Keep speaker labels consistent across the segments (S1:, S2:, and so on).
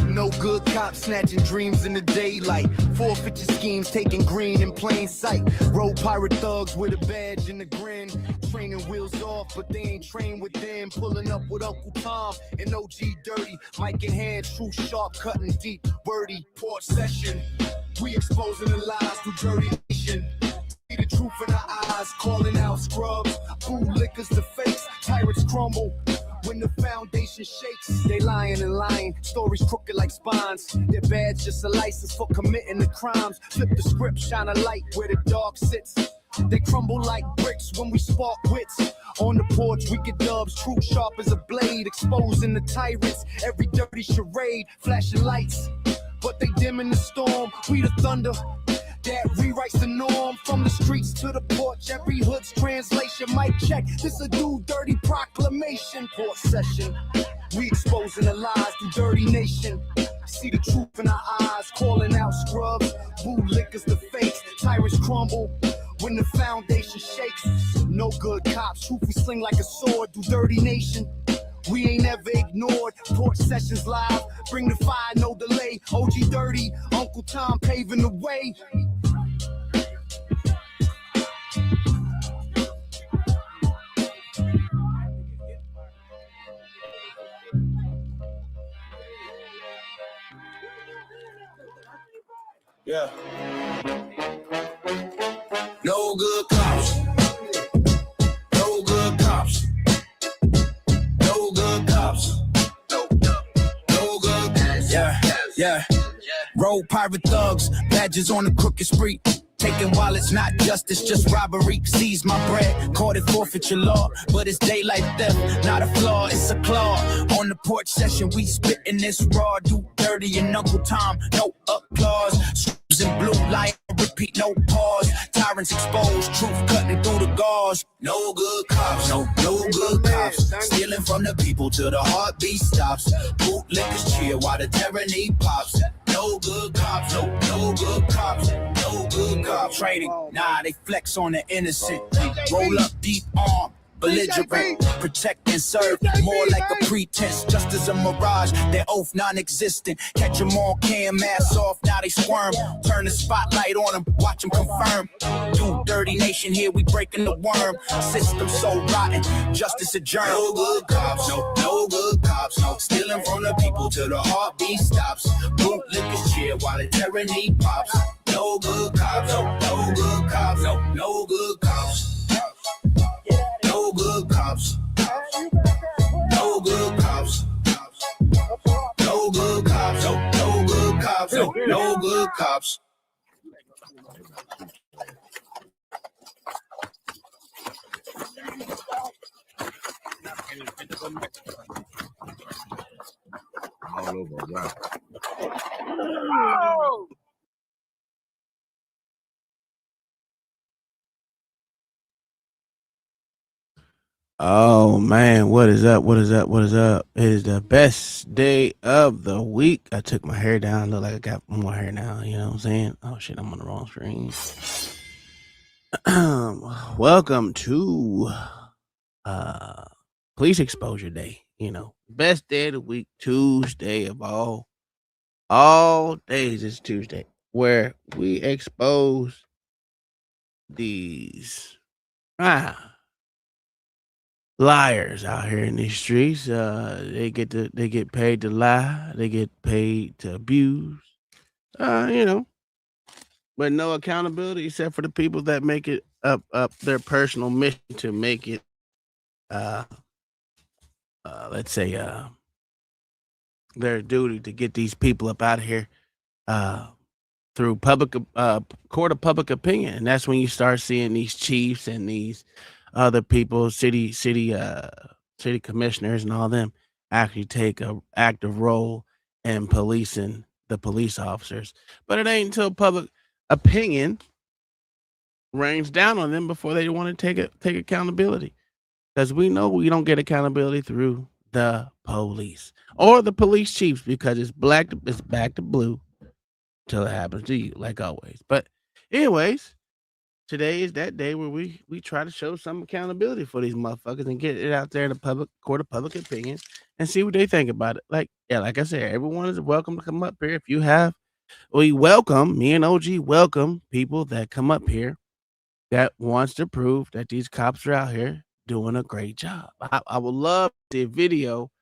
S1: No good cops snatching dreams in the daylight. Forfeiture schemes taking green in plain sight. Road pirate thugs with a badge and a grin. Training wheels off, but they ain't trained with them. Pulling up with UnkleTom and OGDoDirty. Mic in hand, true sharp, cutting deep. Wordy, port session. We exposing the lies through dirty nation. See the truth in our eyes, calling out scrubs. Bootlickers the fakes, tyrants crumble. When the foundation shakes, they lying and lying. Stories crooked like spines. Their badge just a license for committing the crimes. Flip the script, shine a light where the dark sits. They crumble like bricks when we spark wits. On the porch, we get dubs, true sharp as a blade. Exposing the tyrants, every dirty charade. Flashing lights, but they dim in the storm. We the thunder that rewrites the norm. From the streets to the porch, every hood's translation. Mic check, this a DoDirty proclamation. Port session, we exposing the lies through dirty nation. See the truth in our eyes, calling out scrubs. Bootlickers the fakes, tyrants crumble when the foundation shakes. No good cops, truth we sling like a sword through dirty nation. We ain't ever ignored. Port sessions live, bring the fire, no delay. OGDoDirty, UnkleTom paving the way. Yeah. No good cops. No good cops. No good cops. No good. Yeah. Road pirate thugs, badges on the crooked street. Taking wallets, not justice, just robbery. Seize my bread, caught it forfeiture law. But it's daylight theft, not a flaw, it's a claw. On the porch session, we spitting this raw. DoDirty and UnkleTom, no applause. Screws in blue, lion, repeat, no pause. Tyrants exposed, truth cutting through the gauze. No good cops, no good cops. Stealing from the people till the heartbeat stops. Bootlickers cheer while the tyranny pops. No good cops, no good cops, no good cops. Training, nah, they flex on the innocent. Roll up deep arm, belligerent, protect and serve, more like a pretense, just as a mirage, their oath non-existent. Catch them on cam, mask off, now they squirm. Turn the spotlight on them, watch them confirm. DoDirty nation here, we breaking the worm. System so rotten, justice adjourned. No good cops, no good cops. Stealing from the people till the heartbeat stops. Bootlickers cheer while the tyranny pops. No good cops, no good cops, no good cops. No good cops. No good cops. No good cops. No good cops. No good cops. All over, wow.
S2: Oh man, what is up? What is up? What is up? It is the best day of the week. I took my hair down. Look like I got more hair now. You know what I'm saying? Oh shit, I'm on the wrong screen. Welcome to police exposure day. You know, best day of the week, Tuesday of all days is Tuesday, where we expose these liars out here in these streets. They get paid to lie. They get paid to abuse. You know, but no accountability except for the people that make it up their personal mission to make it. Uh, let's say their duty to get these people up out of here. Uh, through public court of public opinion, and that's when you start seeing these chiefs and these other people, city commissioners, and all them actually take a active role in policing the police officers. But it ain't until public opinion rains down on them before they want to take accountability. Because we know we don't get accountability through the police or the police chiefs because it's back to blue till it happens to you, like always. But anyways, today is that day where we try to show some accountability for these motherfuckers and get it out there in the public court of public opinion and see what they think about it. Like, yeah, like I said, everyone is welcome to come up here. If you have, we welcome me and OG welcome people that come up here that wants to prove that these cops are out here doing a great job. I would love to see a video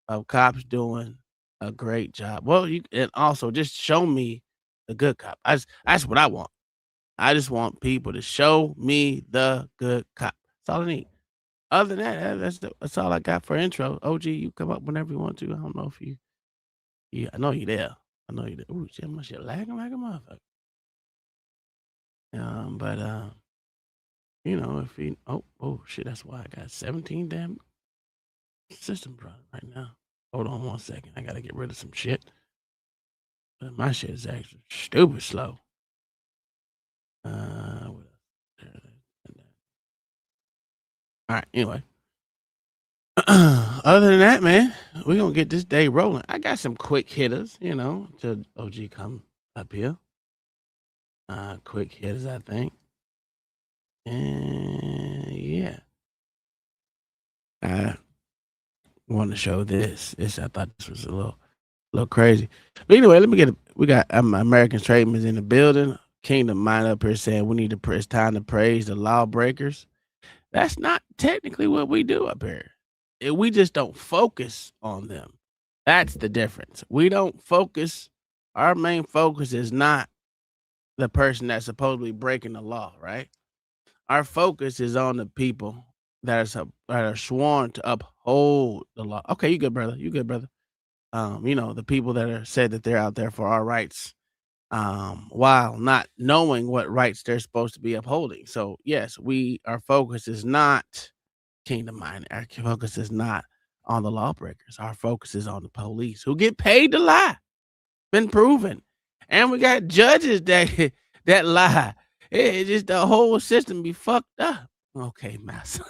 S2: of cops doing a great job. Well, you and also just show me the good cop. That's what I want. I just want people to show me the good cop. That's all I need. Other than that, that's all I got for intro. OG, you come up whenever you want to. I don't know if you I know you there. I know you there. Ooh, shit, my shit lagging like a motherfucker. But you know, if he oh shit, that's why I got 17 damn systems running right now. Hold on one second. I gotta get rid of some shit. But my shit is actually stupid slow. What else? All right. Anyway, other than that, man, we're gonna get this day rolling. I got some quick hitters, you know, till OG come up here. Quick hitters, I think. And yeah, I want to show this. I thought this was a little crazy. But anyway, let me get. We got American Tradesmen in the building. Kingdom Mind up here saying we need to. It's time to praise the lawbreakers. That's not technically what we do up here. We just don't focus on them. That's the difference. We don't focus. Our main focus is not the person that's supposedly breaking the law, right? Our focus is on the people that are sworn to uphold the law. Okay, you good, brother. You good, brother. You know, the people that are said that they're out there for our rights, while not knowing what rights they're supposed to be upholding. So yes, our focus is not kingdom mind. Our focus is not on the lawbreakers. Our focus is on the police who get paid to lie. Been proven. And we got judges that that lie. It just the whole system be fucked up. Okay, master.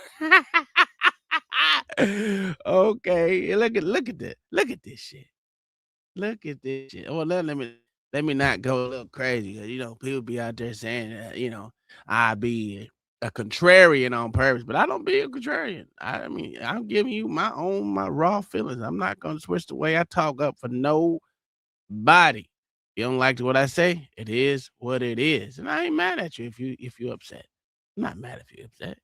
S2: Okay, look at this. Look at this shit. Look at this shit. Well, let me not go a little crazy because you know people be out there saying that you know I be a contrarian on purpose, but I don't be a contrarian. I mean I'm giving you my raw feelings. I'm not gonna switch the way I talk up for nobody. You don't like what I say? It is what it is, and I ain't mad at you if you upset. I'm not mad if you upset.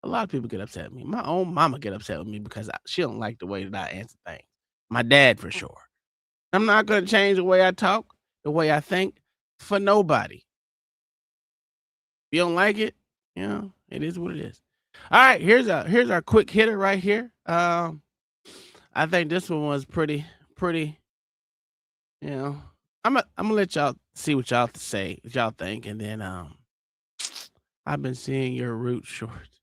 S2: A lot of people get upset at me. My own mama get upset with me because she don't like the way that I answer things. My dad for sure. I'm not gonna change the way I talk, the way I think for nobody. If you don't like it, you know, it is what it is. All right, here's our quick hitter right here. I think this one was pretty, you know. I'm gonna let y'all see what y'all say, what y'all think, and then I've been seeing your roots shorts.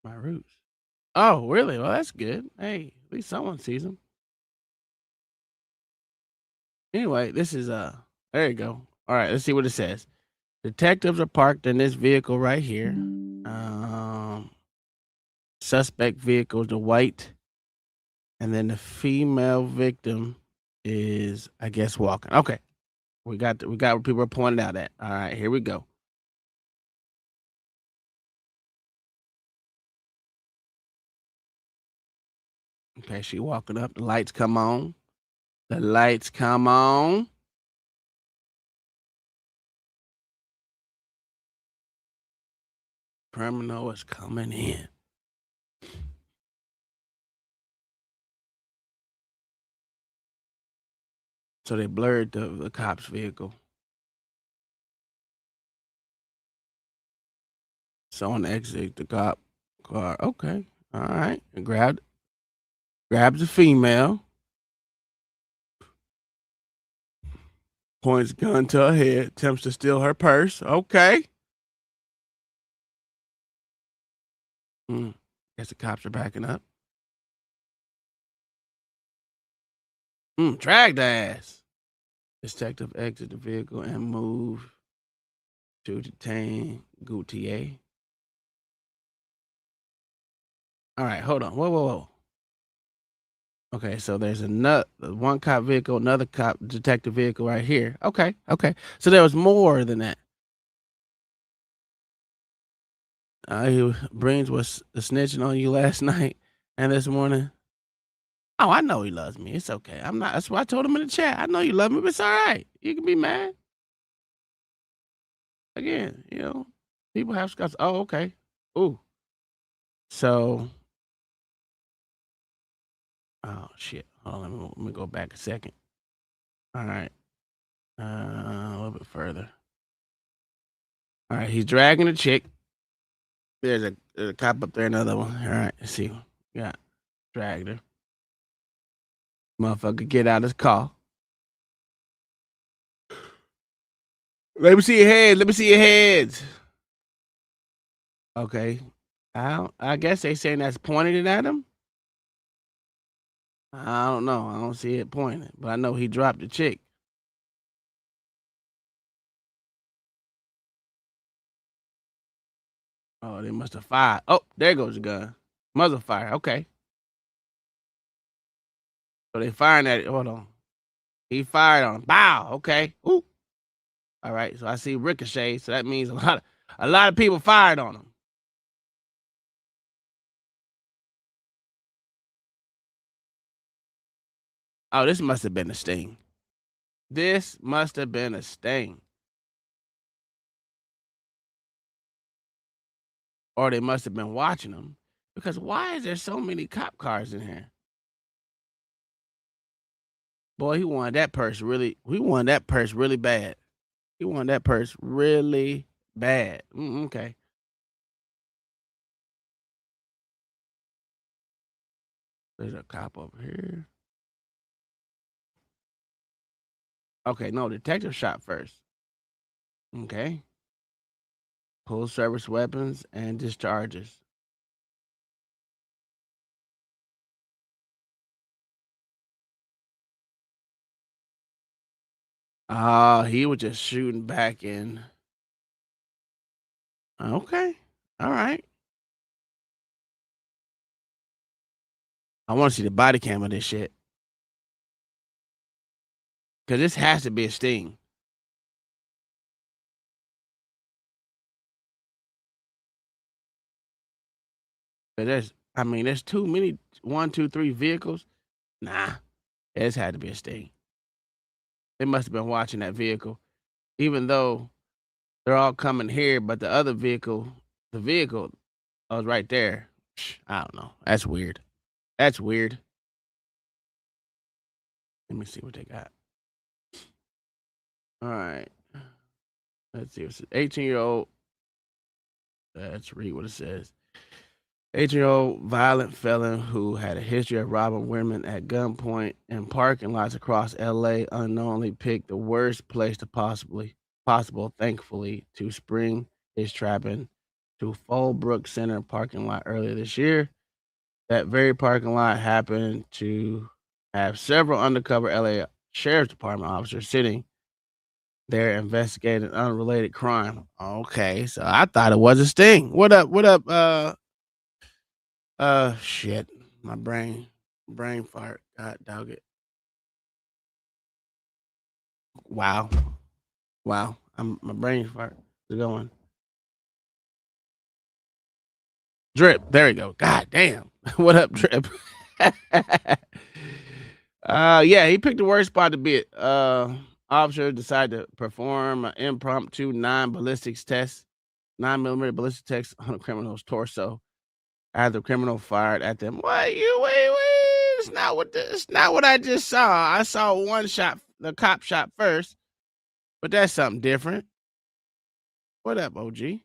S2: My roots. Oh, really? Well, that's good. Hey, at least someone sees them. Anyway, this is there you go. All right, let's see what it says. Detectives are parked in this vehicle right here. Suspect vehicle is the white, and then the female victim is, I guess, walking. Okay, we got where people are pointed out at. All right, here we go. Okay, she walking up. The lights come on. The lights come on. Criminal is coming in. So they blurred the cop's vehicle. So on the exit, the cop car. Okay, all right. And grabs the female, points gun to her head, attempts to steal her purse. Okay. Guess the cops are backing up. Drag the ass. Detective exit the vehicle and move to detain Gautier. All right, hold on. Whoa. Okay, so there's one cop vehicle, another cop detective vehicle right here. Okay. So there was more than that. Brains was snitching on you last night and this morning. Oh, I know he loves me. It's okay. I'm not. That's why I told him in the chat. I know you love me, but it's all right. You can be mad. Again, people have scars. Oh, okay. Ooh. So, oh shit. Hold on. Let me go back a second. All right. A little bit further. All right. He's dragging a chick. There's a cop up there. Another one. All right. Let's see. Yeah. Dragged her. Motherfucker, get out of his car. Let me see your heads. Let me see your heads. Okay. I guess they saying that's pointed at him. I don't know. I don't see it pointing, but I know he dropped the chick. Oh, they must have fired. Oh, there goes the gun. Muzzle fire. Okay. So they firing at it. Hold on. He fired on him. Bow. Okay. Ooh. All right. So I see ricochet. So that means a lot of people fired on him. Oh, this must have been a sting. This must have been a sting. Or they must have been watching him. Because why is there so many cop cars in here? Boy, he wanted that purse really. We wanted that purse really bad. He wanted that purse really bad. Okay. There's a cop over here. Okay, no, detective shot first. Okay. Pull service weapons and discharges. He was just shooting back in. Okay. All right. I want to see the body cam of this shit. Because this has to be a sting. There's too many 1, 2, 3 vehicles. Nah, this had to be a sting. They must have been watching that vehicle, even though they're all coming here, but the vehicle was right there. I don't know. That's weird. That's weird. Let me see what they got. All right. Let's see. It's an 18-year-old. Let's read what it says. 18-year-old violent felon who had a history of robbing women at gunpoint in parking lots across LA unknowingly picked the worst place possible, thankfully, to spring his trap in to Fallbrook Center parking lot earlier this year. That very parking lot happened to have several undercover LA Sheriff's Department officers sitting there investigating an unrelated crime. Okay, so I thought it was a sting. What up? Shit. My brain fart. God dog it. Wow. My brain fart is going. Drip. There we go. God damn. What up, Drip? Yeah, he picked the worst spot to be at. Officer decided to perform an impromptu 9mm ballistic test on a criminal's torso. After the criminal fired at them. Wait. It's not what I just saw. I saw one shot the cop shot first, but that's something different. What up, OG? The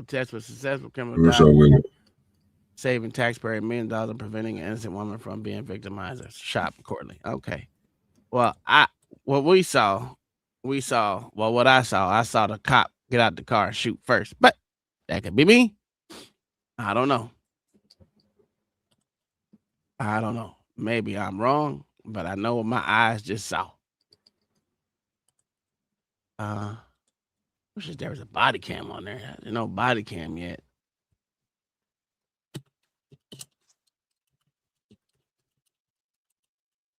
S2: test was successful. Criminal
S3: What's up with it?
S2: saving taxpayer $1 million and preventing an innocent woman from being victimized or shot accordingly. Okay. Well, what I saw, I saw the cop get out the car and shoot first, but that could be me. I don't know. Maybe I'm wrong, but I know what my eyes just saw. Wish there was a body cam on there. There's no body cam yet.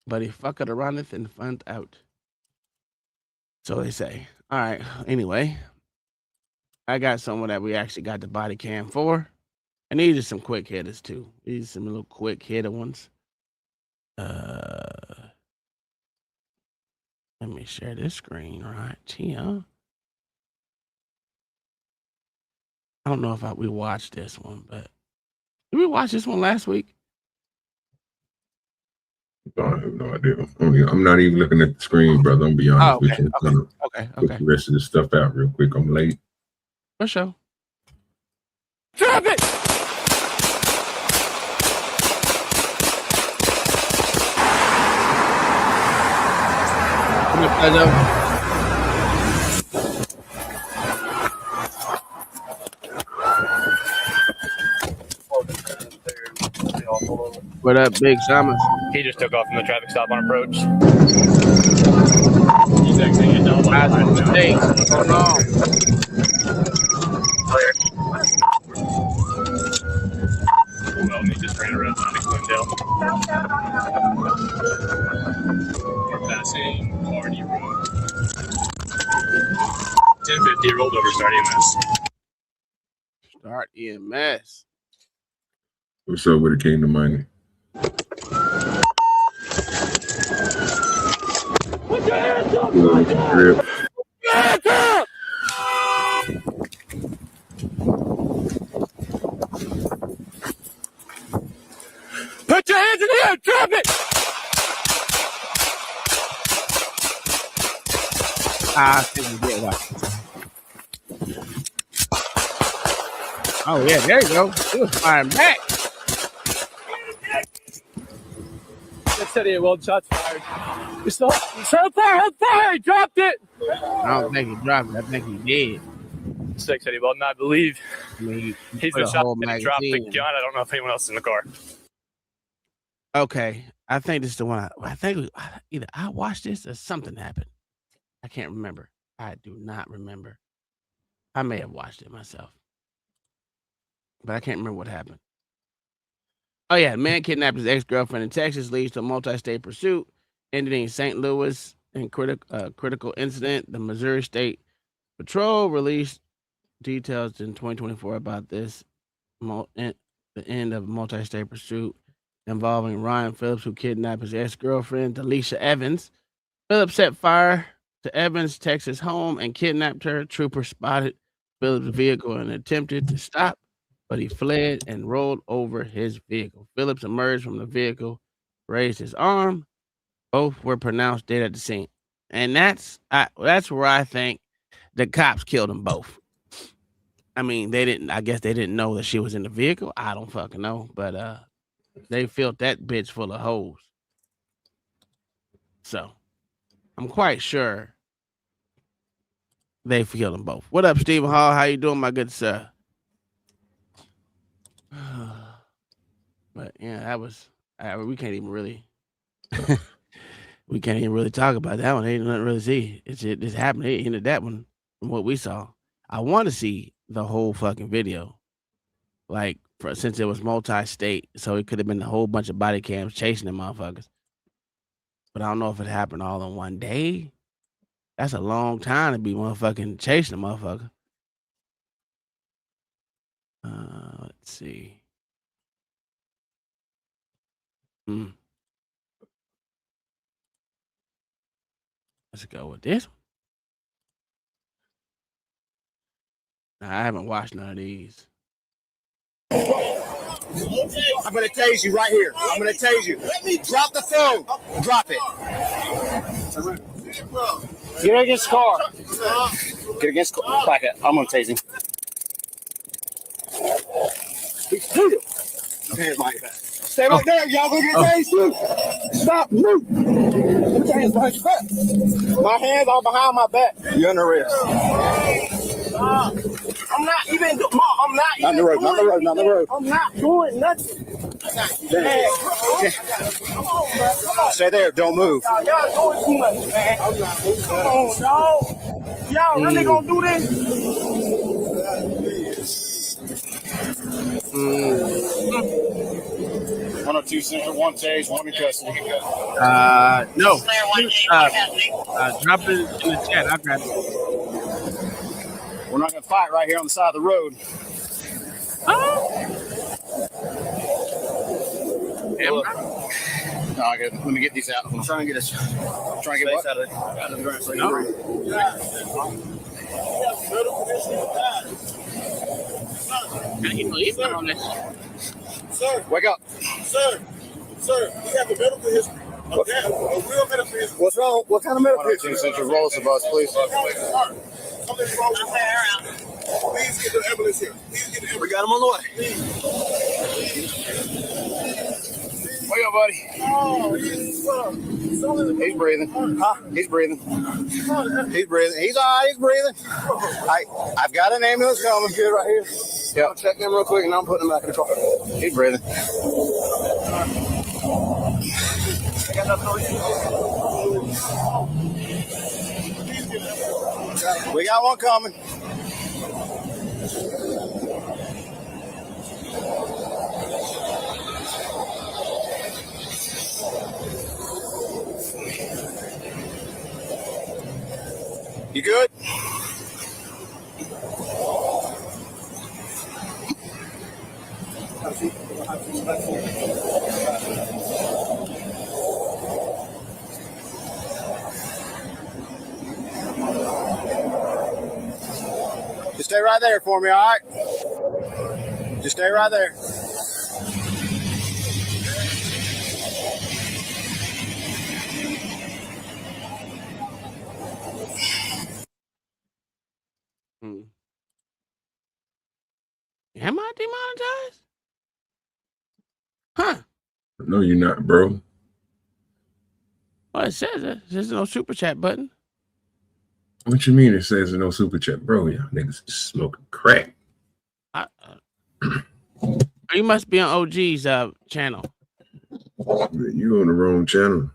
S2: But he fucketh runneth and fund out. So they say. All right. Anyway, I got someone that we actually got the body cam for. I needed some quick hitters too. These some little quick hitter ones. Let me share this screen right here. I don't know if we watched this one, but did we watch this one last week?
S3: I have no idea. I'm not even looking at the screen, brother. I'm gonna be honest with you.
S2: Okay.
S3: Put the rest of this stuff out real quick. I'm late.
S2: For sure. Drop it! What up, Big Summers?
S4: He just took off from the traffic stop on approach.
S2: He's exiting it. Hey, what's going on?
S4: Well, he just ran around Glendale. We're passing Hardy Road. 1050 rolled over, start EMS.
S2: Start EMS.
S3: What's up with the Kingdom Money?
S2: Put your hands up! Drip. Hands up! Put your hands in the air! Drop it! I think we did watch it. Oh, yeah, there you go. He was firing back.
S4: That's steady, well, shots fired. He's still fire! He dropped it!
S2: I don't think he dropped it. I think he did.
S4: 6 Eddie Weldon, I believe.
S2: I mean,
S4: he's been shot and he dropped the gun. I don't know if anyone else is in the car.
S2: Okay, I think this is the one. I think either I watched this or something happened. I can't remember. I do not remember. I may have watched it myself, but I can't remember what happened. Oh yeah, man kidnapped his ex-girlfriend in Texas, leads to a multi-state pursuit, ending in St. Louis in critical incident. The Missouri State Patrol released details in 2024 about this, the end of a multi-state pursuit involving Ryan Phillips, who kidnapped his ex-girlfriend, Delisha Evans. Phillips set fire to Evans' Texas home and kidnapped her. Troopers spotted Phillips' vehicle and attempted to stop, but he fled and rolled over his vehicle. Phillips emerged from the vehicle, raised his arm. Both were pronounced dead at the scene. And that's where I think the cops killed them both. I mean, I guess they didn't know that she was in the vehicle. I don't fucking know, but they filled that bitch full of hoes. So I'm quite sure they killed them both. What up, Stephen Hall? How you doing, my good sir? But yeah, that was we can't even really talk about that one. Ain't nothing really see. It just happened. It ended that one from what we saw. I want to see the whole fucking video, like since it was multi-state, so it could have been a whole bunch of body cams chasing them motherfuckers. But I don't know if it happened all in one day. That's a long time to be motherfucking chasing a motherfucker. Let's see. Let's go with this one. I haven't watched none of these.
S5: I'm gonna tase you right here. I'm gonna tase you. Drop the phone. Drop it. Get against the car. Get against the car. Back it. I'm gonna tase him. Hands behind your back. Stay right there. Y'all gonna get tased too. Stop. Move. Put your hands behind your back. My hands are behind my back. You're under arrest. I'm not even. Mom, I'm not even. Not the road. I'm not doing nothing. Stay there. Don't move. Y'all doing too much, man. Come on, dog. Y'all really gonna do this? 102 Central, 1 tase, 1 in custody.
S2: No. Drop it in the chat. I'll grab it.
S5: We're not gonna fight right here on the side of the road. No, let me get these out. I'm trying to get us. I'm trying to get what? Out of the ground. So Sir, wake up. Sir, we have a medical history. A real medical history. What's wrong? What kind of medical history? Central, roll us a bus, please. Please get the ambulance here. We got him on the way. Wake up, buddy. He's breathing. Huh? He's breathing. He's breathing. He's all right. He's breathing. I've got an ambulance coming. Good right here. Yeah. I'll check them real quick, and I'm putting them back in the car. He's breathing. We got one coming. You good? Just stay right there for me, all right? Just stay right there.
S2: Am I demonetized? Huh?
S3: No, you're not, bro.
S2: Well, it says it. There's no super chat button.
S3: What you mean it says no super chat, bro? Y'all niggas just smoking crack.
S2: You must be on OG's channel.
S3: You on the wrong channel.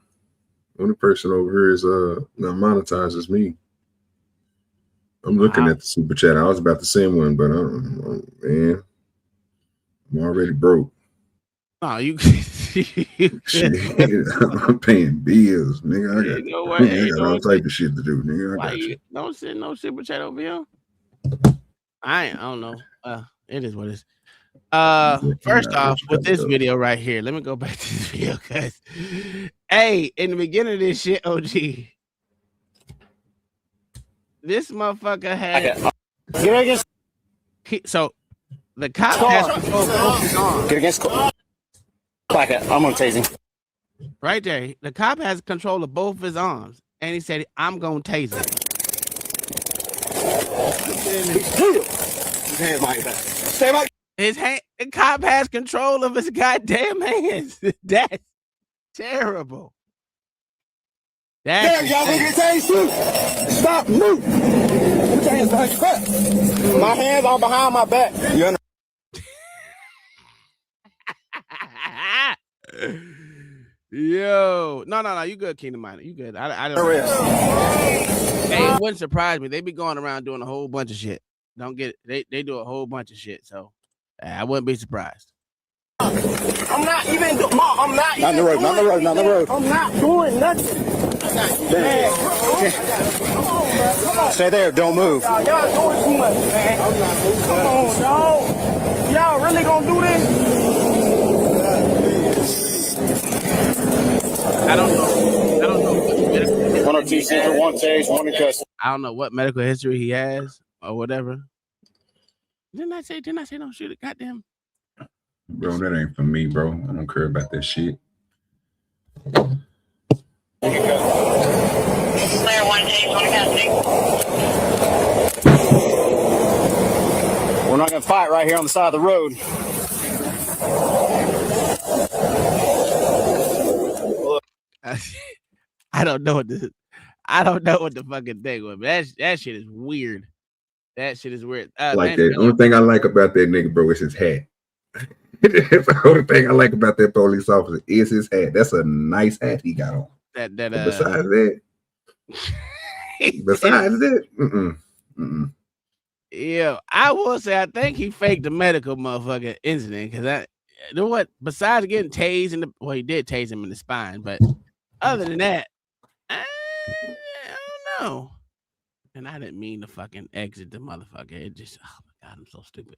S3: Only person over here is not monetized is me. I'm looking at the super chat. I was about to send one, but man, I'm already broke.
S2: Oh, you
S3: shit, I'm paying bills, nigga. I got all type of shit to do, nigga.
S2: Why you don't send no super chat over here? I don't know. It is what it is. First off, with this video right here, let me go back to this video, guys. Hey, in the beginning of this shit, OG, this motherfucker had so the cop has control of both his arms.
S5: Get against back it. I'm gonna tase him.
S2: Right there. The cop has control of both his arms. And he said, I'm gonna tase him.
S5: His hands behind your back. Stay back.
S2: The cop has control of his goddamn hands. That's terrible.
S5: There, y'all gonna get tased too. Stop, move. Put your hands behind your back. My hands are behind my back. You under
S2: Yo, no, you good, Kingdom Minor. You good. I don't. It wouldn't surprise me. They be going around doing a whole bunch of shit. Don't get it. They do a whole bunch of shit. So I wouldn't be surprised.
S5: I'm not even. Mom, I'm not. Not the road. Not the road. Not the road. I'm not doing nothing. Stay there. Don't move. Y'all doing too much, man. Come on, dog. Y'all really gonna do this?
S2: I don't know.
S5: 102 Central, 1 tase, 1 in custody.
S2: I don't know what medical history he has or whatever. Didn't I say don't shoot it? Goddamn.
S3: Bro, that ain't for me, bro. I don't care about that shit.
S5: We're not gonna fight right here on the side of the road.
S2: I don't know what the fucking thing was, but that shit is weird. That shit is weird.
S3: Like that. Only thing I like about that nigga, bro, is his hat. That's the only thing I like about that police officer is his hat. That's a nice hat he got on. But besides that,
S2: yeah, I will say I think he faked the medical motherfucking incident because you know what? Besides getting tased he did tase him in the spine, but other than that, I don't know. And I didn't mean to fucking exit the motherfucker. It just, oh my God, I'm so stupid.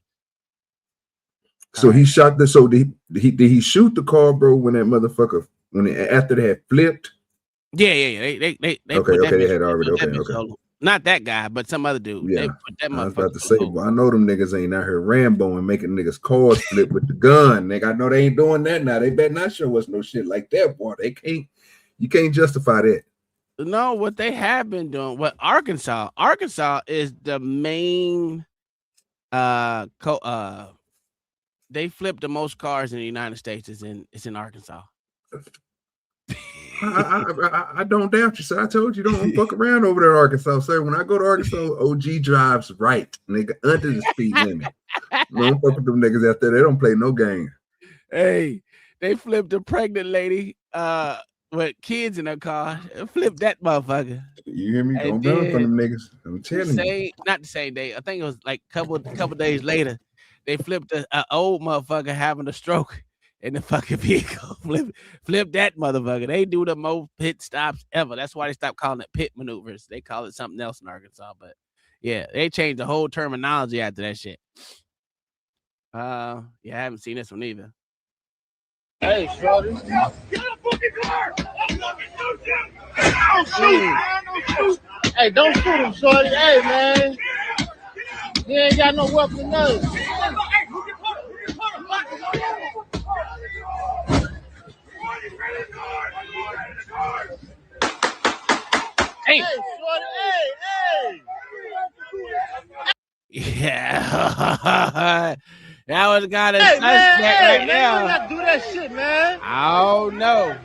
S3: So he shot the. So did he shoot the car, bro? When that motherfucker after they had flipped?
S2: Yeah. They
S3: they had already. Okay.
S2: Not that guy, but some other dude.
S3: Yeah,
S2: they put that
S3: I was about to say, well, I know them niggas ain't out here Rambo and making niggas cars flip with the gun. Nigga, I know they ain't doing that now. They better not show us no shit like that, boy. They can't. You can't justify that.
S2: No, what they have been doing. What Arkansas is the main. They flip the most cars in the United States. It's in Arkansas.
S3: I don't doubt you, sir. I told you don't fuck around over there in Arkansas, sir. When I go to Arkansas, OG drives right, nigga, under the speed limit. Don't fuck with them niggas out there. They don't play no game.
S2: Hey, they flipped a pregnant lady with kids in her car. Flip that motherfucker.
S3: You hear me? Don't run from them niggas. I'm telling you.
S2: Not the same day. I think it was like couple days later. They flipped an old motherfucker having a stroke in the fucking vehicle. Flip that motherfucker. They do the most pit stops ever. That's why they stopped calling it pit maneuvers. They call it something else in Arkansas. But yeah, they changed the whole terminology after that shit. Yeah, I haven't seen this one either.
S4: Hey, shorty. Get a fucking car! Don't shoot! Hey, don't shoot him, shorty. Hey, man. He ain't got no weapon or nothing.
S2: Hey,
S4: shorty. Hey.
S2: Yeah. That was got a suspect
S4: right
S2: now.
S4: You not do that shit, man.
S2: Oh no.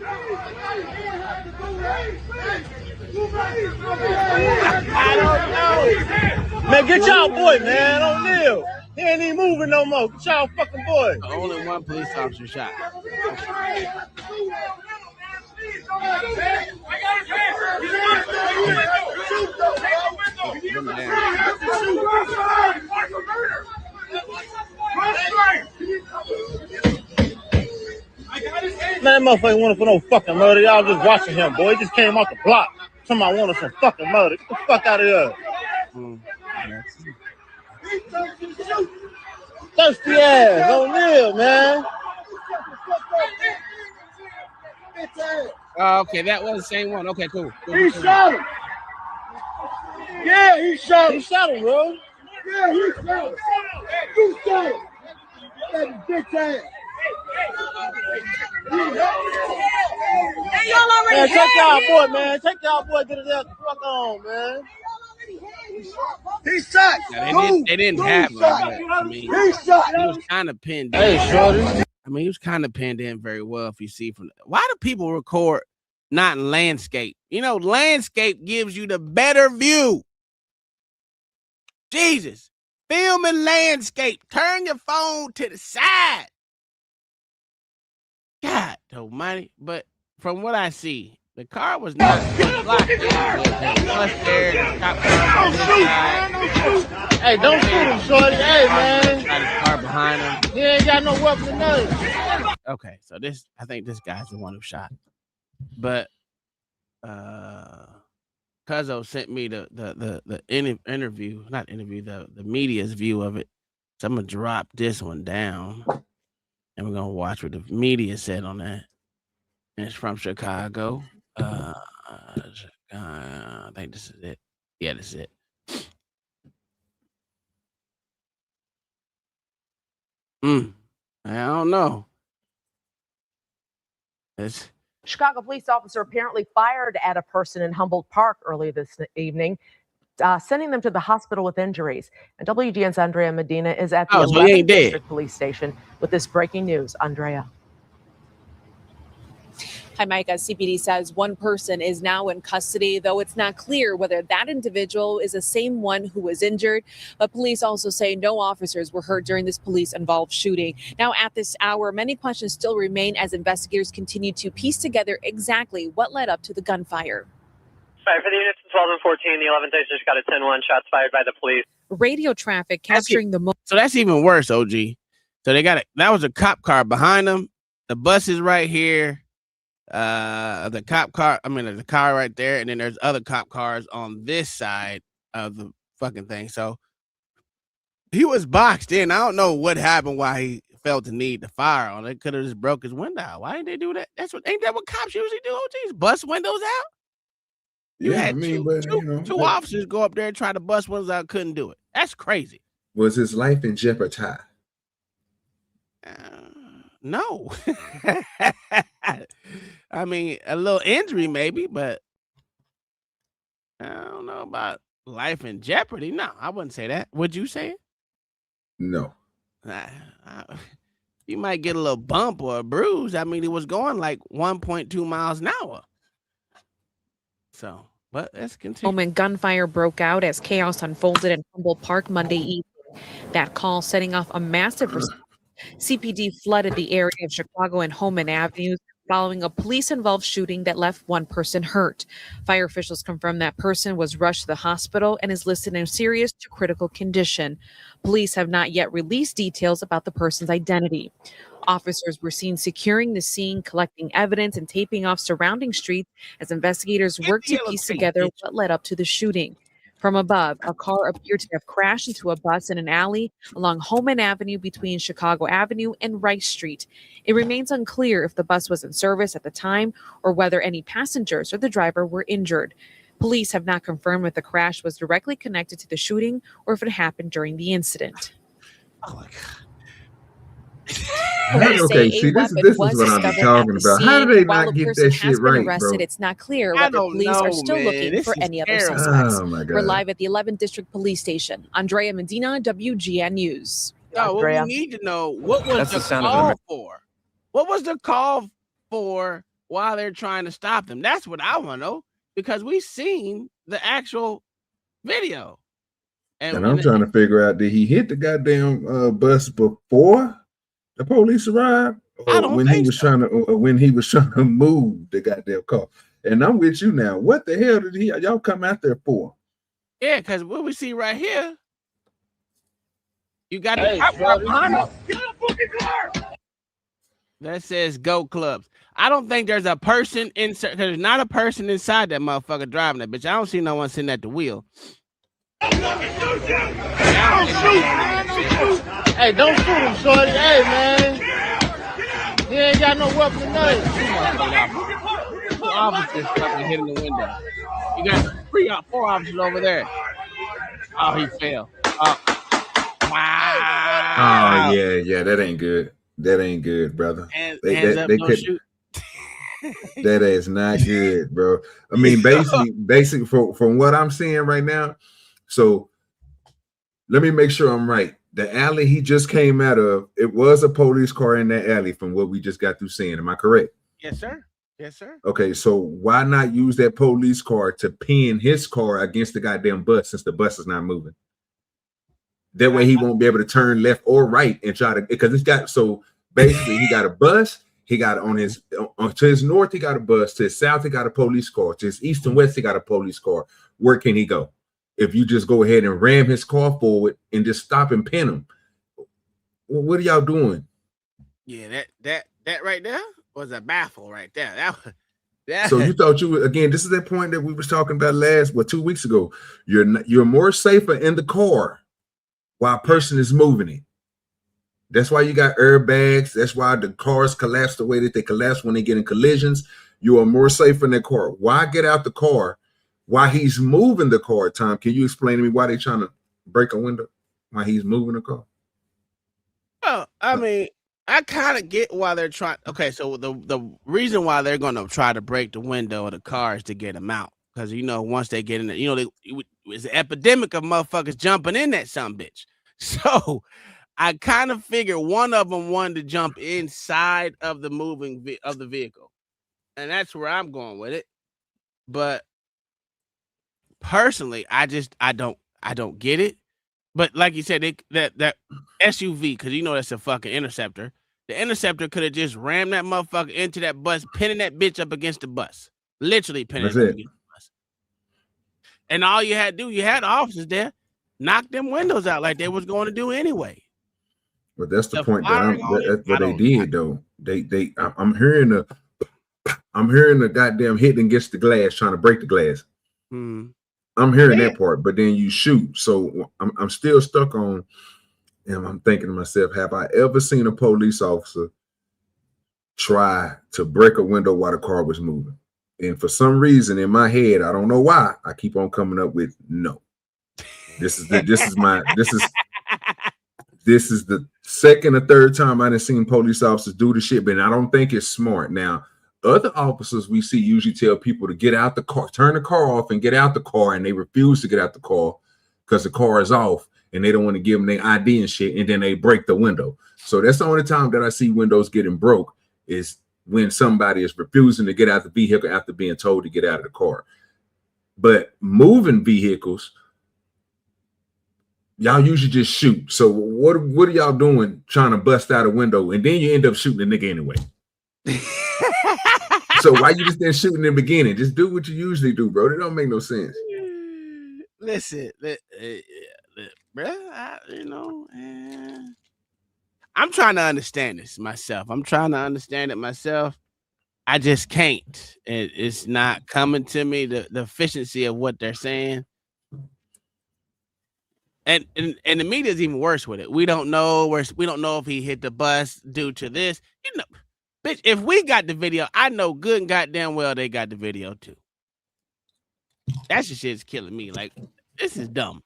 S4: I don't know. Man, get y'all boy, man. O'Neal. He ain't even moving no more. Get y'all fucking boy.
S2: Only one police officer shot.
S4: Man, that motherfucker wanted for no fucking murder. Y'all just watching him, boy. He just came off the block. Somebody wanted some fucking murder. Get the fuck out of here. Thirsty ass, O'Neal, man.
S2: Oh, okay, that was the same one. Okay, cool.
S4: He shot him. Yeah, he shot him. He shot him, bro. Yeah, he shot him. You shot him. That bitch ass.
S6: Hey, y'all already
S4: man, take y'all boy, man. Take y'all boy, get his ass the fuck on, man. He shot.
S2: Now, they didn't have him, but I mean, he was kind of pinned in.
S4: Hey, shorty.
S2: I mean, he was kind of pinned in very well. If you see from why do people record not in landscape? You know, landscape gives you the better view. Jesus, film in landscape. Turn your phone to the side. God almighty. But from what I see, the car was not blocked.
S4: Hey, don't shoot him, shorty. Hey, man.
S2: Got his car behind him.
S4: He ain't got no weapon or nothing.
S2: Okay, so I think this guy's the one who shot. But Cuzzo sent me the interview, not interview, the media's view of it. So I'm gonna drop this one down, and we're gonna watch what the media said on that. And it's from Chicago. I think this is it. Yeah, this is it. I don't know.
S6: Chicago police officer apparently fired at a person in Humboldt Park early this evening, sending them to the hospital with injuries. And WGN's Andrea Medina is at the 11th District Police Station with this breaking news. Andrea.
S7: Hi, Micah. CPD says one person is now in custody, though it's not clear whether that individual is the same one who was injured. But police also say no officers were hurt during this police-involved shooting. Now, at this hour, many questions still remain as investigators continue to piece together exactly what led up to the gunfire.
S8: Sorry, for the units 12 and 14, the 11th district got a 10-1 shots fired by the police.
S7: Radio traffic capturing the
S2: So that's even worse, OG. So they got that was a cop car behind them. The bus is right here. The cop car, there's a car right there, and then there's other cop cars on this side of the fucking thing. So he was boxed in. I don't know what happened, why he felt the need to fire on it. Could have just broke his window out. Why didn't they do that? Ain't that what cops usually do? OGs bust windows out. You had two officers go up there and try to bust windows out, couldn't do it. That's crazy.
S3: Was his life in jeopardy?
S2: No. I mean, a little injury maybe, but I don't know about life in jeopardy. No, I wouldn't say that. Would you say it?
S3: No.
S2: You might get a little bump or a bruise. I mean, it was going like 1.2 miles an hour. So, but let's continue.
S7: Moment gunfire broke out as chaos unfolded in Humboldt Park Monday evening. That call setting off a massive response. CPD flooded the area of Chicago and Homan Avenues following a police-involved shooting that left one person hurt. Fire officials confirmed that person was rushed to the hospital and is listed in serious to critical condition. Police have not yet released details about the person's identity. Officers were seen securing the scene, collecting evidence, and taping off surrounding streets as investigators worked to piece together what led up to the shooting. From above, a car appeared to have crashed into a bus in an alley along Homan Avenue between Chicago Avenue and Rice Street. It remains unclear if the bus was in service at the time or whether any passengers or the driver were injured. Police have not confirmed if the crash was directly connected to the shooting or if it happened during the incident.
S2: Oh my God.
S3: Okay, see, this is what I'm talking about. How do they not get that shit right, bro?
S7: It's not clear whether police are still looking for any other suspects.
S3: Oh my God.
S7: We're live at the 11th District Police Station. Andrea Medina, WGN News.
S2: No, what we need to know, what was the call for? What was the call for while they're trying to stop them? That's what I want to know, because we've seen the actual video.
S3: And I'm trying to figure out, did he hit the goddamn bus before the police arrived, or when he was trying to move the goddamn car? And I'm with you now. What the hell did y'all come out there for?
S2: Yeah, because what we see right here, you got the cop car behind us. Get a fucking car that says "Go Clubs." I don't think there's a person inside. There's not a person inside that motherfucker driving that bitch. I don't see no one sitting at the wheel.
S4: Hey, don't shoot him, shorty. Hey, man. He ain't got no weapon tonight.
S2: Two officers fucking hitting the window. You got 4 officers over there. Oh, he fell. Wow.
S3: Oh, yeah. That ain't good. That ain't good, brother.
S2: Hands up, don't shoot.
S3: That is not good, bro. I mean, basically from what I'm seeing right now. So let me make sure I'm right. The alley he just came out of, it was a police car in that alley from what we just got through seeing. Am I correct?
S2: Yes, sir. Yes, sir.
S3: Okay, so why not use that police car to pin his car against the goddamn bus since the bus is not moving? That way he won't be able to turn left or right and try to, because it's got, so basically he got a bus, he got to his north, he got a bus, to his south, he got a police car, to his east and west, he got a police car. Where can he go? If you just go ahead and ram his car forward and just stop and pin him, what are y'all doing?
S2: Yeah, that right there was a baffle right there.
S3: So you thought you were, again, this is that point that we was talking about 2 weeks ago. You're more safer in the car while a person is moving it. That's why you got airbags. That's why the cars collapse the way that they collapse when they get in collisions. You are more safe in the car. Why get out the car? Why he's moving the car, Tom? Can you explain to me why they're trying to break a window? Why he's moving the car?
S2: Well, I mean, I kind of get why they're trying. Okay, so the reason why they're going to try to break the window of the car is to get them out, because once they get in there, it's an epidemic of motherfuckers jumping in that sumbitch. So I kind of figure one of them wanted to jump inside of the of the vehicle, and that's where I'm going with it. But personally, I don't get it. But like you said, that SUV, because that's a fucking Interceptor. The Interceptor could have just rammed that motherfucker into that bus, pinning that bitch up against the bus. Literally pinning it up against the bus. And all you had to do, you had officers there, knock them windows out like they was going to do anyway.
S3: But that's the point that's what they did though. I'm hearing the goddamn hitting against the glass, trying to break the glass. I'm hearing that part, but then you shoot. So I'm still stuck on, and I'm thinking to myself, have I ever seen a police officer try to break a window while the car was moving? And for some reason in my head, I don't know why, I keep on coming up with no. This is the second or third time I done seen police officers do the shit, but I don't think it's smart. Now, other officers we see usually tell people to get out the car, turn the car off and get out the car, and they refuse to get out the car because the car is off and they don't want to give them their ID and shit, and then they break the window. So that's the only time that I see windows getting broke, is when somebody is refusing to get out the vehicle after being told to get out of the car. But moving vehicles, y'all usually just shoot. So what are y'all doing trying to bust out a window, and then you end up shooting the nigga anyway? So why you just didn't shoot in the beginning? Just do what you usually do, bro. It don't make no sense.
S2: Listen, bro, I'm trying to understand this myself. I'm trying to understand it myself. I just can't. It's not coming to me, the efficiency of what they're saying. And the media is even worse with it. We don't know if he hit the bus due to this. Bitch, if we got the video, I know good and goddamn well they got the video too. That shit's killing me. Like, this is dumb.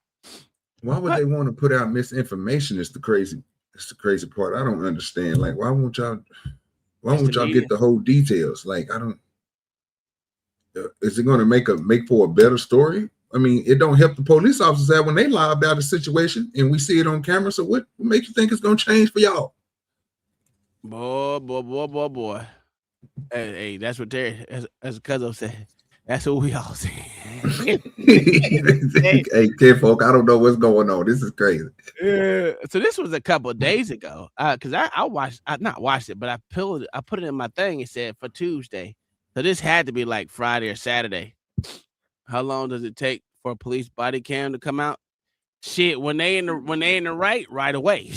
S3: Why would they want to put out misinformation? It's the crazy part. I don't understand. Like, why won't y'all get the whole details? Like, I don't. Is it going to make for a better story? I mean, it don't help the police officers that when they lie about a situation and we see it on camera. So what makes you think it's going to change for y'all?
S2: Boy. Hey, that's what Terry, as Cuzzo said. That's what we all say.
S3: Hey, kid folk, I don't know what's going on. This is crazy.
S2: So this was a couple of days ago. Because I not watched it, but I put it in my thing. It said for Tuesday. So this had to be like Friday or Saturday. How long does it take for a police body cam to come out? Shit, when they in the right away.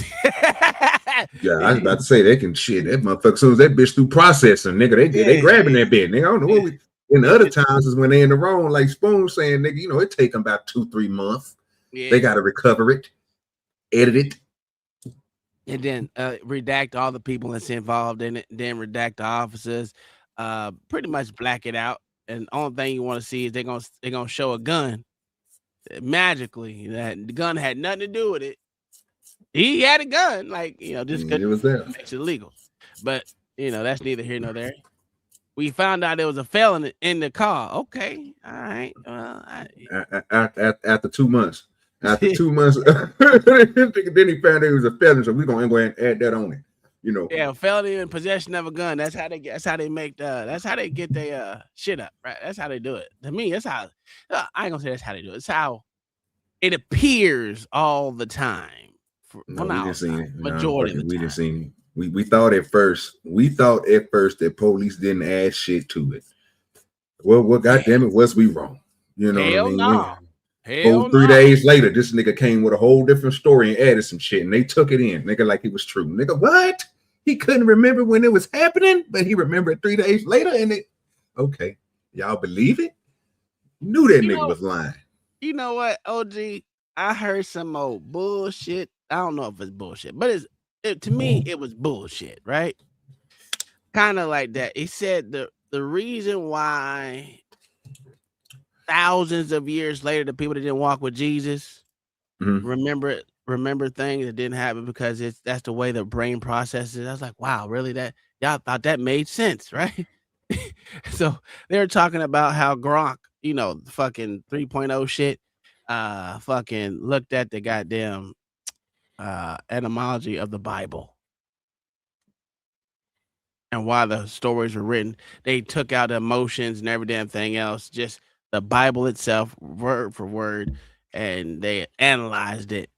S3: Yeah, I was about to say they can shit that motherfucker. As soon as that bitch through processing, nigga, they grabbing that bitch. Nigga, I don't know what we. In the other times is when they in the wrong, like Spoon saying, nigga, it take them about 2-3 months. Yeah. They got to recover it, edit it,
S2: and then redact all the people that's involved in it. Then redact the officers, pretty much black it out. And the only thing you want to see is they're gonna show a gun magically. That the gun had nothing to do with it. He had a gun, like just
S3: it was there.
S2: Makes it illegal. But that's neither here nor there. We found out there was a felon in the car. Okay, all right.
S3: After 2 months, then he found out he was a felon. So we're gonna go ahead and add that on it.
S2: Yeah, felony in possession of a gun. That's how they get their shit up, right? That's how they do it. To me, that's how. I ain't gonna say that's how they do it. It's how it appears all the time.
S3: Majority of the time.
S2: We didn't see it.
S3: We thought at first that police didn't add shit to it. Well, goddamn it, was we wrong?
S2: Hell
S3: what I mean?
S2: No.
S3: Hell 3 days later, this nigga came with a whole different story and added some shit, and they took it in, nigga, like it was true. Nigga, what? He couldn't remember when it was happening, but he remembered 3 days later, and okay, y'all believe it? Knew that nigga was lying.
S2: You know what, OG? I heard some old bullshit. I don't know if it's bullshit, but to me, it was bullshit, right? Kind of like that. It said the reason why thousands of years later, the people that didn't walk with Jesus remember it remember things that didn't happen because that's the way the brain processes. I was like, wow, really? That y'all thought that made sense, right? So they were talking about how Gronk, the fucking 3.0 shit, fucking looked at the goddamn etymology of the Bible. And while the stories were written, they took out emotions and every damn thing else, just the Bible itself, word for word, and they analyzed it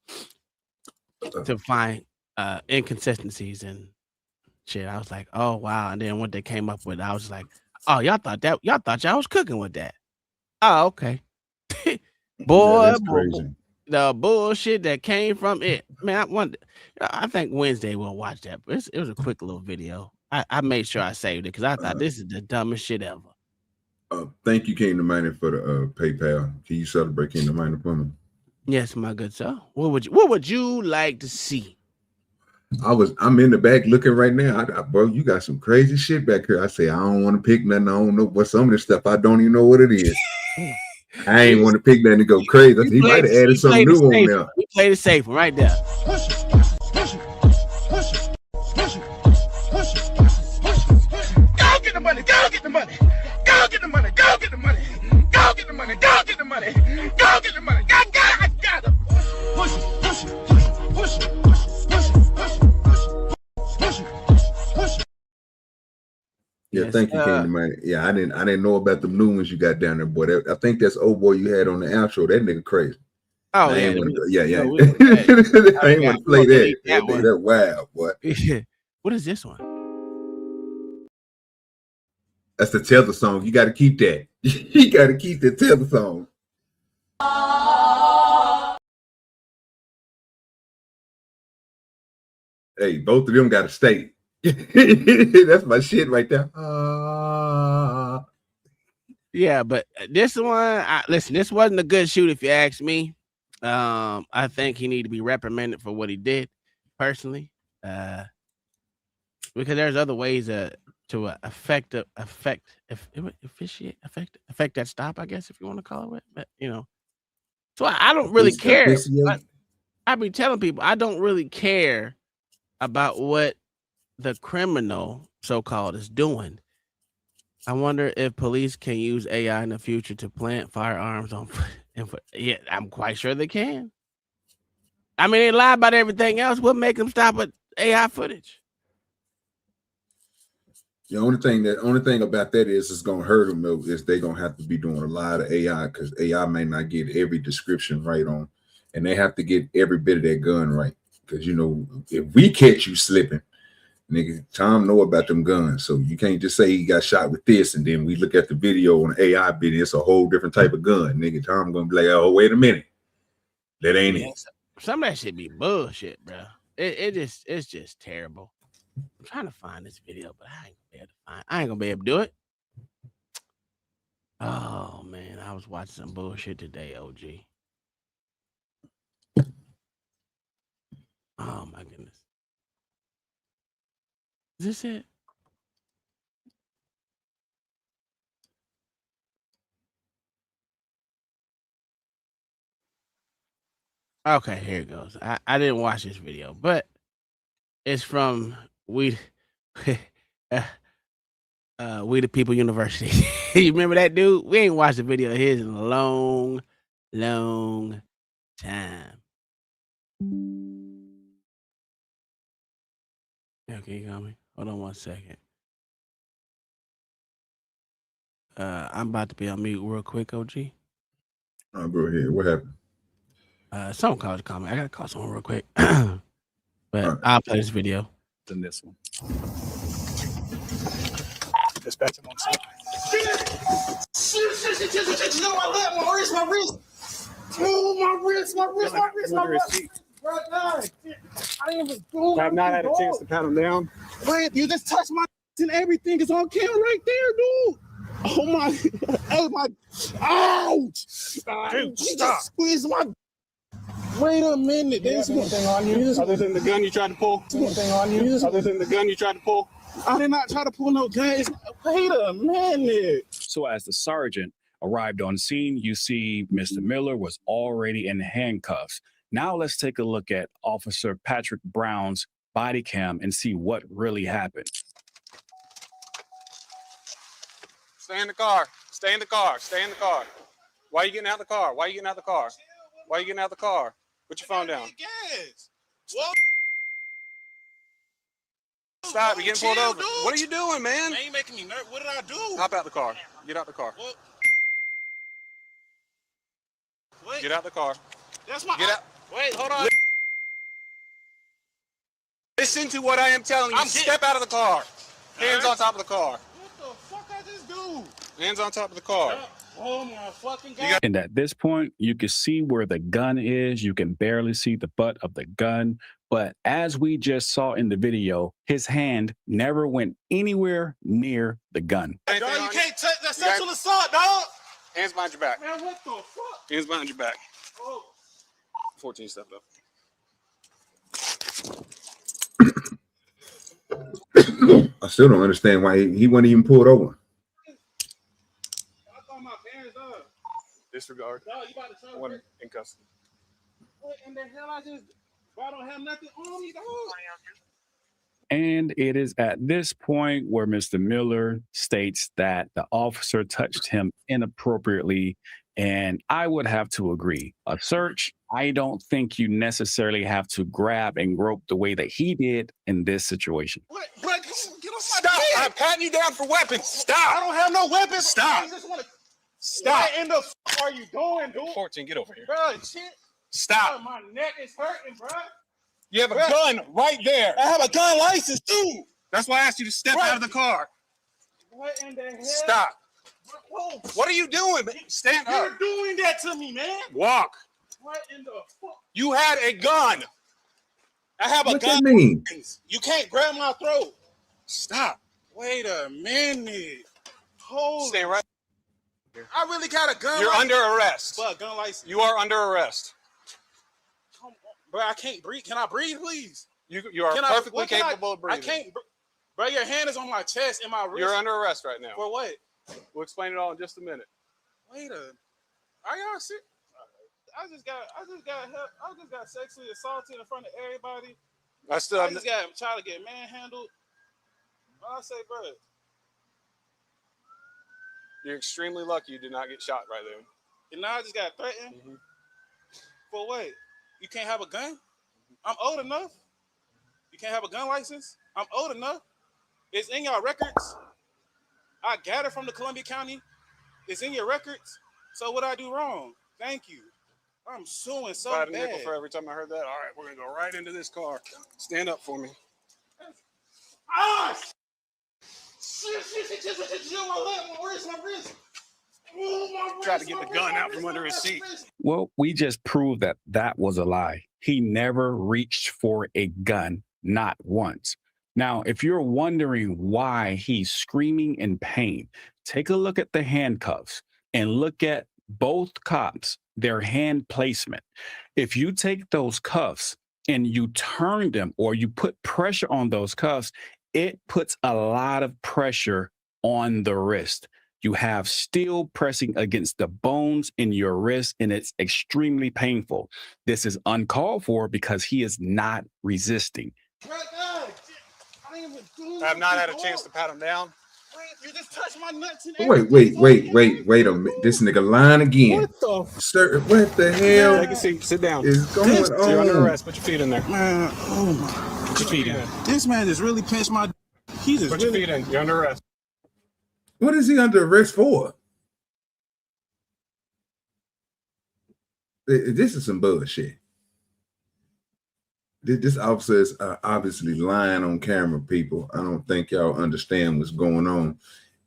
S2: to find inconsistencies and shit. I was like, oh wow. And then what they came up with, I was like, oh, y'all thought y'all was cooking with that. Oh, okay. Boy,
S3: that's crazy.
S2: The bullshit that came from it. Man, I think Wednesday we'll watch that. But it was a quick little video. I made sure I saved it because I thought this is the dumbest shit ever.
S3: Thank you, King the Miner, for the PayPal. Can you celebrate King the Miner for me?
S2: Yes, my good sir. What would you like to see?
S3: I'm in the back looking right now. Bro, you got some crazy shit back here. I say I don't want to pick nothing. I don't know what some of this stuff. I don't even know what it is. I ain't want to pick nothing to go crazy. He might have added something new on there.
S2: We played it safe right there.
S4: Go get the money. Go get the money. Go get the money. Go get the money. Go get the money. Go get the money. Go get the money. I got it. Push it. Push it. Push it.
S3: Yeah,
S2: Yes,
S3: thank you, King the Miner. Yeah, I didn't know about the new ones you got down there, boy. I think that's old boy you had on the outro. That nigga crazy.
S2: Oh,
S3: I
S2: yeah.
S3: ain't I ain't
S2: I
S3: want to play that.
S2: that
S3: That wild, boy.
S2: What is this one?
S3: That's the tether song. You got to keep that. You got to keep the tether song. Hey, both of them got to stay. That's my shit right there.
S2: Yeah, but this one, listen, this wasn't a good shoot if you ask me. I think he need to be reprimanded for what he did, personally, because there's other ways to affect that stop, I guess, if you want to call it. But so I don't really care. I be telling people I don't really care about what the criminal so-called is doing. I wonder if police can use AI in the future to plant firearms on foot. Yeah, I'm quite sure they can. I mean, they lie about everything else. What make them stop at AI footage?
S3: The only thing about that is it's gonna hurt them though, is they're gonna have to be doing a lot of AI because AI may not get every description right on, and they have to get every bit of that gun right. Because if we catch you slipping, nigga, Tom know about them guns, so you can't just say he got shot with this, and then we look at the video on the AI video, it's a whole different type of gun, nigga. Tom gonna be like, oh, wait a minute, that ain't it.
S2: Some of that shit be bullshit, bro. It's just terrible. I'm trying to find this video, but I ain't gonna be able to do it. Oh man, I was watching some bullshit today, OG. Oh my goodness. Is this it? Okay, here it goes. I didn't watch this video, but it's from We the People University. You remember that dude? We ain't watched a video of his in a long time. Okay, you got me. Hold on 1 second. I'm about to be on mute real quick, OG.
S3: Oh, go ahead. What happened?
S2: Someone called to call me. I gotta call someone real quick. But right. I'll play this video.
S9: Than this one. Dispatch him on side.
S4: No, my wrist. Oh, my wrist. I didn't even go.
S9: I've not had a chance to pat him down.
S4: Wait, you just touched my and everything is on camera right there, dude. Oh my, oh my, ouch!
S9: Dude,
S4: You
S9: stop.
S4: just squeezed my. Wait a minute. There's
S9: anything on you other than the gun you tried to pull? Anything on you other than the gun you tried to pull?
S4: I did not try to pull no guns. Wait a minute.
S9: So as the sergeant arrived on scene, you see Mr. Miller was already in handcuffs.
S10: Now let's take a look at Officer Patrick Brown's body cam and see what really happened.
S9: Stay in the car. Stay in the car. Stay in the car. Why are you getting out of the car? Why are you getting out of the car? Why are you getting out of the car? Put your phone down. Stop. You're getting pulled over. What are you doing, man?
S4: Man, you making me nervous. What did I do?
S9: Hop out the car. Get out the car.
S4: Wait.
S9: Get out the car.
S4: That's my.
S9: Get out.
S4: Wait, hold on.
S9: Listen to what I am telling you. Step out of the car. Hands on top of the car.
S4: What the fuck I just do?
S9: Hands on top of the car.
S4: Oh my fucking God.
S10: And at this point, you can see where the gun is. You can barely see the butt of the gun. But as we just saw in the video, his hand never went anywhere near the gun.
S4: Dog, you can't touch that sexual assault, dog.
S9: Hands behind your back.
S4: Man, what the fuck?
S9: Hands behind your back.
S4: Oh.
S9: 14 stepped up.
S3: I still don't understand why he wasn't even pulled over.
S4: I thought my parents up.
S9: Disregard.
S4: Dog, you about to tell
S9: One
S4: me?
S9: in custody.
S4: What in the hell I just... I don't have nothing on me, dog.
S10: And it is at this point where Mr. Miller states that the officer touched him inappropriately. And I would have to agree. A search, I don't think you necessarily have to grab and grope the way that he did in this situation.
S4: What? Bro, get off my
S9: Stop!
S4: dick.
S9: I'm patting you down for weapons. Stop!
S4: I don't have no weapons.
S9: Stop.
S4: I just want to...
S9: Stop!
S4: What in the fuck are you doing, dude?
S9: 14, get over here.
S4: Bro, shit.
S9: Stop!
S4: Bro, my neck is hurting, bro.
S9: You have a gun right there.
S4: I have a gun license, too.
S9: That's why I asked you to step out of the car.
S4: What in the hell?
S9: Stop.
S4: Whoa.
S9: What are you doing, man? Stand
S4: You're
S9: up.
S4: doing that to me, man.
S9: Walk.
S4: What in the fuck?
S9: You had a gun. I have a
S3: What
S9: gun.
S3: that mean?
S4: You can't grab my throat.
S9: Stop.
S4: Wait a minute. Holy.
S9: Stay right.
S4: I really got a gun
S9: You're
S4: license.
S9: under arrest.
S4: But gun license.
S9: You are under arrest.
S4: Come on. Bro, I can't breathe. Can I breathe, please?
S9: You are perfectly capable of breathing.
S4: I can't. Bro, your hand is on my chest and my wrist.
S9: You're under arrest right now.
S4: For what?
S9: We'll explain it all in just a minute.
S4: Wait a. Are y'all sick? I just got sexually assaulted in front of everybody.
S9: I
S4: just got trying to get manhandled. I say, bro.
S9: You're extremely lucky you did not get shot right there.
S4: And now I just got threatened. For what? You can't have a gun? I'm old enough. You can't have a gun license? I'm old enough. It's in your records. I got it from the Columbia County. It's in your records. So what I do wrong? Thank you. I'm suing so bad.
S9: A nickel for every time I heard that. All right, we're gonna go right into this car. Stand up for me.
S4: Ah! Shit, my wrist, my wrist. Oh, my wrist.
S9: Tried to get the gun out from under his seat.
S10: Well, we just proved that that was a lie. He never reached for a gun, not once. Now, if you're wondering why he's screaming in pain, take a look at the handcuffs and look at both cops, their hand placement. If you take those cuffs and you turn them or you put pressure on those cuffs, it puts a lot of pressure on the wrist. You have steel pressing against the bones in your wrist, and it's extremely painful. This is uncalled for because he is not resisting.
S9: I have not had a chance to pat him down.
S4: You just touched my nuts and
S3: Wait a minute. This nigga lying again.
S9: What the?
S3: Sir, what the hell
S9: Take a seat. Sit down.
S3: is going on?
S9: You're under arrest. Put your feet in there.
S4: Man, oh my.
S9: Put your feet in.
S4: This man just really pinched my. He just
S9: Put your feet in. You're under arrest.
S3: What is he under arrest for? This is some bullshit. This officer is obviously lying on camera, people. I don't think y'all understand what's going on.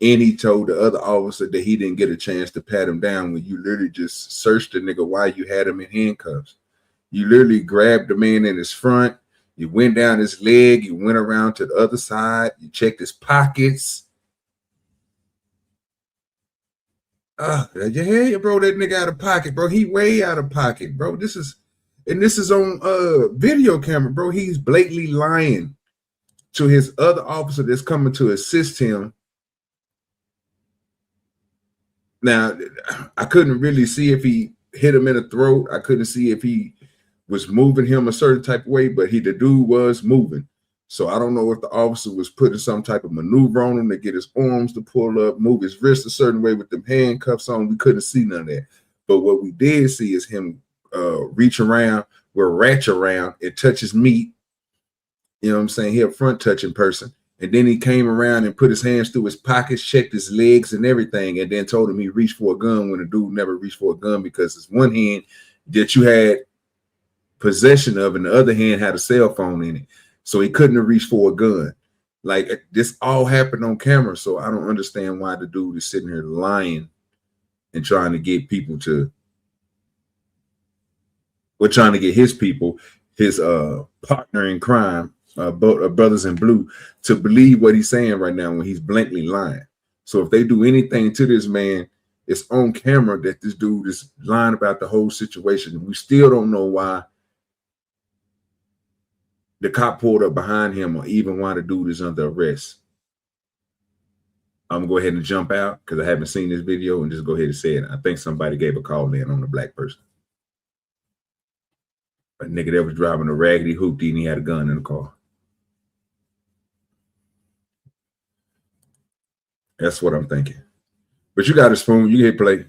S3: And he told the other officer that he didn't get a chance to pat him down when you literally just searched the nigga while you had him in handcuffs. You literally grabbed the man in his front. You went down his leg. You went around to the other side. You checked his pockets. Yeah, bro, that nigga out of pocket, bro. He way out of pocket, bro. This is on video camera, bro. He's blatantly lying to his other officer that's coming to assist him. Now, I couldn't really see if he hit him in the throat. I couldn't see if he was moving him a certain type of way, but the dude was moving. So I don't know if the officer was putting some type of maneuver on him to get his arms to pull up, move his wrist a certain way with them handcuffs on. We couldn't see none of that. But what we did see is him reach around, ratchet around and touch his meat. You know what I'm saying? He a front touching person. And then he came around and put his hands through his pockets, checked his legs and everything, and then told him he reached for a gun when the dude never reached for a gun because it's one hand that you had possession of and the other hand had a cell phone in it. So he couldn't have reached for a gun. Like, this all happened on camera. So I don't understand why the dude is sitting here lying and trying to get people to, we're trying to get his people, his partner in crime, brothers in blue, to believe what he's saying right now when he's blatantly lying. So if they do anything to this man, it's on camera that this dude is lying about the whole situation. We still don't know why the cop pulled up behind him or even why the dude is under arrest. I'm gonna go ahead and jump out because I haven't seen this video and just go ahead and say it. I think somebody gave a call in on a black person. A nigga that was driving a raggedy hoopty and he had a gun in the car. That's what I'm thinking. But you got a spoon, you hit play.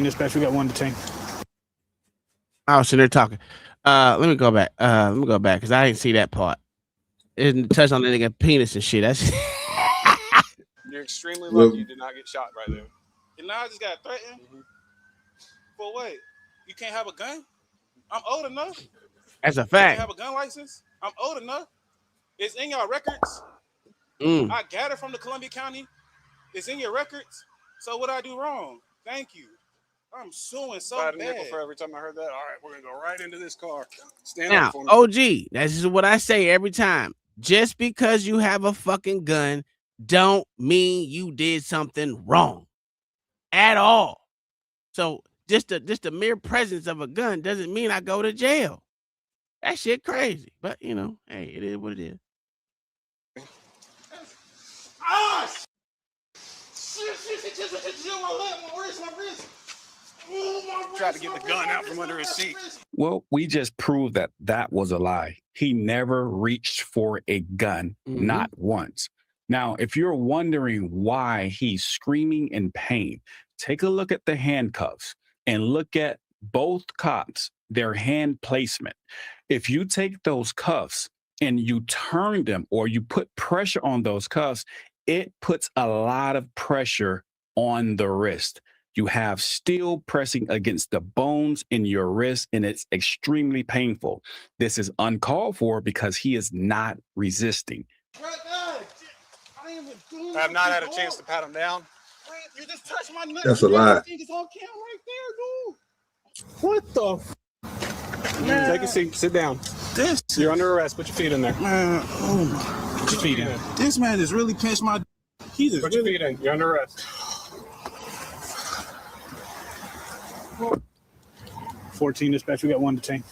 S9: Dispatch, we got 1 detained.
S2: I was sitting there talking. Let me go back. Because I didn't see that part. It didn't touch on the nigga penis and shit. That's
S9: You're extremely lucky you did not get shot right there.
S4: And now I just got threatened. For what? You can't have a gun? I'm old enough.
S2: That's a
S4: You
S2: fact.
S4: can't have a gun license? I'm old enough. It's in your records. I gathered from the Columbia County. It's in your records. So what I do wrong? Thank you. I'm suing so bad.
S9: Nickel for every time I heard that. All right, we're gonna go right into this car. Stand
S2: Now,
S9: up for me.
S2: OG, this is what I say every time. Just because you have a fucking gun don't mean you did something wrong at all. So just the mere presence of a gun doesn't mean I go to jail. That shit crazy. But you know, hey, it is what it is.
S4: Ah! Shit, my wrist.
S9: Tried to get the gun out from under his seat.
S10: Well, we just proved that that was a lie. He never reached for a gun, not once. Now, if you're wondering why he's screaming in pain, take a look at the handcuffs and look at both cops, their hand placement. If you take those cuffs and you turn them or you put pressure on those cuffs, it puts a lot of pressure on the wrist. You have steel pressing against the bones in your wrist, and it's extremely painful. This is uncalled for because he is not resisting.
S4: I
S9: have not had a chance to pat him down.
S4: You just touched my nuts.
S3: That's a lie.
S4: It's on camera right there, dude.
S9: What the? Man. Take a seat. Sit down. You're under arrest. Put your feet in there.
S4: Man, oh my.
S9: Put your feet in.
S4: This man just really pinched my. He just
S9: Put your feet in. You're under arrest. 14 dispatch. We got 1 detained.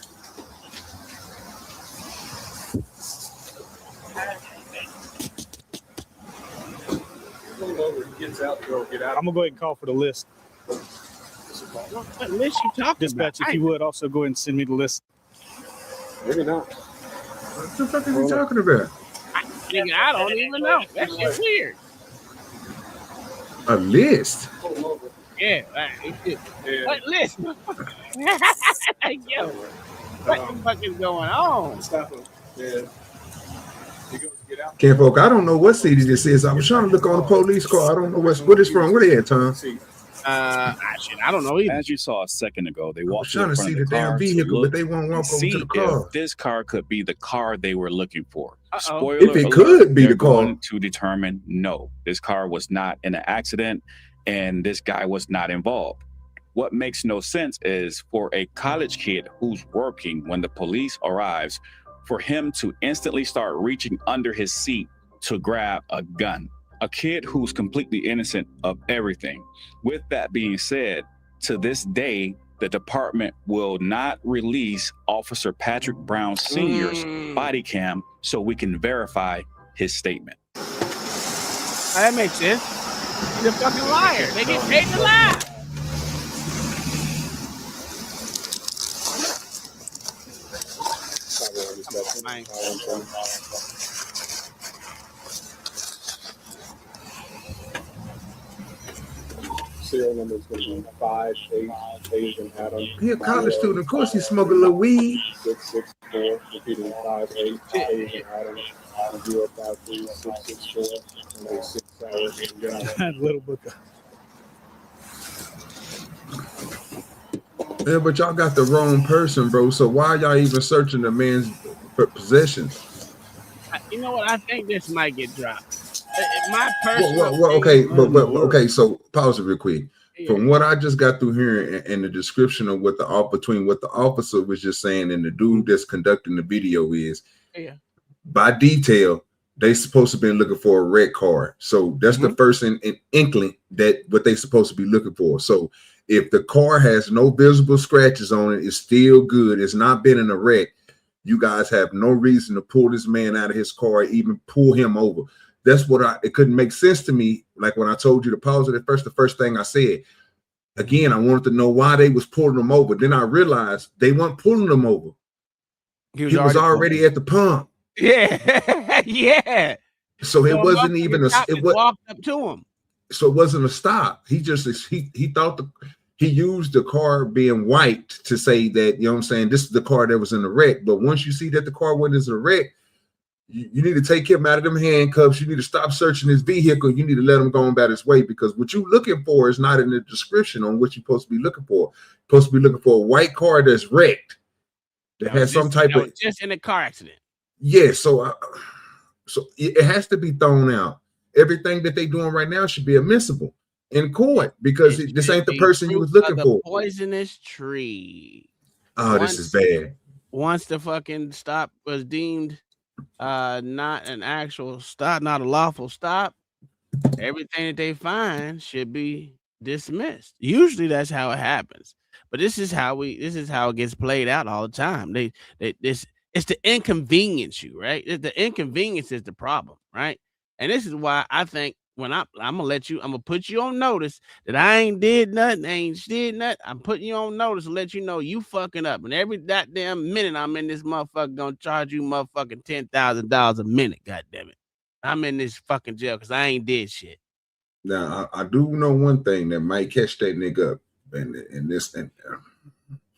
S9: I'm gonna go ahead and call for the list.
S2: What list you talking
S9: Dispatch,
S2: about?
S9: if you would also go ahead and send me the list. Maybe not.
S3: What the fuck are you talking about?
S2: Nigga, I don't even know. That shit's weird.
S3: A list?
S2: Yeah. What list? Yo, what the fuck is going on?
S9: Stop him. Yeah.
S3: Can't folk, I don't know what city this is. I was trying to look on the police car. I don't know what it's from. Where they at, Tom?
S2: I don't know either.
S10: As you saw a second ago, they walked
S3: trying to see the damn vehicle, but they won't walk over to the car.
S10: If this car could be the car they were looking for. Spoiler
S3: If it
S10: alert,
S3: could be
S10: they're
S3: the car.
S10: going to determine no, this car was not in an accident and this guy was not involved. What makes no sense is for a college kid who's working when the police arrives, for him to instantly start reaching under his seat to grab a gun. A kid who's completely innocent of everything. With that being said, to this day, the department will not release Officer Patrick Brown Sr.'s body cam so we can verify his statement.
S2: That makes sense. He's a fucking liar. They get paid to lie.
S11: Serial number is going to be 58 Asian Adam.
S3: He a college student. Of course, he smoke a little weed.
S11: 664, repeating 58 Asian Adam. 053 664. And 6 hours. Little book.
S3: Yeah, but y'all got the wrong person, bro. So why y'all even searching the man's possessions?
S2: You know what? I think this might get dropped. My personal
S3: okay. So pause it real quick. Yeah. From what I just got through here and the description of what between what the officer was just saying and the dude that's conducting the video is, by detail, they supposed to be looking for a red card. So that's the first inkling that what they supposed to be looking for. So if the car has no visible scratches on it, it's still good. It's not been in a wreck. You guys have no reason to pull this man out of his car, even pull him over. That's what it couldn't make sense to me. Like when I told you to pause it at first, the first thing I said, again, I wanted to know why they was pulling them over. Then I realized they weren't pulling them over. He was already at the pump.
S2: Yeah. Yeah.
S3: So it wasn't even
S2: it walked up to him.
S3: So it wasn't a stop. He just he thought he used the car being wiped to say that, you know what I'm saying, this is the car that was in the wreck. But once you see that the car wasn't in a wreck, you need to take him out of them handcuffs. You need to stop searching his vehicle. You need to let him go on about his way, because what you're looking for is not in the description on what you're supposed to be looking for. You're supposed to be looking for a white car that's wrecked, that has some type of
S2: just in a car accident.
S3: Yeah, so it has to be thrown out. Everything that they doing right now should be admissible in court, because this ain't the person you was looking for.
S2: Poisonous tree.
S3: Oh, this is bad.
S2: Once the fucking stop was deemed not an actual stop, not a lawful stop, everything that they find should be dismissed. Usually that's how it happens, but this is how it gets played out all the time. It's to inconvenience you, right? The inconvenience is the problem, right? And this is why I think when I'm gonna put you on notice that I ain't did nothing, I'm putting you on notice to let you know you fucking up. And every goddamn minute I'm in this motherfucker gonna charge you motherfucking $10,000 a minute. Goddamn it, I'm in this fucking jail because I ain't did shit.
S3: Now I do know one thing that might catch that nigga up, and this thing.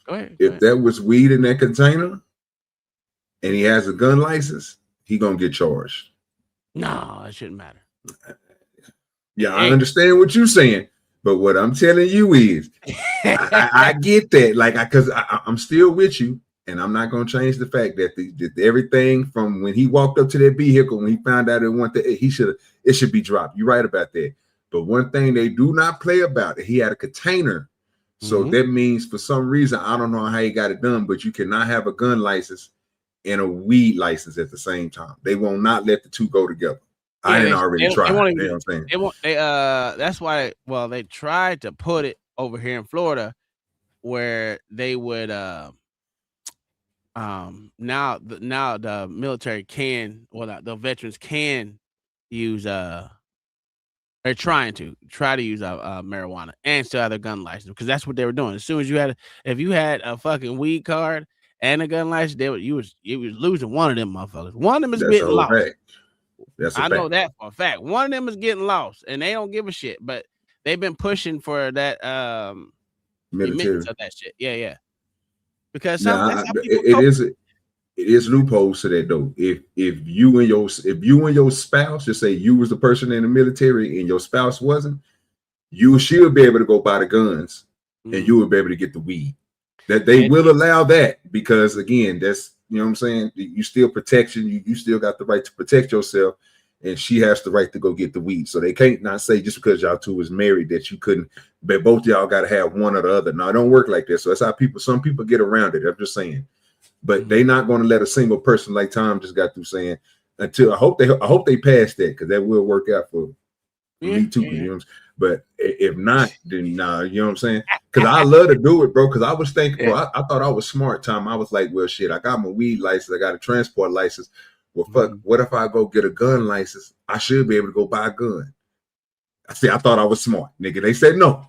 S2: Go ahead.
S3: If there was weed in that container, and he has a gun license, he gonna get charged.
S2: No, it shouldn't matter.
S3: Yeah, I understand what you're saying, but what I'm telling you is, I get that, like, because I'm still with you, and I'm not gonna change the fact that everything from when he walked up to that vehicle, when he found out it should be dropped. You're right about that. But one thing they do not play about it, he had a container, so that means for some reason, I don't know how he got it done, but you cannot have a gun license and a weed license at the same time. They will not let the two go together. I didn't already try. You know what I'm saying?
S2: That's why. Well, they tried to put it over here in Florida, where they would now the military can, the veterans can use they're trying to use marijuana and still have their gun license, because that's what they were doing. As soon as if you had a fucking weed card and a gun license, you was losing one of them motherfuckers. One of them is getting lost. I know that for a fact. One of them is getting lost, and they don't give a shit. But they've been pushing for that
S3: military
S2: of that shit. Yeah. Because
S3: it is loopholes to that though. If you and your spouse, just say you was the person in the military and your spouse wasn't, you should be able to go buy the guns, and you would be able to get the weed. That they will allow that, because again, that's, you know what I'm saying, you still protection, you still got the right to protect yourself, and she has the right to go get the weed. So they can't not say just because y'all two was married that you couldn't, but both y'all got to have one or the other. No, it don't work like that. So that's how some people get around it. I'm just saying, but they not going to let a single person, like Tom just got through saying, until I hope they pass that, because that will work out for me too. You know what I'm saying? But if not, then nah, you know what I'm saying? Because I love to do it, bro. Because I was thinking, bro, I thought I was smart, Tom. I was like, well, shit, I got my weed license, I got a transport license. Well, fuck, what if I go get a gun license? I should be able to go buy a gun. I thought I was smart, nigga. They said no.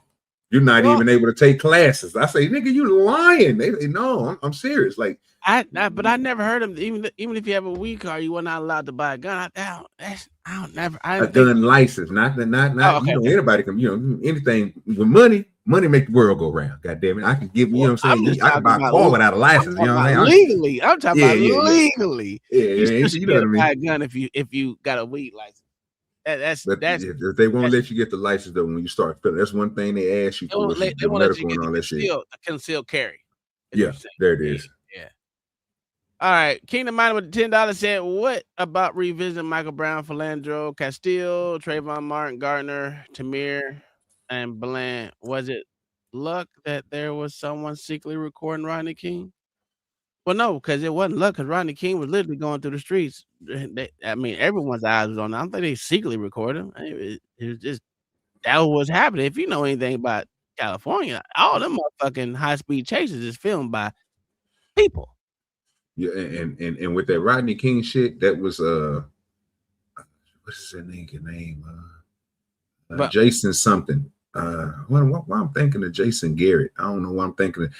S3: You're not even able to take classes. I say, nigga, you lying. They say, no, I'm serious. Like,
S2: but I never heard of even if you have a weed card, you were not allowed to buy a gun. I
S3: a gun license, not you know, anybody can, you know, anything with money make the world go round. God damn it. I can give you know what I'm saying? I can buy a car without a license, you know what I'm saying?
S2: Legally. I'm talking about legally.
S3: Yeah,
S2: you should
S3: you
S2: be
S3: know
S2: able
S3: what
S2: to
S3: I
S2: buy
S3: mean?
S2: a gun if you got a weed license. That's
S3: if they won't let you get the license though when you start filling. That's one thing they ask you for,
S2: they
S3: the
S2: won't let you
S3: medical
S2: get
S3: and all that shit.
S2: Concealed carry.
S3: Yeah, there it is.
S2: Yeah. All right. Kingdom Mind with $10 said, what about revisiting Michael Brown, Philandro, Castile, Trayvon Martin, Gardner, Tamir, and Bland? Was it luck that there was someone secretly recording Rodney King? Well, no, because it wasn't luck, because Rodney King was literally going through the streets. Everyone's eyes was on him. I don't think they secretly recorded him. It was just that was happening. If you know anything about California, all them motherfucking high-speed chases is filmed by people.
S3: Yeah, and with that Rodney King shit, that was what's his name? Jason something. Why I'm thinking of Jason Garrett. I don't know why I'm thinking of.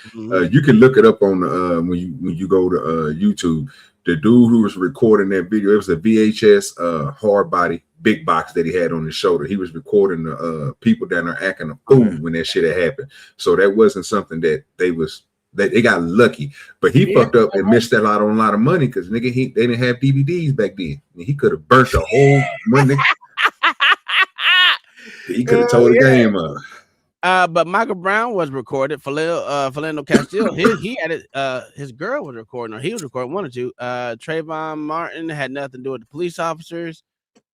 S3: You can look it up on when you go to YouTube. The dude who was recording that video, it was a VHS hard body big box that he had on his shoulder. He was recording the people down there acting a fool when that shit had happened. So that wasn't something that they got lucky, but he fucked up and missed out on a lot of money because nigga, they didn't have DVDs back then. He could have burnt the whole money. He could have told the game up.
S2: But Michael Brown was recorded. Philando Castile, he had it. His girl was recording, or he was recording, one or two. Trayvon Martin had nothing to do with the police officers.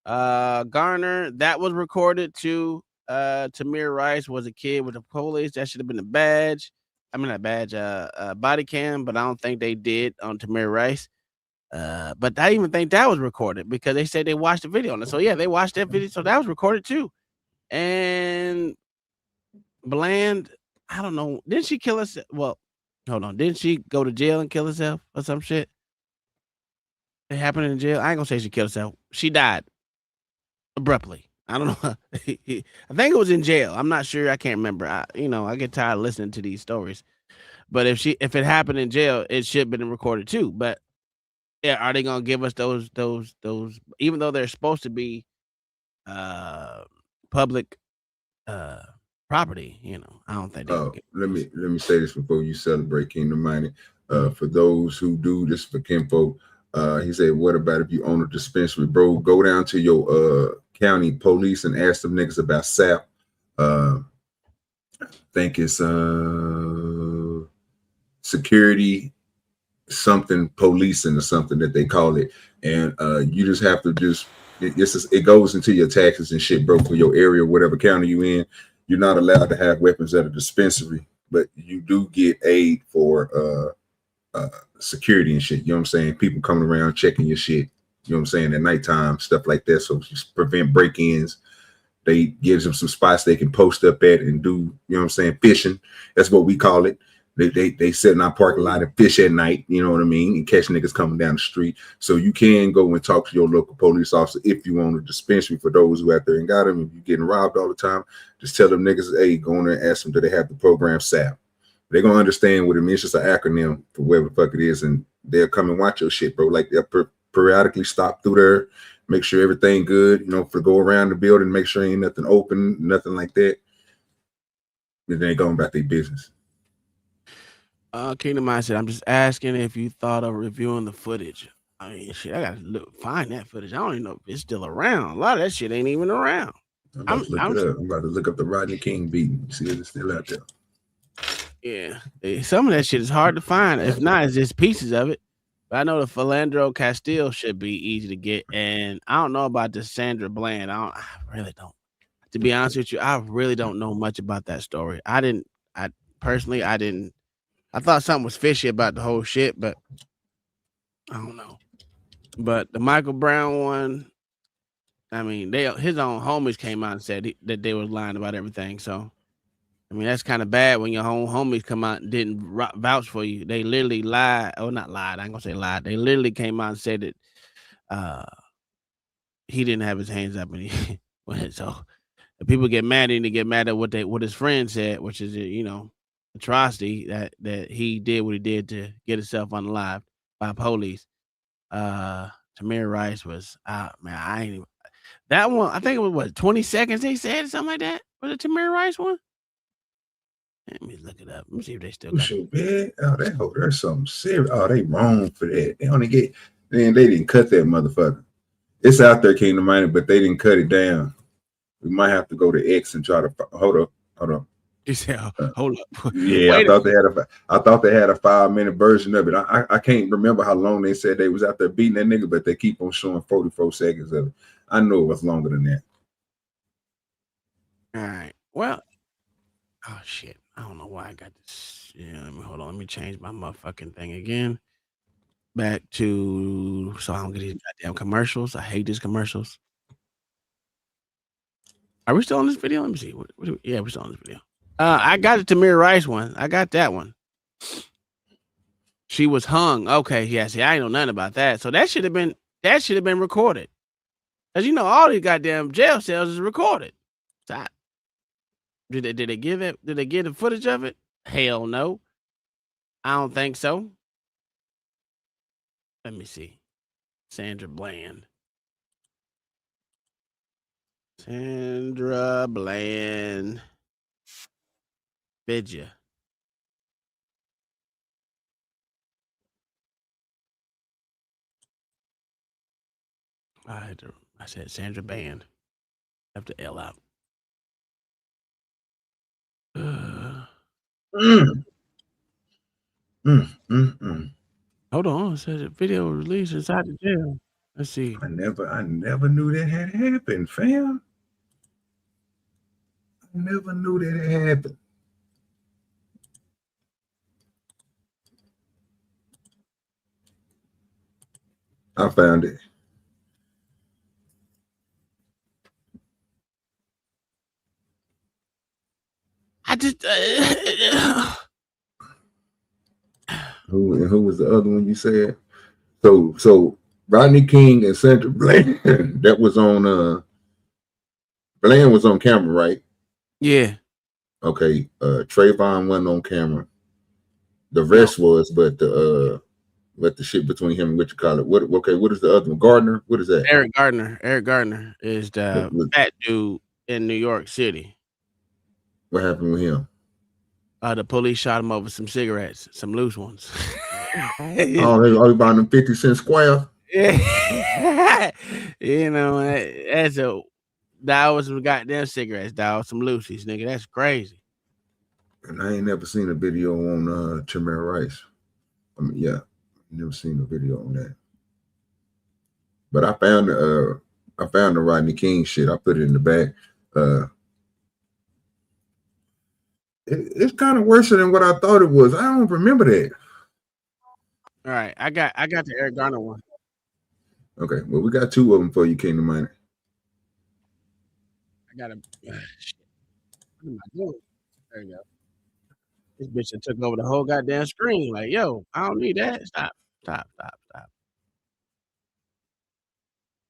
S2: Garner, that was recorded too. Tamir Rice was a kid with the police. That should have been a badge. I mean, not badge, body cam, but I don't think they did on Tamir Rice. But I even think that was recorded because they said they watched the video on it. So yeah, they watched that video. So that was recorded too. And Bland, I don't know. Didn't she kill herself? Well, hold on. Didn't she go to jail and kill herself or some shit? It happened in jail. I ain't gonna say she killed herself. She died abruptly. I don't know. I think it was in jail. I'm not sure. I can't remember. I get tired of listening to these stories. But if it happened in jail, it should have been recorded too. But yeah, are they gonna give us those? Even though they're supposed to be public property, I don't think.
S3: Let me say this before you celebrate Kingdom Mining. For those who do this for Kinfolk, he said, "What about if you own a dispensary, bro? Go down to your county police and ask them niggas about SAP. I think it's security something policing or something that they call it, and you just have to it goes into your taxes and shit, bro, for your area, whatever county you in. You're not allowed to have weapons at a dispensary, but you do get aid for security and shit. You know what I'm saying? People coming around checking your shit. You know what I'm saying? At nighttime, stuff like that. So just prevent break-ins. They gives them some spots they can post up at and do, you know what I'm saying, fishing. That's what we call it. They sit in our parking lot and fish at night, you know what I mean, and catch niggas coming down the street. So you can go and talk to your local police officer if you own a dispensary. For those who out there and got them, if you're getting robbed all the time, just tell them niggas, hey, go in there and ask them, do they have the program SAP? They're gonna understand what it means. It's just an acronym for whatever the fuck it is, and they'll come and watch your shit, bro. Like they'll periodically stop through there, make sure everything good, for go around the building, make sure ain't nothing open, nothing like that. And then they going about their business.
S2: Kingdom Mind said, I'm just asking if you thought of reviewing the footage. I mean, shit, I gotta find that footage. I don't even know if it's still around. A lot of that shit ain't even around.
S3: I'm about to look up the Rodney King beating, see if it's still out there.
S2: Yeah, some of that shit is hard to find. If not, it's just pieces of it. But I know the Philandro Castile should be easy to get, and I don't know about the Sandra Bland. I really don't. To be honest with you, I really don't know much about that story. I thought something was fishy about the whole shit, but I don't know. But the Michael Brown one, I mean, his own homies came out and said that they was lying about everything. So I mean, that's kind of bad when your own homies come out and didn't vouch for you. They literally lied. Oh, not lied. I ain't gonna say lied. They literally came out and said that he didn't have his hands up, and he so if people get mad, they get mad at what his friend said, which is atrocity that he did what he did to get himself unalived by police. Tamir Rice was man, I ain't even that one. I think it was what 20 seconds. They said something like that. Was it Tamir Rice one? Let me look it up. Let me see if they still got
S3: it. Oh, they hope there's something serious. Oh, they wrong for that. They only get they didn't cut that motherfucker. It's out there, Kingdom Minded, but they didn't cut it down. We might have to go to X and try to hold up.
S2: You said, hold up.
S3: Yeah, I thought they had a 5-minute version of it. I can't remember how long they said they was out there beating that nigga, but they keep on showing 44 seconds of it. I know it was longer than that.
S2: All right. Well, oh shit. I don't know why I got this. Yeah, hold on. Let me change my motherfucking thing again. Back to so I don't get these goddamn commercials. I hate these commercials. Are we still on this video? Let me see. Yeah, we're still on this video. I got the Tamir Rice one. I got that one. She was hung. Okay, yeah. See, I ain't know nothing about that. So that should have been recorded. As you know, all these goddamn jail cells is recorded. So did they give it? Did they get the footage of it? Hell no. I don't think so. Let me see. Sandra Bland. Sandra Bland. Vidya. I said Sandra Band. Have to L out. Hold on. It says a video released inside the jail. Let's see.
S3: I never knew that had happened, fam. I never knew that it happened. I found it.
S2: I just
S3: who was the other one you said? So Rodney King and Sandra Bland. That was on Bland was on camera, right?
S2: Yeah.
S3: Okay. Trayvon wasn't on camera. The rest was, but the shit between him and what you call it. What is the other one? Gardner? What is that?
S2: Eric Gardner. Eric Gardner is the fat dude in New York City.
S3: What happened with him?
S2: The police shot him over some cigarettes, some loose ones.
S3: They buying them 50-cent squares.
S2: Yeah. That was some goddamn cigarettes, dog. Some loosies, nigga. That's crazy.
S3: And I ain't never seen a video on Tamir Rice. I mean, yeah, never seen a video on that. But I found the Rodney King shit. I put it in the back. It's kind of worse than what I thought it was. I don't remember that.
S2: All right, I got the Eric Garner one.
S3: Okay, well, we got two of them for you, Kingdom Minded.
S2: I got a shit. What am I doing? There you go. This bitch that took over the whole goddamn screen. Like, yo, I don't need that. Stop.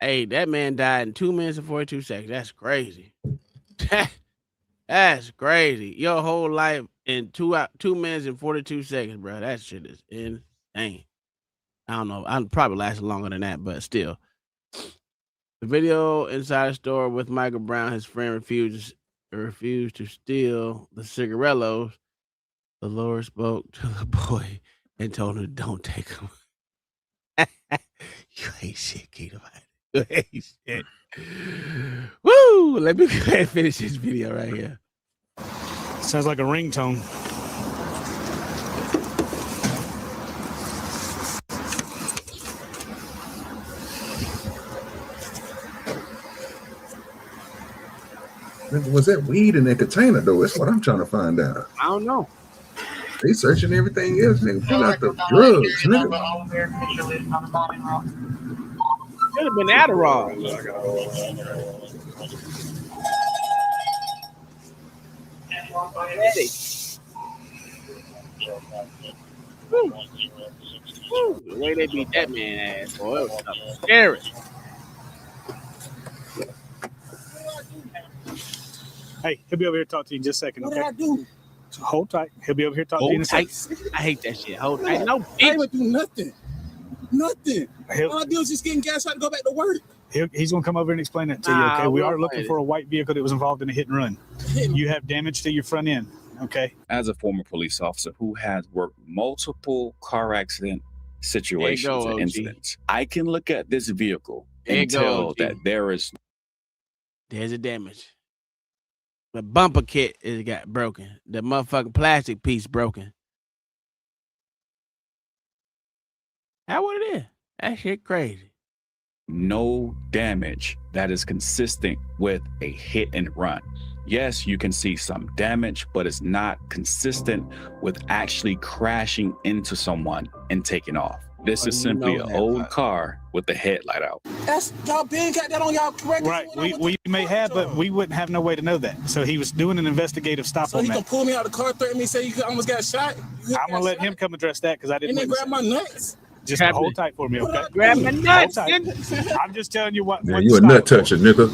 S2: Hey, that man died in 2 minutes and 42 seconds. That's crazy. That's crazy. Your whole life in 2 minutes and 42 seconds, bro. That shit is insane. I don't know. I'll probably last longer than that, but still. The video inside the store with Michael Brown, his friend refused to steal the cigarellos. The Lord spoke to the boy and told him, "Don't take them." You ain't shit, Keto. You ain't shit. Woo! Let me go ahead and finish this video right here.
S12: Sounds like a ringtone.
S3: Was that weed in that container, though? That's what I'm trying to find out.
S2: I don't know.
S3: They searching everything else, nigga. Pull out the drugs, nigga.
S2: Could have been Adderall. Woo. Woo. The way they beat that man ass, boy, it was scary.
S12: Hey, he'll be over here to talk to you in just a second.
S4: What
S12: Okay?
S4: did I do?
S12: Hold tight. He'll be over here to talk to you in a
S2: Hold tight.
S12: second.
S2: I hate that shit. Hold tight. No,
S4: I
S2: bitch.
S4: ain't do nothing. Nothing.
S12: He'll-
S4: All I did was just getting gas out to go back to work.
S12: He's going to come over and explain that to you.
S2: Nah,
S12: Okay, we
S2: we'll
S12: are looking
S2: find
S12: for a white vehicle that was involved in a hit and run. You have damage to your front end. Okay.
S10: As a former police officer who has worked multiple car accident situations
S2: OG.
S10: and incidents, I can look at this vehicle
S2: There you
S10: and
S2: go,
S10: tell
S2: OG.
S10: that there's
S2: a damage. The bumper kit is got broken. The motherfucking plastic piece broken. How what it is? That shit crazy.
S10: no damage that is consistent with a hit and run. Yes, you can see some damage, but it's not consistent with actually crashing into someone and taking off. This is simply an old car with the headlight out.
S4: That's y'all been got that on y'all correct.
S12: Right. We may have, but we wouldn't have no way to know that. So he was doing an investigative stop
S4: So
S12: on
S4: he
S12: that.
S4: can pull me out of the car, threaten me, say you almost got shot.
S12: I'm gonna let him come address that because I didn't.
S4: And then
S12: witness
S4: grab
S12: it.
S4: my nuts.
S12: Just hold tight for me, okay?
S2: Grab my nuts.
S12: Hold tight. I'm just telling you what.
S3: Yeah,
S12: what
S3: you
S12: the
S3: a
S12: stop
S3: nut
S12: was.
S3: toucher, nigga.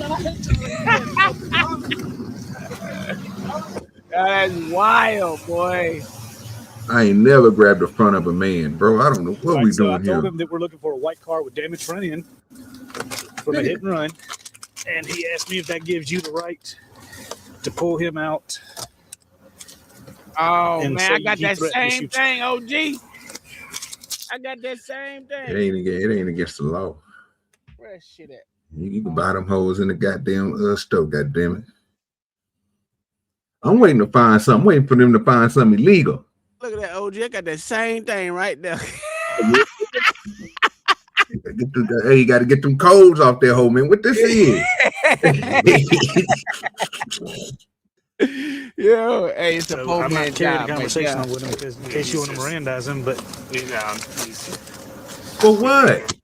S2: That's wild, boy.
S3: I ain't never grabbed the front of a man, bro. I don't know what
S12: Right,
S3: we
S12: so I
S3: doing
S12: told
S3: here.
S12: him that we're looking for a white car with damaged front end from a hit and run, and he asked me if that gives you the right to pull him out.
S2: Oh
S12: And
S2: man,
S12: say
S2: I got
S12: he
S2: that
S12: threatened to
S2: same
S12: shoot
S2: thing, OG. I got that same thing.
S3: It ain't against the law.
S2: Where that shit at?
S3: You can buy them hoes in the goddamn store, goddamn it. I'm waiting to find something. I'm waiting for them to find something illegal.
S2: Look at that, OG. I got that same thing right there.
S3: Hey, you got to get them codes off there, hoe, man. What this is?
S2: Yo, hey, it's a
S12: So
S2: poor
S12: I'm
S2: man
S12: not carrying
S2: job
S12: the conversation
S2: right
S12: on with him because in case you want to Mirandize him, but
S3: For what?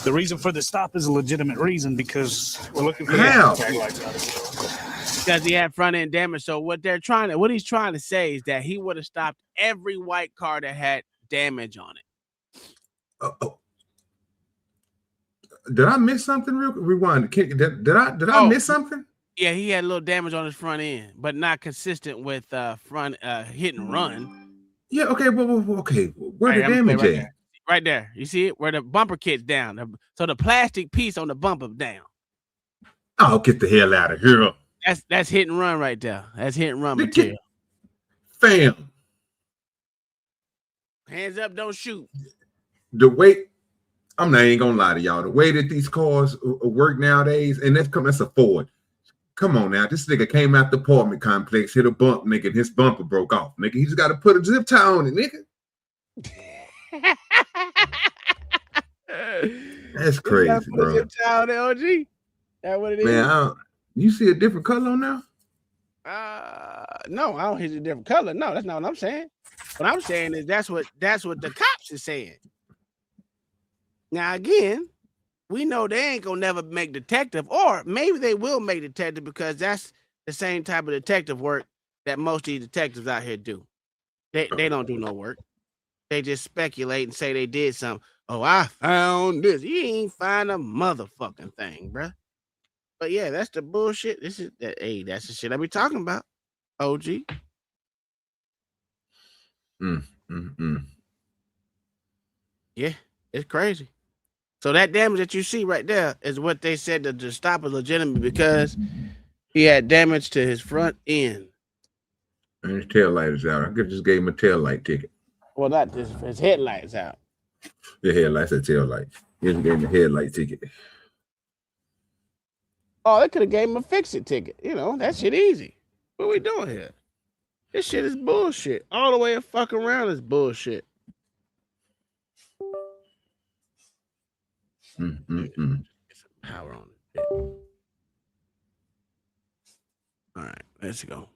S12: the reason for the stop is a legitimate reason because we're looking for
S3: How?
S2: because he had front end damage. So what he's trying to say is that he would have stopped every white car that had damage on it.
S3: Did I miss something? Rewind. Did I miss something?
S2: Yeah, he had a little damage on his front end, but not consistent with front hit and run.
S3: Yeah. Okay. Well, okay. Where the
S2: I'm gonna play
S3: damage
S2: right
S3: at?
S2: there. Right there. You see it? Where the bumper kit's down. So the plastic piece on the bumper down.
S3: Oh, get the hell out of here.
S2: That's hit and run right there. That's hit and run material.
S3: Fam.
S2: Hands up, don't shoot.
S3: The way I'm not even gonna lie to y'all. The way that these cars work nowadays, and that's a Ford. Come on now, this nigga came out the apartment complex, hit a bump, nigga, and his bumper broke off, nigga. He just got to put a zip tie on it, nigga. That's crazy, bro.
S2: Zip tie on the OG. That what it is?
S3: Man, you see a different color on there?
S2: No, I don't hit a different color. No, that's not what I'm saying. What I'm saying is that's what the cops are saying. Now again, we know they ain't gonna never make detective, or maybe they will make detective because that's the same type of detective work that most of these detectives out here do. They don't do no work. They just speculate and say they did something. Oh, I found this. You ain't find a motherfucking thing, bruh. But yeah, that's the bullshit. That's the shit I be talking about. OG. Yeah, it's crazy. So that damage that you see right there is what they said that the stop was legitimate because he had damage to his front end.
S3: And his tail light is out. I could just gave him a tail light ticket.
S2: Well, not this. His headlights out.
S3: The headlights and tail light. He just gave him a headlight ticket.
S2: Oh, they could have gave him a fix-it ticket. You know, that shit easy. What we doing here? This shit is bullshit. All the way and fuck around is bullshit. Get some power on it. All right, let's go.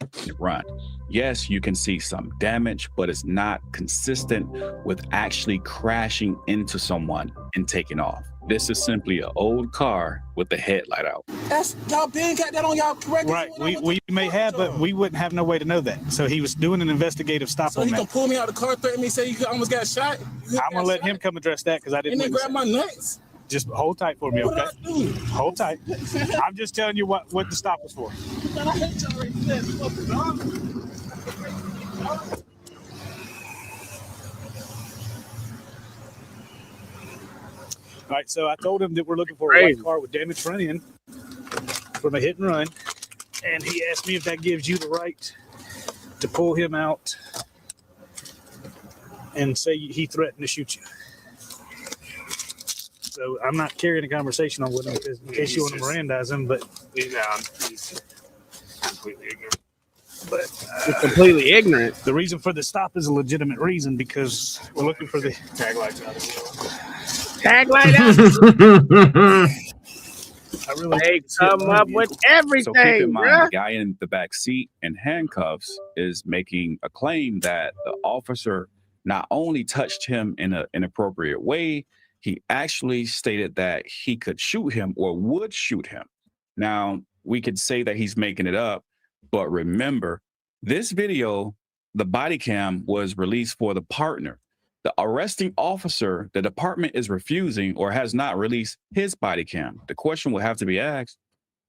S10: and run. Yes, you can see some damage, but it's not consistent with actually crashing into someone and taking off. This is simply an old car with the headlight out.
S4: That's y'all been got that on y'all correct.
S12: Right. We may have, but we wouldn't have no way to know that. So he was doing an investigative stop
S4: So
S12: on
S4: he
S12: that.
S4: can pull me out of the car, threaten me, say you almost got shot.
S12: I'm gonna let him come address that because I didn't.
S4: And then grab my nuts.
S12: Just hold tight for me,
S4: What
S12: okay?
S4: did I do?
S12: Hold tight. I'm just telling you what the stop was for.
S4: I hate y'all right there. Fucking dog.
S12: All right, so I told him that we're looking for a white car with damaged front end from a hit and run, and he asked me if that gives you the right to pull him out and say he threatened to shoot you. So I'm not carrying a conversation on with him because in case you want to Mirandize him, but
S9: He's completely ignorant.
S12: but
S2: Completely ignorant.
S12: the reason for the stop is a legitimate reason because we're looking for the
S9: Tag lights out of here.
S2: Tag light out.
S12: I really
S2: They come up with everything,
S10: So keep in mind,
S2: bruh.
S10: the guy in the back seat in handcuffs is making a claim that the officer not only touched him in an inappropriate way, he actually stated that he could shoot him or would shoot him. Now, we could say that he's making it up, but remember, this video, the body cam was released for the partner. The arresting officer, the department is refusing or has not released his body cam. The question will have to be asked,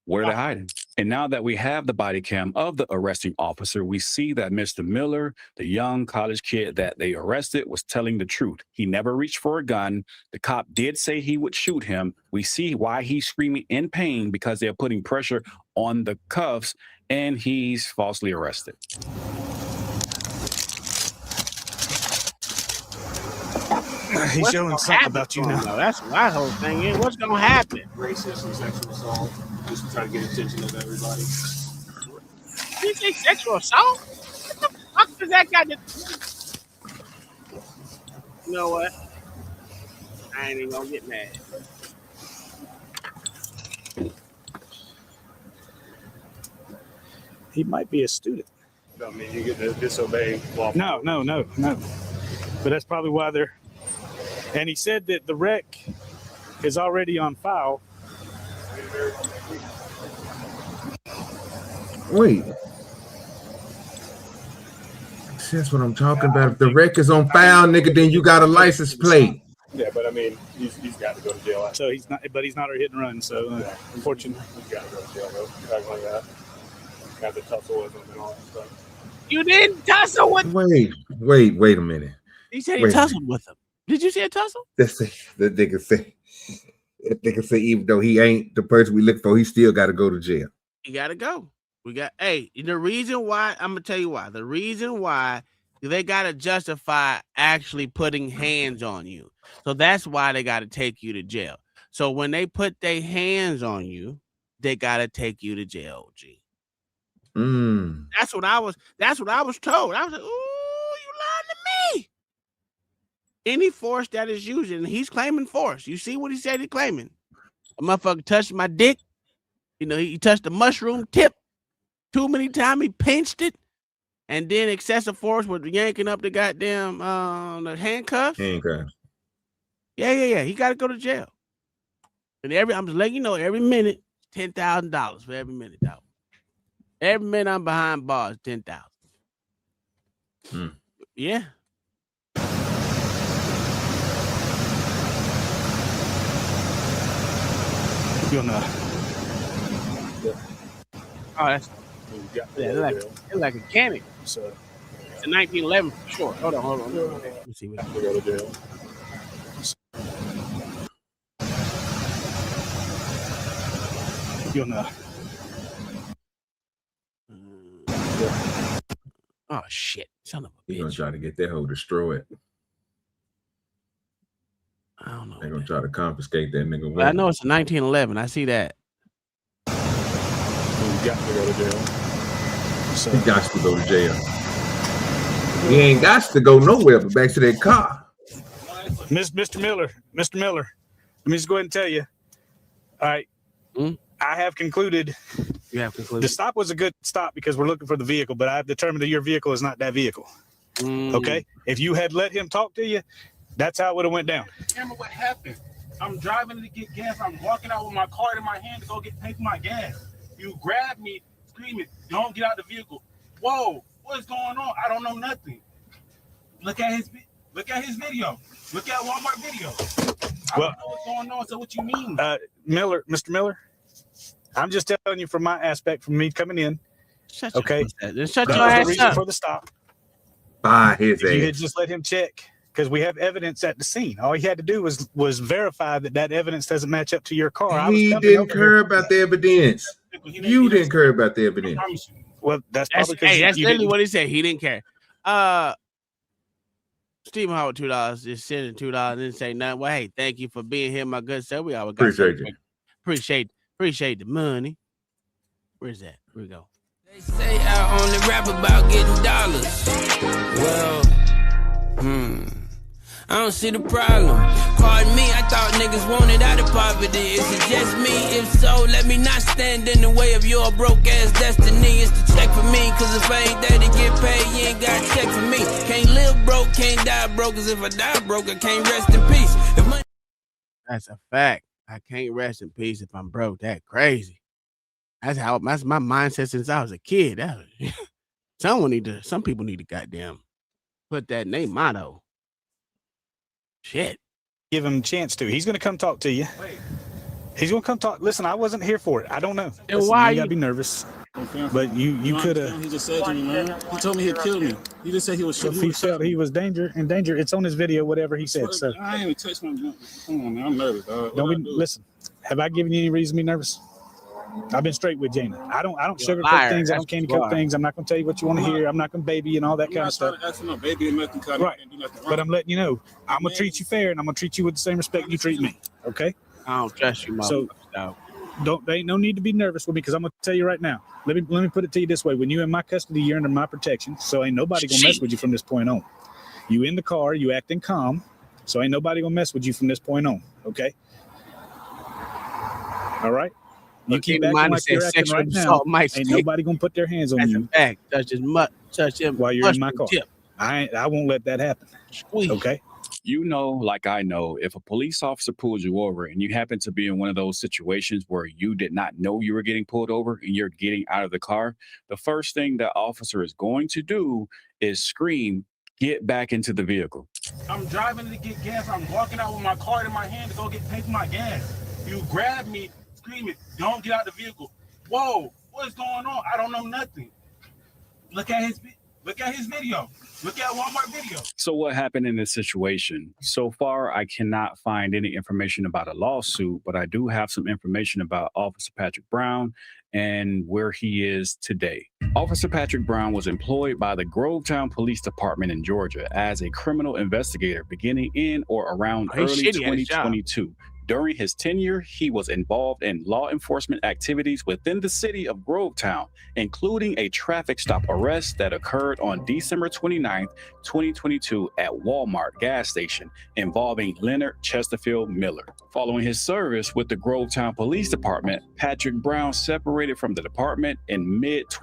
S10: where are they hiding? And now that we have the body cam of the arresting officer, we see that Mr. Miller, the young college kid that they arrested, was telling the truth. He never reached for a gun. The cop did say he would shoot him. We see why he's screaming in pain because they're putting pressure on the cuffs, and he's falsely arrested.
S12: he's
S2: What's
S12: showing
S2: gonna
S12: something
S2: happen
S12: about you
S2: to him,
S12: now.
S2: though? That's what my whole thing is. What's gonna happen?
S9: Racist and sexual assault. Just to try to get attention of everybody.
S2: You say sexual assault? What the fuck does that got to? You know what? I ain't even gonna get mad.
S12: He might be a student.
S9: I mean, you get to disobey law.
S12: No. But that's probably why they're. And he said that the wreck is already on file.
S3: Wait. That's what I'm talking about. If the wreck is on file, nigga, then you got a license plate.
S9: Yeah, but I mean, he's got to go to jail.
S12: So he's not, but he's not a hit and run. So unfortunately,
S9: He's got to go to jail though. Something like that. Got the tussle with him and all that stuff.
S2: You didn't tussle with.
S3: Wait a minute.
S2: He said he
S3: Wait.
S2: tussled with him. Did you see a tussle?
S3: That nigga say, even though he ain't the person we look for, he still got to go to jail.
S2: You gotta go. The reason why, I'm gonna tell you why. The reason why they gotta justify actually putting hands on you. So that's why they gotta take you to jail. So when they put their hands on you, they gotta take you to jail, G. That's what I was told. I was like, ooh, you lying to me. Any force that is used, and he's claiming force. You see what he said he's claiming? A motherfucker touched my dick. You know, he touched the mushroom tip too many times. He pinched it. And then excessive force was yanking up the goddamn the handcuffs. Yeah. He got to go to jail. And I'm just letting you know, every minute, $10,000 for every minute, though. Every minute I'm behind bars, 10,000. Yeah.
S12: you're not.
S2: Oh, that's it's like a mechanic. So it's a 1911 for sure. Hold on. Let me see what
S9: Go to jail.
S12: You're not.
S2: Oh shit! Son of a
S3: He's gonna
S2: bitch!
S3: try to get that hoe destroyed.
S2: I don't know.
S3: They're gonna try to confiscate that nigga.
S2: But I know it's a 1911. I see that.
S9: You got to go to jail.
S12: So
S3: He got to go to jail. He ain't got to go nowhere but back to that car.
S12: Mr. Miller, let me just go ahead and tell you. All right, I have concluded
S2: You have
S12: The
S2: concluded.
S12: stop was a good stop because we're looking for the vehicle, but I've determined that your vehicle is not that vehicle. Okay? If you had let him talk to you, that's how it would have went down.
S4: Remember what happened? I'm driving to get gas. I'm walking out with my card in my hand to go pay for my gas. You grabbed me, screaming, "Don't get out the vehicle!" Whoa, what's going on? I don't know nothing. Look at his video. Look at Walmart video. I don't know what's going on. So what you mean?
S12: Mr. Miller, I'm just telling you from my aspect, from me coming in.
S2: Shut
S12: okay.
S2: Shut your
S12: That was
S2: ass
S12: the reason
S2: up.
S12: for the stop.
S3: By his
S12: If you had
S3: ass.
S12: just let him check, because we have evidence at the scene. All he had to do was verify that evidence doesn't match up to your car.
S3: He didn't care about the evidence. You didn't care about the evidence.
S12: Well, that's probably because
S2: That's
S12: you
S2: literally
S12: didn't.
S2: what he said. He didn't care. Stephen Howard, $2, just sending $2 and didn't say nothing. Well, hey, thank you for being here, my good sir. We always got
S3: Appreciate
S2: something.
S3: you.
S2: Appreciate the money. Where's that? Here we go.
S1: They say I only rap about getting dollars. Well, I don't see the problem. Pardon me, I thought niggas wanted out of poverty. Is it just me? If so, let me not stand in the way of your broke ass destiny. It's the check for me, cause if I ain't there to get paid, you ain't got a check for me. Can't live broke, can't die broke, cause if I die broke, I can't rest in peace. If money
S2: That's a fact. I can't rest in peace if I'm broke. That crazy. That's my mindset since I was a kid. Some people need to goddamn put that in their motto. Shit.
S12: Give him a chance to. He's going to come talk to you. He's going to come talk. Listen, I wasn't here for it. I don't know.
S2: And
S12: Listen,
S2: why
S12: you got
S2: you-
S12: to be nervous. But you could have.
S4: He just said to me, man. He told me he'd kill me. He just said he was
S12: If he felt he was in danger, it's on his video, whatever he said. So
S4: I ain't even touched my gun. Come on, man. I'm nervous, dog.
S12: listen. Have I given you any reason to be nervous? I've been straight with Jana. I don't
S2: You're a
S12: sugarcoat
S2: liar.
S12: things. I
S2: That's
S12: don't candy
S2: what you
S12: coat
S2: are.
S12: things. I'm not going to tell you what you want to hear. I'm not going to baby and all that kind of stuff.
S4: Ask for no baby and nothing, cause
S12: Right.
S4: I can't do nothing wrong.
S12: But I'm letting you know, I'm going to treat you fair and I'm going to treat you with the same respect you treat me. Okay?
S2: I don't trust you,
S12: So-
S2: motherfucker.
S12: There ain't no need to be nervous with me because I'm going to tell you right now. Let me put it to you this way. When you're in my custody, you're under my protection. So ain't nobody going to mess with you from this point on. You in the car, you acting calm. So ain't nobody going to mess with you from this point on. Okay? All right? You keep acting like you're acting right now. Ain't nobody going to put their hands on
S2: That's
S12: you
S2: a fact. Touch him
S12: while you're in my car.
S2: Tip.
S12: I won't let that happen.
S2: Squeeze.
S12: Okay?
S10: You know, like I know, if a police officer pulls you over and you happen to be in one of those situations where you did not know you were getting pulled over and you're getting out of the car, the first thing that officer is going to do is scream, "Get back into the vehicle."
S4: I'm driving to get gas. I'm walking out with my card in my hand to go pay for my gas. You grabbed me, screaming, "Don't get out the vehicle!" Whoa, what's going on? I don't know nothing. Look at his video. Look at Walmart video.
S10: So what happened in this situation? So far, I cannot find any information about a lawsuit, but I do have some information about Officer Patrick Brown and where he is today. Officer Patrick Brown was employed by the Grovetown Police Department in Georgia as a criminal investigator beginning in or around
S2: Oh, he's
S10: early
S2: shitty at his job.
S10: 2022. During his tenure, he was involved in law enforcement activities within the city of Grovetown, including a traffic stop arrest that occurred on December 29th, 2022 at Walmart gas station involving Leonard Chesterfield Miller. Following his service with the Grovetown Police Department, Patrick Brown separated from the department in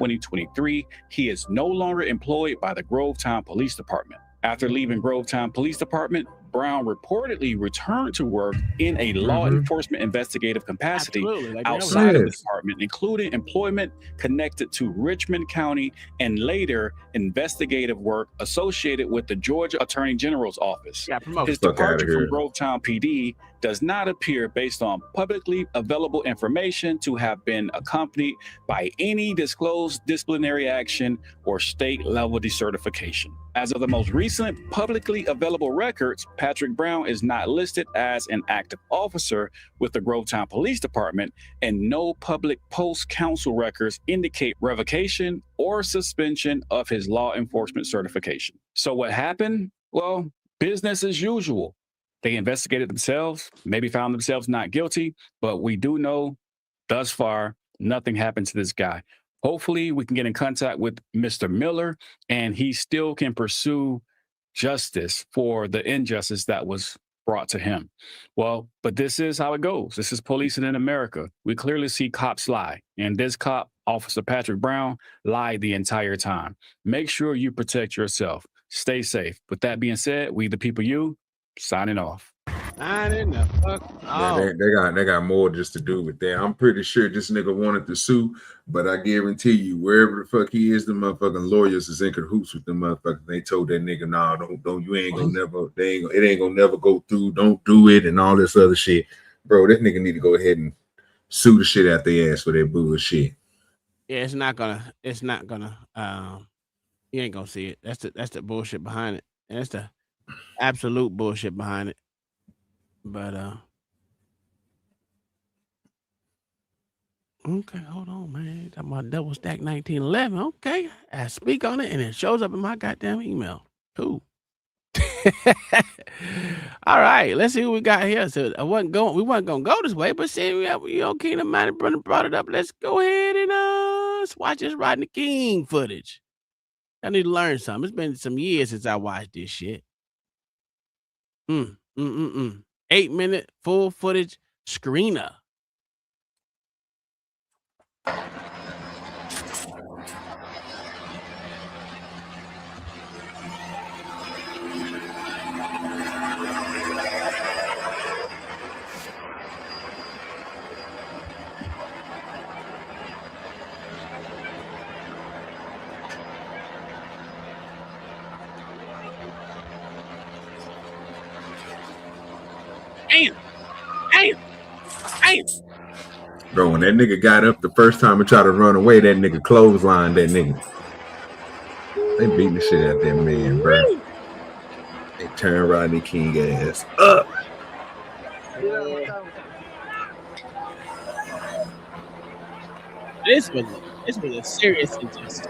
S10: mid-2023. He is no longer employed by the Grovetown Police Department. After leaving Grovetown Police Department, Brown reportedly returned to work in a law enforcement investigative capacity
S2: Absolutely, like
S10: outside of the
S3: Yes.
S10: department, including employment connected to Richmond County and later investigative work associated with the Georgia Attorney General's office.
S2: Yeah, promote.
S10: His
S3: Fuck outta
S10: departure from
S3: here.
S10: Grovetown PD does not appear, based on publicly available information, to have been accompanied by any disclosed disciplinary action or state level decertification. As of the most recent publicly available records, Patrick Brown is not listed as an active officer with the Grovetown Police Department, and no public post-council records indicate revocation or suspension of his law enforcement certification. So what happened? Well, business as usual. They investigated themselves, maybe found themselves not guilty, but we do know thus far, nothing happened to this guy. Hopefully we can get in contact with Mr. Miller and he still can pursue justice for the injustice that was brought to him. Well, but this is how it goes. This is policing in America. We clearly see cops lie, and this cop Officer Patrick Brown lied the entire time. Make sure you protect yourself. Stay safe. With that being said, we the people you signing off.
S2: Signing the fuck
S3: Yeah,
S2: off.
S3: they got more just to do with that. I'm pretty sure this nigga wanted to sue, but I guarantee you, wherever the fuck he is, the motherfucking lawyers is in cahoots with the motherfuckers. They told that nigga, nah, don't, you ain't gonna never, it ain't gonna never go through. Don't do it, and all this other shit, bro. This nigga need to go ahead and sue the shit out their ass for that bullshit.
S2: Yeah, it's not gonna. You ain't gonna see it. That's the bullshit behind it. And that's the absolute bullshit behind it. But okay, hold on, man. Talking about double stack 1911. Okay, I speak on it and it shows up in my goddamn email. Cool. All right, let's see what we got here. So we wasn't gonna go this way, but see, Kingdom Minded brother brought it up. Let's go ahead and watch this Rodney King footage. I need to learn something. It's been some years since I watched this shit. 8-minute full footage screener. Damn.
S3: Bro, when that nigga got up the first time and tried to run away, that nigga clotheslined that nigga. They beating the shit out that man, bro. They turn Rodney King ass up.
S2: This was a serious injustice.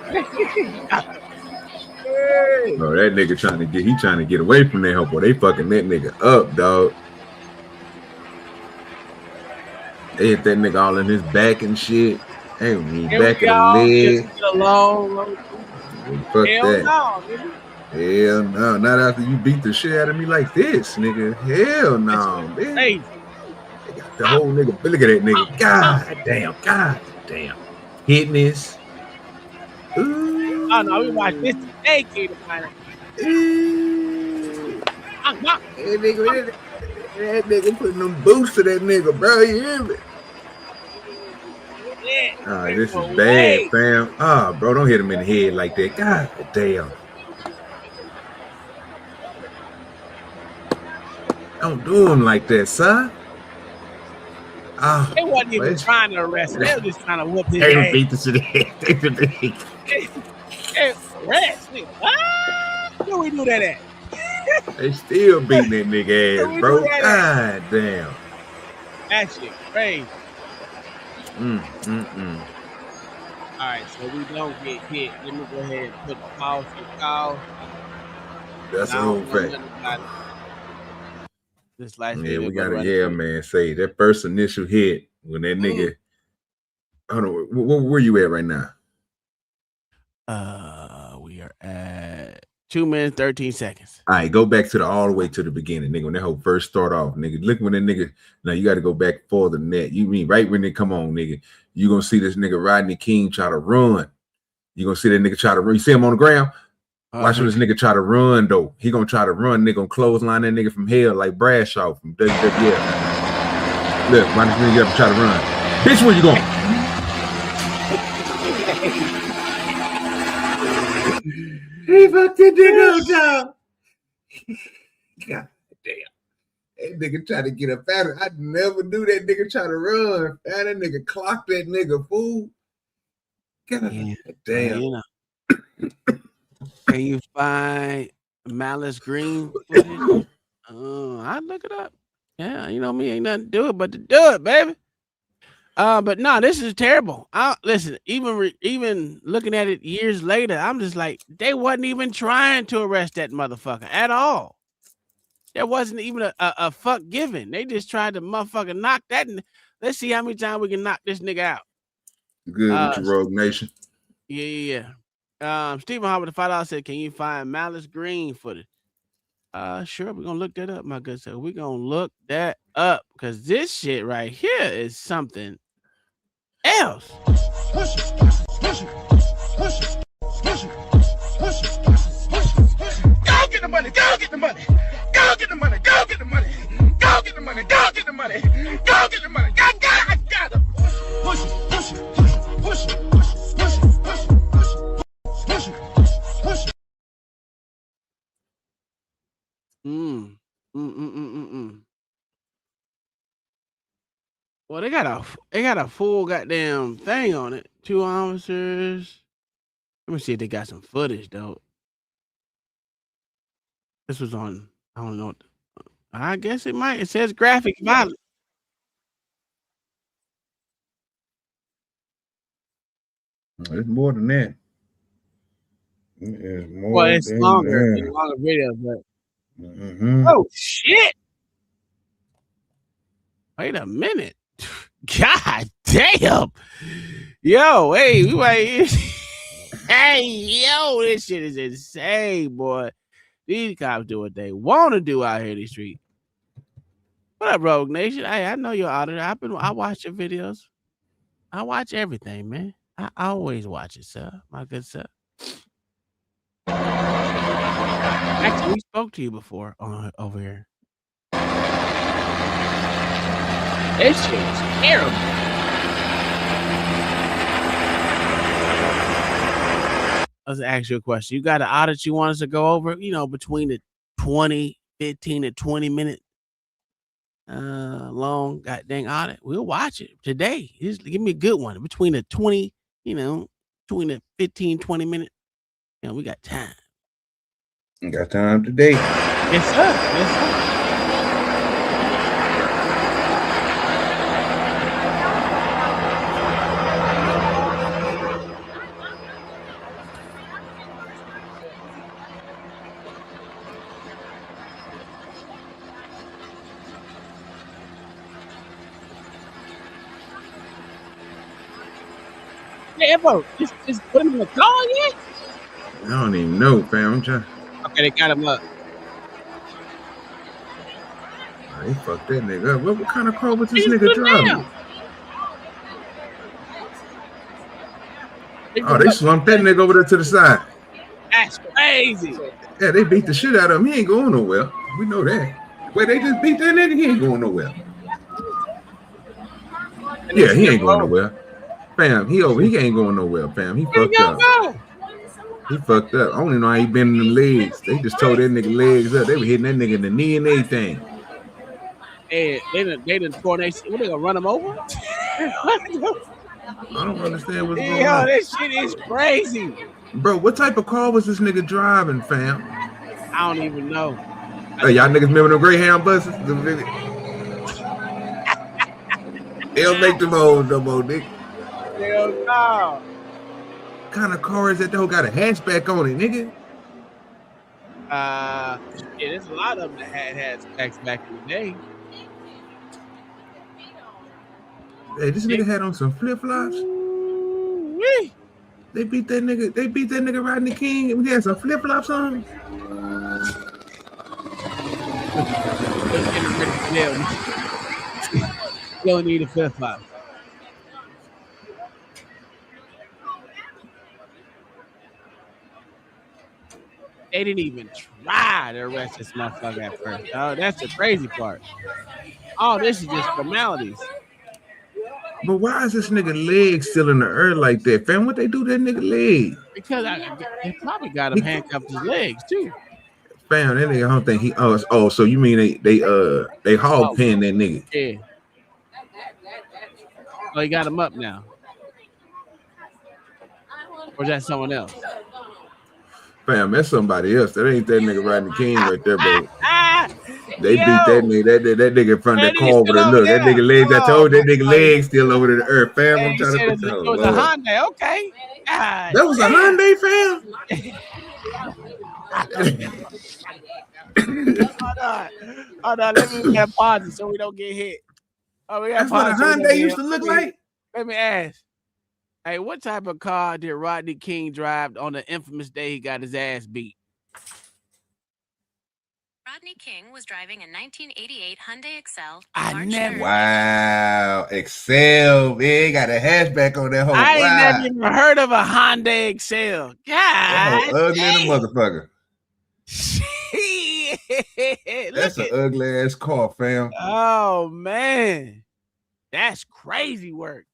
S3: Bro, that nigga trying to get away from that hoe, boy. They fucking that nigga up, dog. They hit that nigga all in his back and shit. Ain't me back in the leg. Fuck that. Hell no. Not after you beat the shit out of me like this, nigga. Hell no, man. They got the whole nigga. Look at that nigga. God damn. Hitting this. Ooh.
S2: Oh no, we watched this today, Kingdom Minded.
S3: That nigga putting them boots to that nigga, bro. You hear me? Oh, this is bad, fam. Oh, bro, don't hit him in the head like that. God damn. Don't do him like that, son. Oh,
S2: They wasn't even trying to arrest him. They were just trying to whoop his
S3: ass.
S2: ass.
S3: Beat the shit.
S2: Arrest me. Where we do that at?
S3: They still beating that nigga ass, bro. God damn.
S2: That shit crazy. All right, so we don't get hit. Let me go ahead and put the pause for call.
S3: That's a whole fact.
S2: This last
S3: yeah, we got it. Yeah, man. Say that first initial hit when that nigga. I don't know. Where you at right now?
S2: We are at 2 minutes 13 seconds.
S3: All right, go back to all the way to the beginning, nigga. When that whole first start off, nigga. Look when that nigga. Now you got to go back further than that. You mean right when they come on, nigga? You gonna see this nigga Rodney King try to run. You gonna see that nigga try to run. You see him on the ground? Watch when this nigga try to run though. He gonna try to run. Nigga gonna clothesline that nigga from hell like Bradshaw from WWF. Look, why this nigga get up and try to run? Bitch, where you going? He fucked that nigga up, dog. God damn. That nigga try to get up out of it. I never knew that nigga try to run. Man, that nigga clocked that nigga, fool. God damn.
S2: You know. Can you find Malice Green footage? I'd look it up. Yeah, you know me, ain't nothing to do it but to do it, baby. But no, this is terrible. Listen, even looking at it years later, I'm just like, they wasn't even trying to arrest that motherfucker at all. There wasn't even a fuck given. They just tried to motherfucker knock that. Let's see how many times we can knock this nigga out.
S3: Good with your Rogue Nation.
S2: Yeah. Stephen Harper, the $5 said, can you find Malice Green footage? Sure, we're gonna look that up, my good sir. We're gonna look that up because this shit right here is something else.
S1: Go get the money, go get the money, go get the money, go get the money, go get the money, go get the money, go get the money, I got it. Push it, push it, push it, push it, push it, push it, push it, push it, push it.
S2: Well, they got a full goddamn thing on it. 2 officers. Let me see if they got some footage though. This was on. I don't know. I guess it might. It says graphic violence.
S3: It's more than that. It's more
S2: Well, it's
S3: than
S2: longer.
S3: that.
S2: It's longer video, but
S3: Mm-hmm.
S2: oh shit! Wait a minute. God damn. Yo, hey, we might. Hey, yo, this shit is insane, boy. These cops do what they want to do out here in the street. What up, Rogue Nation? Hey, I know you're auditor. I watch your videos. I watch everything, man. I always watch it, sir. My good sir. Actually, we spoke to you before over here. This shit is terrible. Let's ask you a question. You got an audit you want us to go over? You know, between the 15 to 20 minute long goddamn audit. We'll watch it today. Just give me a good one. Between the 20, between the 15, 20 minute. We got time.
S3: Got time today.
S2: Yes, sir. Yes, sir. Yeah, bro. Just put him in the car yet?
S3: I don't even know, fam. I'm trying.
S2: Okay, they got him up.
S3: Oh, they fucked that nigga up. What kind of car was this nigga driving? Oh, they slumped that nigga over there to the side.
S2: That's crazy.
S3: Yeah, they beat the shit out of him. He ain't going nowhere. We know that. Wait, they just beat that nigga? He ain't going nowhere. Yeah, he ain't going nowhere. Fam, he ain't going nowhere, fam. He fucked up. He fucked up. I don't even know how he been in the legs. They just tore that nigga legs up. They were hitting that nigga in the knee and everything.
S2: Hey, they done tore they shit. What, they gonna run him over?
S3: I don't understand what's going
S2: Yo,
S3: on.
S2: this shit is crazy.
S3: Bro, what type of car was this nigga driving, fam?
S2: I don't even know.
S3: Hey, y'all niggas remember the Greyhound buses? They don't make them old no more, nigga.
S2: Hell no.
S3: What kind of car is that though? Got a hatchback on it, nigga.
S2: Yeah, there's a lot of them that had hatchbacks back in the day.
S3: Hey, this nigga had on some flip-flops. They beat that nigga riding the king. He had some flip-flops on.
S2: You don't need a flip-flop. They didn't even try to arrest this motherfucker at first. Oh, that's the crazy part. Oh, this is just formalities.
S3: But why is this nigga leg still in the earth like that, fam? What they do to that nigga leg?
S2: Because they probably got him handcuffed his legs too.
S3: Fam, that nigga, I don't think he. Oh, so you mean they hog pinned that nigga?
S2: Yeah. Oh, he got him up now. Or is that someone else?
S3: Fam, that's somebody else. That ain't that nigga riding the king right there, bro. They beat that nigga. That nigga in front of that car over there. Look, that nigga legs. I told that nigga legs still over to the earth, fam. I'm trying to put
S2: it was a Hyundai. Okay.
S3: That was a Hyundai,
S2: fam. Hold on. Let me get pause so we don't get hit. Oh, we got
S3: that's what a Hyundai used to look like.
S2: Let me ask. Hey, what type of car did Rodney King drive on the infamous day he got his ass beat?
S13: Rodney King was driving a 1988 Hyundai Excel.
S14: Wow, Excel, man, got a hatchback on that whole.
S2: I ain't
S14: wow.
S2: never even heard of a Hyundai Excel. God,
S14: that whole ugly in a motherfucker. That's an ugly ass car, fam.
S2: Oh man, that's crazy work.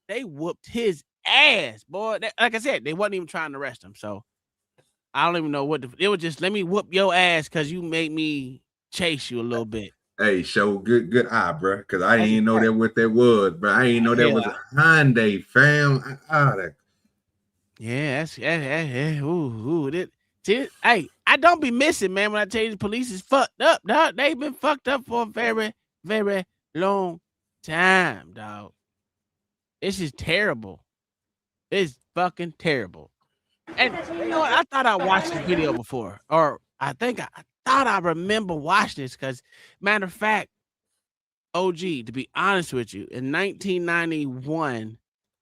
S2: They whooped his ass, boy. Like I said, they wasn't even trying to arrest him. So I don't even know what it was. Just let me whoop your ass because you made me chase you a little bit.
S3: Hey, show good eye, bro. Because I didn't know that what that was, bro. I didn't know that was a Hyundai, fam.
S2: Yeah, see, hey, I don't be missing, man. When I tell you the police is fucked up, dog. They've been fucked up for a very, very long time, dog. This is terrible. It's fucking terrible. And you know what? I thought I watched this video before, or I think I thought I remember watching this because, matter of fact, OG, to be honest with you, in 1991,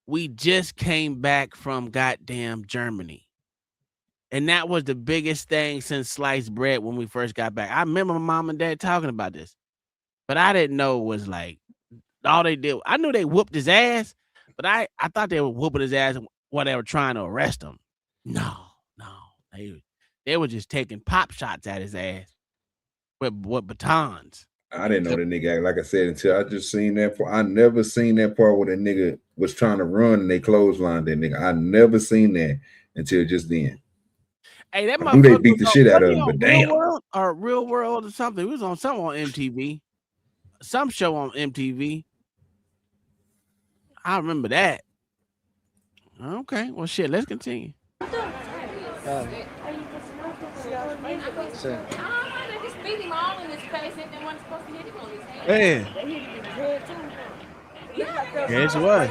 S2: we just came back from goddamn Germany. And that was the biggest thing since sliced bread when we first got back. I remember my mom and dad talking about this, but I didn't know it was like all they did. I knew they whooped his ass, but I thought they were whooping his ass while they were trying to arrest him. No. They were just taking pop shots at his ass with batons.
S3: I didn't know the nigga act like I said until I just seen that part. I never seen that part where the nigga was trying to run and they clotheslined that nigga. I never seen that until just then.
S2: Hey, that
S3: I knew they beat the shit out of him, but damn.
S2: Real World or something. It was on something on MTV. Some show on MTV. I remember that. Okay, well, shit, let's continue. Yeah. Yes, it was.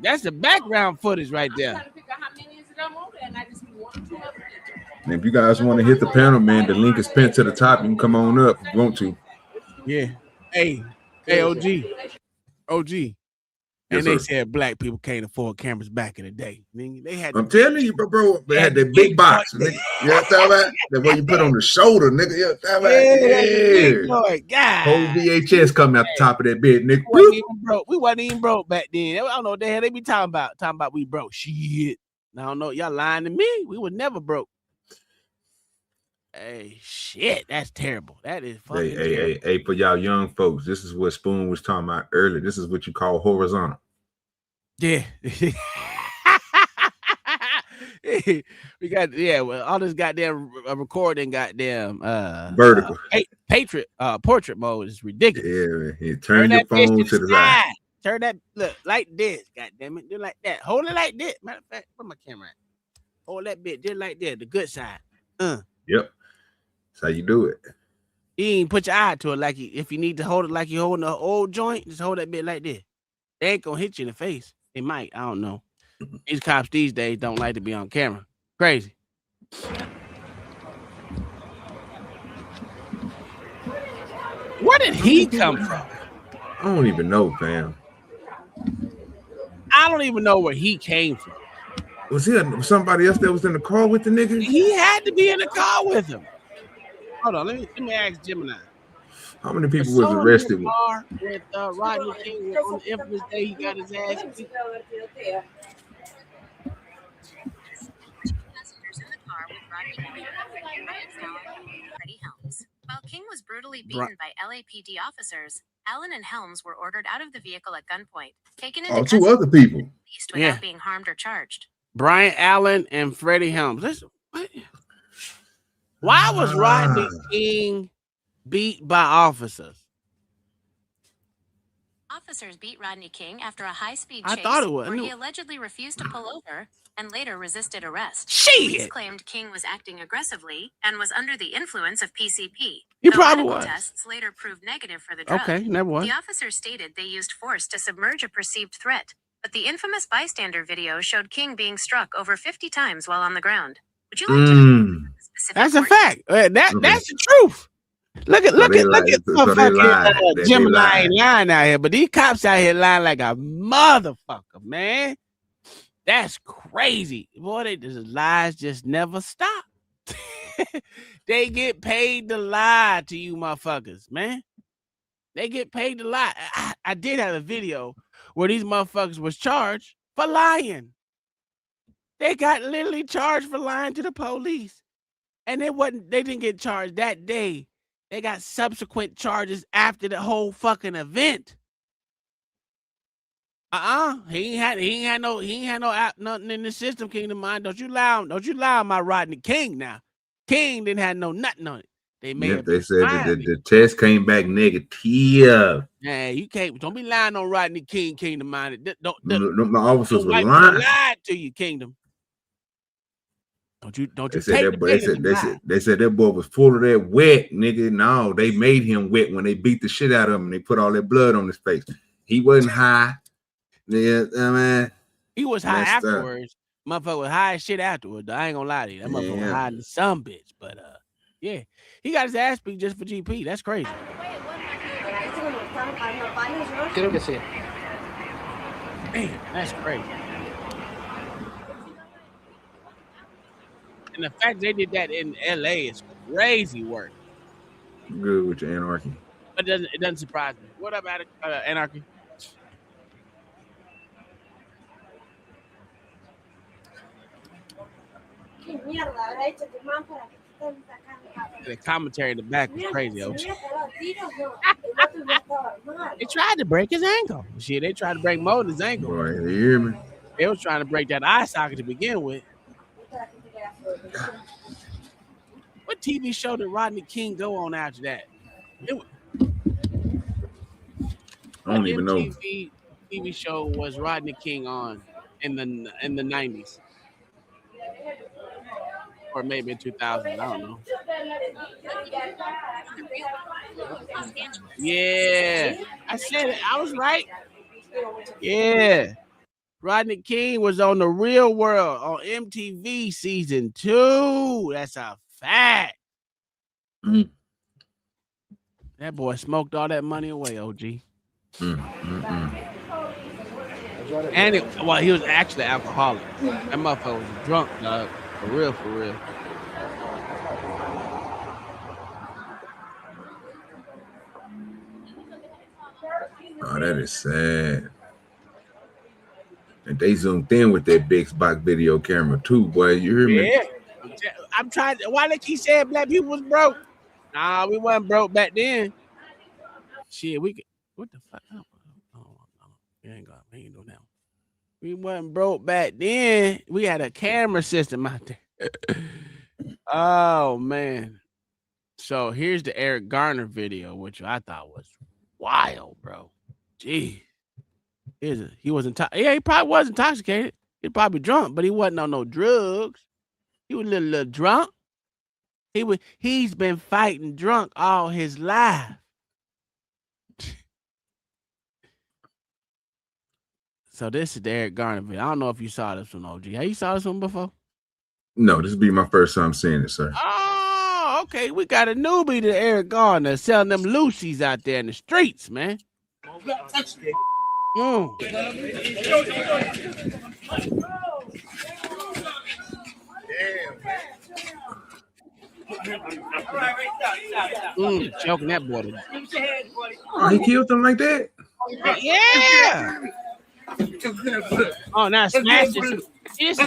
S2: That's the background footage right there.
S3: And if you guys want to hit the panel, man, the link is pinned to the top. You can come on up if you want to.
S2: Yeah. Hey, OG. And they said black people can't afford cameras back in the day. They had.
S3: I'm telling you, bro. They had that big box. Nigga. You know what I'm talking about? That what you put on the shoulder, nigga. You know what I'm talking about?
S2: Yeah.
S3: Whole VHS coming out the top of that bed, nigga.
S2: We wasn't even broke back then. I don't know what the hell they be talking about. Talking about we broke. Shit. I don't know. Y'all lying to me. We was never broke. Hey, shit. That's terrible. That is fucking terrible.
S3: Hey, for y'all young folks, this is what Spoon was talking about earlier. This is what you call horizontal.
S2: Yeah. We got well, all this goddamn recording goddamn
S3: vertical
S2: portrait mode is ridiculous.
S3: Yeah, turn your phone to the side.
S2: Turn that look like this, goddamn it. Do like that. Hold it like this. Matter of fact, put my camera at. Hold that bit just like that, the good side.
S3: Yep. That's how you do it.
S2: You ain't put your eye to it like if you need to hold it like you're holding an old joint, just hold that bit like this. They ain't gonna hit you in the face. They might. I don't know. These cops these days don't like to be on camera. Crazy. Where did he come from?
S3: I don't even know, fam.
S2: I don't even know where he came from.
S3: Was he somebody else that was in the car with the nigga?
S2: He had to be in the car with him. Hold on, let me ask Gemini.
S3: How many people was arrested?
S2: In the car with Rodney King on the infamous day he got his ass beat.
S13: While King was brutally beaten by LAPD officers, Allen and Helms were ordered out of the vehicle at gunpoint, taken into
S3: two other people
S13: without being harmed or charged.
S2: Brian Allen and Freddie Helms. Listen, why was Rodney King beat by officers?
S13: Officers beat Rodney King after a high-speed
S2: I
S13: chase
S2: thought it was.
S13: where he allegedly refused to pull over and later resisted arrest. Police claimed King was acting aggressively and was under the influence of PCP.
S2: He probably was.
S13: Tests later proved negative for the drug.
S2: Okay, never was.
S13: The officers stated they used force to submerge a perceived threat, but the infamous bystander video showed King being struck over 50 times while on the ground. Would you like to know specific
S2: That's a fact. That's the truth. Look at motherfucking Gemini ain't lying out here, but these cops out here lying like a motherfucker, man. That's crazy. Boy, the lies just never stop. They get paid to lie to you motherfuckers, man. They get paid to lie. I did have a video where these motherfuckers was charged for lying. They got literally charged for lying to the police. And they didn't get charged that day. They got subsequent charges after the whole fucking event. He ain't had nothing in the system, Kingdom Mind. Don't you lie on my Rodney King now. King didn't have nothing on it. They made
S3: Yep, they said that the test came back negative.
S2: Yeah, you don't be lying on Rodney King, Kingdom Mind.
S3: My officers were
S2: lying. Lied to you, Kingdom. Don't you
S3: they said that boy was full of that wet, nigga. No, they made him wet when they beat the shit out of him and they put all that blood on his face. He wasn't high. Yeah, man.
S2: He was high afterwards. Motherfucker was high as shit afterwards. I ain't gonna lie to you. That motherfucker was high in some bitch. But yeah. He got his ass beat just for GP. That's crazy. Damn, that's crazy. And the fact they did that in LA is crazy work.
S3: Good with your anarchy.
S2: But it doesn't surprise me. What up, Anarchy? The commentary in the back was crazy. They tried to break his ankle. Shit, they tried to break Moden's ankle.
S3: Boy, you hear me?
S2: They was trying to break that eye socket to begin with. What TV show did Rodney King go on after that?
S3: I don't even know.
S2: TV show was Rodney King on in the 90s. Or maybe in 2000, I don't know. Yeah, I said it. I was right. Yeah. Rodney King was on The Real World on MTV season 2. That's a fact. That boy smoked all that money away, OG. And he was actually alcoholic. That motherfucker was drunk, dog. For real, for real.
S3: Oh, that is sad. And they zoomed in with that big box video camera too, boy. You hear me?
S2: Yeah. I'm trying to. Why they keep saying black people was broke? Nah, we wasn't broke back then. Shit, we could. What the fuck? We ain't doing that. We wasn't broke back then. We had a camera system out there. Oh man. So here's the Eric Garner video, which I thought was wild, bro. Gee. He wasn't. He probably was intoxicated. He probably drunk, but he wasn't on no drugs. He was a little drunk. He's been fighting drunk all his life. So this is the Eric Garner video. I don't know if you saw this one, OG. Have you saw this one before?
S3: No, this will be my first time seeing it, sir.
S2: Oh, okay. We got a newbie to Eric Garner selling them Lucy's out there in the streets, man. Choking that boy.
S3: Oh, he killed him like that?
S2: Yeah. Oh, now smash this.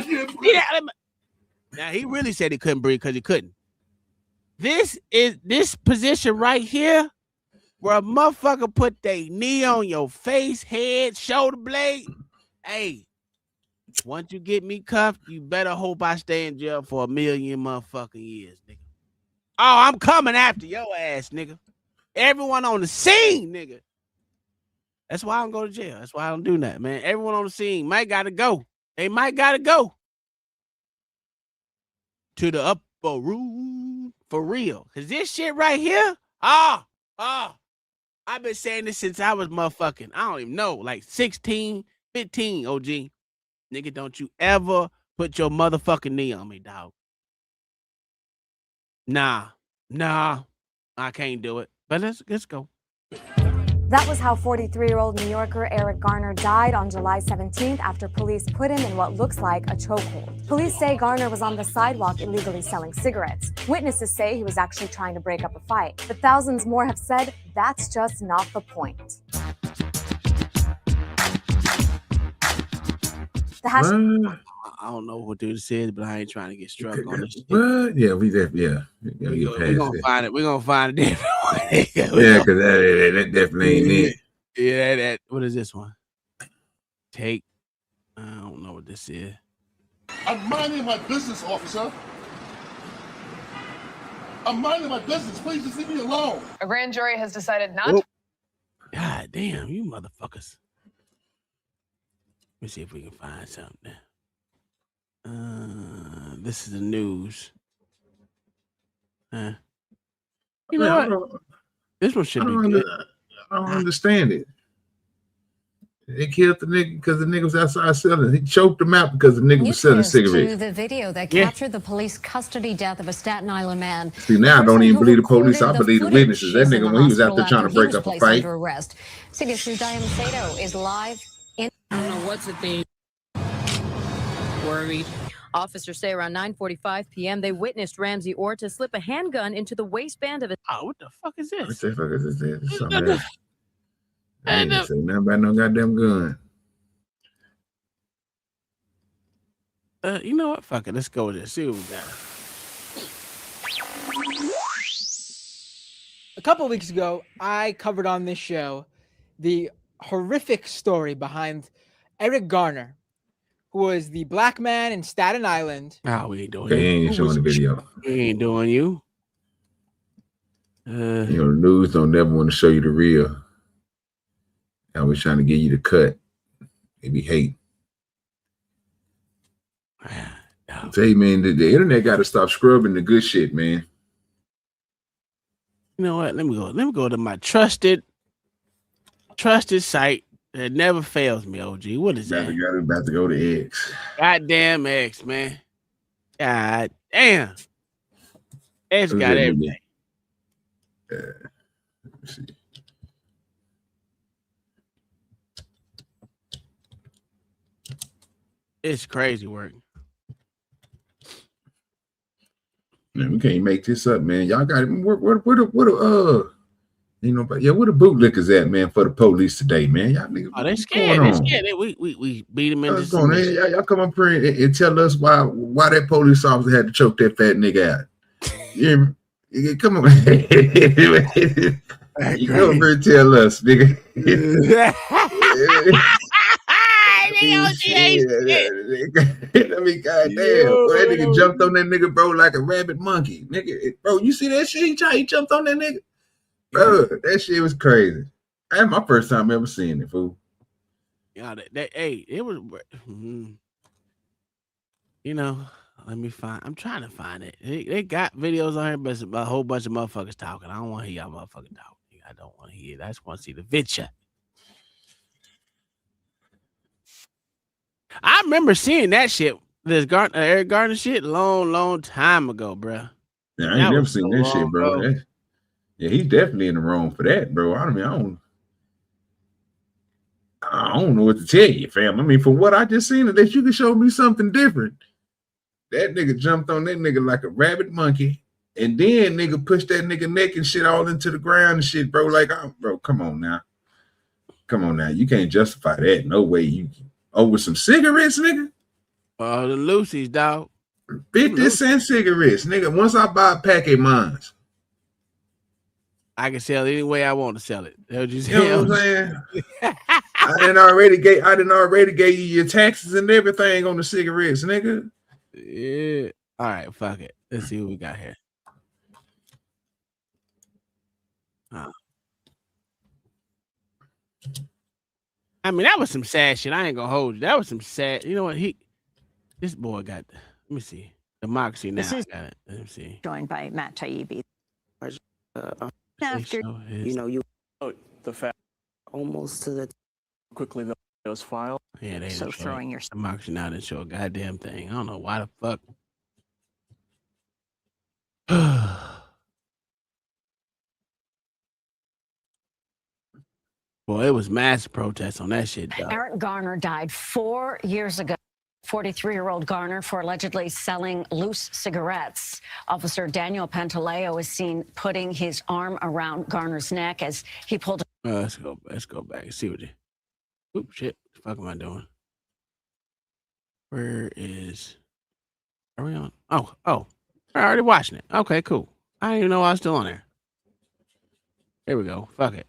S2: Now he really said he couldn't breathe because he couldn't. This position right here, where a motherfucker put their knee on your face, head, shoulder blade. Hey, once you get me cuffed, you better hope I stay in jail for 1,000,000 motherfucking years, nigga. Oh, I'm coming after your ass, nigga. Everyone on the scene, nigga. That's why I don't go to jail. That's why I don't do that, man. Everyone on the scene might gotta go. They might gotta go to the upper room for real. Cause this shit right here, I've been saying this since I was motherfucking, I don't even know, like 16, 15, OG. Nigga, don't you ever put your motherfucking knee on me, dog. Nah, I can't do it. But let's go.
S15: That was how 43-year-old New Yorker Eric Garner died on July 17th after police put him in what looks like a chokehold. Police say Garner was on the sidewalk illegally selling cigarettes. Witnesses say he was actually trying to break up a fight. But thousands more have said that's just not the point.
S2: I don't know what dude said, but I ain't trying to get struck on this shit.
S3: What? Yeah, we
S2: We're gonna find it. We're gonna find it.
S3: Yeah, because that definitely ain't it.
S2: Yeah, that. What is this one? Take. I don't know what this is.
S16: I'm minding my business, officer. I'm minding my business. Please just leave me alone.
S17: A grand jury has decided not to.
S2: God damn, you motherfuckers. Let me see if we can find something. This is the news. You know what? This one should be good.
S3: I don't understand it. They killed the nigga because the nigga was outside selling. He choked him out because the nigga was selling cigarettes.
S18: To the video that captured the police custody death of a Staten Island man.
S3: See, now I don't even believe the police. I believe the witnesses. That nigga, when he was out there trying to break up a fight.
S18: CBS's Diane Sato is live in.
S19: I don't know what's the thing. Worried.
S18: Officers say around 9:45 p.m. they witnessed Ramsey Orta slip a handgun into the waistband of a.
S2: Oh, what the fuck is this?
S3: What the fuck is this? Something else. I ain't say nothing about no goddamn gun.
S2: You know what? Fuck it. Let's go with this. See what we got.
S20: A couple weeks ago, I covered on this show the horrific story behind Eric Garner, who was the black man in Staten Island.
S2: Oh, we ain't doing
S3: you.
S2: They
S3: ain't showing the video.
S2: We ain't doing you.
S3: You know, the news don't never want to show you the real. I was trying to get you the cut. Maybe hate. I tell you, man, the internet got to stop scrubbing the good shit, man.
S2: You know what? Let me go to my trusted site that never fails me, OG. What is that?
S3: About to go to X.
S2: Goddamn X, man. God damn. X got everything.
S3: Let's see.
S2: It's crazy work.
S3: Man, we can't make this up, man. Y'all got it. Where the bootlickers at, man, for the police today, man? Y'all niggas.
S2: Oh, they scared. They scared. We beat them into some shit.
S3: Y'all come up here and tell us why that police officer had to choke that fat nigga out. Yeah, come on. You come over and tell us, nigga. I mean, goddamn, that nigga jumped on that nigga, bro, like a rabbit monkey, nigga. Bro, you see that shit? He jumped on that nigga, bro. That shit was crazy. That's my first time ever seeing it, fool.
S2: Yeah, it was. You know, let me find. I'm trying to find it. They got videos on here, but it's a whole bunch of motherfuckers talking. I don't want to hear y'all motherfucking talk. I don't want to hear it. I just want to see the video. I remember seeing that shit, this Eric Garner shit, long time ago, bro.
S3: Yeah, I ain't never seen that shit, bro. Yeah, he's definitely in the wrong for that, bro. I don't know what to tell you, fam. I mean, from what I just seen, that you can show me something different. That nigga jumped on that nigga like a rabbit monkey, and then nigga pushed that nigga neck and shit all into the ground and shit, bro. Like, bro, come on now. You can't justify that. No way. You over some cigarettes, nigga.
S2: The Lucy's, dog.
S3: 50-cent cigarettes, nigga. Once I buy a pack of mine,
S2: I can sell it any way I want to sell it.
S3: You know what I'm saying? I didn't already gave you your taxes and everything on the cigarettes, nigga.
S2: Yeah. All right, fuck it. Let's see what we got here. I mean, that was some sad shit. I ain't gonna hold you. That was some sad. You know what? This boy got. Let me see. Democracy now. Got it. Let me see.
S18: Joined by Matt Taibbi.
S2: After
S21: the fact almost to the quickly those files.
S2: Yeah, they
S18: so throwing your
S2: Democracy now didn't show a goddamn thing. I don't know why the fuck. Well, it was mass protests on that shit, though.
S19: Eric Garner died 4 years ago. 43-year-old Garner for allegedly selling loose cigarettes. Officer Daniel Pantaleo is seen putting his arm around Garner's neck as he pulled.
S2: Let's go back and see what you. Oop, shit. What the fuck am I doing? Where is? Are we on? Oh, I already watching it. Okay, cool. I didn't even know I was still on there. Here we go. Fuck it.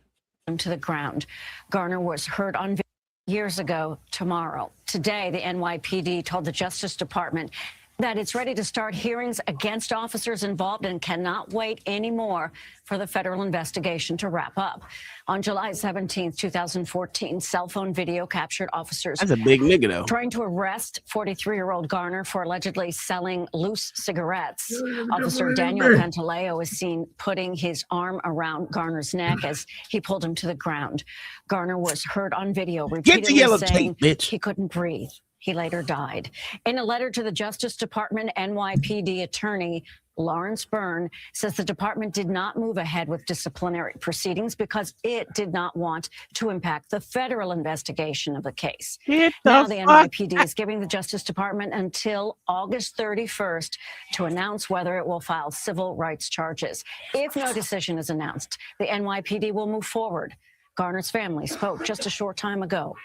S19: To the ground. Garner was heard on video years ago tomorrow. Today, the NYPD told the Justice Department that it's ready to start hearings against officers involved and cannot wait anymore for the federal investigation to wrap up. On July 17th, 2014, cell phone video captured officers.
S2: That's a big nigga, though.
S19: Trying to arrest 43-year-old Garner for allegedly selling loose cigarettes. Officer Daniel Pantaleo is seen putting his arm around Garner's neck as he pulled him to the ground. Garner was heard on video repeatedly saying he couldn't breathe. He later died. In a letter to the Justice Department, NYPD attorney Lawrence Byrne says the department did not move ahead with disciplinary proceedings because it did not want to impact the federal investigation of the case. Now the NYPD is giving the Justice Department until August 31st to announce whether it will file civil rights charges. If no decision is announced, the NYPD will move forward. Garner's family spoke just a short time ago.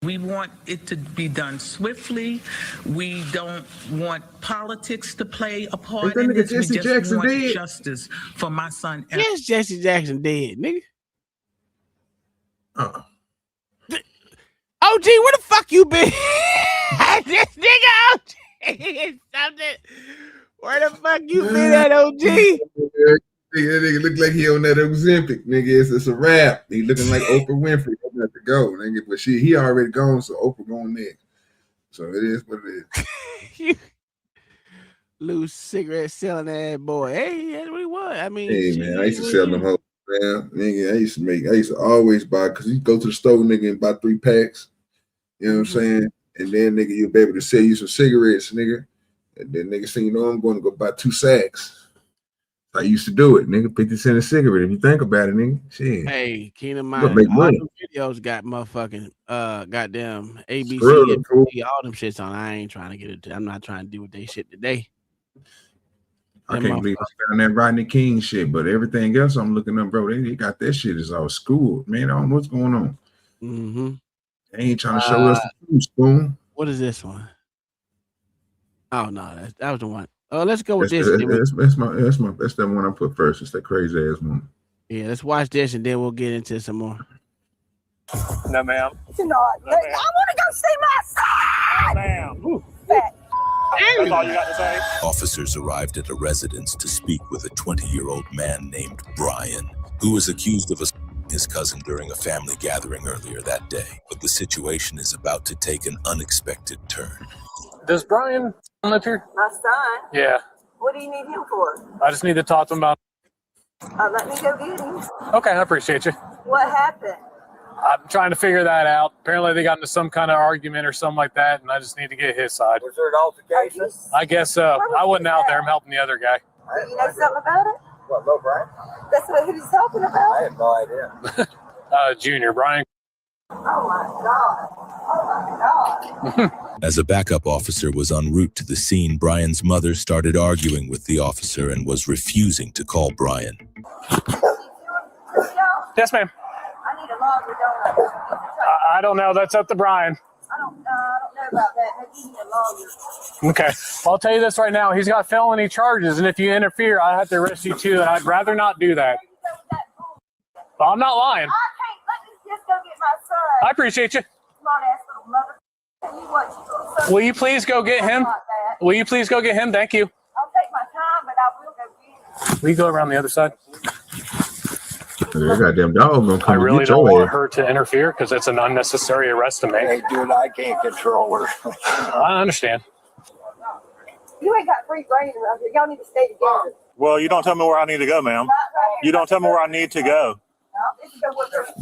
S22: We want it to be done swiftly. We don't want politics to play a part in this. We just want justice for my son.
S2: Yes, Jesse Jackson dead, nigga. OG, where the fuck you been? This nigga OG. Something. Where the fuck you been at, OG?
S3: That nigga look like he on that Ozempic, nigga. It's a wrap. He looking like Oprah Winfrey. He got to go, nigga. But he already gone, so Oprah going next. So it is what it is.
S2: Loose cigarette selling that boy. Hey, that's what he was. I mean,
S3: hey man, I used to sell them hoes, man. Nigga, I used to always buy, because you go to the store, nigga, and buy 3 packs. You know what I'm saying? And then nigga, you'll be able to sell you some cigarettes, nigga. And then nigga say, you know, I'm going to go buy 2 sacks. I used to do it, nigga. 50 cents a cigarette. If you think about it, nigga, shit.
S2: Hey, keep in mind, all them videos got motherfucking goddamn ABC, all them shits on. I ain't trying to get it. I'm not trying to do with they shit today.
S3: I can't believe I found that Rodney King shit, but everything else I'm looking up, bro. They got that shit is all schooled, man. I don't know what's going on.
S2: Mm-hmm.
S3: They ain't trying to show us the food spoon.
S2: What is this one? Oh no, that was the one. Oh, let's go with this.
S3: That's the one I put first. It's that crazy ass one.
S2: Yeah, let's watch this and then we'll get into some more.
S9: No, ma'am.
S23: You're not. I want to go see my son.
S9: Ma'am.
S23: That's
S9: all you got to say?
S1: Officers arrived at a residence to speak with a 20-year-old man named Brian, who was accused of assaulting his cousin during a family gathering earlier that day. But the situation is about to take an unexpected turn.
S9: Does Brian live here?
S23: my son.
S9: Yeah.
S23: What do you need him for?
S9: I just need to talk to him about.
S23: Let me go get him.
S9: Okay, I appreciate you.
S23: What happened?
S9: I'm trying to figure that out. Apparently they got into some kind of argument or something like that, and I just need to get his side.
S23: Was there an altercation?
S9: I guess so. I wasn't out there. I'm helping the other guy.
S23: Do you know something about it? What, Low Brian? That's what he was talking about? I have no idea.
S9: Junior, Brian.
S23: Oh my God. Oh my God.
S1: As a backup officer was en route to the scene, Brian's mother started arguing with the officer and was refusing to call Brian.
S9: Yes, ma'am.
S23: I need a lawyer, don't I?
S9: I don't know. That's up to Brian.
S23: I don't know about that. Maybe you need a lawyer.
S9: Okay. Well, I'll tell you this right now. He's got felony charges, and if you interfere, I have to arrest you too, and I'd rather not do that. But I'm not lying.
S23: I can't. Let me just go get my son.
S9: I appreciate you.
S23: Come on, ass little mother. You what, you son?
S9: Will you please go get him? Will you please go get him? Thank you.
S23: I'll take my time, but I will go get him.
S9: Will you go around the other side?
S3: That goddamn dog gonna come.
S9: I really
S3: get
S9: don't
S3: your
S9: want
S3: ass.
S9: her to interfere because it's an unnecessary arrest to make.
S23: Hey, dude, I can't control her.
S9: I understand.
S23: You ain't got free reign around here. Y'all need to stay together.
S9: Well, you don't tell me where I need to go, ma'am. You don't tell me where I need to go.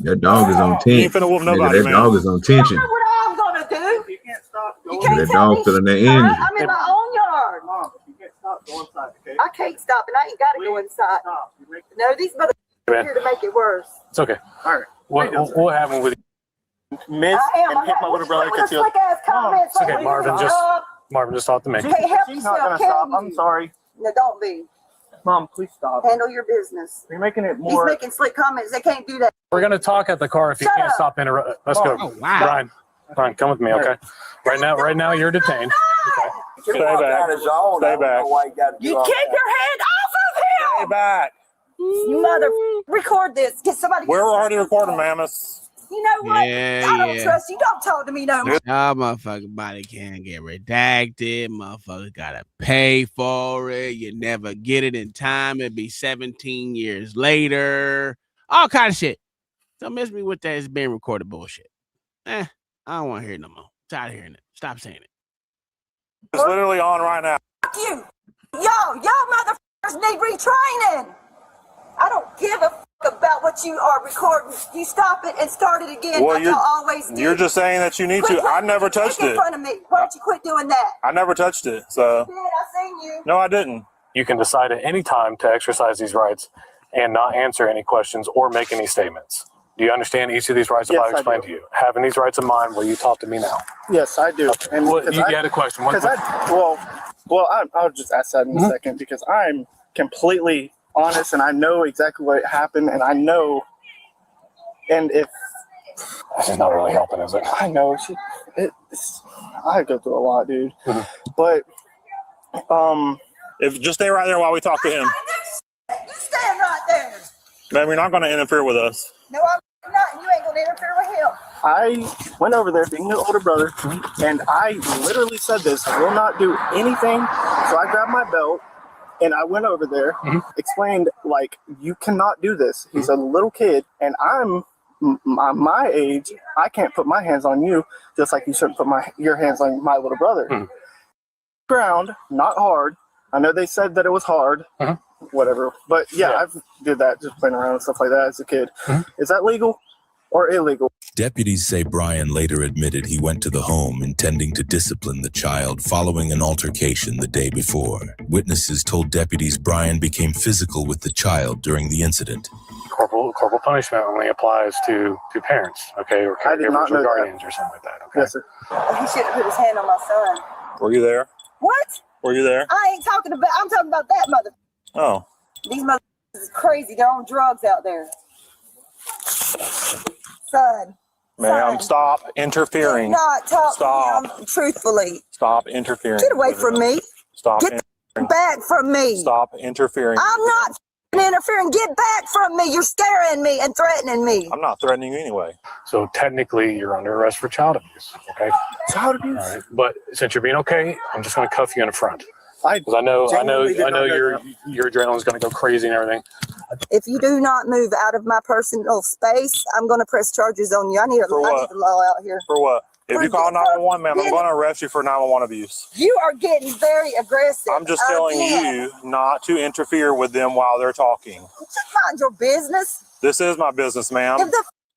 S3: That dog is on tension.
S9: You ain't finna whoop nobody,
S3: That
S9: man.
S3: dog is on tension.
S23: What I'm gonna do? You can't stop. You can't
S3: That
S23: tell
S3: dog
S23: me
S3: feeling that
S23: shit.
S3: energy.
S23: I'm in my own yard. Mom, you can't stop. Go inside, okay? I can't stop, and I ain't got to go inside. No, these mother Here to make it worse.
S5: It's okay. All right. What happened with you?
S23: Miss and hit my little brother because he was.
S5: It's okay, Marvin. Just talk to me.
S23: You can't help
S11: She's not
S23: yourself,
S11: gonna
S23: can
S11: stop.
S23: you?
S11: I'm sorry.
S23: No, don't be.
S11: Mom, please stop.
S23: Handle your business.
S11: You're making it
S23: He's
S11: more.
S23: making slick comments. They can't do that.
S5: We're gonna talk at the car if you
S23: Shut
S5: can't
S23: up.
S5: stop interrupting. Let's go.
S23: Oh, wow.
S5: Brian, come with me, okay? Right now you're detained. Okay. Stay back. Stay back.
S23: You keep your hand off of him.
S5: Stay back.
S23: You mother. Record this. Get somebody.
S5: We're already recording, mammoth.
S23: You know what?
S2: Yeah,
S23: I don't
S2: yeah.
S23: trust you. Don't talk to me no more.
S2: Y'all motherfucking body can't get redacted. Motherfuckers gotta pay for it. You never get it in time. It'd be 17 years later. All kind of shit. Don't miss me with that. It's being recorded bullshit. I don't want to hear it no more. Tired of hearing it. Stop saying it.
S5: It's literally on right now.
S23: Fuck you. Y'all motherfuckers need retraining. I don't give a fuck about what you are recording. You stop it and start it again.
S5: Well,
S23: like y'all always do.
S5: You're just saying that you need
S23: Quit
S5: to. I never touched
S23: in
S5: it.
S23: front of me. Why don't you quit doing that?
S5: I never touched it. So
S23: You did. I seen you.
S5: no, I didn't. You can decide at any time to exercise these rights and not answer any questions or make any statements. Do you understand each of these rights that
S11: Yes,
S5: I've explained
S11: I
S5: to
S11: do.
S5: you? Having these rights in mind, will you talk to me now?
S11: Yes, I do.
S5: Okay.
S11: And
S5: Well,
S11: 'cause
S5: you
S11: I-
S5: had a question.
S11: Because I'll just ask that in a second because I'm completely honest and I know exactly what happened and I know. And if
S5: this is not really helping, is it?
S11: I know I go through a lot, dude. But
S5: if just stay right there while we talk to him.
S23: You stand right there.
S5: Man, you're not going to interfere with us.
S23: No, I'm not. And you ain't gonna interfere with him.
S11: I went over there being the older brother and I literally said this, I will not do anything. So I grabbed my belt and I went over there, explained like, you cannot do this. He's a little kid and I'm my age. I can't put my hands on you just like you shouldn't put your hands on my little brother. Ground, not hard. I know they said that it was hard, whatever. But yeah, I've did that just playing around and stuff like that as a kid. Is that legal or illegal?
S6: Deputies say Brian later admitted he went to the home intending to discipline the child following an altercation the day before. Witnesses told deputies Brian became physical with the child during the incident.
S5: Corporal punishment only applies to parents, okay, or
S11: I did not
S5: caregivers
S11: know
S5: or
S11: that.
S5: guardians or something like that, okay?
S11: Yes, sir.
S23: He should have put his hand on my son.
S5: Were you there?
S23: What?
S5: Were you there?
S23: I ain't talking about. I'm talking about that mother.
S5: Oh.
S23: These motherfuckers is crazy. They're on drugs out there. Son.
S5: Ma'am, stop interfering.
S23: Do not talk
S5: Stop.
S23: to him truthfully.
S5: Stop interfering.
S23: Get away from me.
S5: Stop
S23: Get back from me.
S5: Stop interfering.
S23: I'm not interfering. Get back from me. You're scaring me and threatening me.
S5: I'm not threatening you anyway. So technically, you're under arrest for child abuse, okay?
S11: Child abuse?
S5: All right. But since you're being okay, I'm just going to cuff you in the front. Because I know your adrenaline's going to go crazy and everything.
S23: If you do not move out of my personal space, I'm going to press charges on you. I need
S5: For what?
S23: the law out here.
S5: For what? If you call 911, ma'am, I'm
S23: getting-
S5: going to arrest you for 911 abuse.
S23: You are getting very aggressive.
S5: I'm just telling you not to interfere with them while they're talking.
S23: Just mind your business.
S5: This is my business, ma'am.
S23: Get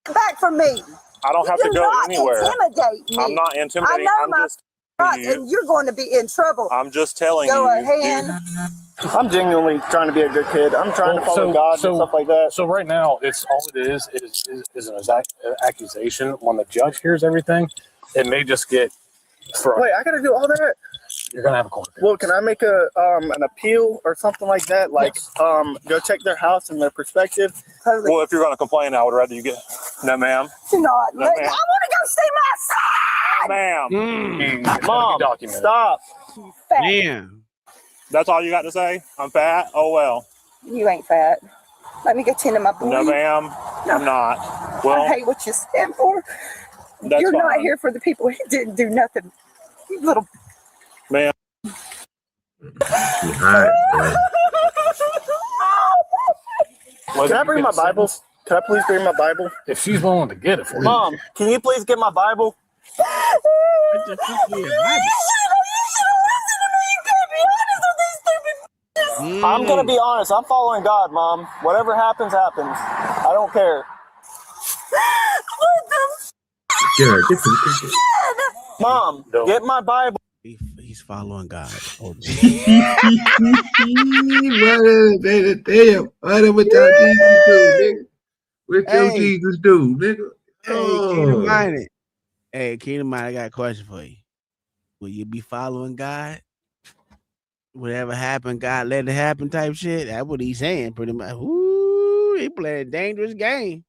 S23: the back from me.
S5: I don't have to
S23: do
S5: go
S23: not
S5: anywhere.
S23: Intimidate me.
S5: I'm not intimidating.
S23: I know
S5: I'm
S23: my
S5: just telling
S23: right, and you're going to be in trouble.
S5: I'm just telling
S23: Go
S5: you.
S23: ahead.
S11: I'm genuinely trying to be a good kid. I'm trying to follow God and stuff like that.
S5: So right now, it's all it is an accusation. When the judge hears everything, it may just get thrown.
S11: Wait, I got to do all that?
S5: You're gonna have a court.
S11: Well, can I make an appeal or something like that? Like, go check their house and their perspective.
S5: Well, if you're gonna complain, I would rather you get. No, ma'am.
S23: Do not.
S5: No,
S23: I
S5: ma'am.
S23: want to go see my son.
S5: Ma'am.
S11: Mom, stop.
S2: Damn.
S5: That's all you got to say? I'm fat? Oh, well.
S23: You ain't fat. Let me get you into my boy.
S5: No, ma'am. I'm not. Well,
S23: I hate what you stand for.
S5: That's
S23: You're not
S5: fine.
S23: here for the people who didn't do nothing. You little.
S5: ma'am.
S11: Can I bring my Bible? Can I please bring my Bible?
S5: If she's willing to get it for you.
S11: Mom, can you please get my Bible? I'm gonna be honest. I'm following God, Mom. Whatever happens, happens. I don't care.
S3: Yeah, get some.
S11: Mom, get my Bible.
S2: He's following God. Oh,
S3: Damn, what your Jesus do, nigga? What your
S2: Hey.
S3: Jesus do, nigga?
S2: Hey, Keenan Minded. Hey, Keenan Minded, I got a question for you. Will you be following God? Whatever happened, God let it happen type shit? That's what he's saying pretty much. Ooh, he playing a dangerous game.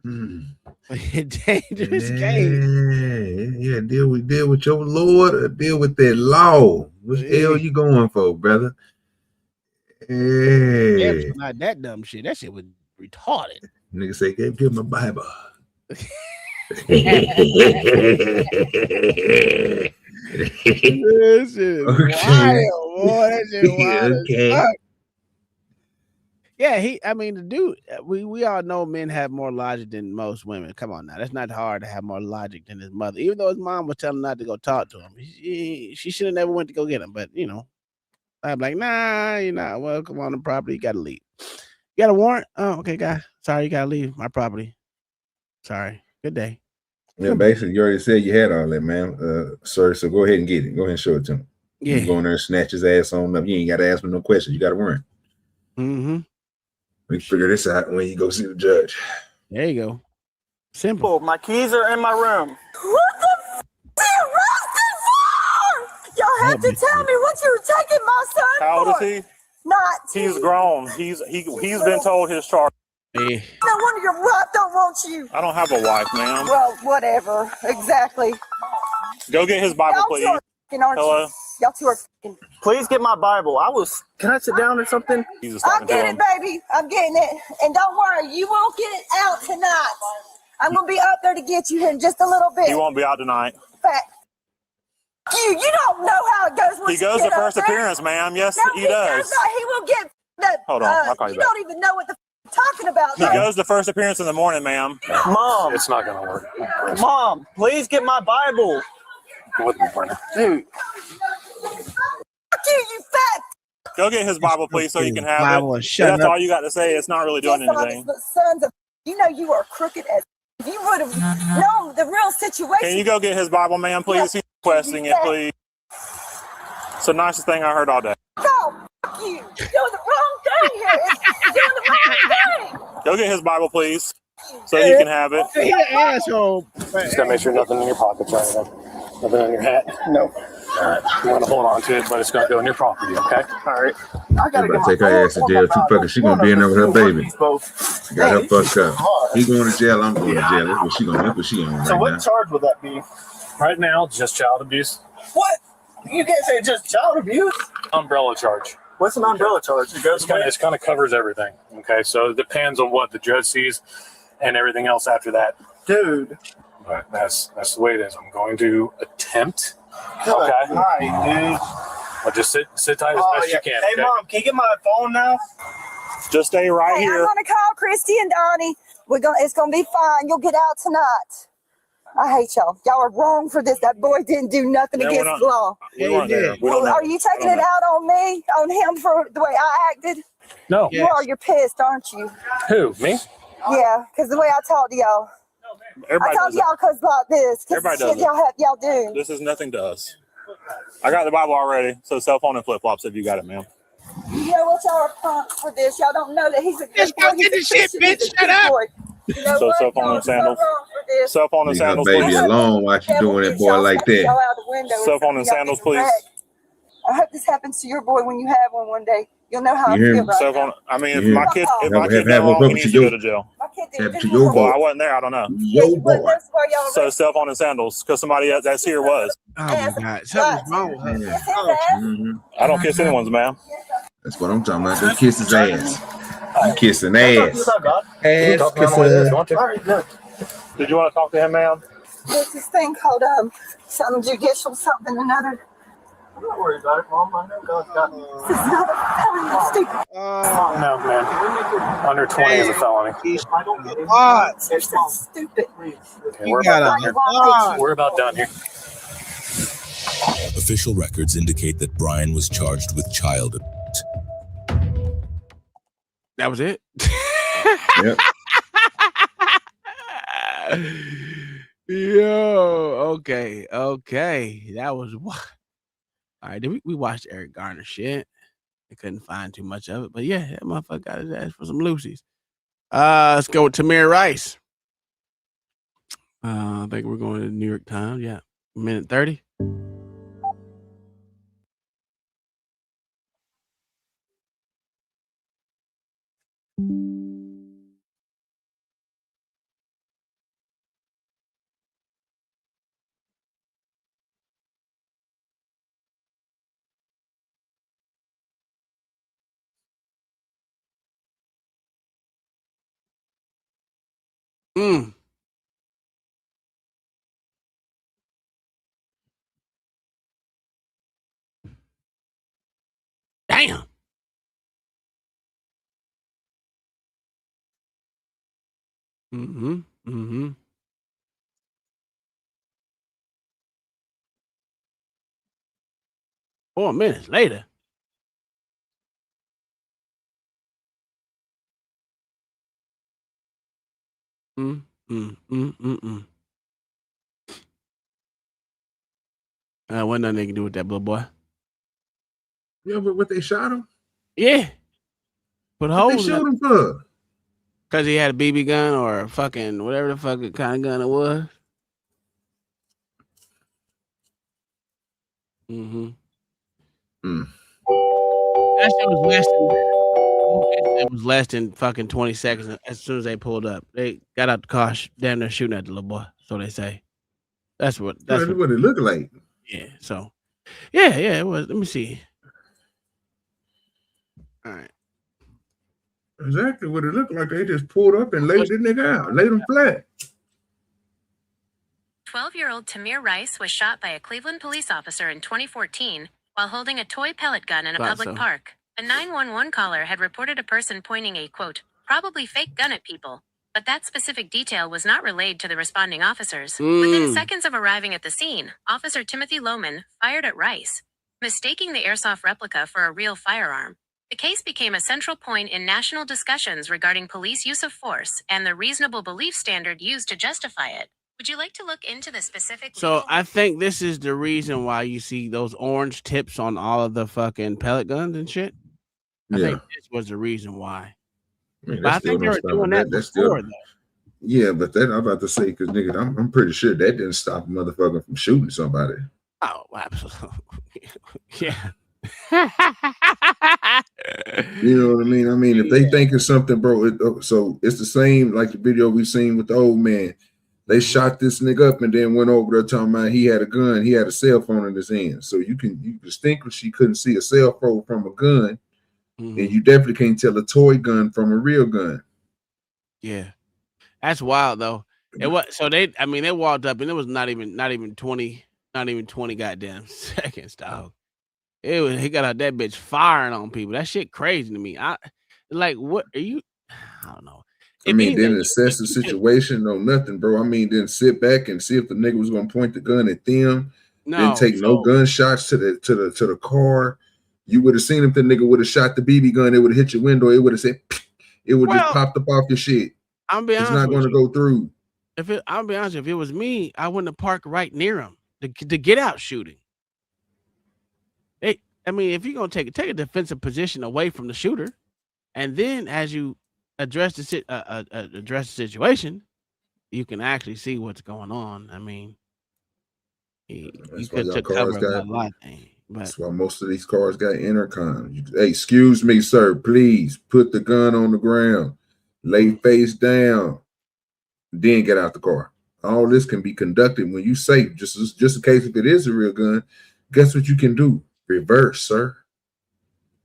S2: Dangerous game.
S3: Yeah, deal with your Lord or deal with that law. Which L you going for, brother?
S2: Yeah,
S3: Yeah.
S2: not that dumb shit. That shit was retarded.
S3: Nigga say, give my Bible.
S2: That shit is wild, boy. That shit wild as fuck. Yeah, I mean, the dude, we all know men have more logic than most women. Come on now. That's not hard to have more logic than his mother. Even though his mom was telling him not to go talk to him. She should have never went to go get him. But, I'm like, nah, you're not welcome on the property. You got to leave. You got a warrant? Oh, okay, guy. Sorry, you got to leave my property. Sorry. Good day.
S3: Yeah, basically, you already said you had all that, man. Sir, so go ahead and get it. Go ahead and show it to him.
S2: Yeah.
S3: You can go in there and snatch his ass on up. You ain't got to ask me no questions. You got to warrant.
S2: Mm-hmm.
S3: We can figure this out when you go see the judge.
S2: There you go. Simple.
S11: My keys are in my room.
S23: What the f*** are you arrested for? Y'all have to tell me what you were taking my son
S5: How old
S23: for.
S5: is he?
S23: Not
S5: He's grown. He's been told his charge.
S2: Hey.
S23: No wonder your wife don't want you.
S5: I don't have a wife, ma'am.
S23: Well, whatever. Exactly.
S5: Go get his Bible,
S23: Y'all
S5: please.
S23: two are f***ing, aren't
S5: Hello?
S23: you? Y'all two are f***ing.
S11: Please get my Bible. Can I sit down or something?
S23: I'm getting it, baby. I'm getting it. And don't worry, you won't get it out tonight. I'm going to be up there to get you here in just a little bit.
S5: He won't be out tonight.
S23: Fact. You don't know how it goes.
S5: He goes to first appearance, ma'am. Yes,
S23: No,
S5: he does.
S23: not. He will get the.
S5: Hold on, I'll call you
S23: You
S5: back.
S23: don't even know what the f- talking about.
S5: He goes to first appearance in the morning, ma'am.
S11: Mom.
S5: It's not going to work.
S11: Mom, please get my Bible.
S5: With me, Brandon.
S11: Dude.
S23: Fuck you fat.
S5: Go get his Bible, please, so you can have
S2: Bible
S5: it.
S2: and shut
S5: That's
S2: up.
S5: all you got to say. It's not really doing anything.
S23: Sons of. You know you are crooked as. If you would have known the real situation.
S5: Can you go get his Bible, ma'am, please? He's requesting it, please. It's the nicest thing I heard all day.
S23: No, fuck you. You're doing the wrong thing here. You're doing the wrong thing.
S5: Go get his Bible, please, so you can have it.
S2: He's an asshole.
S5: Just gotta make sure nothing in your pockets or anything. Nothing in your hat.
S11: No.
S5: All right. You want to hold on to it, but it's gonna go in your property, okay?
S11: All right. I
S3: gotta take her ass to jail. Too fucking. She gonna be in there with her baby. She got her fucked up. He going to jail. I'm going to jail. That's what she gonna. That's what she on
S11: So
S3: right
S11: what
S3: now.
S11: charge would that be?
S5: Right now, just child abuse.
S11: What? You can't say just child abuse.
S5: Umbrella charge.
S11: What's an umbrella charge? It goes
S5: It kind of covers everything. Okay, so it depends on what the judge sees and everything else after that.
S11: Dude.
S5: But that's the way it is. I'm going to attempt.
S11: Good
S5: Okay.
S11: night, dude.
S5: Well, just sit tight as best you can.
S11: Hey,
S5: okay?
S11: Mom, can you get my phone now?
S5: Just stay right
S23: Hey,
S5: here.
S23: I'm gonna call Christy and Donnie. It's gonna be fine. You'll get out tonight. I hate y'all. Y'all are wrong for this. That boy didn't do nothing
S5: Yeah,
S23: against the law.
S5: We weren't there. We don't know.
S23: Are you taking it out on me, on him for the way I acted?
S5: No.
S23: You are. You're pissed, aren't you?
S5: Who? Me?
S23: Yeah, because the way I talked to y'all.
S5: Everybody
S23: I talked
S5: does
S23: to y'all because like this. 'Cause
S5: Everybody
S23: the
S5: does
S23: shit y'all do.
S5: This is nothing to us. I got the Bible already, so cell phone and flip flops if you got it, ma'am.
S23: You know what? Y'all are punks for this. Y'all don't know that he's a good
S2: Just go
S23: boy.
S2: get the
S23: He's a
S2: shit,
S23: Christian.
S2: bitch.
S23: He's a
S2: Shut
S23: good
S2: up.
S23: boy. You know
S5: So
S23: what?
S5: cell phone
S23: Y'all
S5: and
S23: are so
S5: sandals.
S23: wrong for this.
S5: Cell phone and
S3: Leave her
S5: sandals,
S3: baby
S5: please.
S3: alone while you doing that boy like that.
S23: Y'all out the window.
S5: Cell phone and sandals, please.
S23: I hope this happens to your boy when you have one day. You'll know how I
S3: You hear
S23: feel
S3: me?
S23: right
S5: Cell
S23: now.
S5: phone. I mean, if
S3: Yeah.
S5: my kid
S3: Have
S5: done wrong, he
S3: happened
S5: needs
S3: to
S5: to go
S3: your-
S5: to jail.
S3: Happened to your
S5: Well,
S3: boy.
S5: I wasn't there. I don't know.
S3: Your boy.
S23: That's why y'all
S5: So cell phone and sandals, because somebody that's here was.
S2: Oh my God, something's wrong with her.
S3: Yeah.
S2: Oh,
S3: Mhm.
S5: I don't kiss anyone's, ma'am.
S3: That's what I'm talking about. Go kiss his ass. You kissing
S11: Talk to
S3: ass.
S11: you about God.
S5: You can talk to him the way it is,
S3: Kisser.
S5: don't you?
S11: All right, good.
S5: Did you want to talk to him, ma'am?
S23: There's this thing called some judicial something or another.
S11: I'm not worried about it, Mom. I know God's got me.
S23: This is not a felony, stupid.
S5: No, man. Under 20 is a felony.
S11: I don't get it.
S23: You're so stupid.
S5: Okay, we're about done here.
S6: Official records indicate that Brian was charged with child abuse.
S2: That was it.
S3: Yep.
S2: Yo, okay. That was what. All right, we watched Eric Garner shit. I couldn't find too much of it, but yeah, that motherfucker got his ass for some Lucy's. Let's go with Tamir Rice. I think we're going to the New York Times. Yeah, minute 30. Mm. Damn. Mm-hmm. Mm-hmm. 4 minutes later. What nothing they can do with that little boy.
S3: Yeah, but what they shot him?
S2: Yeah. Put
S3: What they
S2: holes in
S3: shot
S2: it.
S3: him for?
S2: Because he had a BB gun or a fucking whatever the fuck kind of gun it was. Mm-hmm. That shit was less than fucking 20 seconds as soon as they pulled up. They got out the car, damn near shooting at the little boy. So they say. That's what
S3: what it looked like.
S2: Yeah. So yeah, it was. Let me see. All right.
S3: Exactly what it looked like. They just pulled up and laid the nigga out, laid him flat.
S13: 12-year-old Tamir Rice was shot by a Cleveland police officer in 2014 while holding a toy pellet gun in a public park. A 911 caller had reported a person pointing a, quote, probably fake gun at people, but that specific detail was not relayed to the responding officers. Within seconds of arriving at the scene, Officer Timothy Lohman fired at Rice, mistaking the airsoft replica for a real firearm. The case became a central point in national discussions regarding police use of force and the reasonable belief standard used to justify it. Would you like to look into the specific?
S2: So I think this is the reason why you see those orange tips on all of the fucking pellet guns and shit. I think this was the reason why.
S3: Man,
S2: but I think they were doing that before, though.
S3: Yeah, but that I'm about to say, because nigga, I'm pretty sure that didn't stop a motherfucker from shooting somebody.
S2: Oh, absolutely. Yeah.
S3: You know what I mean? I mean, if they think it's something, bro, so it's the same like the video we seen with the old man. They shot this nigga up and then went over there talking about he had a gun, he had a cell phone in his hand. So you distinctly couldn't see a cell phone from a gun, and you definitely can't tell a toy gun from a real gun.
S2: Yeah, that's wild though. It was so they walked up and it was not even 20 goddamn seconds, dog. He got out that bitch firing on people. That shit crazy to me. What are you? I don't know.
S3: I mean, didn't assess the situation, no nothing, bro. I mean, didn't sit back and see if the nigga was gonna point the gun at them. Didn't take no gunshots to the car. You would have seen if the nigga would have shot the BB gun, it would have hit your window. It would have said, it would just popped up off your shit. It's not going to go through.
S2: I'll be honest, if it was me, I wouldn't have parked right near him to get out shooting. If you're gonna take a defensive position away from the shooter, and then as you address the situation, you can actually see what's going on. I mean, you could have covered a lot of things.
S3: That's why most of these cars got intercom. Hey, excuse me, sir. Please put the gun on the ground, lay face down, then get out the car. All this can be conducted when you safe. Just in case if it is a real gun, guess what you can do? Reverse, sir.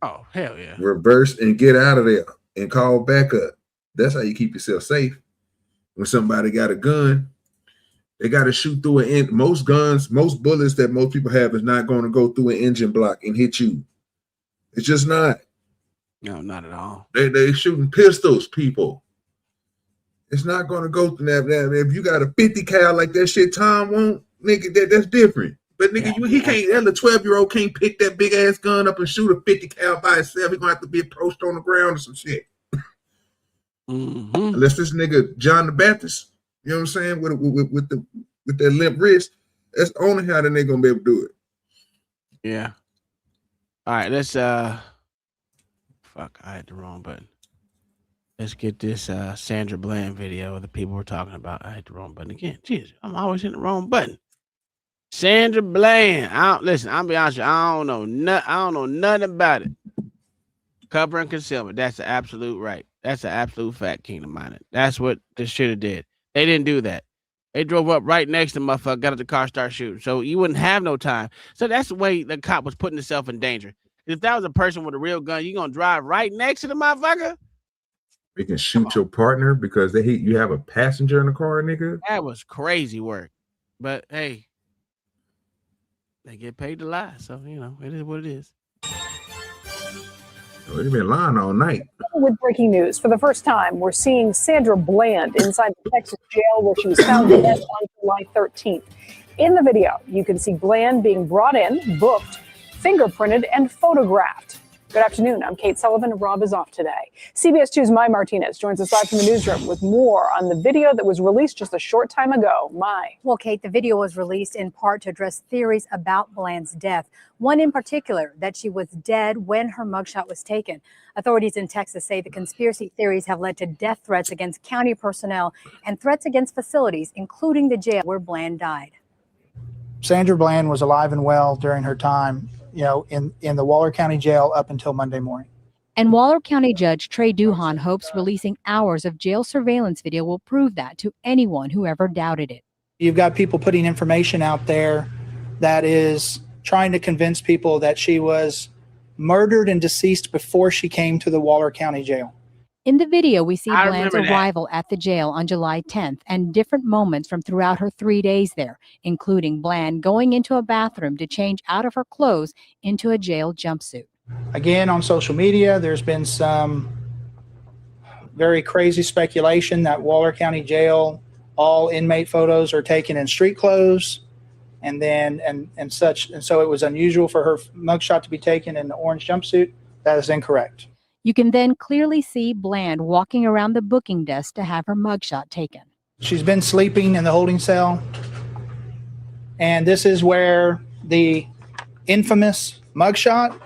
S2: Oh, hell yeah.
S3: Reverse and get out of there and call backup. That's how you keep yourself safe. When somebody got a gun, they got to shoot through most guns, most bullets that most people have is not going to go through an engine block and hit you. It's just not.
S2: No, not at all.
S3: They shooting pistols, people. It's not going to go through that. If you got a 50 cal like that shit Tom won't, nigga, that's different. But nigga, he can't. That little 12-year-old can't pick that big ass gun up and shoot a 50 cal by itself. He's gonna have to be approached on the ground or some shit. Unless this nigga John the Baptist, you know what I'm saying, with that limp wrist, that's only how the nigga gonna be able to do it.
S2: Yeah. All right, let's fuck, I had the wrong button. Let's get this Sandra Bland video the people were talking about. I hit the wrong button again. Jesus, I'm always hitting the wrong button. Sandra Bland. Listen, I'll be honest with you, I don't know nothing about it. Cover and concealment. That's the absolute right. That's the absolute fact, Kingdom Minded. That's what this should have did. They didn't do that. They drove up right next to motherfucker, got out the car, start shooting. So you wouldn't have no time. So that's the way the cop was putting himself in danger. If that was a person with a real gun, you gonna drive right next to the motherfucker?
S3: You can shoot your partner because you have a passenger in the car, nigga.
S2: That was crazy work. But hey, they get paid to lie. So, you know, it is what it is.
S3: Oh, they've been lying all night.
S7: With breaking news, for the first time, we're seeing Sandra Bland inside the Texas jail where she was found dead on July 13th. In the video, you can see Bland being brought in, booked, fingerprinted, and photographed. Good afternoon. I'm Kate Sullivan. Rob is off today. CBS 2's Mai Martinez joins us live from the newsroom with more on the video that was released just a short time ago. Mai.
S8: Well, Kate, the video was released in part to address theories about Bland's death. One in particular, that she was dead when her mugshot was taken. Authorities in Texas say the conspiracy theories have led to death threats against county personnel and threats against facilities, including the jail where Bland died.
S12: Sandra Bland was alive and well during her time, in the Waller County Jail up until Monday morning.
S8: And Waller County Judge Trey Duhan hopes releasing hours of jail surveillance video will prove that to anyone who ever doubted it.
S12: You've got people putting information out there that is trying to convince people that she was murdered and deceased before she came to the Waller County Jail.
S8: In the video, we see
S2: I
S8: Bland's
S2: remember that.
S8: arrival at the jail on July 10th and different moments from throughout her 3 days there, including Bland going into a bathroom to change out of her clothes into a jail jumpsuit.
S12: Again, on social media, there's been some very crazy speculation that Waller County Jail, all inmate photos are taken in street clothes and such. And so it was unusual for her mugshot to be taken in the orange jumpsuit. That is incorrect.
S8: You can then clearly see Bland walking around the booking desk to have her mugshot taken.
S12: She's been sleeping in the holding cell. And this is where the infamous mugshot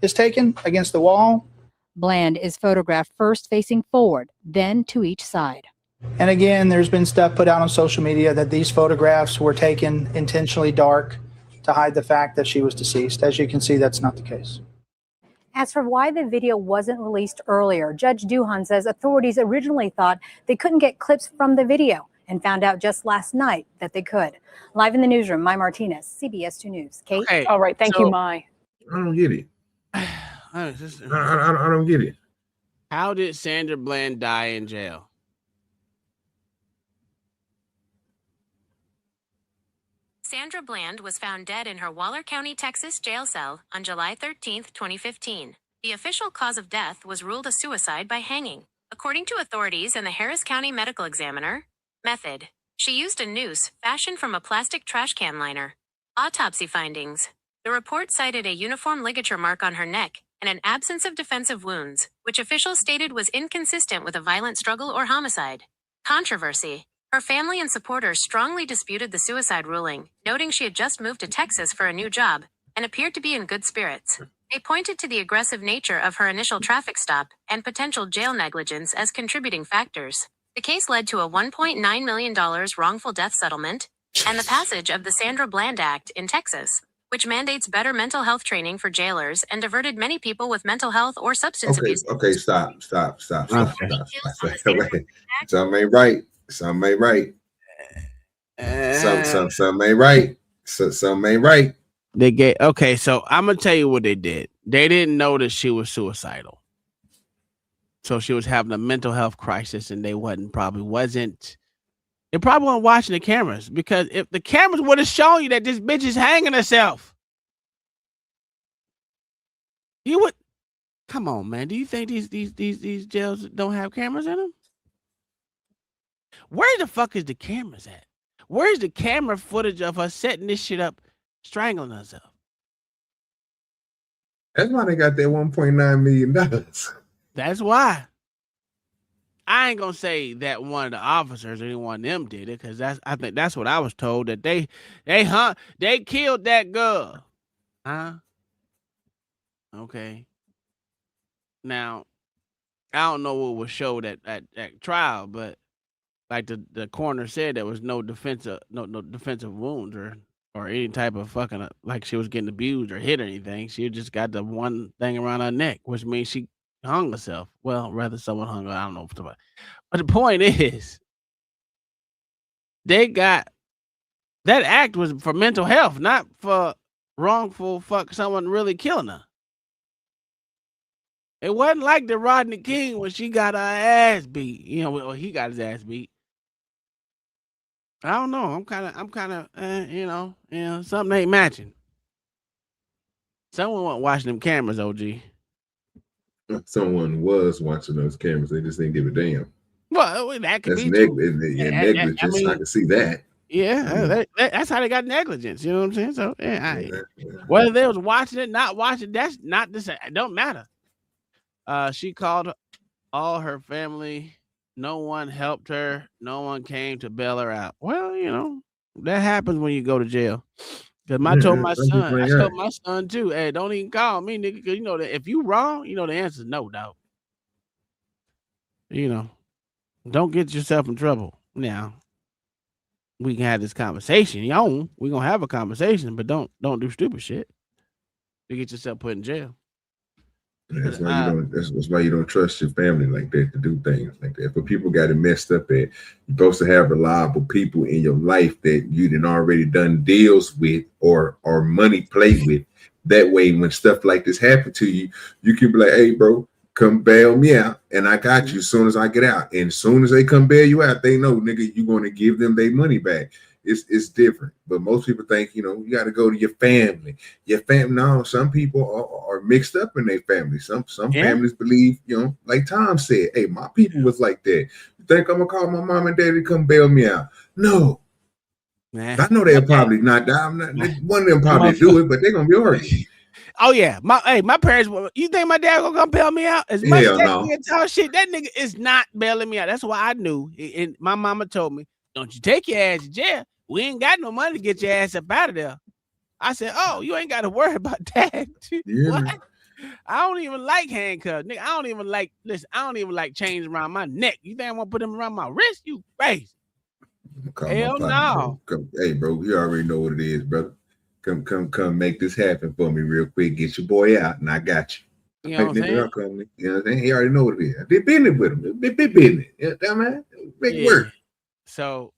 S12: is taken against the wall.
S8: Bland is photographed first facing forward, then to each side.
S12: And again, there's been stuff put out on social media that these photographs were taken intentionally dark to hide the fact that she was deceased. As you can see, that's not the case.
S8: As for why the video wasn't released earlier, Judge Duhan says authorities originally thought they couldn't get clips from the video and found out just last night that they could. Live in the newsroom, Mai Martinez, CBS 2 News. Kate?
S2: Okay,
S7: All right. Thank you, Mai.
S3: I don't get it. I don't get it.
S2: How did Sandra Bland die in jail?
S13: Sandra Bland was found dead in her Waller County, Texas jail cell on July 13, 2015. The official cause of death was ruled a suicide by hanging. According to authorities and the Harris County Medical Examiner, method: she used a noose fashioned from a plastic trash can liner. Autopsy findings: the report cited a uniform ligature mark on her neck and an absence of defensive wounds, which officials stated was inconsistent with a violent struggle or homicide. Controversy: her family and supporters strongly disputed the suicide ruling, noting she had just moved to Texas for a new job and appeared to be in good spirits. They pointed to the aggressive nature of her initial traffic stop and potential jail negligence as contributing factors. The case led to a $1.9 million wrongful death settlement and the passage of the Sandra Bland Act in Texas, which mandates better mental health training for jailers and diverted many people with mental health or substance abuse.
S3: Okay, stop. Something ain't right. Something ain't right. Something ain't right. Something ain't right.
S2: Okay, so I'm gonna tell you what they did. They didn't know that she was suicidal. So she was having a mental health crisis, and they probably weren't watching the cameras, because if the cameras would have shown you that this bitch is hanging herself, you would. Come on, man. Do you think these jails don't have cameras in them? Where the fuck is the cameras at? Where's the camera footage of her setting this shit up, strangling herself?
S3: That's why they got that $1.9 million.
S2: That's why. I ain't gonna say that one of the officers or any one of them did it, because I think that's what I was told, that they killed that girl. Huh? Okay. Now, I don't know what was showed at trial, but like the coroner said, there was no defensive wounds or any type of fucking like she was getting abused or hit or anything. She just got the one thing around her neck, which means she hung herself. Well, rather someone hung her. I don't know. But the point is, they got that act was for mental health, not for wrongful someone really killing her. It wasn't like the Rodney King when she got her ass beat. You know, well, he got his ass beat. I don't know. I'm kind of, something ain't matching. Someone wasn't watching them cameras, OG.
S3: Someone was watching those cameras. They just didn't give a damn.
S2: Well, that could
S3: That's
S2: be
S3: negligence. I can see that.
S2: Yeah, that's how they got negligence. You know what I'm saying? So, whether they was watching it, not watching, that's not the same. It don't matter. She called all her family. No one helped her. No one came to bail her out. Well, that happens when you go to jail. Because I told my son too, hey, don't even call me, nigga, because you know that if you wrong, the answer is no, dog. Don't get yourself in trouble. Now, we can have this conversation. We're gonna have a conversation, but don't do stupid shit to get yourself put in jail.
S3: That's why you don't. That's why you don't trust your family like that to do things like that. But people got it messed up. You're supposed to have reliable people in your life that you done already done deals with or money play with. That way, when stuff like this happen to you, you can be like, "Hey, bro, come bail me out, and I got you as soon as I get out." And as soon as they come bail you out, they know, nigga, you're going to give them their money back. It's different. But most people think, you got to go to your family. No, some people are mixed up in their family. Some families believe, like Tom said, hey, my people was like that. You think I'm going to call my mom and daddy to come bail me out? No. I know they're probably not. One of them probably do it, but they're going to be arguing.
S2: Oh yeah, my parents. You think my dad gonna come bail me out? As much as that nigga talk shit, that nigga is not bailing me out. That's why I knew. And my mama told me, "Don't you take your ass to jail. We ain't got no money to get your ass up out of there." I said, "Oh, you ain't got to worry about that." What? I don't even like handcuffs, nigga. I don't even like chains around my neck. You think I'm gonna put them around my wrist? You crazy? Hell no.
S3: Hey, bro, you already know what it is, brother. Come, make this happen for me real quick. Get your boy out, and I got you.
S2: You know what I'm saying?
S3: You know what I'm saying? He already know what it is. I did business with him. Big business. Yeah, man. Big work.
S2: So,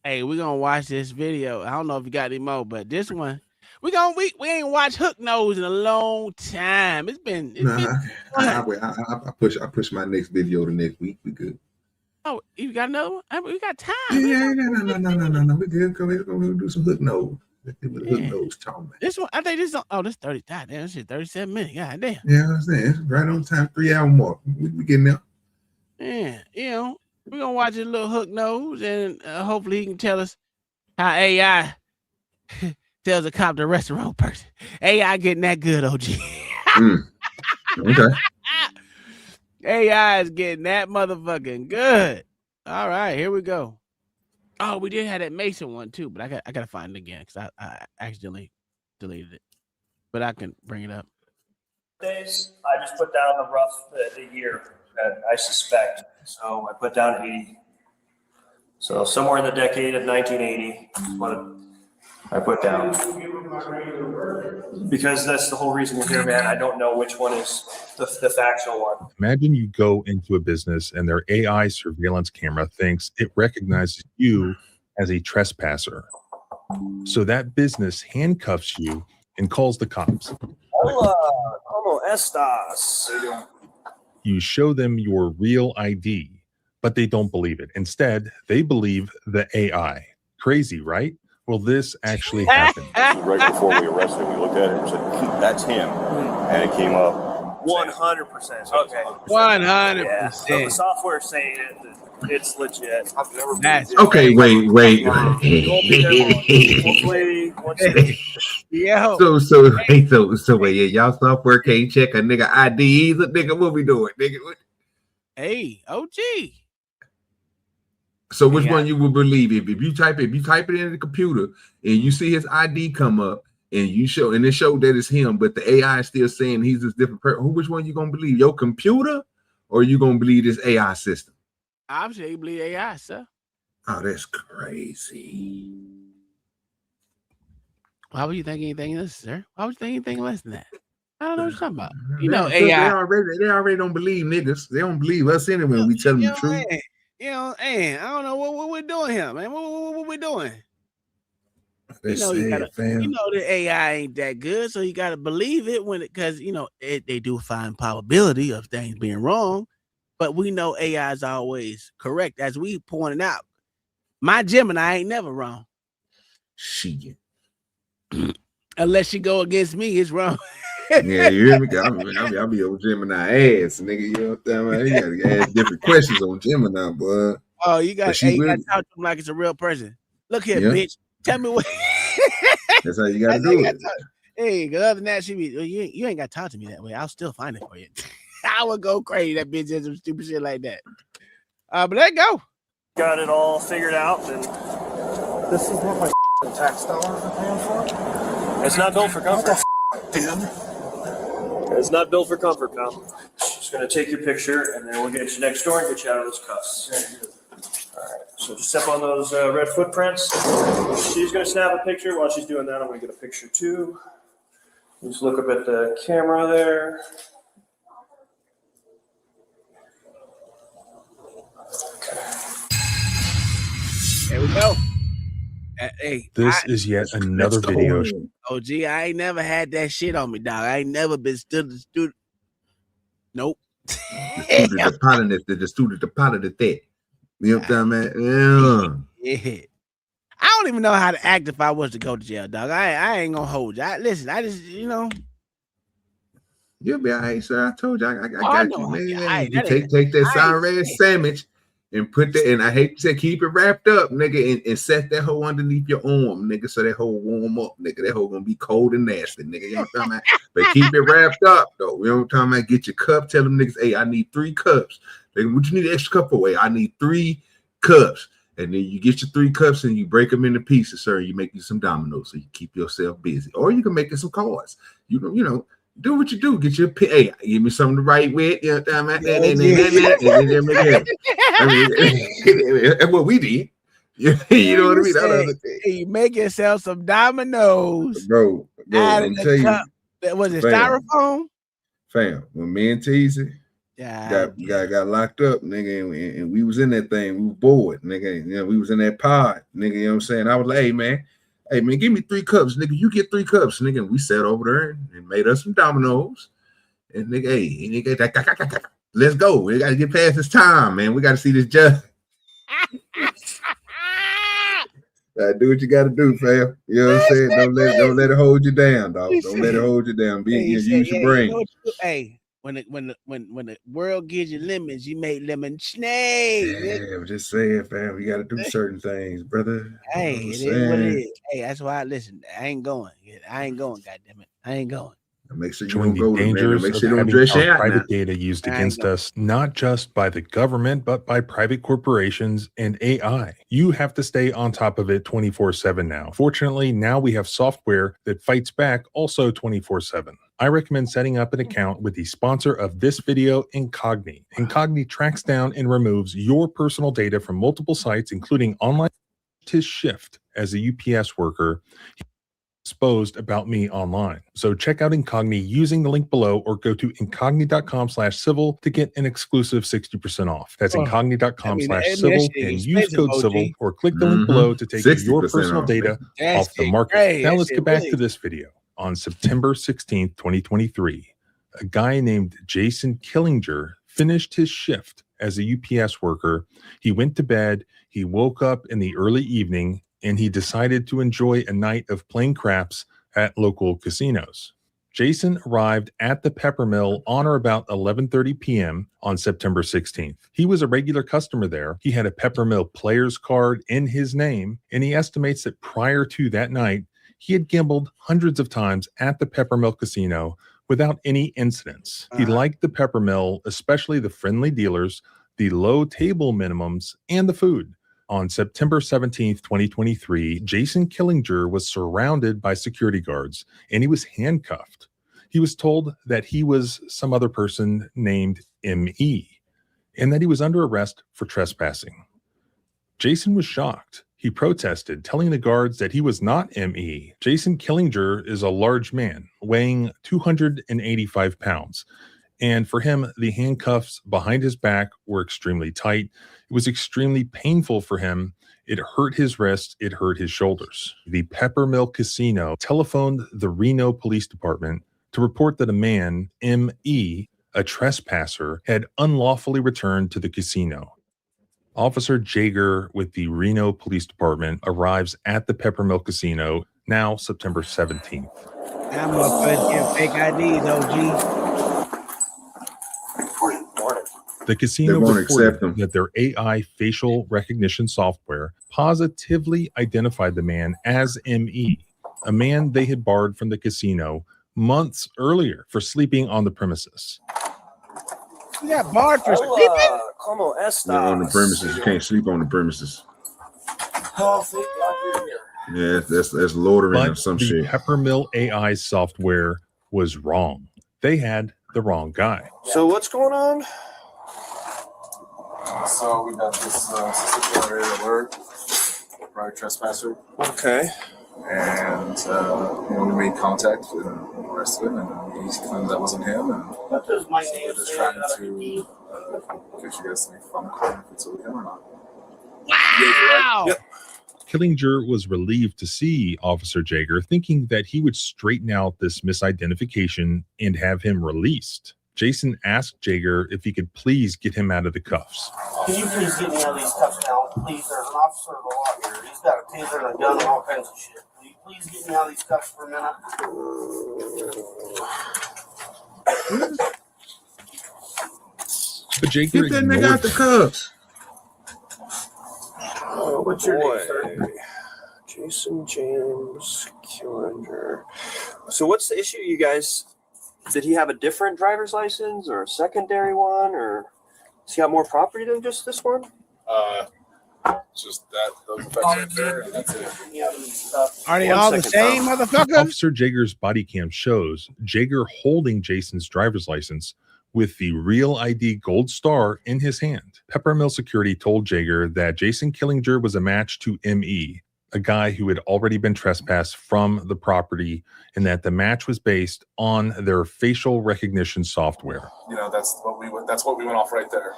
S2: hey, we're gonna watch this video. I don't know if you got any more, but this one, we ain't watched Hook Nose in a long time.
S3: I push my next video to next week. We good.
S2: Oh, you got another one? We got time.
S3: Yeah, no. We good. We're gonna do some Hook Nose. Hook Nose talking.
S2: This one, I think this. This 30. God damn, this shit 37 minutes. God damn.
S3: Yeah, I'm saying it's right on time. 3 hour mark. We getting there.
S2: Yeah, we're gonna watch his little Hook Nose, and hopefully he can tell us how AI tells a cop to arrest the wrong person. AI getting that good, OG.
S3: Okay.
S2: AI is getting that motherfucking good. All right, here we go. Oh, we did have that Mason one too, but I gotta find it again because I accidentally deleted it. But I can bring it up.
S4: Days, I just put down the year that I suspect. So I put down 80. So somewhere in the decade of 1980 is what I put down. Because that's the whole reason we're here, man. I don't know which one is the factual one.
S10: Imagine you go into a business and their AI surveillance camera thinks it recognizes you as a trespasser. So that business handcuffs you and calls the cops.
S4: Hola, ¿cómo estás?
S10: You show them your real ID, but they don't believe it. Instead, they believe the AI. Crazy, right? Well, this actually happened.
S14: Right before we arrested him, we looked at it and said, "That's him," and it came up
S4: 100%. Okay.
S2: 100%.
S4: Yeah. So the software saying it's legit. I've never
S3: been. Okay, wait.
S2: Yo.
S3: So wait, y'all software can't check a nigga ID either. Nigga, what we doing? Nigga, what?
S2: Hey, OG.
S3: So which one you will believe? If you type it in the computer and you see his ID come up and it showed that it's him, but the AI is still saying he's this different person. Which one you gonna believe? Your computer, or you gonna believe this AI system?
S2: Obviously, you believe AI, sir.
S3: Oh, that's crazy.
S2: Why would you think anything less, sir? Why would you think anything less than that? I don't know what you're talking about.
S3: They
S2: AI.
S3: already don't believe niggas. They don't believe us anyway. We tell them the truth.
S2: I don't know what we're doing here, man. What we're doing?
S3: That's sad, fam.
S2: The AI ain't that good, so you gotta believe it because they do find probability of things being wrong, but we know AI is always correct, as we pointed out. My Gemini ain't never wrong.
S3: Shit.
S2: Unless you go against me, it's wrong.
S3: Yeah, you hear me? I'll be on Gemini ass, nigga. You know what I'm saying? You gotta ask different questions on Gemini, boy.
S2: Oh, you got to talk to him like it's a real person. Look here, bitch. Tell me what.
S3: That's how you gotta do it.
S2: Hey, other than that, you ain't got to talk to me that way. I'll still find it for you. I would go crazy. That bitch did some stupid shit like that. But let go.
S4: Got it all figured out, and
S11: This is what my tax dollars are paying for.
S4: it's not built for comfort.
S11: Dude.
S4: It's not built for comfort, pal. Just gonna take your picture, and then we'll get you next door and get you out of those cuffs. All right. So just step on those red footprints. She's gonna snap a picture. While she's doing that, I'm gonna get a picture too. Just look up at the camera there.
S2: There we go. Hey,
S10: This is yet another video.
S2: Oh, gee, I ain't never had that shit on me, dog. I ain't never been stood the student. Nope.
S3: The student deposited that. You know what I'm saying?
S2: Yeah. I don't even know how to act if I was to go to jail, dog. I ain't gonna hold you. Listen, I just,
S3: You'll be all right, sir. I told you, I got you, man. You take that sour red sandwich and put that, and I hate to say, keep it wrapped up, nigga, and set that hoe underneath your arm, nigga, so that hoe warm up, nigga. That hoe gonna be cold and nasty, nigga. You know what I'm talking about? But keep it wrapped up, though. You know what I'm talking about? Get your cup. Tell them niggas, hey, I need 3 cups. Nigga, what you need an extra cup for? I need 3 cups. And then you get your 3 cups and you break them into pieces, sir. You make you some dominoes so you keep yourself busy. Or you can make it some cards. You know, do what you do. Get your hey, give me something to write with. You know what I'm saying? That's what we did. You know what I mean?
S2: You make yourself some dominoes,
S3: bro. I'm telling you,
S2: was it styrofoam?
S3: Fam, when me and Teasy got locked up, nigga, and we was in that thing, we were bored, nigga. You know, we was in that pod, nigga. You know what I'm saying? I was like, hey man, give me 3 cups, nigga. You get 3 cups, nigga. And we sat over there and made us some dominoes. And nigga, let's go. We gotta get past this time, man. We gotta see this judge. Do what you gotta do, fam. You know what I'm saying? Don't let it hold you down, dog. Don't let it hold you down. Use your brain.
S2: When the world gives you lemons, you make lemon snake.
S3: Yeah, I'm just saying, fam. We gotta do certain things, brother.
S2: Hey, it is what it is. Hey, that's why I listen. I ain't going. Goddamn it, I ain't going.
S3: Make sure you
S10: Showing
S3: don't
S10: the
S3: go
S10: dangers
S3: Make
S10: of
S3: sure you don't
S10: having
S3: dress
S10: our
S3: out
S10: private
S3: now.
S10: data used against us, not just by the government, but by private corporations and AI. You have to stay on top of it 24/7 now. Fortunately, now we have software that fights back also 24/7. I recommend setting up an account with the sponsor of this video, Incogni. Incogni tracks down and removes your personal data from multiple sites, including online. His shift as a UPS worker exposed about me online. So check out Incogni using the link below or go to incogni.com/civil to get an exclusive 60% off. That's incogni.com/civil and use code civil or click the link below to take your personal data off the market. Now let's get back to this video. On September 16th, 2023, a guy named Jason Killinger finished his shift as a UPS worker. He went to bed, he woke up in the early evening, and he decided to enjoy a night of playing craps at local casinos. Jason arrived at the Peppermill on or about 11:30 p.m. on September 16th. He was a regular customer there. He had a Peppermill player's card in his name, and he estimates that prior to that night, he had gambled hundreds of times at the Peppermill Casino without any incidents. He liked the Peppermill, especially the friendly dealers, the low table minimums, and the food. On September 17th, 2023, Jason Killinger was surrounded by security guards and he was handcuffed. He was told that he was some other person named M.E. and that he was under arrest for trespassing. Jason was shocked. He protested, telling the guards that he was not M.E. Jason Killinger is a large man, weighing 285 pounds. And for him, the handcuffs behind his back were extremely tight. It was extremely painful for him. It hurt his wrist. It hurt his shoulders. The Peppermill Casino telephoned the Reno Police Department to report that a man, M.E., a trespasser, had unlawfully returned to the casino. Officer Jaeger with the Reno Police Department arrives at the Peppermill Casino, now September 17th.
S2: That motherfucker get fake IDs, OG.
S10: The casino reported that their AI facial recognition software positively identified the man as M.E., a man they had barred from the casino months earlier for sleeping on the premises.
S2: You got barred for sleeping?
S3: No, on the premises. You can't sleep on the premises. Yeah, that's loitering or some shit.
S10: The Peppermill AI software was wrong. They had the wrong guy.
S4: So what's going on?
S15: So we got this secondary alert, prior trespasser.
S4: Okay.
S15: And we made contact and arrested him, and he claimed that wasn't him. And so we're just trying to get you guys to make fun of if it's with him or not.
S2: Wow!
S15: Yep.
S10: Killinger was relieved to see Officer Jaeger, thinking that he would straighten out this misidentification and have him released. Jason asked Jaeger if he could please get him out of the cuffs.
S16: Can you please get me out of these cuffs now? Please, there's an officer of the law here. He's got a taser and a gun and all kinds of shit. Will you please get me out of these cuffs for a minute?
S10: But Jaeger
S3: Get that nigga out the cuffs.
S16: What's your name, sir?
S4: Jason James Killinger. So what's the issue, you guys? Did he have a different driver's license or a secondary one, or does he have more property than just this one?
S15: Just that, those effects right there, and that's it.
S2: Are they all the same, motherfucker?
S10: Officer Jaeger's body cam shows Jaeger holding Jason's driver's license with the Real ID gold star in his hand. Peppermill Security told Jaeger that Jason Killinger was a match to M.E., a guy who had already been trespassed from the property, and that the match was based on their facial recognition software.
S15: That's what we went off right there.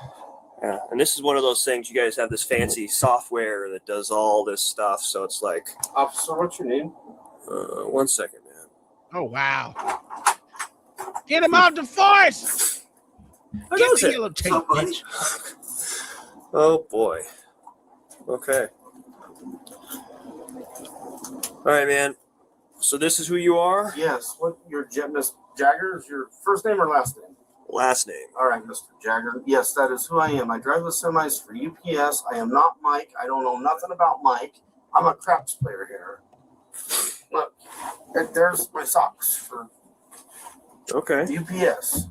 S4: Yeah, and this is one of those things. You guys have this fancy software that does all this stuff, so it's like.
S16: Officer, what's your name?
S4: 1 second, man.
S2: Oh wow! Get him off the force! Get the yellow tape, bitch.
S4: Oh boy. Okay. All right, man. So this is who you are?
S16: Yes. What your Miss Jagger is your first name or last name?
S4: Last name.
S16: All right, Mr. Jagger. Yes, that is who I am. I drive the semis for UPS. I am not Mike. I don't know nothing about Mike. I'm a craps player here. Look, there's my socks for UPS.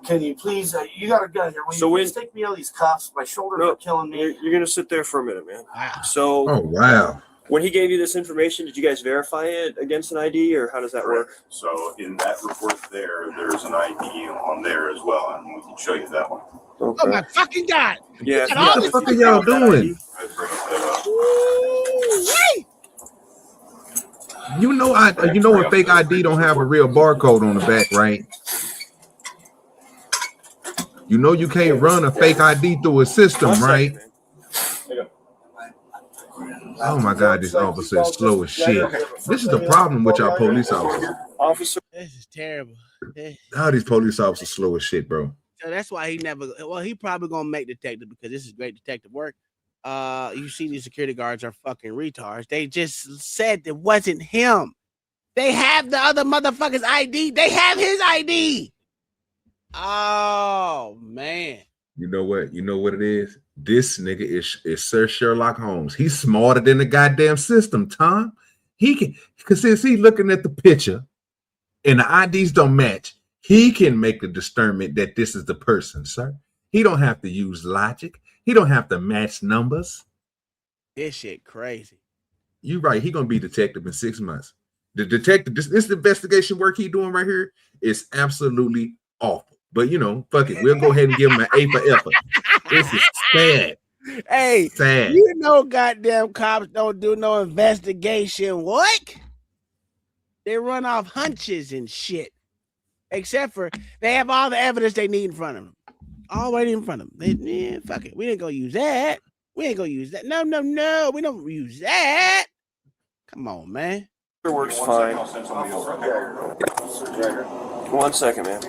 S16: Can you please? You got a gun here. Will you please take me out of these cuffs? My shoulders are killing me.
S4: You're gonna sit there for a minute, man.
S2: Wow.
S4: So.
S3: Oh wow.
S4: When he gave you this information, did you guys verify it against an ID, or how does that work?
S14: So in that report there's an ID on there as well, and we can show you that one.
S2: Okay. Oh my fucking God!
S4: Yeah.
S3: What the fuck are y'all doing? You know a fake ID don't have a real barcode on the back, right? You know you can't run a fake ID through a system, right? Oh my God, this officer is slow as shit. This is the problem with y'all police officers.
S2: This is terrible.
S3: How these police officers slow as shit, bro.
S2: So that's why he probably gonna make detective, because this is great detective work. You see these security guards are fucking retards. They just said it wasn't him. They have the other motherfucker's ID. They have his ID. Oh man.
S3: You know what? You know what it is? This nigga is Sir Sherlock Holmes. He's smarter than the goddamn system, Tom. He can, because since he's looking at the picture and the IDs don't match, he can make a discernment that this is the person, sir. He don't have to use logic. He don't have to match numbers.
S2: This shit crazy.
S3: You right. He gonna be detective in 6 months. The detective, this investigation work he doing right here is absolutely awful. But you know, fuck it. We'll go ahead and give him an A for effort. This is sad.
S2: Hey,
S3: Sad.
S2: you know, goddamn cops don't do no investigation. What? They run off hunches and shit. Except for they have all the evidence they need in front of them. All right in front of them. Fuck it. We ain't gonna use that. We ain't gonna use that. No. We don't use that. Come on, man.
S4: It works fine. 1 second, man.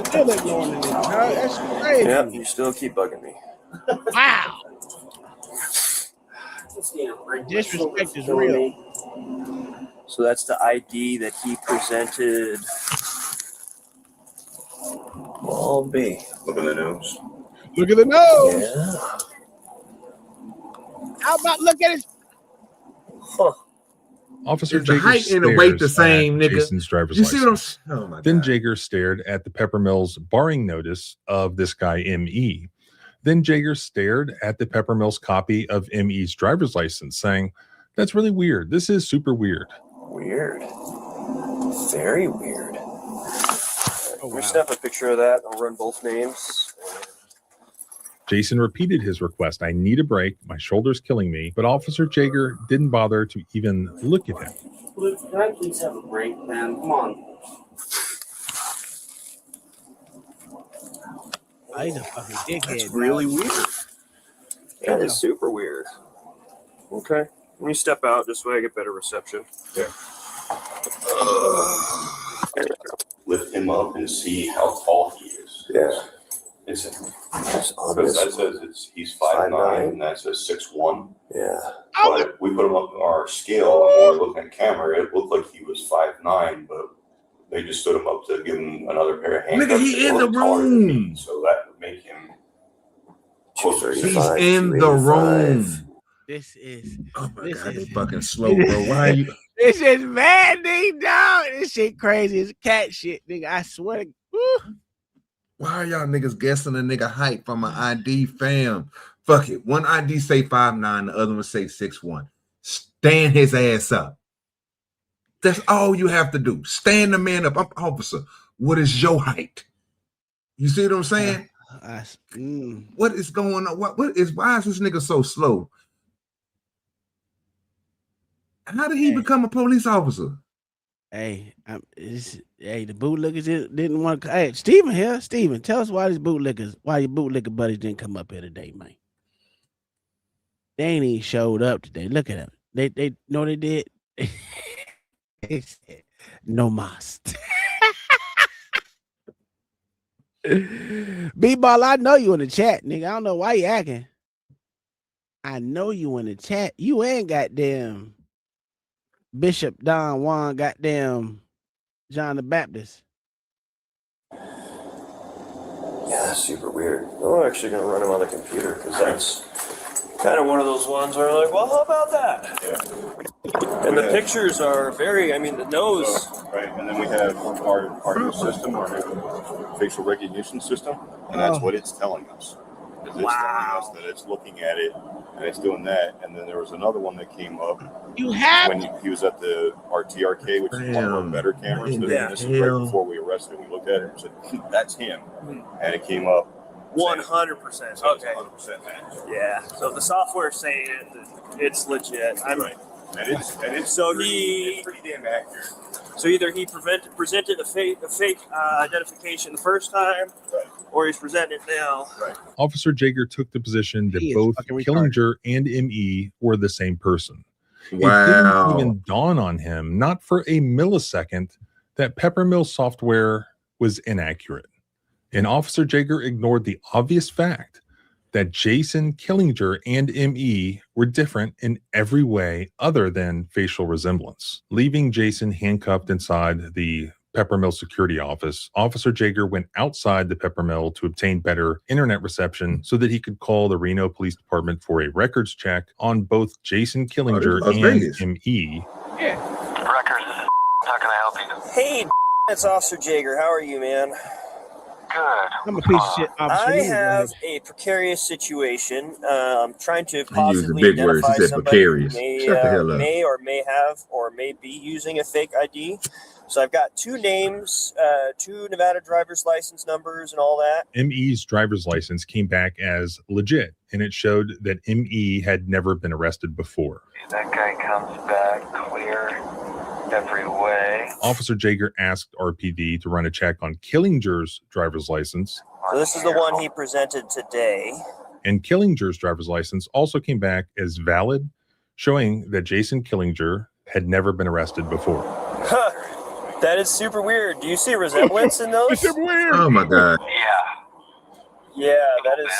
S2: Still ignoring it, dog. That's crazy.
S4: Yep, you still keep bugging me.
S2: Wow. Disrespect is real.
S4: So that's the ID that he presented. All B.
S14: Look at the nose.
S2: Look at the nose.
S4: Yeah.
S2: How about look at his?
S10: Officer
S3: Is the
S10: Jager
S3: height and the weight the
S10: stares
S3: same,
S10: at
S3: nigga?
S10: Jason's driver's
S3: You see what I'm
S10: license.
S3: saying? Oh my
S10: Then
S3: God.
S10: Jager stared at the Peppermills barring notice of this guy M.E. Then Jager stared at the Peppermills copy of M.E.'s driver's license, saying, "That's really weird. This is super weird."
S4: Weird. Very weird.
S2: Oh,
S4: Can we
S2: wow.
S4: snap a picture of that? I'll run both names.
S10: Jason repeated his request. "I need a break. My shoulder's killing me." But Officer Jager didn't bother to even look at him.
S16: Luke, can I please have a break, man? Come on.
S2: Oh, he's a fucking dickhead.
S4: That's really weird. That is super weird. Okay. Let me step out this way I get better reception.
S14: Yeah. Lift him up and see how tall he is.
S4: Yeah.
S14: It's because that says he's 5'9" and that says 6'1".
S4: Yeah.
S14: But we put him up on our scale and when we were looking at camera, it looked like he was 5'9", but they just stood him up to give him another pair of handcuffs.
S3: Nigga, he in the room.
S14: So that would make him closer.
S3: He's in the room.
S2: This is.
S3: Oh my God, they fucking slow, bro. Why are you?
S2: This is mad, dog. This shit crazy. It's cat shit, nigga. I swear to. Woo.
S3: Why are y'all niggas guessing a nigga height from an ID, fam? Fuck it. One ID say 5'9", the other one say 6'1". Stand his ass up. That's all you have to do. Stand the man up. I'm officer. What is your height? You see what I'm saying? What is going on? Why is this nigga so slow? How did he become a police officer?
S2: Hey, the bootlickers didn't want to. Hey, Steven here. Steven, tell us why your bootlicker buddies didn't come up here today, man. They ain't even showed up today. Look at them. They know they did. They said, no mas. B-Ball, I know you in the chat, nigga. I don't know why you acting. I know you in the chat. You ain't goddamn Bishop Don Juan, goddamn John the Baptist.
S4: Yeah, that's super weird. I'm actually going to run him on the computer because that's kind of one of those ones where I'm like, well, how about that?
S14: Yeah.
S4: And the pictures are very, I mean, the nose.
S14: Right, and then we have our new system, our new facial recognition system, and that's what it's telling us. It's telling us that it's looking at it and it's doing that. And then there was another one that came up when he was at the RTRK, which is one of our better cameras. This is right before we arrested him. We looked at it and said, "That's him," and it came up
S4: 100%. Okay.
S14: 100% match.
S4: Yeah. So if the software's saying it, it's legit. I'm right.
S14: And it's
S4: so
S14: it's pretty damn accurate.
S4: So either he presented a fake identification the first time, or he's presenting it now. Right.
S10: Officer Jager took the position that both Killinger and M.E. were the same person.
S3: Wow.
S10: It didn't even dawn on him, not for a millisecond, that Peppermill software was inaccurate. And Officer Jager ignored the obvious fact that Jason Killinger and M.E. were different in every way other than facial resemblance. Leaving Jason handcuffed inside the Peppermill security office, Officer Jager went outside the Peppermill to obtain better internet reception so that he could call the Reno Police Department for a records check on both Jason Killinger and M.E.
S4: Yeah.
S17: Records, how can I help you?
S4: Hey, it's Officer Jager. How are you, man?
S2: I'm a piece of shit officer.
S4: I
S2: You go
S4: have
S2: ahead.
S4: a precarious situation. I'm trying to
S3: He used the
S4: possibly
S3: big words. He
S4: identify
S3: said
S4: somebody who
S3: precarious. Shut the hell up.
S4: may or may have or may be using a fake ID. So I've got two names, two Nevada driver's license numbers, and all that.
S10: ME's driver's license came back as legit, and it showed that ME had never been arrested before.
S17: That guy comes back clear every way.
S10: Officer Jaeger asked RPD to run a check on Killinger's driver's license,
S4: So this is the one he presented today.
S10: and Killinger's driver's license also came back as valid, showing that Jason Killinger had never been arrested before.
S4: Huh. That is super weird. Do you see resemblance in those?
S3: Oh my God.
S4: Yeah, that is.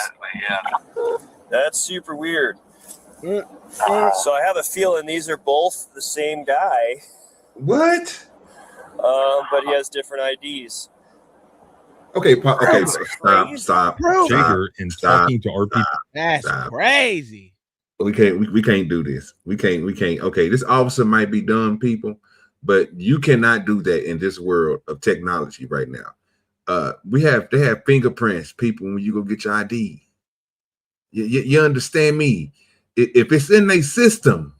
S4: That's super weird. So I have a feeling these are both the same guy.
S3: What?
S4: But he has different IDs.
S3: Okay, stop.
S10: Jaeger, in talking to RPD,
S2: That's crazy.
S3: We can't do this. We can't. Okay, this officer might be dumb, people, but you cannot do that in this world of technology right now. They have fingerprints, people, when you go get your ID. You understand me? If it's in their system,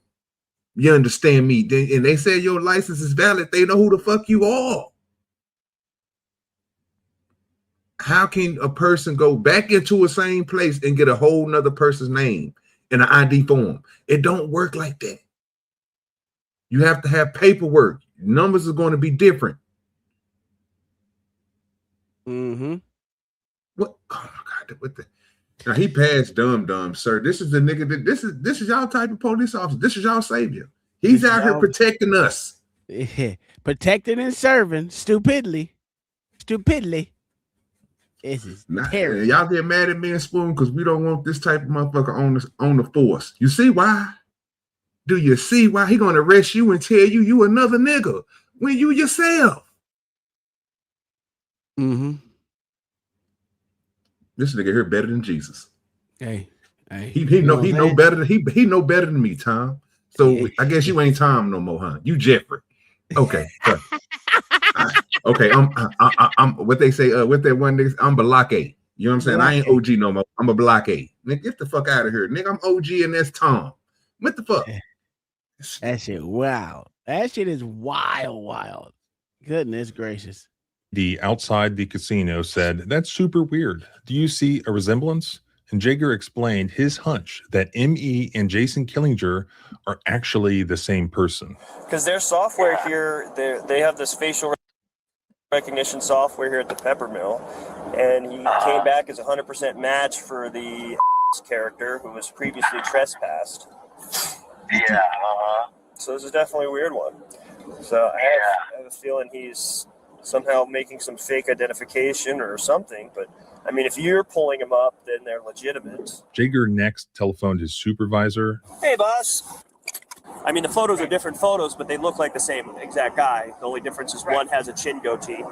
S3: you understand me, and they say your license is valid, they know who the fuck you are. How can a person go back into a same place and get a whole nother person's name in an ID form? It don't work like that. You have to have paperwork. Numbers are going to be different.
S2: Mm-hmm.
S3: What? Oh my God! What the? Now he passed dumb, sir. This is the nigga that this is y'all type of police officer. This is y'all savior. He's out here protecting us.
S2: Protecting and serving stupidly. This is terrible.
S3: Y'all get mad at me and Spoon because we don't want this type of motherfucker on the force. You see why? Do you see why he gonna arrest you and tell you another nigga when you yourself?
S2: Mm-hmm.
S3: This nigga here better than Jesus.
S2: Hey.
S3: He know better than me, Tom. So I guess you ain't Tom no more, huh? You Jeffrey. Okay. Okay. I'm what they say. What that one nigga? I'm Balake. You know what I'm saying? I ain't OG no more. I'm a Balake. Nigga, get the fuck out of here, nigga. I'm OG and that's Tom. What the fuck?
S2: That shit. Wow. That shit is wild. Goodness gracious.
S10: the outside the casino said, "That's super weird. Do you see a resemblance?" And Jaeger explained his hunch that M.E. and Jason Killinger are actually the same person.
S4: Because their software here, they have this facial recognition software here at the Pepper Mill, and he came back as a 100% match for the character who was previously trespassed.
S17: Yeah.
S4: So this is definitely a weird one. So I have a feeling he's somehow making some fake identification or something. But I mean, if you're pulling them up, then they're legitimate.
S10: Jaeger next telephoned his supervisor.
S4: Hey, boss. I mean, the photos are different photos, but they look like the same exact guy. The only difference is one has a chin goatee.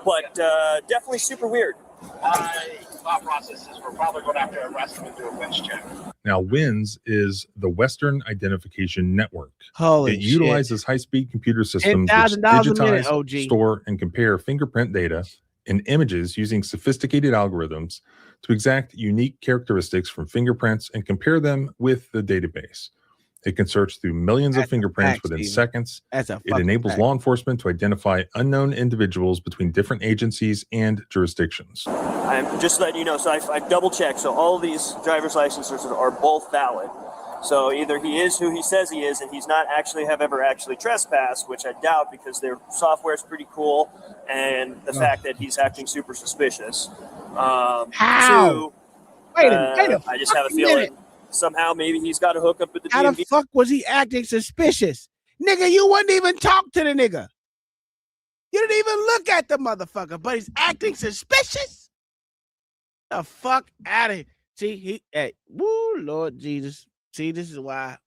S4: But definitely super weird.
S20: My thought process is we're probably going to have to arrest him and do a winch check.
S10: Now, WINS is the Western Identification Network.
S2: Holy
S10: It utilizes high-speed computer systems which
S2: $10,000 a minute,
S10: digitize,
S2: OG.
S10: store, and compare fingerprint data and images using sophisticated algorithms to exact unique characteristics from fingerprints and compare them with the database. It can search through millions of fingerprints within seconds.
S2: That's a
S10: It enables law enforcement to identify unknown individuals between different agencies and jurisdictions.
S4: I'm just letting you know. So I've double checked. So all of these driver's licenses are both valid. So either he is who he says he is, and he's not actually have ever actually trespassed, which I doubt because their software is pretty cool, and the fact that he's acting super suspicious.
S2: How?
S4: Two,
S2: Wait a
S4: I just have a
S2: fucking
S4: feeling
S2: minute.
S4: somehow maybe he's got a hookup with the
S2: How
S4: DMV.
S2: the fuck was he acting suspicious? Nigga, you wouldn't even talk to the nigga. You didn't even look at the motherfucker, but he's acting suspicious? The fuck out of here. See, woo, Lord Jesus. See, this is why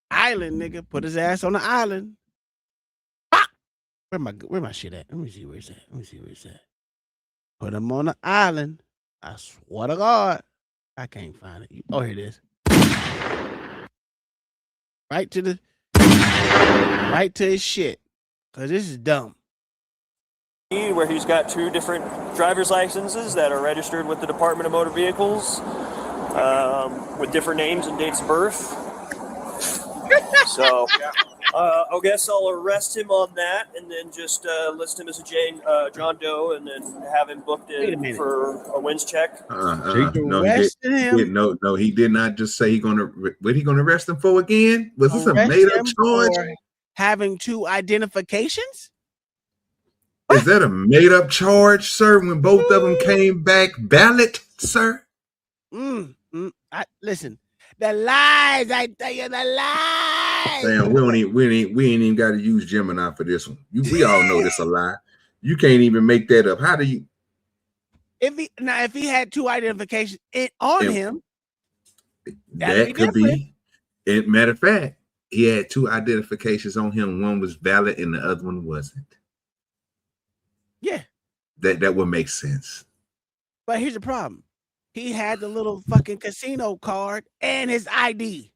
S2: island nigga put his ass on the island. Ah! Where my shit at? Let me see where it's at. Put him on the island. I swear to God. I can't find it. Oh, here it is. Right to his shit. Cause this is dumb.
S4: where he's got 2 different driver's licenses that are registered with the Department of Motor Vehicles with different names and dates of birth. So I guess I'll arrest him on that and then just list him as a John Doe and then have him booked in for a winds check.
S3: No, he did not just say what he gonna arrest him for again? Was this a made up charge?
S2: Having 2 identifications?
S3: Is that a made up charge, sir? When both of them came back valid, sir?
S2: Listen, the lies, I tell you, the lies.
S3: Damn, we ain't even got to use Gemini for this one. We all know this a lie. You can't even make that up. How do you?
S2: If he had 2 identifications on him,
S3: that could be. Matter of fact, he had 2 identifications on him. One was valid and the other one wasn't.
S2: Yeah,
S3: that would make sense.
S2: But here's the problem: he had the little fucking casino card and his ID.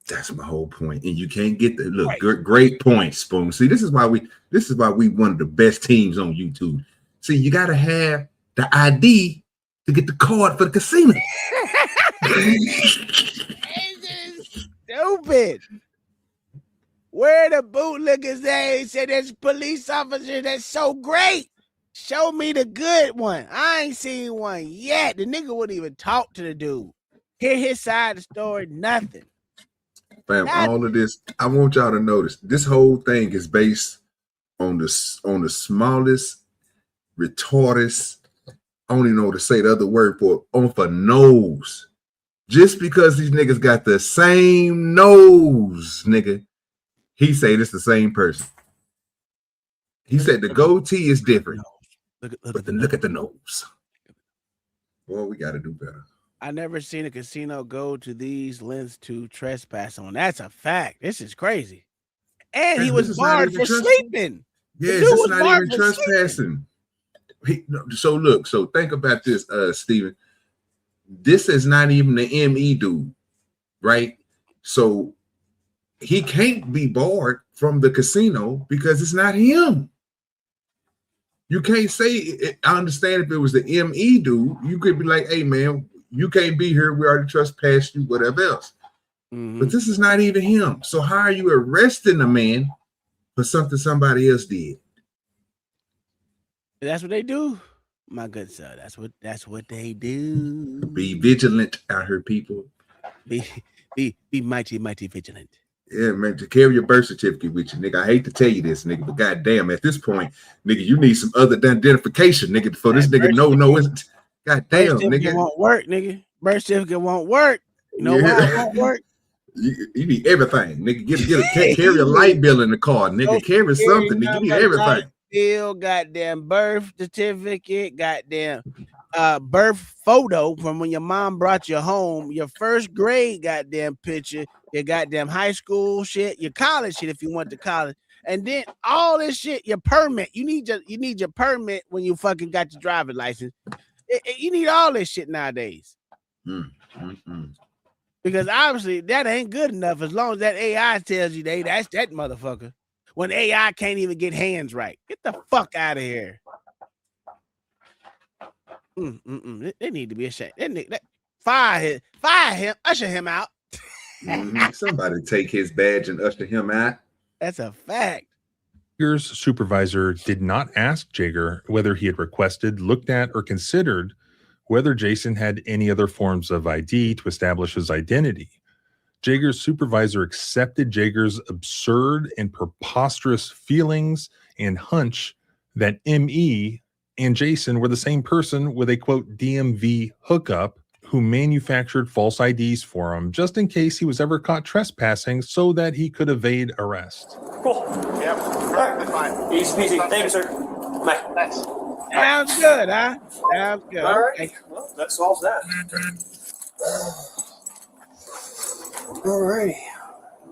S3: That's my whole point. And you can't get the look. Right. Great point, Spoon. See, this is why we one of the best teams on YouTube. See, you got to have the ID to get the card for the casino.
S2: Stupid. Where the bootlickers at? He said there's police officer that's so great. Show me the good one. I ain't seen one yet. The nigga wouldn't even talk to the dude. Hear his side of the story, nothing.
S3: Fam, all of this, I want y'all to notice, this whole thing is based on the smallest, retardest, I don't even know what to say the other word for nose. Just because these niggas got the same nose, nigga, he say this the same person. He said the goatee is different. Look at the nose. Boy, we got to do better.
S2: I never seen a casino go to these lengths to trespass on. That's a fact. This is crazy. And he was barred for sleeping.
S3: Yes, it's not even trespassing. So think about this, Steven. This is not even the ME dude, right? So he can't be barred from the casino because it's not him. You can't say, I understand if it was the ME dude, you could be like, hey, man, you can't be here. We already trespassed you, whatever else. Mm-hmm. But this is not even him. So how are you arresting a man for something somebody else did?
S2: That's what they do, my good sir. That's what they do.
S3: Be vigilant out here, people.
S2: Be mighty vigilant.
S3: Yeah, man, to carry your birth certificate with you, nigga. I hate to tell you this, nigga, but goddamn, at this point, nigga, you need some other identification, nigga, for this nigga. No, isn't. Goddamn, nigga.
S2: Won't work, nigga. Birth certificate won't work. You know why it won't work?
S3: You need everything, nigga. Carry a light bill in the car, nigga. Carry something, nigga. You need everything.
S2: Bill, goddamn birth certificate, goddamn birth photo from when your mom brought you home, your first grade goddamn picture, your goddamn high school shit, your college shit if you went to college, and then all this shit, your permit. You need your permit when you fucking got your driver's license. You need all this shit nowadays. Because obviously that ain't good enough as long as that AI tells you that's that motherfucker. When AI can't even get hands right. Get the fuck out of here. They need to be ashamed. Fire him, usher him out.
S3: Somebody take his badge and usher him out.
S2: That's a fact.
S10: Jager's supervisor did not ask Jager whether he had requested, looked at, or considered whether Jason had any other forms of ID to establish his identity. Jager's supervisor accepted Jager's absurd and preposterous feelings and hunch that ME and Jason were the same person with a, quote, DMV hookup who manufactured false IDs for him just in case he was ever caught trespassing so that he could evade arrest.
S4: Cool. Yep. Perfectly fine. Easy peasy. Thank you, sir. Bye. Thanks.
S2: Sounds good, huh? Sounds good.
S4: All right. Well, that solves that. All right.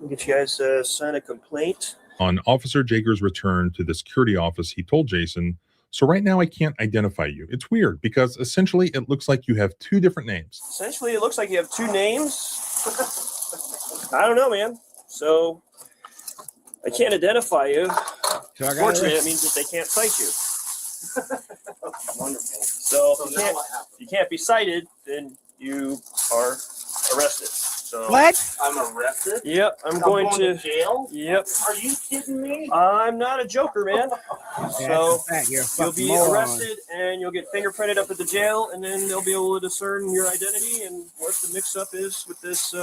S4: I'll get you guys sign a complaint.
S10: On Officer Jager's return to the security office, he told Jason, so right now I can't identify you. It's weird because essentially it looks like you have 2 different names.
S4: Essentially, it looks like you have 2 names. I don't know, man. So I can't identify you. Unfortunately, that means that they can't cite you.
S16: Wonderful.
S4: So
S16: So
S4: if
S16: now what happens?
S4: you can't be cited, then you are arrested. So
S2: What?
S16: I'm arrested?
S4: Yep, I'm going to
S16: jail?
S4: Yep.
S16: Are you kidding me?
S4: I'm not a joker, man. So
S2: You're a
S4: you'll
S2: fucking
S4: be
S2: moron.
S4: arrested and you'll get fingerprinted up at the jail, and then they'll be able to discern your identity and what the mix-up is with this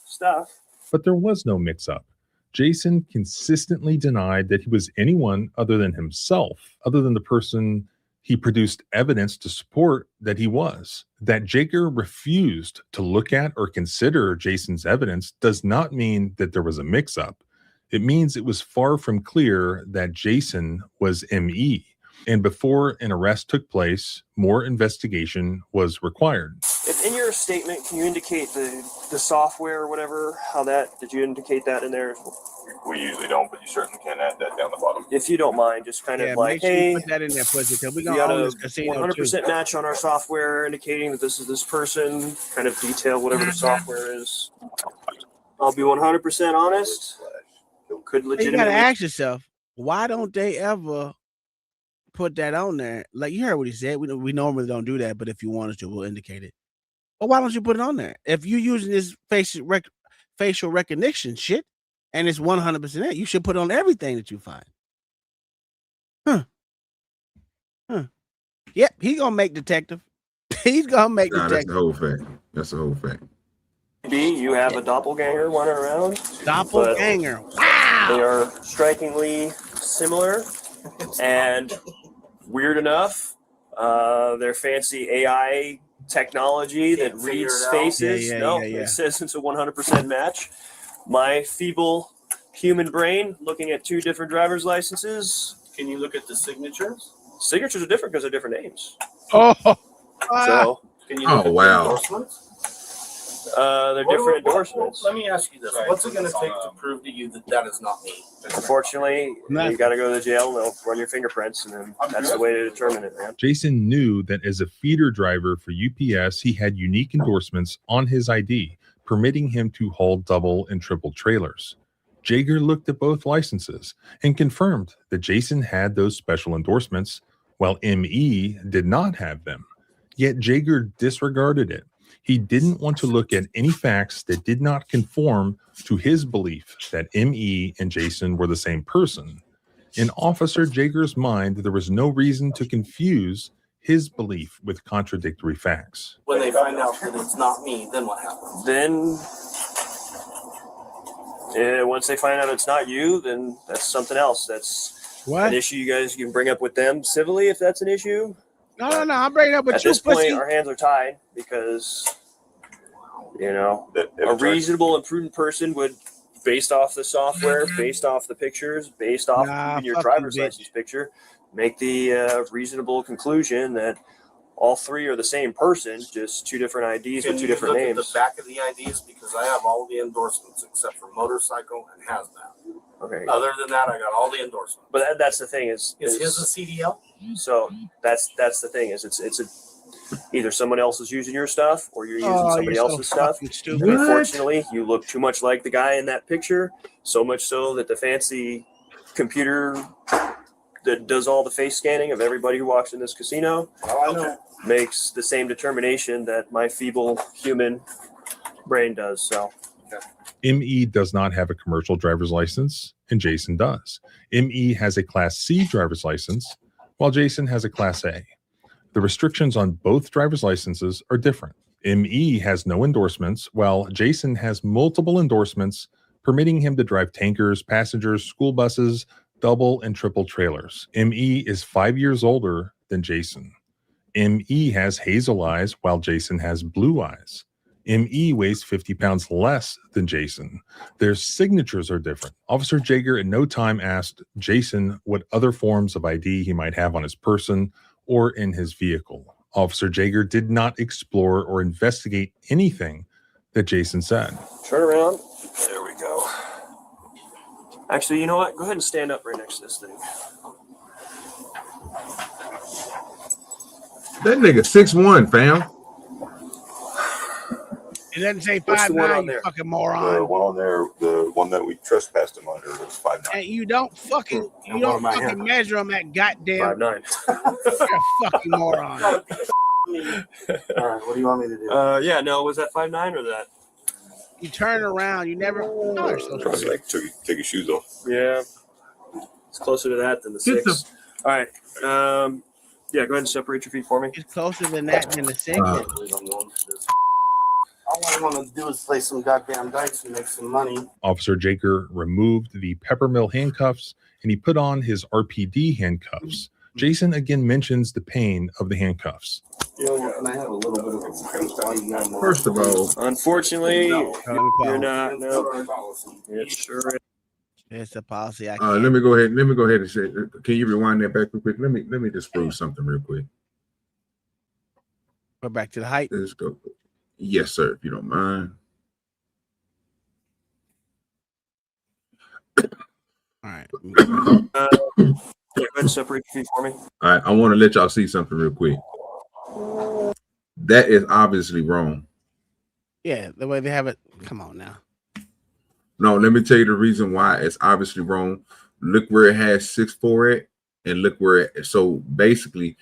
S4: stuff.
S10: But there was no mix-up. Jason consistently denied that he was anyone other than himself, other than the person he produced evidence to support that he was. That Jager refused to look at or consider Jason's evidence does not mean that there was a mix-up. It means it was far from clear that Jason was ME. And before an arrest took place, more investigation was required.
S4: If in your statement, can you indicate the software or whatever? Did you indicate that in there?
S14: We usually don't, but you certainly can add that down the bottom.
S4: If you don't mind, just kind of like,
S2: make sure
S4: hey,
S2: you put that in there, pussy, because we
S4: we
S2: gonna
S4: got
S2: own
S4: a
S2: this casino
S4: 100%
S2: too.
S4: match on our software indicating that this is this person, kind of detail whatever the software is. I'll be 100% honest. Could
S2: You gotta
S4: legitimately
S2: ask yourself, why don't they ever put that on there? Like, you heard what he said. We normally don't do that, but if you want us to, we'll indicate it. But why don't you put it on there? If you're using this facial recognition shit, and it's 100% that, you should put on everything that you find. Yep, he's gonna make detective. He's gonna make
S3: Nah, that's
S2: detective.
S3: the whole fact. That's the whole fact.
S4: you have a doppelganger running around.
S2: Doppelganger.
S4: Wow. They are strikingly similar and weird enough. Their fancy AI technology that reads faces. It says it's a 100% match. My feeble human brain looking at two different driver's licenses.
S16: Can you look at the signatures?
S4: Signatures are different because they're different names.
S2: Oh,
S4: so
S16: can you look at the endorsements?
S4: They're different endorsements.
S16: Let me ask you this: what's it going to take to prove to you that that is not me?
S4: Unfortunately, you got to go to the jail. They'll run your fingerprints, and then that's the way to determine it, man.
S10: Jason knew that as a feeder driver for UPS, he had unique endorsements on his ID, permitting him to haul double and triple trailers. Jager looked at both licenses and confirmed that Jason had those special endorsements, while ME did not have them. Yet Jager disregarded it. He didn't want to look at any facts that did not conform to his belief that ME and Jason were the same person. In Officer Jager's mind, there was no reason to confuse his belief with contradictory facts.
S16: When they find out that it's not me, then what happens?
S4: Then, once they find out it's not you, then that's something else. That's an issue you guys can bring up with them civilly if that's an issue.
S2: No, I'm bringing up with
S4: At
S2: you,
S4: this point,
S2: pussy.
S4: our hands are tied because, a reasonable and prudent person would, based off the software, based off the pictures, based off even your driver's license picture, make the reasonable conclusion that all three are the same person, just two different IDs with two different names.
S16: At the back of the IDs, because I have all the endorsements except for motorcycle and hazmat.
S4: Okay.
S16: Other than that, I got all the endorsements.
S4: But that's the thing is
S16: his a CDL?
S4: So that's the thing is it's either someone else is using your stuff or you're using somebody else's stuff. Unfortunately, you look too much like the guy in that picture, so much so that the fancy computer that does all the face scanning of everybody who walks in this casino makes the same determination that my feeble human brain does. So
S10: ME does not have a commercial driver's license, and Jason does. ME has a Class C driver's license, while Jason has a Class A. The restrictions on both driver's licenses are different. ME has no endorsements, while Jason has multiple endorsements, permitting him to drive tankers, passengers, school buses, double and triple trailers. ME is 5 years older than Jason. ME has hazel eyes, while Jason has blue eyes. ME weighs 50 pounds less than Jason. Their signatures are different. Officer Jager at no time asked Jason what other forms of ID he might have on his person or in his vehicle. Officer Jager did not explore or investigate anything that Jason said.
S4: turn around. There we go. Actually, you know what? Go ahead and stand up right next to this thing.
S3: That nigga 6'1", fam.
S2: It doesn't say
S14: What's the one
S2: 5'9",
S14: on
S2: you
S14: there?
S2: fucking
S14: The
S2: moron.
S14: one on there, the one that we trespassed him under was 5'9".
S2: And you don't fucking measure them at goddamn
S4: 5'9".
S2: You're a fucking moron.
S16: All right, what do you want me to do?
S4: Yeah, no, was that 5'9" or that?
S2: You turn around, you never.
S14: Probably like take your shoes off.
S4: Yeah, it's closer to that than the 6. All right. Yeah, go ahead and separate your feet for me.
S2: It's closer than that than the 6.
S16: All I want to do is play some goddamn dice and make some money.
S10: Officer Jaker removed the peppermill handcuffs and he put on his RPD handcuffs. Jason again mentions the pain of the handcuffs.
S16: And I have a little bit of a
S3: First of all,
S4: unfortunately, you're not. No, it sure is.
S2: It's a policy. I can't.
S3: let me go ahead and say, can you rewind that back real quick? Let me just prove something real quick.
S2: Go back to the height.
S3: Let's go. Yes, sir, if you don't mind.
S2: All right.
S4: Yeah, go ahead and separate your feet for me.
S3: All right, I want to let y'all see something real quick. That is obviously wrong.
S2: Yeah, the way they have it. Come on now.
S3: No, let me tell you the reason why it's obviously wrong. Look where it has 6'4" at, and look where it. So basically,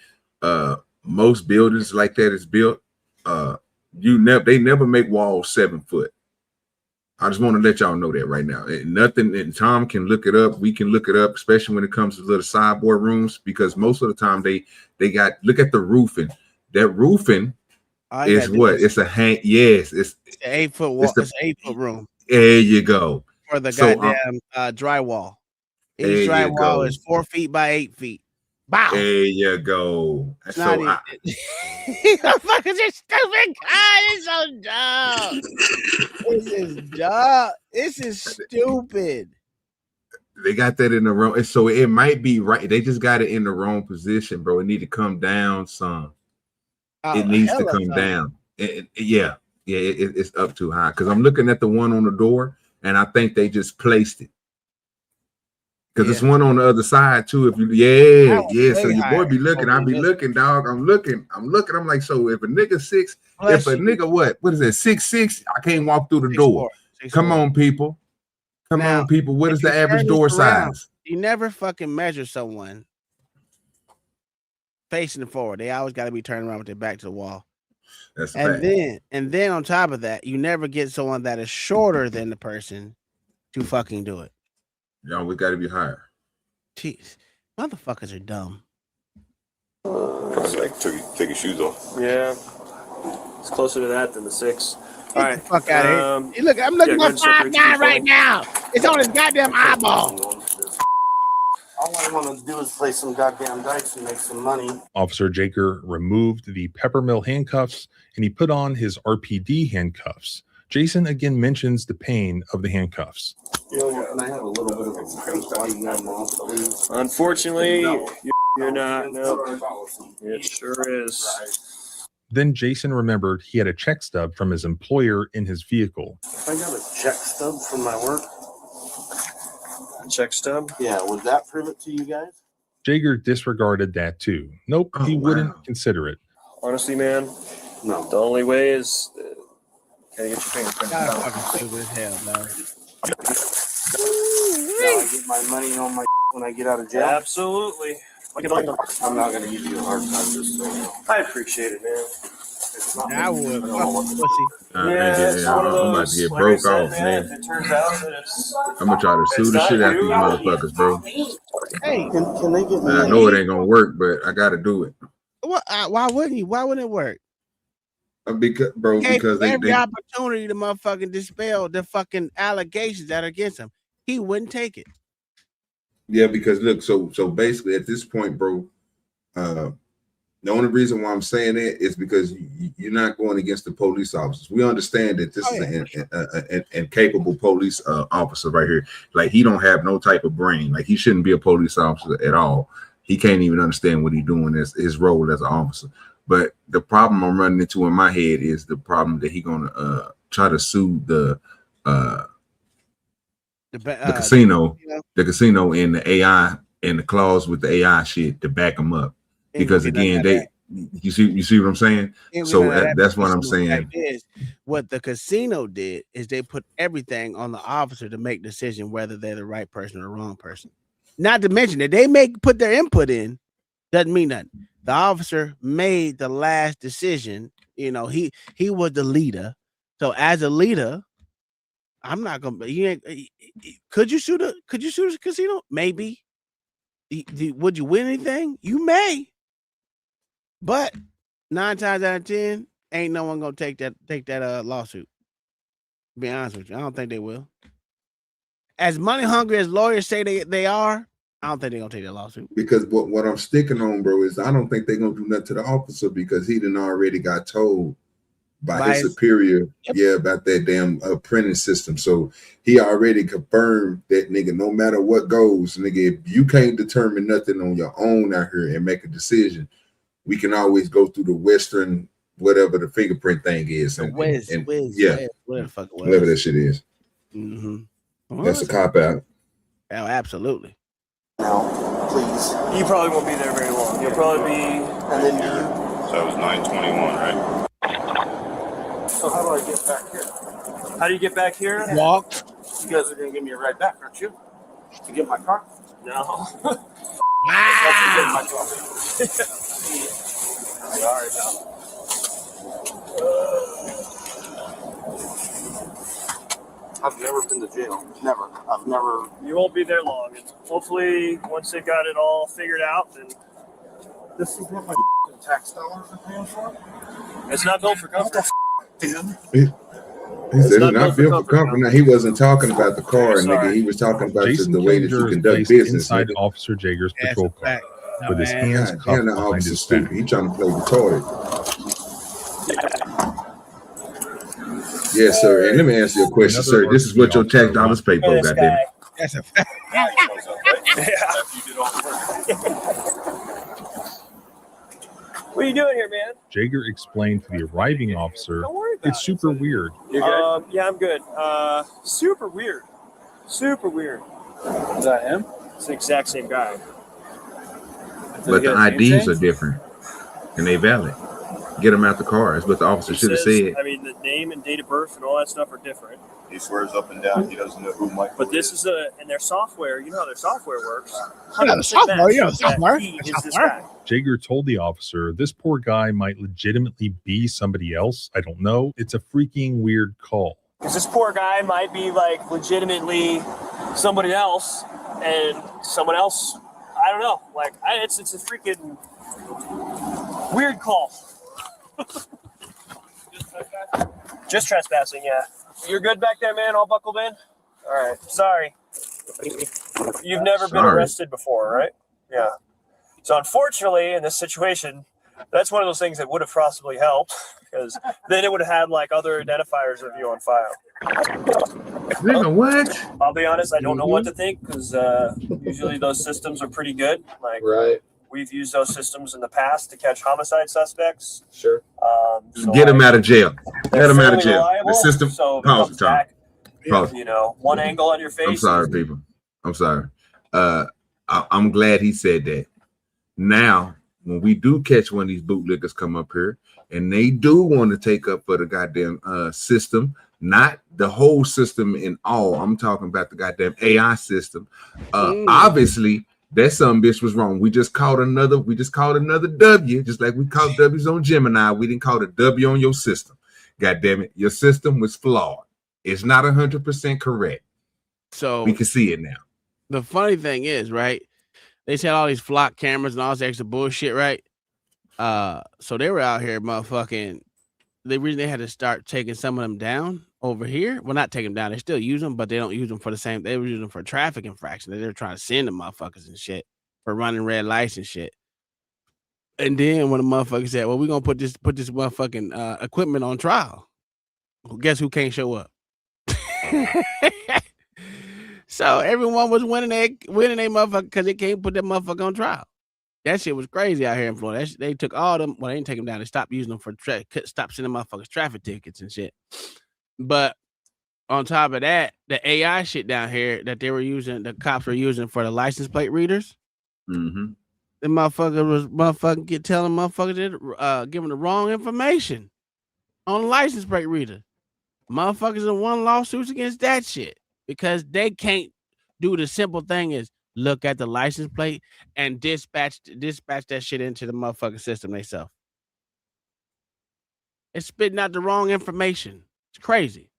S3: most buildings like that is built. They never make walls 7 foot. I just want to let y'all know that right now. Nothing, and Tom can look it up. We can look it up, especially when it comes to little sideboard rooms, because most of the time they got, look at the roofing. That roofing is what? It's a hang. Yes, it's
S2: an 8 foot wall. It's an 8 foot room.
S3: There you go.
S2: For the goddamn drywall. Each drywall is 4 feet by 8 feet. Wow.
S3: There you go.
S2: It's
S3: So
S2: not motherfuckers are stupid. God, it's so dumb. This is dumb. This is stupid.
S3: they got that in the wrong. So it might be right. They just got it in the wrong position, bro. It need to come down some. It needs to come down. It's up too high. Because I'm looking at the one on the door, and I think they just placed it. Because it's one on the other side too. If you, so your boy be looking. I be looking, dog. I'm looking. I'm like, so if a nigga 6, if a nigga what is it, 6'6", I can't walk through the door. Come on, people. Come on, people. What is the average door size?
S2: You never fucking measure someone facing forward. They always got to be turned around with their back to the wall.
S3: That's
S2: and then on top of that, you never get someone that is shorter than the person to fucking do it.
S3: Y'all, we got to be higher.
S2: Jeez, motherfuckers are dumb.
S14: It's like take your shoes off.
S4: Yeah, it's closer to that than the 6. All right,
S2: fuck out of here. Hey, look, I'm looking at 5'9" right now. It's on his goddamn eyeball.
S16: All I want to do is play some goddamn dice and make some money.
S10: Officer Jaker removed the peppermill handcuffs and he put on his RPD handcuffs. Jason again mentions the pain of the handcuffs.
S16: And I have a little bit of a
S4: unfortunately, you're not. No, it sure is.
S10: Then Jason remembered he had a check stub from his employer in his vehicle.
S16: If I got a check stub from my work.
S4: Check stub?
S16: Yeah, would that prove it to you guys?
S10: Jager disregarded that too. Nope, he wouldn't consider it.
S4: Honestly, man,
S16: no.
S4: The only way is can you get your fingerprints out?
S2: Fucking stupid as hell, man.
S16: I get my money on my when I get out of jail.
S4: Absolutely.
S16: I'm not gonna give you a hard time, just so you know.
S4: I appreciate it, man.
S2: I would.
S3: I'm about to get broke off, man.
S4: It turns out that it's.
S3: I'm gonna try to sue the shit out of these motherfuckers, bro.
S2: Hey,
S16: can they get me?
S3: I know it ain't gonna work, but I gotta do it.
S2: What? Why wouldn't you? Why wouldn't it work?
S3: Because
S2: every opportunity to motherfucking dispel the fucking allegations that are against him, he wouldn't take it.
S3: Yeah, because look, so basically at this point, bro, the only reason why I'm saying that is because you're not going against the police officers. We understand that this is an incapable police officer right here. Like, he don't have no type of brain. Like, he shouldn't be a police officer at all. He can't even understand what he's doing as his role as an officer. But the problem I'm running into in my head is the problem that he's gonna try to sue the casino, the casino and the AI and the clause with the AI shit to back them up. Because again, You see what I'm saying? So that's what I'm saying.
S2: What the casino did is they put everything on the officer to make decision whether they're the right person or the wrong person. Not to mention that they put their input in, doesn't mean nothing. The officer made the last decision. You know, he was the leader. So as a leader, I'm not gonna. Could you shoot a casino? Maybe. Would you win anything? You may. But 9 times out of 10, ain't no one gonna take that lawsuit. To be honest with you, I don't think they will. As money hungry as lawyers say they are, I don't think they're gonna take that lawsuit.
S3: Because what I'm sticking on, bro, is I don't think they're gonna do nothing to the officer because he done already got told by his superior, about that damn apprentice system. So he already confirmed that, nigga, no matter what goes, nigga, if you can't determine nothing on your own out here and make a decision, we can always go through the Western, whatever the fingerprint thing is.
S2: Whatever the fuck it was.
S3: Whatever that shit is.
S2: Mm-hmm.
S3: That's a cop out.
S2: Oh, absolutely.
S11: Now, please.
S4: You probably won't be there very long. You'll probably be.
S11: And then you.
S14: So it was 9:21, right?
S11: So how do I get back here?
S4: How do you get back here?
S2: Walk.
S11: You guys are gonna give me a ride back, aren't you? To get my car?
S4: No.
S11: Sorry, pal. I've never been to jail. Never. I've never.
S4: You won't be there long. And hopefully, once they got it all figured out, then.
S11: This is what my tax dollars are paying for?
S4: It's not built for comfort.
S3: He said it's not built for comfort. Now, he wasn't talking about the car, nigga. He was talking about the way that you conduct business.
S10: Inside Officer Jager's patrol car with his hands cuffed
S3: the
S10: behind
S3: officer
S10: his
S3: stupid.
S10: back.
S3: He trying to play retarded. Yes, sir. And let me answer your question, sir. This is what your tax dollars pay for, goddamn.
S2: That's a fact.
S4: What are you doing here, man?
S10: Jager explained to the arriving officer,
S4: Don't worry about
S10: it's super weird.
S4: Yeah, I'm good. Super weird. Super weird.
S11: Is that him?
S4: It's the exact same guy.
S3: But the IDs are different, and they valid. Get them out the car. That's what the officer should have said.
S4: I mean, the name and date of birth and all that stuff are different.
S14: He swears up and down he doesn't know who Michael
S4: But this is and their software, you know how their software works.
S2: Yeah, the software.
S10: Jager told the officer, this poor guy might legitimately be somebody else. I don't know. It's a freaking weird call.
S4: Because this poor guy might be like legitimately somebody else, and someone else, I don't know. Like, it's a freaking weird call. Just trespassing, yeah. You're good back there, man? All buckled in? All right. Sorry. You've never been arrested before, right? Yeah. So unfortunately, in this situation, that's one of those things that would have possibly helped, because then it would have had like other identifiers of you on file.
S3: Nigga, what?
S4: I'll be honest, I don't know what to think, because usually those systems are pretty good. Like, we've used those systems in the past to catch homicide suspects.
S11: Sure.
S4: So
S3: Get him out of jail. Get him out of jail.
S4: reliable,
S3: The system.
S4: so if it
S3: Pause
S4: comes
S3: the time.
S4: back,
S3: Pause.
S4: you know, one angle on your face.
S3: I'm sorry, people. I'm sorry. I'm glad he said that. Now, when we do catch one of these bootlickers come up here, and they do want to take up for the goddamn system, not the whole system in all. I'm talking about the goddamn AI system. Obviously, that some bitch was wrong. We just called another W, just like we called W's on Gemini. We didn't call a W on your system. God damn it. Your system was flawed. It's not 100% correct.
S2: So
S3: we can see it now.
S2: The funny thing is, right? They said all these flock cameras and all this extra bullshit, right? So they were out here motherfucking. The reason they had to start taking some of them down over here, well, not take them down. They still use them, but they don't use them for the same. They were using them for traffic infraction. They were trying to send them motherfuckers and shit for running red lights and shit. And then when the motherfucker said, "Well, we're gonna put this motherfucking equipment on trial," well, guess who can't show up? So everyone was winning a motherfucker because they can't put that motherfucker on trial. That shit was crazy out here in Florida. They took all them. Well, they didn't take them down. They stopped using them for stop sending motherfuckers traffic tickets and shit. But on top of that, the AI shit down here that they were using, the cops were using for the license plate readers.
S3: Mm-hmm.
S2: The motherfucker was telling motherfuckers that giving the wrong information on the license plate reader. Motherfuckers have won lawsuits against that shit because they can't do the simple thing is look at the license plate and dispatch that shit into the motherfucking system themselves. It's spitting out the wrong information. It's crazy.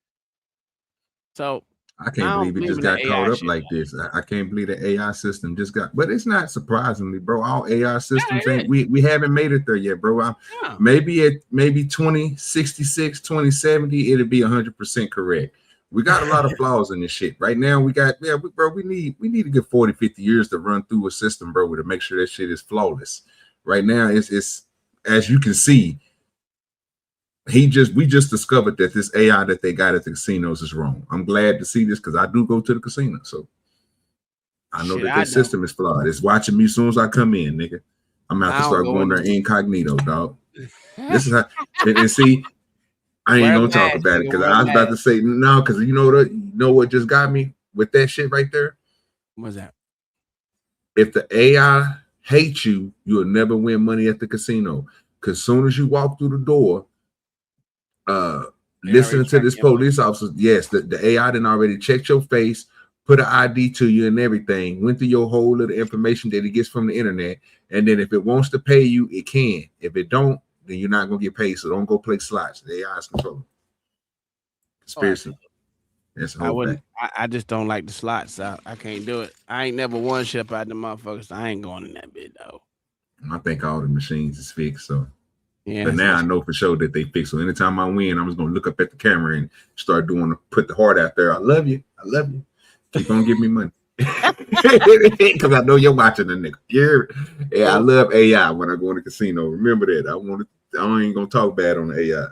S2: So
S3: I can't believe it just got caught up like this. I can't believe the AI system just got, but it's not surprisingly, bro. All AI systems ain't, we haven't made it there yet, bro. Maybe at 2066, 2070, it'll be 100% correct. We got a lot of flaws in this shit. Right now, we need to get 40, 50 years to run through a system, bro, to make sure that shit is flawless. Right now, it's as you can see, we just discovered that this AI that they got at the casinos is wrong. I'm glad to see this because I do go to the casino, so I know that their system is flawed. It's watching me as soon as I come in, nigga. I'm about to start going there incognito, dog. This is how, and see, I ain't gonna talk about it because I was about to say no, because you know what just got me with that shit right there?
S2: What's that?
S3: If the AI hates you, you'll never win money at the casino. Because as soon as you walk through the door, listening to this police officer, yes, the AI done already checked your face, put an ID to you and everything, went through your whole little information that it gets from the internet, and then if it wants to pay you, it can. If it don't, then you're not gonna get paid. So don't go play slots. The AI is controlling. Conspiracy. That's a whole fact.
S2: I just don't like the slots. I can't do it. I ain't never won shit up out the motherfuckers. So I ain't going in that bit though.
S3: I think all the machines is fixed. So
S2: yeah,
S3: but now I know for sure that they fix. So anytime I win, I'm just gonna look up at the camera and start put the heart out there. I love you. I love you. Keep on giving me money. Because I know you're watching the nigga. Yeah, I love AI when I go in the casino. Remember that. I ain't gonna talk bad on the AI.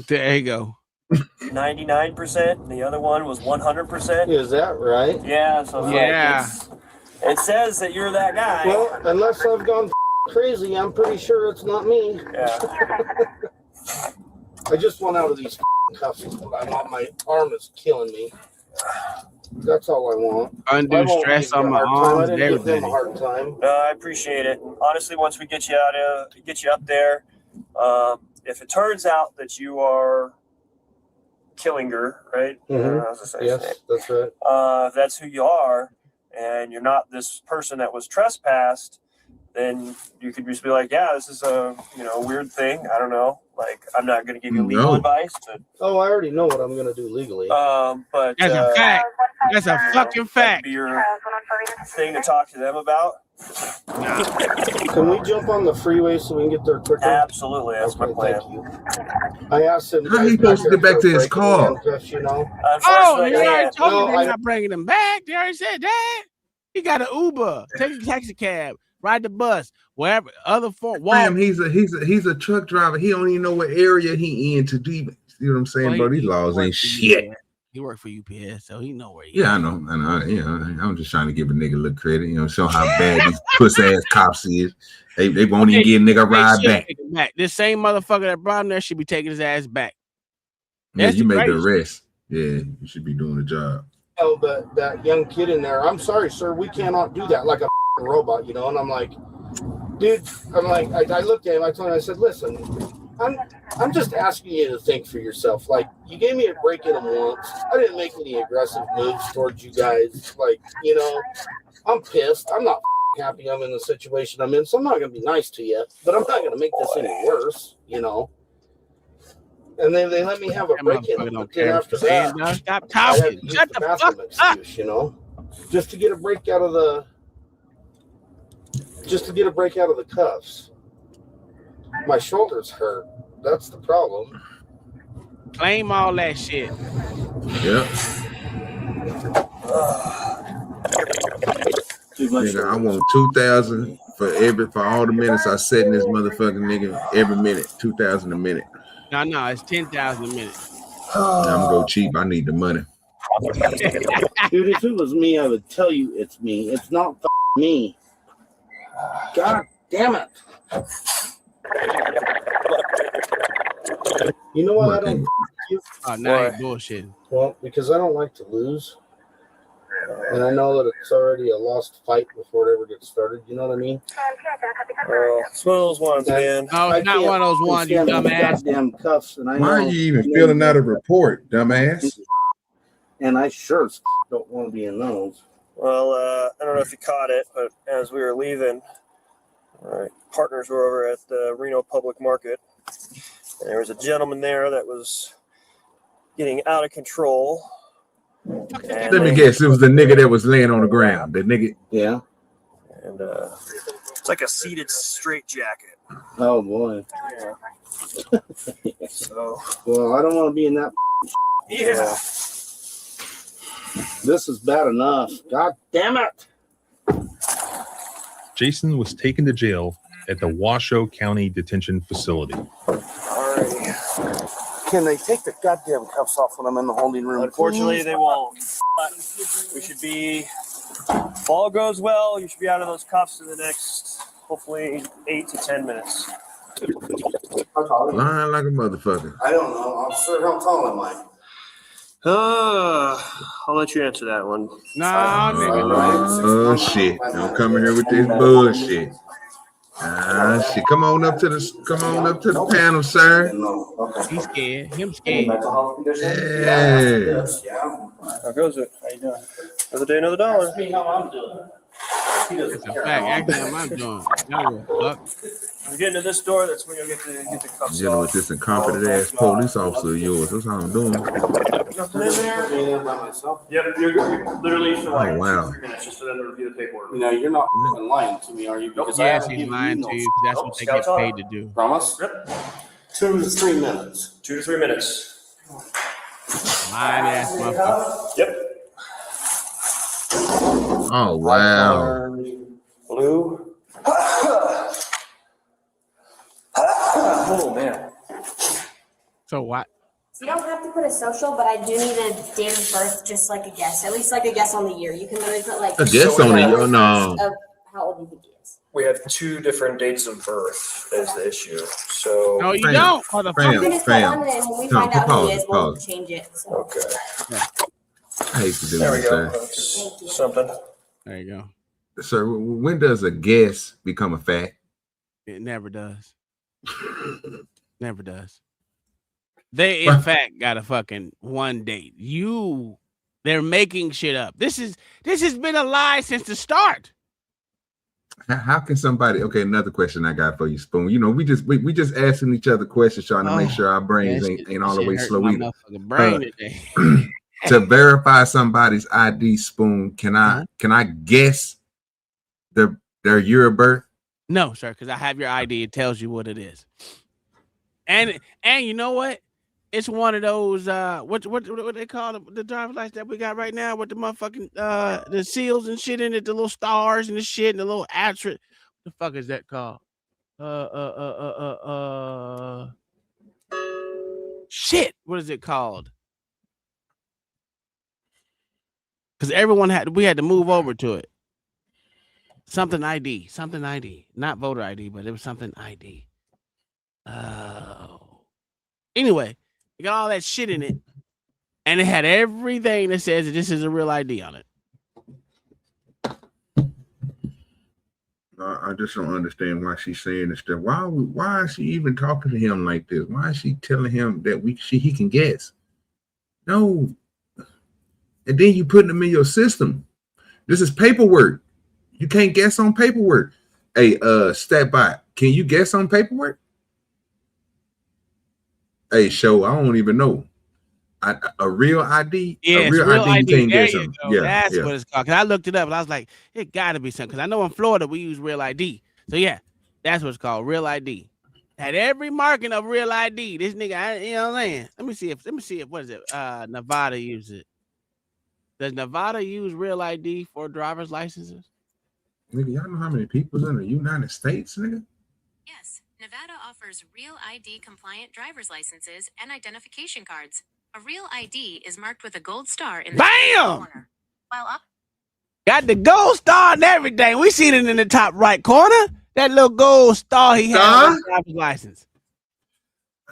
S2: There you go.
S4: 99%. The other one was 100%.
S16: Is that right?
S4: Yeah. So it says that you're that guy.
S16: Well, unless I've gone crazy, I'm pretty sure it's not me.
S4: Yeah.
S16: I just want out of these cuffs. My arm is killing me. That's all I want.
S2: Undue stress on my arms and everything.
S16: A hard time.
S4: I appreciate it. Honestly, once we get you up there, if it turns out that you are Killinger, right?
S16: Yes, that's right.
S4: If that's who you are, and you're not this person that was trespassed, then you could just be like, yeah, this is a weird thing. I don't know. Like, I'm not going to give you legal advice.
S16: Oh, I already know what I'm going to do legally.
S4: But
S2: that's a fact. That's a fucking fact.
S4: Be your thing to talk to them about.
S16: Can we jump on the freeway so we can get there quicker?
S4: Absolutely, that's my plan.
S16: Thank you. I asked him.
S3: How he supposed to get back to his car?
S2: Oh, they already told me they're not bringing him back. They already said that. He got an Uber, take a taxi cab, ride the bus, wherever other form.
S3: Damn, he's a truck driver. He don't even know what area he in to do. You know what I'm saying, bro? These laws ain't shit.
S2: He worked for UPS, so he know where he is.
S3: Yeah, I know. I'm just trying to give a nigga a little credit, show how bad these puss ass cops is. They won't even get a nigga a ride back.
S2: This same motherfucker that brought him there should be taking his ass back.
S3: Yeah, you made the arrest. Yeah, you should be doing the job.
S16: Oh, but that young kid in there, I'm sorry, sir, we cannot do that like a robot, and I'm like, dude, I looked at him, I told him, I said, listen, I'm just asking you to think for yourself. Like, you gave me a break in him once. I didn't make any aggressive moves towards you guys. Like, I'm pissed. I'm not happy I'm in the situation I'm in, so I'm not going to be nice to you, but I'm not going to make this any worse, And then they let me have a break in. But then after that,
S2: stop talking. Shut the fuck up.
S16: Excuse, just to get a break out of the cuffs. My shoulders hurt. That's the problem.
S2: Claim all that shit.
S3: Yep. Nigga, I want 2,000 for all the minutes I set in this motherfucking nigga every minute. 2,000 a minute.
S2: No, it's 10,000 a minute.
S3: I'm gonna go cheap. I need the money.
S16: Dude, if it was me, I would tell you it's me. It's not me. God damn it. You know what? I don't.
S2: Oh, now you're bullshitting.
S16: Well, because I don't like to lose. And I know that it's already a lost fight before it ever gets started. You know what I mean?
S4: Well, it's one of those ones, man.
S2: No, it's not one of those ones, you dumbass.
S16: Goddamn cuffs, and I
S3: Why are
S16: know,
S3: you even filling out a report, dumbass?
S16: and I sure as don't want to be in those.
S4: Well, I don't know if you caught it, but as we were leaving, partners were over at the Reno Public Market. And there was a gentleman there that was getting out of control.
S3: Let me guess, it was the nigga that was laying on the ground. The nigga.
S16: Yeah.
S4: And it's like a seated straitjacket.
S16: Oh boy.
S4: Yeah. So.
S16: Well, I don't want to be in that.
S4: Yeah.
S16: This is bad enough. God damn it.
S10: Jason was taken to jail at the Washoe County Detention Facility.
S16: Can they take the goddamn cuffs off when I'm in the holding room?
S4: Unfortunately, they won't. But we should be, if all goes well, you should be out of those cuffs in the next, hopefully, 8 to 10 minutes.
S3: Lying like a motherfucker.
S16: I don't know, officer. How tall am I?
S4: I'll let you answer that one.
S2: Nah,
S3: oh shit! Don't come in here with this bullshit. Shit. Come on up to the panel, sir.
S2: He's scared. Him scared.
S3: Yeah.
S4: How goes it? How you doing? Another day, another dollar.
S16: See how I'm doing.
S2: It's a fact. Actually, I'm doing. Y'all
S4: We're getting to this door. That's when you'll get the cuffs
S3: Dealing
S4: off.
S3: with this incompetent ass police officer of yours. That's how I'm doing.
S4: Nothing in there. Yep, you're literally for like
S3: Oh, wow.
S4: 2-3 minutes just for them to review the paperwork.
S16: You know, you're not lying to me, are you? Because I
S2: Yes,
S16: haven't
S2: he's
S16: given
S2: lying
S16: you
S2: to
S16: no-
S2: you. That's what they get paid to do.
S16: Promise?
S4: Yep.
S16: 2 to 3 minutes.
S4: 2 to 3 minutes.
S2: Lying ass motherfucker.
S4: Yep.
S3: Oh wow.
S4: Blue. Oh man.
S2: So what?
S18: So you don't have to put a social, but I do need a date of birth, just like a guess, at least like a guess on the year. You can literally put like
S3: A guess on the year? No.
S18: of how old you think he is.
S4: We have 2 different dates of birth as the issue. So
S2: No, you don't.
S18: I'm gonna just put one, and then when we find out who he is, we'll
S3: pause.
S18: change it. So.
S4: Okay.
S3: I hate to do
S4: There we
S3: this,
S4: go.
S3: sir.
S4: That's something.
S2: There you go.
S3: Sir, when does a guess become a fact?
S2: It never does. Never does. They in fact got a fucking one date. They're making shit up. This has been a lie since the start.
S3: How can somebody? Okay, another question I got for you, Spoon. You know, we just asking each other questions, trying to make sure our brains ain't all the way slow either.
S2: Brain today.
S3: To verify somebody's ID, Spoon, can I guess their year of birth?
S2: No, sir, because I have your ID. It tells you what it is. And you know what? It's one of those what they call the driver's license that we got right now with the motherfucking the seals and shit in it, the little stars and the shit and the little asterisk. What the fuck is that called? Shit. What is it called? Because we had to move over to it. Something ID, not voter ID, but it was something ID. Anyway, it got all that shit in it, and it had everything that says that this is a real ID on it.
S3: I just don't understand why she's saying this stuff. Why is she even talking to him like this? Why is she telling him that he can guess? No. And then you putting them in your system. This is paperwork. You can't guess on paperwork. Hey, StatBot, can you guess on paperwork? Hey, show, I don't even know. A real ID?
S2: Yeah,
S3: a real ID you can't
S2: there
S3: guess
S2: you
S3: on.
S2: go.
S3: Yeah,
S2: That's
S3: yeah.
S2: what it's called. Because I looked it up and I was like, it got to be something. Because I know in Florida we use real ID. So yeah, that's what it's called, real ID. Had every marking of real ID. This nigga, you know what I'm saying? Let me see if what is it? Nevada uses it. Does Nevada use real ID for driver's licenses?
S3: Nigga, y'all know how many people's in the United States, nigga?
S13: Yes, Nevada offers real ID compliant driver's licenses and identification cards. A real ID is marked with a gold star in the
S2: Bam!
S13: corner. While up,
S2: Got the gold star and everything. We seen it in the top right corner. That little gold star he had on his driver's license.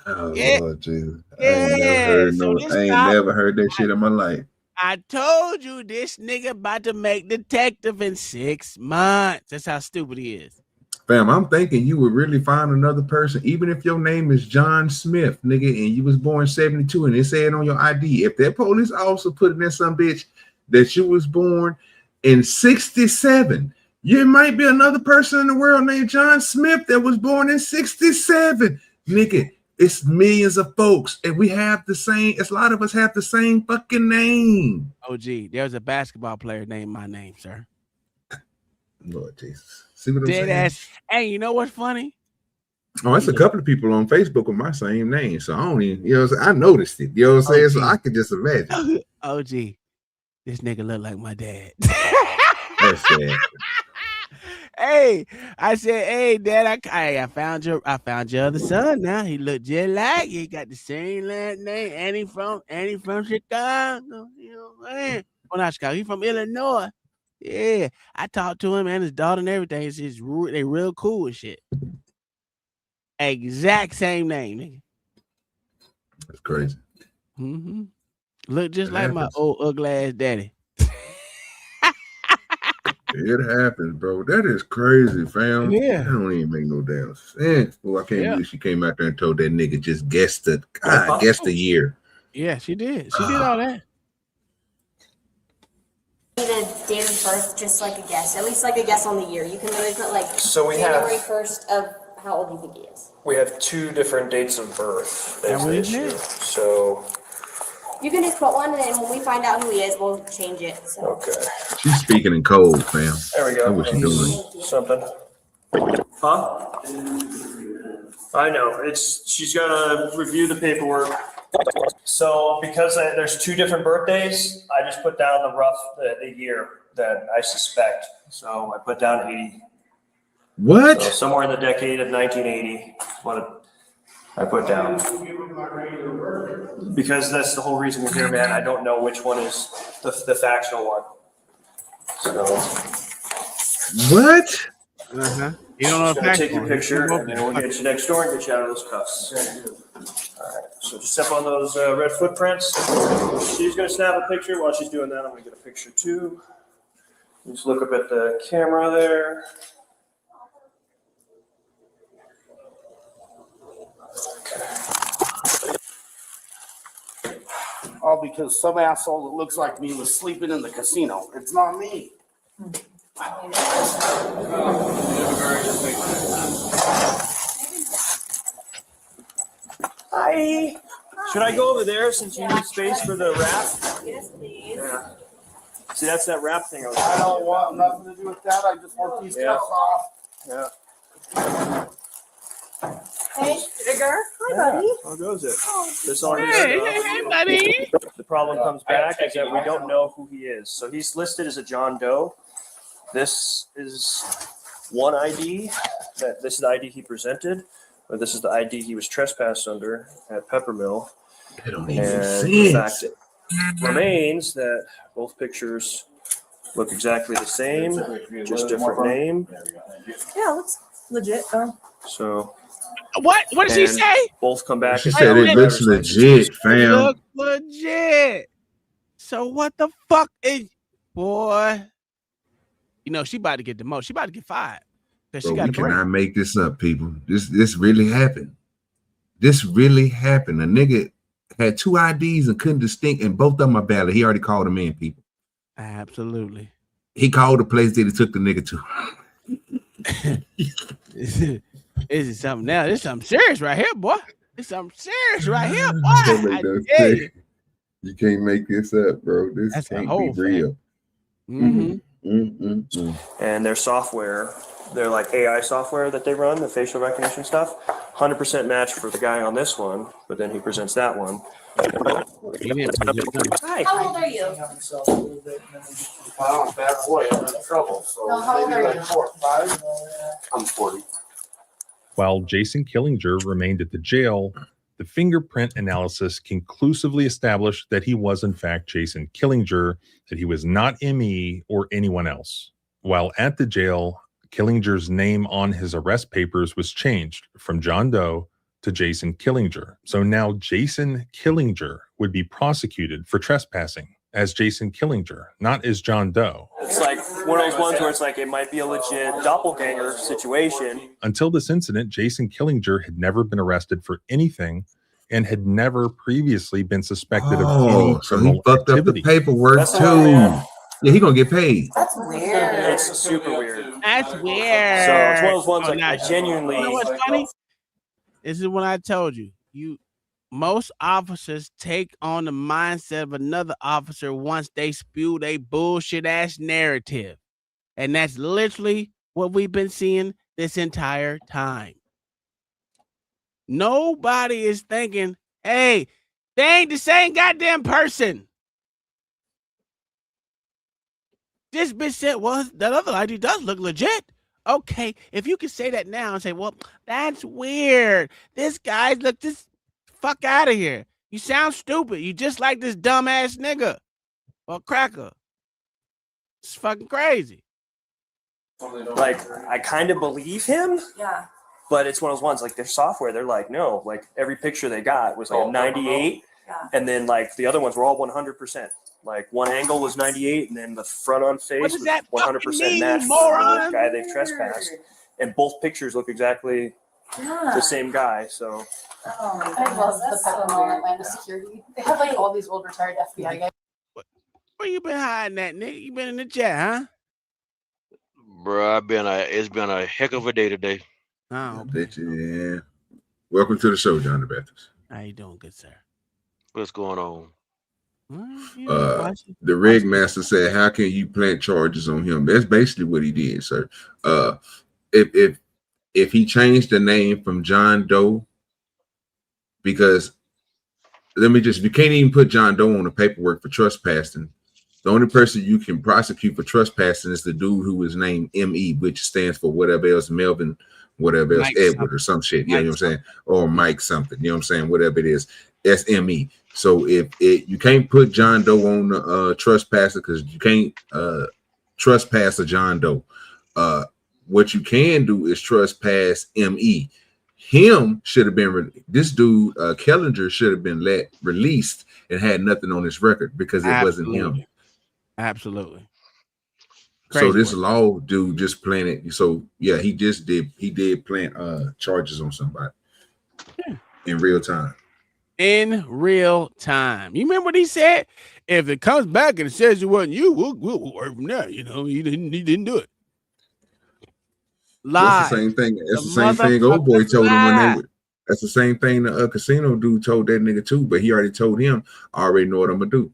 S3: Oh,
S2: Yeah.
S3: Lord Jesus.
S2: Yeah,
S3: I ain't never heard that shit in my life.
S2: I told you this nigga about to make detective in 6 months. That's how stupid he is.
S3: Fam, I'm thinking you would really find another person, even if your name is John Smith, nigga, and you was born 72 and it said on your ID. If that police officer put in there some bitch that you was born in 67, you might be another person in the world named John Smith that was born in 67. Nigga, it's millions of folks, and we have the same, a lot of us have the same fucking name.
S2: OG, there's a basketball player named my name, sir.
S3: Lord Jesus. See what I'm
S2: Dead
S3: saying?
S2: ass. Hey, you know what's funny?
S3: Oh, it's a couple of people on Facebook with my same name. So I don't even, you know what I'm saying? I noticed it. You know what I'm saying? So I could just imagine.
S2: OG, this nigga look like my dad.
S3: That's sad.
S2: Hey, I said, hey, Dad, I found your other son now. He look just like you. He got the same last name, and he from Chicago. You know what I'm saying? Well, not Chicago. He from Illinois. Yeah, I talked to him and his daughter and everything. They real cool and shit. Exact same name, nigga.
S3: That's crazy.
S2: Mm-hmm. Look just
S3: It
S2: like my
S3: happens.
S2: old ugly ass daddy.
S3: It happens, bro. That is crazy, fam.
S2: Yeah.
S3: That don't even make no damn sense. Well, I can't believe she came out there and told that nigga just guess the year.
S2: Yeah, she did. She did all that.
S18: Need a date of birth, just like a guess. At least like a guess on the year. You can literally put like
S4: So we have-
S18: January 1st of how old you think he is.
S4: We have 2 different dates of birth. That's
S2: And
S4: the
S2: we
S4: issue.
S2: did.
S4: So,
S18: You can just put one, and then when we find out who he is, we'll change it. So.
S4: okay.
S3: She's speaking in code, fam.
S4: There we go.
S3: That's what she's doing.
S4: Something. Huh? I know. She's got to review the paperwork. So because there's 2 different birthdays, I just put down the year that I suspect. So I put down 80.
S3: What?
S4: So somewhere in the decade of 1980 is what I put down. Because that's the whole reason we're here, man. I don't know which one is the factual one. So.
S3: What?
S2: Uh-huh. You don't know
S4: Just
S2: if
S4: gonna take your picture and then we'll get you next door and get you out of those cuffs. All right, so just step on those red footprints. She's gonna snap a picture. While she's doing that, I'm gonna get a picture too. Just look up at the camera there.
S16: All because some asshole that looks like me was sleeping in the casino. It's not me.
S4: Hi. Should I go over there since you need space for the wrap?
S18: Yes, please.
S4: Yeah. See, that's that wrap thing.
S16: I don't want nothing to do with that. I just want these cuffs off.
S4: Yeah.
S18: Hey, Edgar. Hi, buddy.
S4: How goes it? This all
S2: Hey, buddy.
S4: The problem comes back is that we don't know who he is. So he's listed as a John Doe. This is one ID. This is the ID he presented, or this is the ID he was trespassed under at Peppermill.
S3: That don't even
S4: And
S3: make
S4: the fact
S3: sense.
S4: it remains that both pictures look exactly the same, just different name.
S19: Yeah, looks legit though.
S4: So
S2: What did she
S4: and
S2: say?
S4: both come back.
S3: She
S4: as
S3: said it
S4: valid
S3: looks
S4: driver's
S3: legit,
S4: licenses.
S3: fam.
S2: Look legit. So what the fuck is, boy? You know she about to get the most. She about to get fired because she
S3: Bro,
S2: got
S3: we
S2: a break.
S3: cannot make this up, people. This really happened. This really happened. A nigga had 2 IDs and couldn't distinct, and both of them are valid. He already called them in, people.
S2: Absolutely.
S3: He called the place that he took the nigga to.
S2: This is something now. This is something serious right here, boy. This is something serious right here, boy.
S3: Don't make
S2: I
S3: no
S2: tell
S3: sense.
S2: you.
S3: You can't make this up, bro. This
S2: That's a
S3: can't
S2: whole
S3: be real.
S2: Mm-hmm.
S4: And their software, they're like AI software that they run, the facial recognition stuff, 100% match for the guy on this one, but then he presents that one.
S2: He didn't present them.
S18: Hi. How old are you?
S16: I'm a bad boy. I'm in trouble. So
S18: No, how old
S16: maybe
S18: are
S16: like
S18: you?
S16: 4 or 5. I'm 40.
S10: While Jason Killinger remained at the jail, the fingerprint analysis conclusively established that he was in fact Jason Killinger, that he was not ME or anyone else. While at the jail, Killinger's name on his arrest papers was changed from John Doe to Jason Killinger. So now Jason Killinger would be prosecuted for trespassing. as Jason Killinger, not as John Doe.
S4: It's like one of those ones where it's like it might be a legit doppelganger situation.
S10: Until this incident, Jason Killinger had never been arrested for anything and had never previously been suspected of any
S3: so he fucked
S10: activity.
S3: up the paperwork too. Yeah, he gonna get paid.
S4: That's weird. It's super weird.
S2: That's weird.
S4: So it's one of those ones like I genuinely.
S2: You know what's funny? This is what I told you. Most officers take on the mindset of another officer once they spew their bullshit ass narrative. And that's literally what we've been seeing this entire time. Nobody is thinking, hey, they ain't the same goddamn person. This bitch said, well, that other ID does look legit. Okay, if you can say that now and say, well, that's weird. This guy, look, this fuck out of here. You sound stupid. You just like this dumbass nigga or cracker. It's fucking crazy.
S4: Like, I kind of believe him.
S19: Yeah.
S4: But it's one of those ones, like their software, they're like, no, like every picture they got was like a 98.
S19: Yeah.
S4: And then like the other ones were all 100%. Like one angle was 98, and then the front on face was 100% matched the guy they've trespassed. And both pictures look exactly the same guy. So
S19: I love the Peppermill Atlanta security. They have like all these old retired FBI guys.
S2: Where you been hiding at, Nick? You been in the chat, huh?
S1: Bro, it's been a heck of a day today.
S2: Oh,
S3: yeah. Welcome to the show, John the Baptist.
S2: How you doing, good sir?
S1: What's going on?
S3: The rig master said, how can you plant charges on him? That's basically what he did, sir. If he changed the name from John Doe, because you can't even put John Doe on the paperwork for trespassing. The only person you can prosecute for trespassing is the dude who is named M.E., which stands for whatever else, Melvin, whatever else,
S2: Mike
S3: Edward
S2: something.
S3: or some shit. You know what I'm saying? Or Mike something. You know what I'm saying? Whatever it is. That's M.E. So you can't put John Doe on the trespasser, because you can't trespass a John Doe. What you can do is trespass M.E. Him should have been this dude Killinger should have been released and had nothing on his record because it wasn't him.
S2: Absolutely.
S3: So this law dude just planted. So yeah, he did plant charges on somebody in real time.
S2: In real time. You remember what he said? If it comes back and it says it wasn't you, we'll work from there. You know, he didn't do it.
S3: That's the same thing. That's the same thing old boy told him when they were. That's the same thing the casino dude told that nigga too, but he already told him, I already know what I'm gonna do.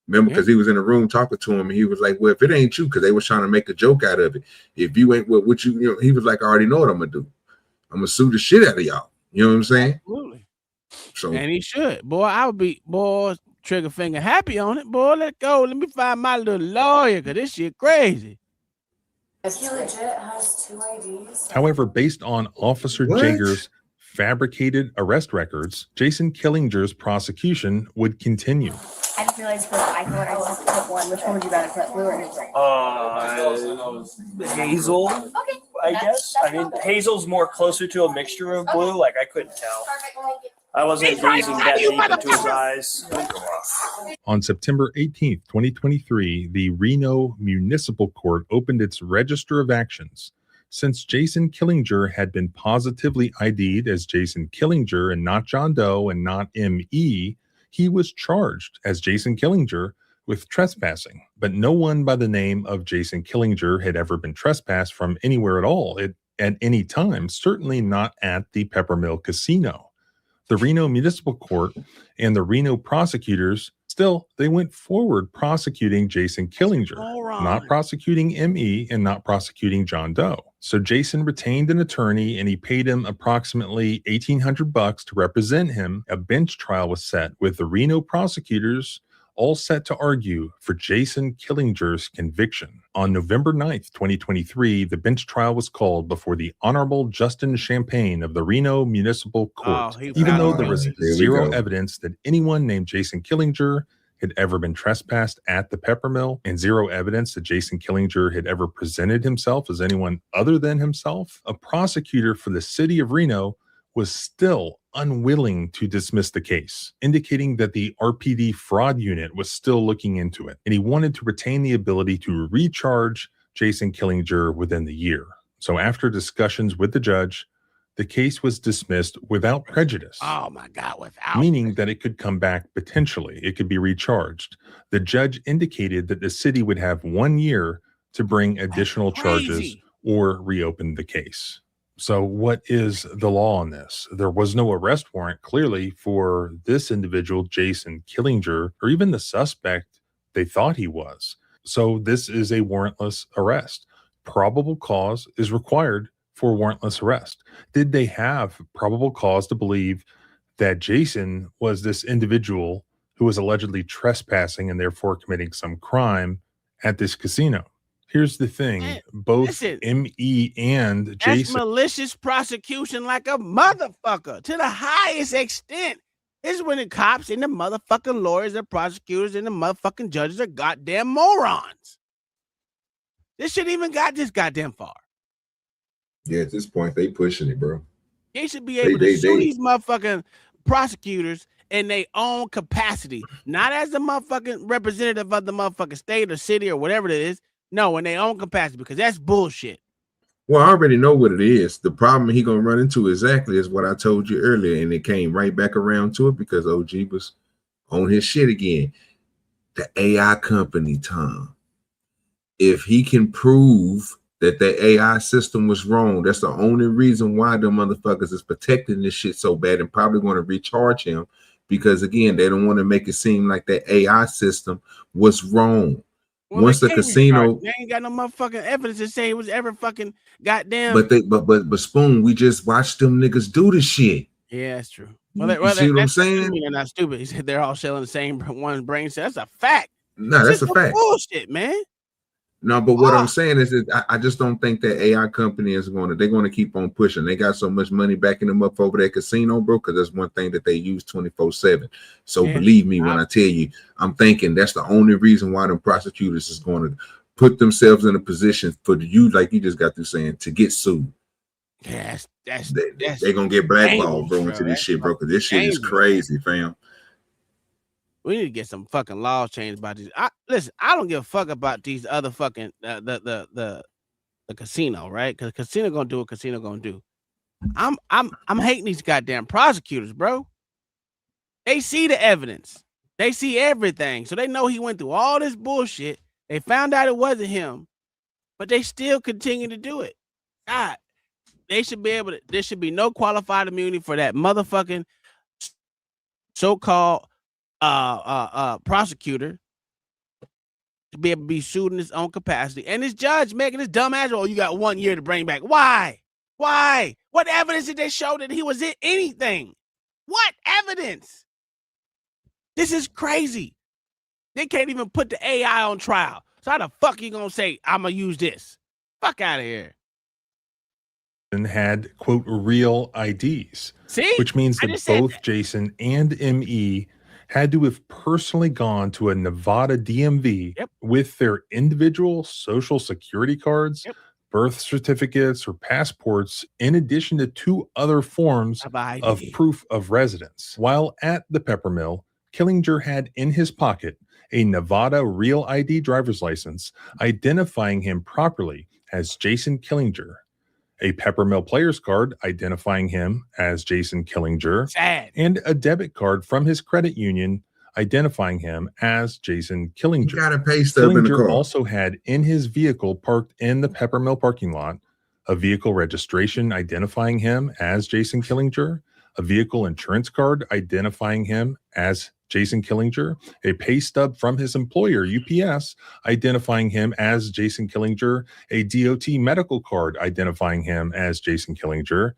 S3: Remember, because he was in the room talking to him, and he was like, well, if it ain't you, because they was trying to make a joke out of it. If you ain't what you know, he was like, I already know what I'm gonna do. I'm gonna sue the shit out of y'all. You know what I'm saying?
S2: Absolutely.
S3: So
S2: and he should. Boy, I would be trigger finger happy on it. Boy, let go. Let me find my little lawyer, because this shit crazy.
S19: He legit has 2 IDs.
S10: However, based on Officer Jager's fabricated arrest records, Jason Killinger's prosecution would continue.
S18: I just realized that I thought I just put one. Which one would you rather put, blue or green?
S4: Hazel. Okay. I guess. I mean, Hazel's more closer to a mixture of blue. Like I couldn't tell. I wasn't gazing that deep into his eyes.
S10: On September 18th, 2023, the Reno Municipal Court opened its register of actions. Since Jason Killinger had been positively ID'd as Jason Killinger and not John Doe and not M.E., he was charged as Jason Killinger with trespassing. But no one by the name of Jason Killinger had ever been trespassed from anywhere at all at any time, certainly not at the Peppermill Casino. The Reno Municipal Court and the Reno prosecutors they went forward prosecuting Jason Killinger, not prosecuting M.E. and not prosecuting John Doe. So Jason retained an attorney and he paid him approximately $1,800 to represent him. A bench trial was set with the Reno prosecutors all set to argue for Jason Killinger's conviction. On November 9th, 2023, the bench trial was called before the Honorable Justin Champagne of the Reno Municipal Court. Even though there was zero evidence that anyone named Jason Killinger had ever been trespassed at the Peppermill, and zero evidence that Jason Killinger had ever presented himself as anyone other than himself, a prosecutor for the city of Reno was still unwilling to dismiss the case, indicating that the RPD fraud unit was still looking into it, and he wanted to retain the ability to recharge Jason Killinger within the year. So after discussions with the judge, the case was dismissed without prejudice.
S2: Oh my God, without
S10: meaning that it could come back potentially. It could be recharged. The judge indicated that the city would have 1 year to bring additional charges or reopen the case. So what is the law on this? There was no arrest warrant clearly for this individual, Jason Killinger, or even the suspect they thought he was. So this is a warrantless arrest. Probable cause is required for warrantless arrest. Did they have probable cause to believe that Jason was this individual who was allegedly trespassing and therefore committing some crime at this casino? Here's the thing, both M.E. and Jason.
S2: That's malicious prosecution like a motherfucker to the highest extent. This is when the cops and the motherfucking lawyers and prosecutors and the motherfucking judges are goddamn morons. This shouldn't even got this goddamn far.
S3: Yeah, at this point, they pushing it, bro.
S2: They should be able to sue these motherfucking prosecutors in their own capacity, not as the motherfucking representative of the motherfucking state or city or whatever it is. No, in their own capacity, because that's bullshit.
S3: Well, I already know what it is. The problem he gonna run into exactly is what I told you earlier, and it came right back around to it because OG was on his shit again. The AI company, Tom. If he can prove that the AI system was wrong, that's the only reason why the motherfuckers is protecting this shit so bad and probably going to recharge him, because again, they don't want to make it seem like that AI system was wrong.
S2: Well,
S3: once the casino,
S2: they ain't got no motherfucking evidence to say it was ever fucking goddamn.
S3: but Spoon, we just watched them niggas do the shit.
S2: Yeah, that's true.
S3: You see what I'm saying?
S2: They're not stupid. He said they're all sharing the same one brain cell. That's a fact.
S3: No, that's a fact.
S2: Bullshit, man.
S3: No, but what I'm saying is that I just don't think that AI company is they're going to keep on pushing. They got so much money backing them up over that casino, bro, because that's one thing that they use 24/7. So believe me when I tell you, I'm thinking that's the only reason why them prosecutors is going to put themselves in a position for you, like you just got through saying, to get sued.
S2: Yeah,
S3: they're going to get blackballed, bro, into this shit, bro, because this shit is crazy, fam.
S2: We need to get some fucking laws changed about these. Listen, I don't give a fuck about these other fucking the casino, right? Because casino gonna do what casino gonna do. I'm hating these goddamn prosecutors, bro. They see the evidence, they see everything, so they know he went through all this bullshit. They found out it wasn't him, but they still continue to do it. God, they should be able to. There should be no qualified immunity for that motherfucking so-called prosecutor to be able to be sued in his own capacity, and this judge making this dumbass, oh, you got 1 year to bring back. Why? What evidence did they show that he was in anything? What evidence? This is crazy. They can't even put the AI on trial. So how the fuck you gonna say I'm gonna use this? Fuck out of here.
S10: And had, quote, real IDs.
S2: See?
S10: Which means that both Jason and ME had to have personally gone to a Nevada DMV with their individual social security cards, birth certificates, or passports, in addition to 2 other forms of proof of residence. While at the pepper mill, Killinger had in his pocket a Nevada Real ID driver's license identifying him properly as Jason Killinger, a Peppermill player's card identifying him as Jason Killinger, and a debit card from his credit union identifying him as Jason Killinger.
S3: You got a pay stub in the car.
S10: Killinger also had in his vehicle parked in the Peppermill parking lot a vehicle registration identifying him as Jason Killinger, a vehicle insurance card identifying him as Jason Killinger, a pay stub from his employer, UPS, identifying him as Jason Killinger, a DOT medical card identifying him as Jason Killinger,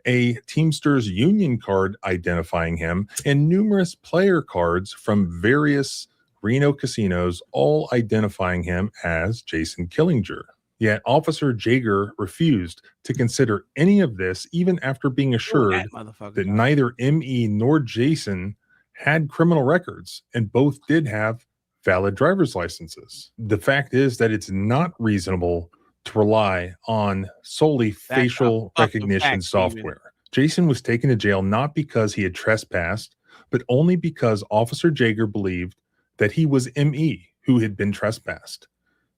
S10: a Teamsters union card identifying him, and numerous player cards from various Reno casinos, all identifying him as Jason Killinger. Yet Officer Jaeger refused to consider any of this, even after being assured that neither ME nor Jason had criminal records, and both did have valid driver's licenses. The fact is that it's not reasonable to rely on solely facial recognition software Jason was taken to jail not because he had trespassed, but only because Officer Jaeger believed that he was ME who had been trespassed.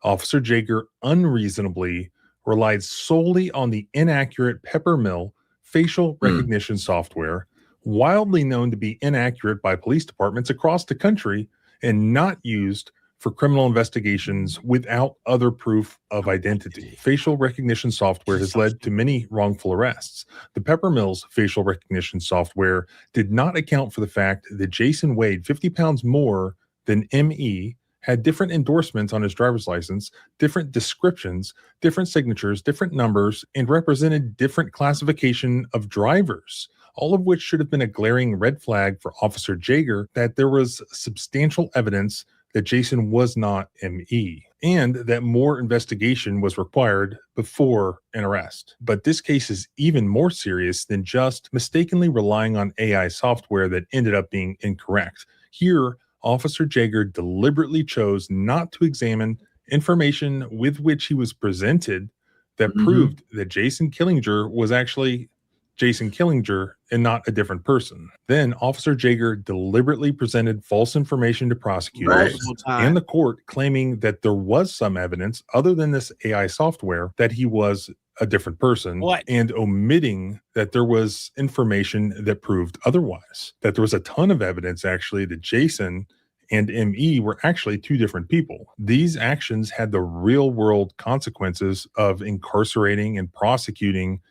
S10: Officer Jaeger unreasonably relied solely on the inaccurate Peppermill facial recognition software, wildly known to be inaccurate by police departments across the country and not used for criminal investigations without other proof of identity. Facial recognition software has led to many wrongful arrests. The Peppermill's facial recognition software did not account for the fact that Jason weighed 50 pounds more than ME, had different endorsements on his driver's license, different descriptions, different signatures, different numbers, and represented different classification of drivers, all of which should have been a glaring red flag for Officer Jaeger that there was substantial evidence that Jason was not ME, and that more investigation was required before an arrest. But this case is even more serious than just mistakenly relying on AI software that ended up being incorrect. Here, Officer Jaeger deliberately chose not to examine information with which he was presented that proved that Jason Killinger was actually Jason Killinger and not a different person. Then Officer Jaeger deliberately presented false information to prosecutors and the court, claiming that there was some evidence other than this AI software that he was a different person, and omitting that there was information that proved otherwise, that there was a ton of evidence actually that Jason and ME were actually two different people. These actions had the real world consequences of incarcerating and prosecuting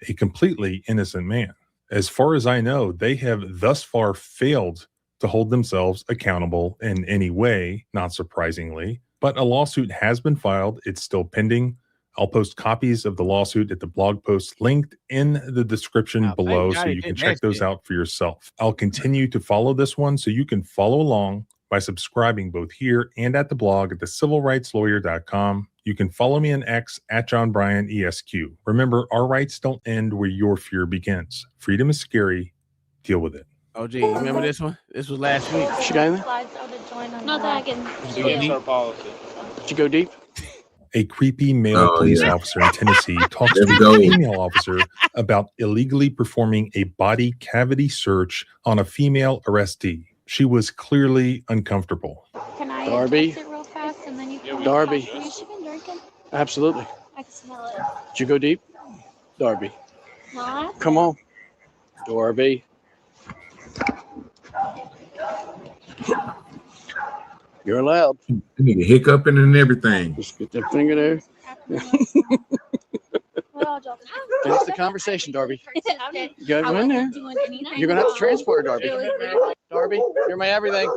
S10: a completely innocent man. As far as I know, they have thus far failed to hold themselves accountable in any way, not surprisingly, but a lawsuit has been filed. It's still pending. I'll post copies of the lawsuit at the blog post linked in the description below so you can check those out for yourself. I'll continue to follow this one so you can follow along by subscribing both here and at the blog at thecivilrightslawyer.com. You can follow me on X at JohnBryanESQ. Remember, our rights don't end where your fear begins. Freedom is scary. Deal with it.
S2: OG, you remember this one? This was last week.
S9: She got in there?
S19: Not that I can.
S9: Did you go deep?
S10: A creepy male police officer in Tennessee talks to a female officer about illegally performing a body cavity search on a female arrestee. She was clearly uncomfortable.
S19: Can I
S9: Darby?
S19: text it real fast and then you can
S9: Darby.
S19: Has she been drinking?
S9: Absolutely.
S19: I can smell it.
S9: Did you go deep? Darby.
S19: Not?
S9: Come on. Darby. You're allowed.
S3: You need a hiccuping and everything.
S9: Just get that finger there. Finish the conversation, Darby. You gotta go in there. You're gonna have to transport her, Darby. Darby, you're my everything.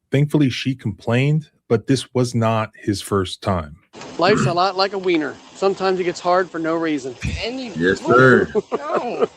S10: Thankfully, she complained, but this was not his first time.
S9: Life's a lot like a wiener. Sometimes it gets hard for no reason.
S3: Yes, sir.
S9: No.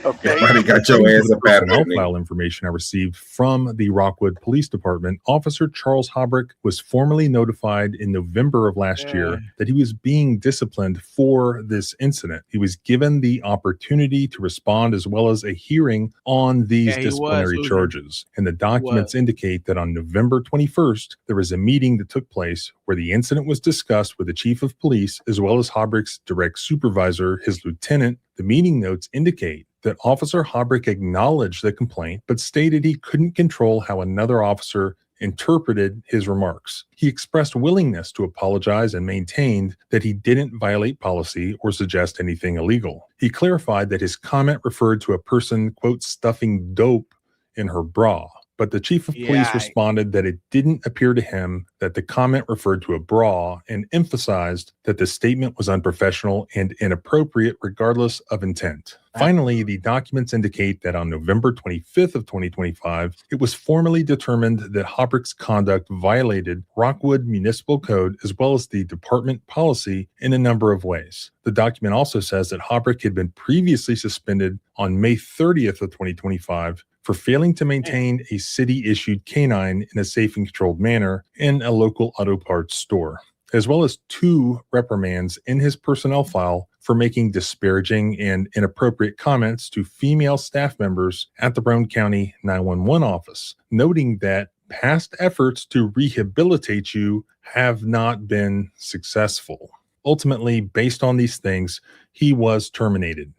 S3: Okay. Somebody got your ass up out of there.
S10: File information I received from the Rockwood Police Department. Officer Charles Hobrick was formally notified in November of last year that he was being disciplined for this incident. He was given the opportunity to respond as well as a hearing on these disciplinary charges. And the documents indicate that on November 21st, there was a meeting that took place where the incident was discussed with the chief of police as well as Hobrick's direct supervisor, his lieutenant. The meeting notes indicate that Officer Hobrick acknowledged the complaint, but stated he couldn't control how another officer interpreted his remarks. He expressed willingness to apologize and maintained that he didn't violate policy or suggest anything illegal. He clarified that his comment referred to a person, quote, stuffing dope in her bra. But the chief of police responded that it didn't appear to him that the comment referred to a bra and emphasized that the statement was unprofessional and inappropriate regardless of intent. Finally, the documents indicate that on November 25th of 2025, it was formally determined that Hobrick's conduct violated Rockwood Municipal Code as well as the department policy in a number of ways. The document also says that Hobrick had been previously suspended on May 30th of 2025 for failing to maintain a city-issued canine in a safe and controlled manner in a local auto parts store, as well as 2 reprimands in his personnel file for making disparaging and inappropriate comments to female staff members at the Brown County 911 office, noting that past efforts to rehabilitate you have not been successful. Ultimately, based on these things, he was terminated.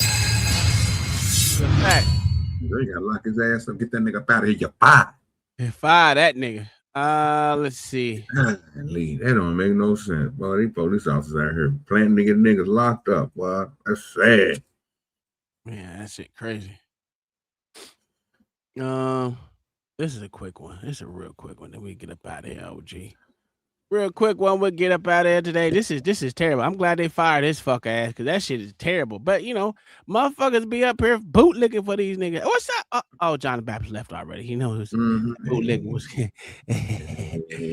S2: That's a fact.
S3: They gotta lock his ass up. Get that nigga up out of here. You fired.
S2: Fire that nigga. Let's see.
S3: That don't make no sense. Boy, these police officers out here planning to get niggas locked up. Boy, that's sad.
S2: Man, that shit crazy. This is a quick one. This is a real quick one. Then we get up out of here, OG. Real quick one. We'll get up out of here today. This is terrible. I'm glad they fired this fuck ass because that shit is terrible. But you know, motherfuckers be up here bootlicking for these niggas. What's up? Oh, John the Baptist left already. He knows bootlicking was.
S3: He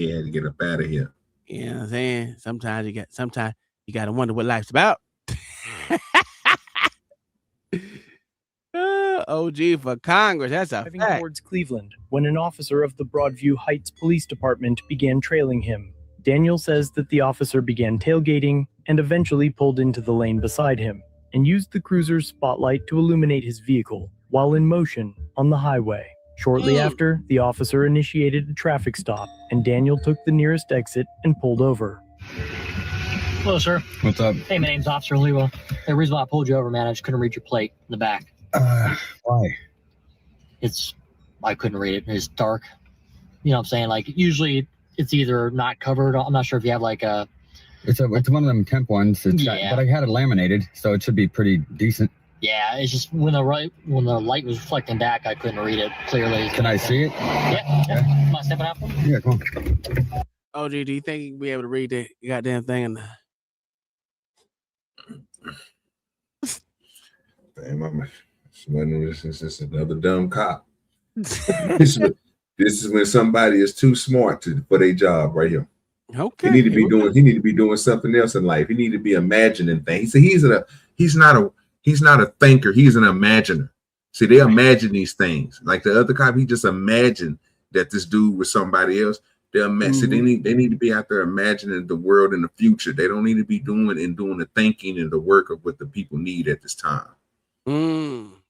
S3: had to get up out of here.
S2: You know what I'm saying? Sometimes you gotta wonder what life's about. OG for Congress. That's a
S21: driving
S2: fact.
S21: towards Cleveland when an officer of the Broadview Heights Police Department began trailing him. Daniel says that the officer began tailgating and eventually pulled into the lane beside him and used the cruiser's spotlight to illuminate his vehicle while in motion on the highway. Shortly after, the officer initiated a traffic stop and Daniel took the nearest exit and pulled over.
S22: Hello, sir.
S23: What's up?
S22: Hey, my name's Officer Lewa. The reason why I pulled you over, man, I just couldn't read your plate in the back.
S23: Why?
S22: I couldn't read it. It's dark. You know what I'm saying? Like, usually it's either not covered. I'm not sure if you have like a...
S23: It's one of them temp ones. But I had it laminated, so it should be pretty decent.
S22: Yeah, it's just when the light was reflecting back, I couldn't read it clearly.
S23: Can I see it?
S22: Yeah. Am I stepping out?
S23: Yeah, come on.
S2: OG, do you think you can be able to read that goddamn thing?
S3: Damn, this is another dumb cop. This is when somebody is too smart for their job right here.
S2: Okay.
S3: He need to be doing something else in life. He need to be imagining things. He's not a thinker, he's an imaginer. See, they imagine these things. Like the other cop, he just imagined that this dude was somebody else. See, they need to be out there imagining the world in the future. They don't need to be doing the thinking and the work of what the people need at this time.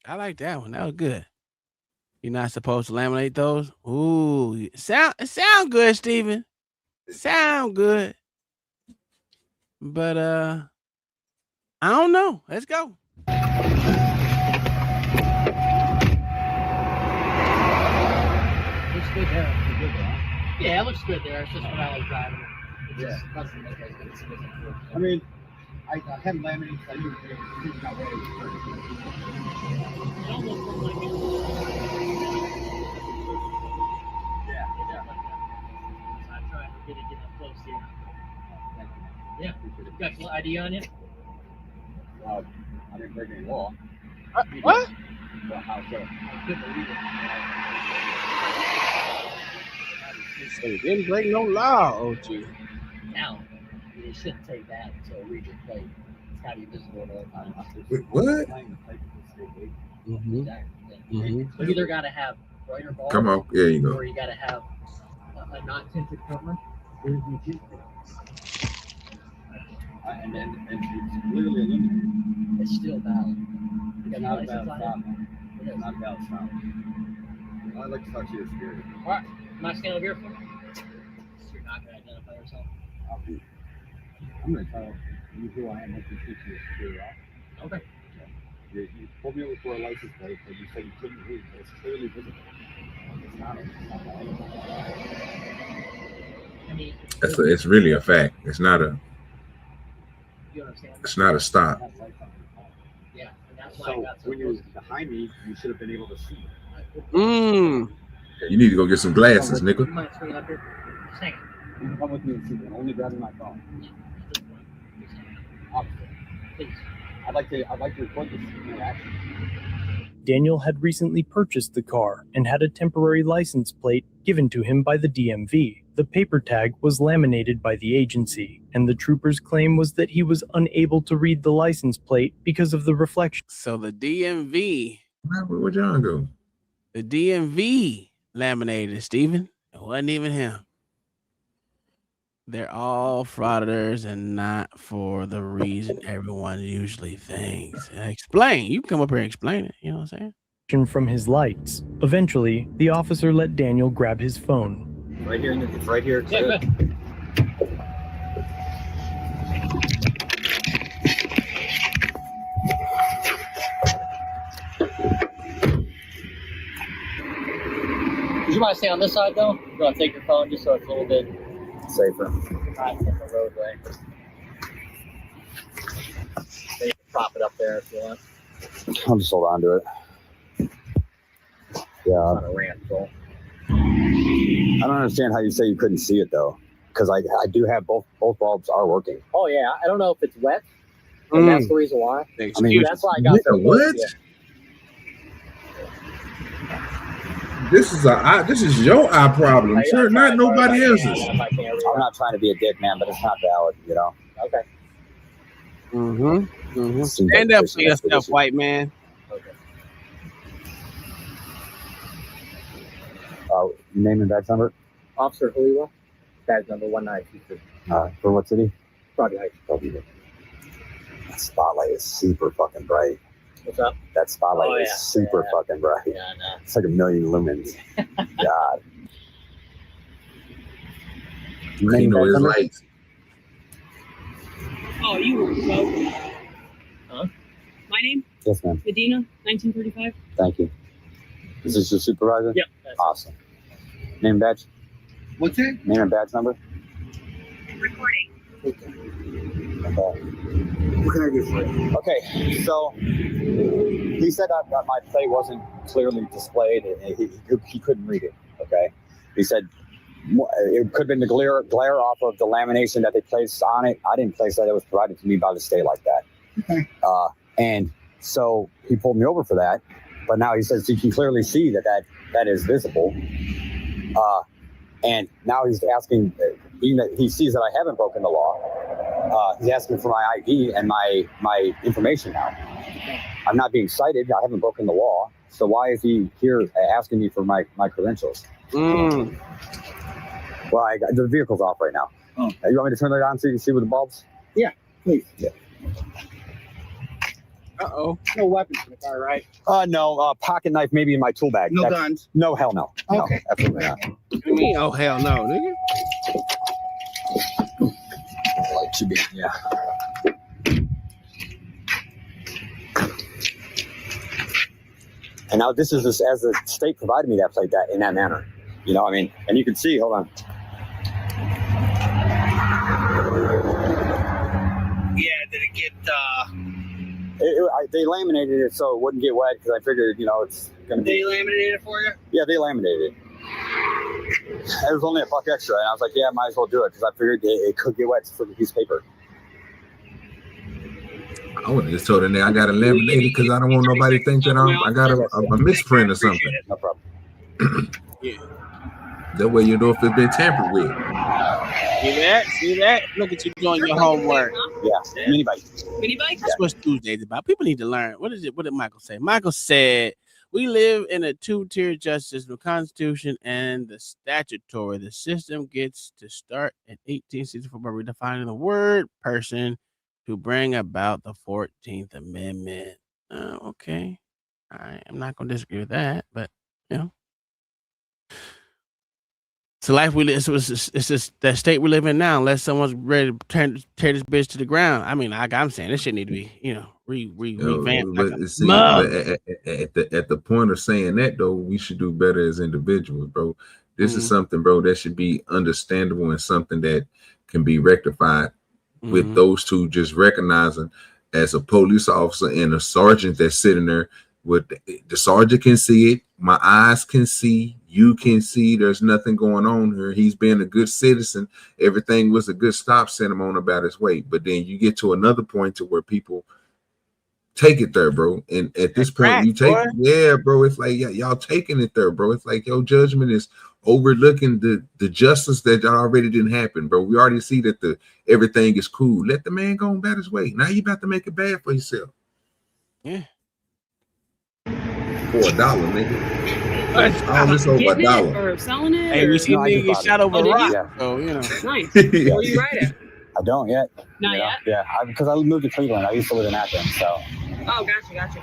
S2: I like that one. That was good. You're not supposed to laminate those. Ooh, sound good, Steven. Sound good. But I don't know. Let's go.
S22: Looks good there. Yeah, it looks good there. It's just when I was driving. It just doesn't look as good as it is.
S9: I mean, I had laminated, so I knew it was not ready.
S22: It almost looks like it. Yeah. So I'm trying to get up close here. Yeah. Got your ID on you?
S9: I didn't break any law.
S2: What?
S9: Well, how so?
S22: I couldn't believe it.
S2: You didn't break no law, OG.
S22: Now, you shouldn't take that until a region plate. It's got to be visible to other time.
S3: Wait, what?
S22: You either got to have brighter ball.
S3: Come on, there you go.
S22: Or you got to have a non-tinted cover. There's no tint.
S9: And it's literally eliminated.
S22: It's still valid.
S9: It's not a valid stop. It's not a valid stop. I'd like to talk to you security.
S22: All right. Am I standing over here for you? You're not going to identify yourself?
S9: I'm going to tell you who I am once you speak to your security officer.
S22: Okay.
S9: You pulled me over for a license plate, but you said you couldn't read it. It's clearly visible. It's not.
S22: I mean,
S3: It's really a fact. It's not a.
S22: you understand?
S3: It's not a stop.
S22: Yeah, and that's why I
S9: So
S22: got so
S9: when you were behind me, you should have been able to see.
S3: You need to go get some glasses, nigga.
S22: You might swing up here. Hang on.
S9: You can come with me and see. I'm only grabbing my phone. Officer,
S22: Please.
S9: I'd like to record this interaction.
S21: Daniel had recently purchased the car and had a temporary license plate given to him by the DMV. The paper tag was laminated by the agency, and the trooper's claim was that he was unable to read the license plate because of the reflection.
S2: So the DMV.
S3: Where'd John go?
S2: The DMV laminated, Steven. It wasn't even him. They're all frauditors and not for the reason everyone usually thinks. Explain. You can come up here and explain it. You know what I'm saying?
S21: From his lights. Eventually, the officer let Daniel grab his phone.
S9: Right here, it's right here.
S22: Yeah, good. might stay on this side though. You want to take your phone just so it's a little bit
S23: safer.
S22: Not in the roadway. So you can prop it up there if you want.
S23: I'll just hold on to it. Yeah.
S22: On a ramp, so.
S23: I don't understand how you say you couldn't see it though, because I do have both bulbs are working.
S22: Oh yeah, I don't know if it's wet, and that's the reason why.
S23: I mean,
S22: that's why I got the
S3: what? This is your eye problem, sir, not nobody else's.
S23: I'm not trying to be a dick, man, but it's not valid, you know.
S22: Okay.
S2: Stand up for yourself, white man.
S23: Name and badge number?
S22: Officer Huliwa, badge number 1923.
S23: For what city?
S22: Frauditor Heights.
S23: That spotlight is super fucking bright.
S22: What's up?
S23: That spotlight is super fucking bright.
S22: Yeah, I know.
S23: It's like 1,000,000 lumens. God.
S3: You know his lights.
S5: Oh, you were broke.
S22: Huh?
S5: My name?
S23: Yes, ma'am.
S5: Medina, 1935.
S23: Thank you. Is this your supervisor?
S5: Yep.
S23: Awesome. Name and badge?
S5: What's that?
S23: Name and badge number?
S5: Recording.
S23: Okay. What can I do for you? Okay, so he said that my plate wasn't clearly displayed and he couldn't read it, okay? He said it could have been the glare off of the lamination that they placed on it. I didn't place that. It was provided to me by the state like that.
S5: Okay.
S23: And so he pulled me over for that. But now he says he can clearly see that is visible. And now he's asking, being that he sees that I haven't broken the law, he's asking for my ID and my information now. I'm not being cited. I haven't broken the law. So why is he here asking me for my credentials? Well, the vehicle's off right now.
S5: Oh.
S23: You want me to turn it on so you can see with the bulbs?
S5: Yeah, please.
S23: Yeah.
S5: Uh-oh. No weapons in the car, right?
S23: No. Pocket knife maybe in my tool bag.
S5: No guns?
S23: No, hell no.
S5: Okay.
S23: No, absolutely not.
S2: What you mean, oh, hell no, nigga?
S23: Like should be, yeah. And now this is as the state provided me that plate that in that manner. You know, I mean, and you can see, hold on.
S5: Yeah, did it get,
S23: they laminated it so it wouldn't get wet because I figured, you know, it's going to be.
S5: They laminated it for you?
S23: Yeah, they laminated it. It was only $1 extra, and I was like, yeah, might as well do it because I figured it could get wet for the piece of paper.
S3: I would have just told her, I got to laminate it because I don't want nobody to think that I got a misprint or something.
S23: No problem.
S2: Yeah.
S3: That way you know if it's been tampered with.
S2: See that? Look at you doing your homework.
S23: Yeah. Mini bike.
S5: Mini bike?
S2: That's what Tuesday's about. People need to learn. What is it? What did Michael say? Michael said, we live in a two-tier justice, the Constitution and the statutory. The system gets to start in 1864 by redefining the word person to bring about the 14th Amendment. Okay. I'm not going to disagree with that, but, you know. It's the life we live. It's just that state we live in now. Unless someone's ready to tear this bitch to the ground. I mean, I'm saying this shit need to be, revamped.
S3: But at the point of saying that though, we should do better as individuals, bro. This is something, bro, that should be understandable and something that can be rectified with those two just recognizing as a police officer and a sergeant that's sitting there with the sergeant can see it, my eyes can see, you can see there's nothing going on here. He's been a good citizen. Everything was a good stop, sent him on about his way. But then you get to another point to where people take it there, bro. And at this point, you take bro. It's like y'all taking it there, bro. It's like your judgment is overlooking the justice that already didn't happen, bro. We already see that everything is cool. Let the man go about his way. Now you about to make it bad for yourself.
S2: Yeah.
S3: For $1, nigga. All this over $1.
S5: Or selling it?
S2: Hey, we see niggas get shot over a rock.
S23: Yeah.
S2: So, you know.
S5: Nice. Where you right at?
S23: I don't yet.
S5: Not yet?
S23: Yeah, because I moved to Cleveland. I used to live in Akron, so.
S5: Oh, gotcha.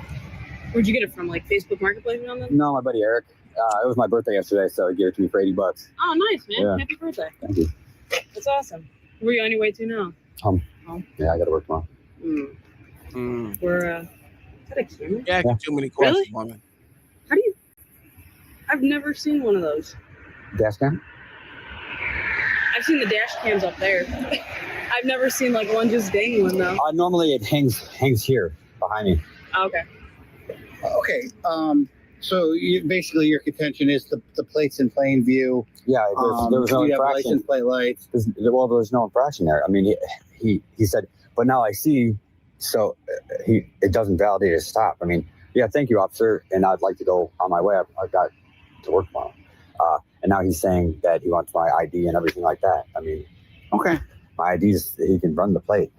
S5: Where'd you get it from? Like Facebook Marketplace or something?
S23: No, my buddy Eric. It was my birthday yesterday, so he gave it to me for $80.
S5: Oh, nice, man.
S23: Yeah.
S5: Happy birthday.
S23: Thank you.
S5: That's awesome. Where are you on your way to now?
S23: Home.
S5: Home?
S23: Yeah, I got to work tomorrow.
S5: We're, is that a camera?
S2: Yeah, too many questions, woman.
S5: How do you? I've never seen one of those.
S23: Dash cam?
S5: I've seen the dash cams up there. I've never seen like one just dangling though.
S23: Normally it hangs here behind me.
S5: Okay.
S6: Okay. So basically your contention is the plates in plain view.
S23: Yeah, there was no
S6: you have
S23: infraction.
S6: license plate lights.
S23: There was no infraction there. I mean, he said, but now I see, so it doesn't validate his stop. I mean, yeah, thank you, officer, and I'd like to go on my way. I've got to work tomorrow. And now he's saying that he wants my ID and everything like that. I mean,
S6: okay,
S23: my ID's, he can run the plate.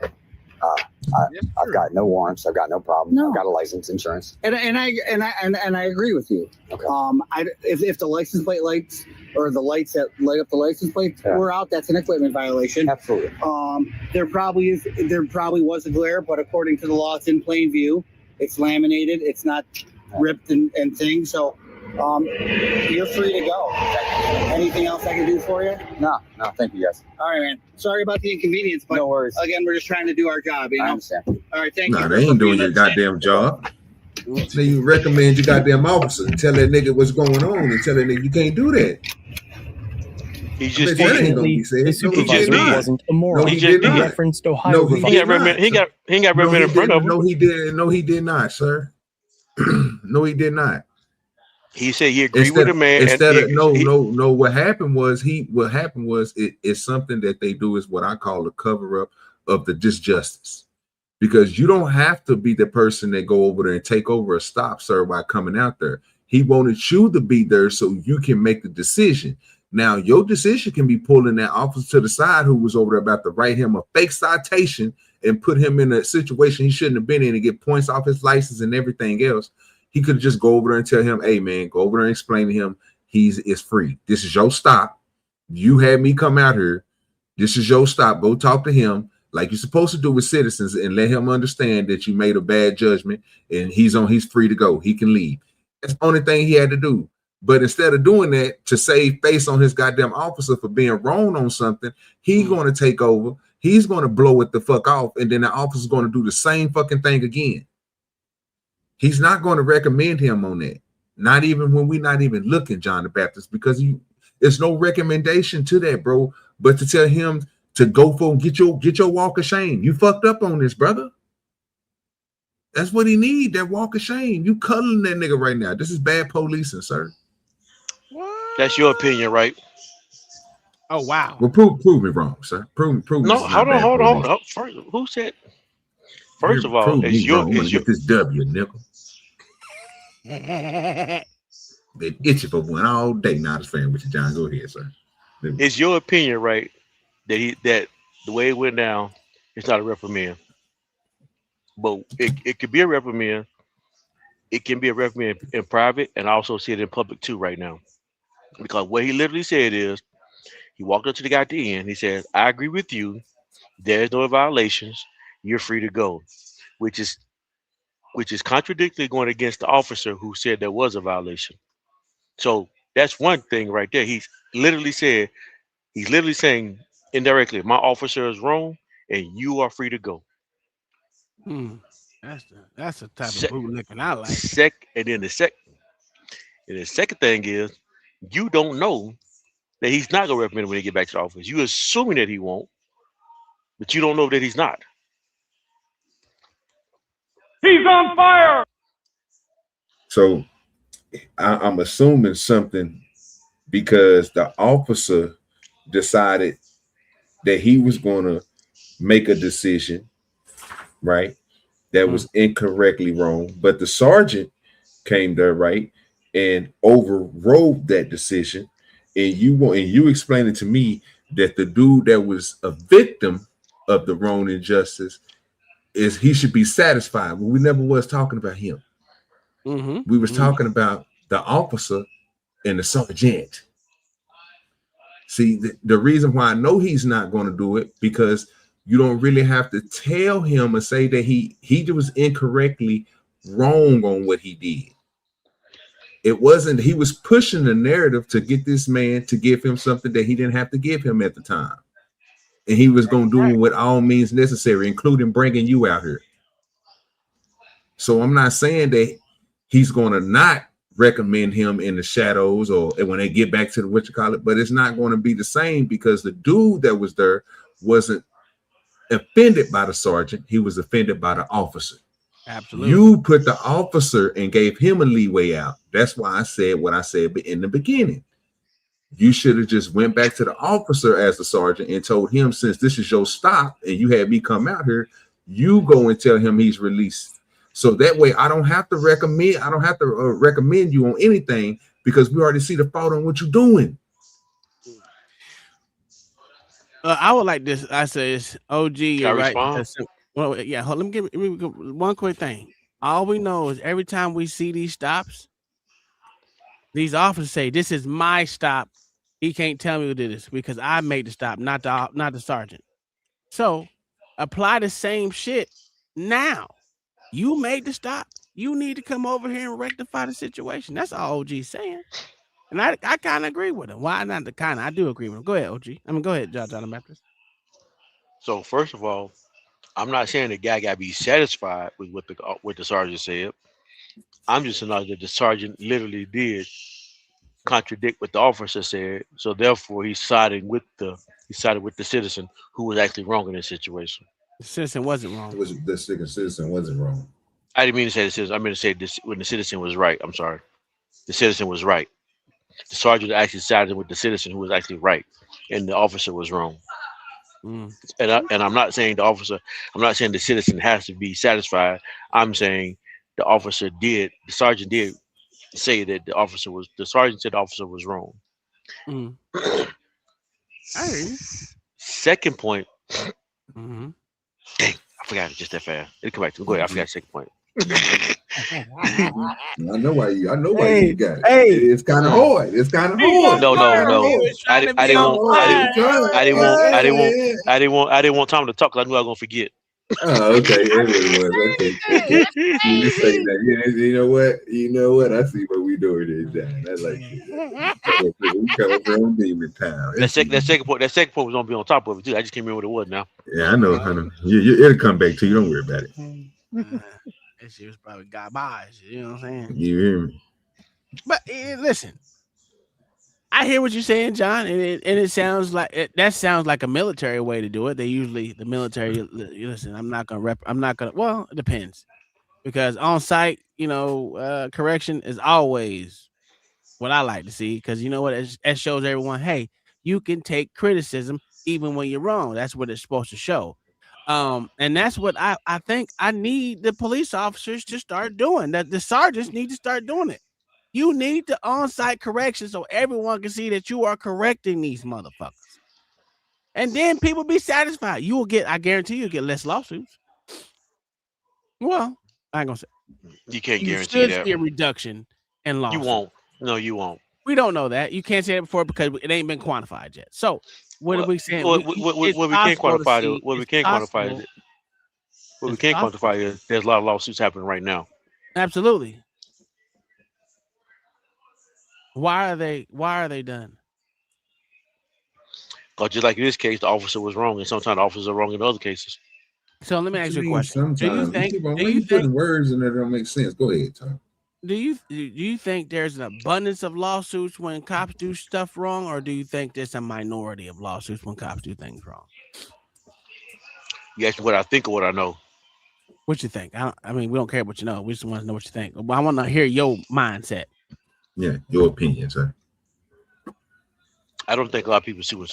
S23: I've got no warrants. I've got no problem.
S6: No.
S23: I've got a license, insurance.
S6: And I agree with you.
S23: Okay.
S6: If the license plate lights or the lights that light up the license plate were out, that's an equipment violation.
S23: Absolutely.
S6: There probably was a glare, but according to the law, it's in plain view. It's laminated. It's not ripped and things. So you're free to go. Anything else I can do for you?
S23: No, thank you, guys.
S6: All right, man. Sorry about the inconvenience, but
S23: no worries.
S6: Again, we're just trying to do our job. You know?
S23: I understand.
S6: All right, thank you.
S3: Nah, they ain't doing your goddamn job. So you recommend your goddamn officer and tell that nigga what's going on and tell that nigga you can't do that.
S1: He just
S21: Fortunately, the supervisor wasn't immoral. He referenced Ohio.
S1: He ain't got represented in front of him.
S3: No, he didn't. No, he did not, sir. No, he did not.
S1: He said he agreed with the man.
S3: No. What happened was it's something that they do is what I call the cover up of the disjustice, because you don't have to be the person that go over there and take over a stop, sir, by coming out there. He wanted you to be there so you can make the decision. Now, your decision can be pulling that officer to the side who was over there about to write him a fake citation and put him in a situation he shouldn't have been in and get points off his license and everything else. He could just go over there and tell him, hey, man, go over there and explain to him it's free. This is your stop. You had me come out here. This is your stop. Go talk to him like you're supposed to do with citizens and let him understand that you made a bad judgment and he's free to go. He can leave. That's the only thing he had to do. But instead of doing that to save face on his goddamn officer for being wrong on something, he's going to take over. He's going to blow it the fuck off. And then the officer's going to do the same fucking thing again. He's not going to recommend him on that. Not even when we're not even looking, John the Baptist, because there's no recommendation to that, bro. But to tell him to go for get your walk of shame. You fucked up on this, brother. That's what he need, that walk of shame. You cuddling that nigga right now. This is bad policing, sir.
S1: That's your opinion, right?
S2: Oh wow.
S3: Well, prove me wrong, sir. Prove
S1: no, hold on. First, who said? First of all, it's your
S3: get this W, nickel. Been itching for one all day. Not as fan with you, John. Go ahead, sir.
S1: It's your opinion, right? That the way it went down, it's not a reprimand. But it could be a reprimand. It can be a reprimand in private, and I also see it in public too right now. Because what he literally said is, he walked up to the guy at the end. He said, I agree with you. There's no violations. You're free to go, which is contradictory going against the officer who said there was a violation. So that's one thing right there. He's literally saying indirectly, my officer is wrong and you are free to go.
S2: That's the type of bootlicking I like.
S1: And the second thing is, you don't know that he's not gonna recommend it when he get back to the office. You assuming that he won't, but you don't know that he's not.
S8: He's on fire.
S3: So I'm assuming something because the officer decided that he was going to make a decision, right? That was incorrectly wrong. But the sergeant came there, right, and overrode that decision. And you explained it to me that the dude that was a victim of the wrong injustice is he should be satisfied. Well, we never was talking about him. We was talking about the officer and the sergeant. See, the reason why I know he's not going to do it, because you don't really have to tell him or say that he was incorrectly wrong on what he did. It wasn't, he was pushing the narrative to get this man to give him something that he didn't have to give him at the time. And he was going to do it with all means necessary, including bringing you out here. So I'm not saying that he's going to not recommend him in the shadows or when they get back to the what you call it, but it's not going to be the same because the dude that was there wasn't offended by the sergeant. He was offended by the officer.
S2: Absolutely.
S3: You put the officer and gave him a leeway out. That's why I said what I said in the beginning. You should have just went back to the officer as the sergeant and told him, since this is your stop and you had me come out here, you go and tell him he's released. So that way I don't have to recommend you on anything because we already see the fault on what you're doing.
S2: I would like this. I say it's OG. You're right. Well, yeah. Let me give one quick thing. All we know is every time we see these stops, these officers say, "This is my stop. He can't tell me who did this because I made the stop, not the sergeant." So apply the same shit now. You made the stop. You need to come over here and rectify the situation. That's all OG's saying. And I kind of agree with him. Why not the kind of? I do agree with him. Go ahead, OG. Go ahead, John the Baptist.
S1: So first of all, I'm not saying the guy got to be satisfied with what the sergeant said. I'm just saying that the sergeant literally did contradict what the officer said. So therefore, he sided with the citizen who was actually wrong in this situation.
S2: The citizen wasn't wrong.
S3: The citizen wasn't wrong.
S1: I didn't mean to say the citizen. I meant to say this when the citizen was right. I'm sorry. The citizen was right. The sergeant actually sided with the citizen who was actually right, and the officer was wrong. And I'm not saying the officer. I'm not saying the citizen has to be satisfied. I'm saying the sergeant did say that the sergeant said the officer was wrong. Second point. Dang, I forgot it just that fast. It'll come back to me. Go ahead. I forgot the second point.
S3: I know why you got it. It's kind of hard. It's kind of hard.
S1: No. I didn't want Tom to talk because I knew I was gonna forget.
S3: Oh, okay. Okay. You say that. You know what? I see what we doing here, John. I like it. We come from Demon Town.
S1: That second point was gonna be on top of it too. I just can't remember what it was now.
S3: Yeah, I know. It'll come back to you. Don't worry about it.
S2: That shit was probably garbage. You know what I'm saying?
S3: You hear me?
S2: But listen, I hear what you're saying, John, and it sounds like that sounds like a military way to do it. The military. Listen, I'm not gonna. Well, it depends, because on site, correction is always what I like to see, because you know what, it shows everyone, hey, you can take criticism even when you're wrong. That's what it's supposed to show. And that's what I think I need the police officers to start doing. That the sergeants need to start doing it. You need the on-site correction so everyone can see that you are correcting these motherfuckers. And then people be satisfied. I guarantee you'll get less lawsuits. Well, I ain't gonna say.
S1: You can't guarantee that.
S2: See a reduction in lawsuits.
S1: You won't. No, you won't.
S2: We don't know that. You can't say it before because it ain't been quantified yet. So what are we saying?
S1: What we can't quantify is there's a lot of lawsuits happening right now.
S2: Absolutely. Why are they done?
S1: Because just like in this case, the officer was wrong, and sometimes the officers are wrong in other cases.
S2: So let me ask you a question.
S3: Sometimes do you think words and that don't make sense? Go ahead, Tom.
S2: Do you think there's an abundance of lawsuits when cops do stuff wrong, or do you think there's a minority of lawsuits when cops do things wrong?
S1: You ask me what I think or what I know.
S2: What you think? I mean, we don't care what you know. We just want to know what you think. But I want to hear your mindset.
S3: Yeah, your opinion, sir.
S1: I don't think a lot of people sue when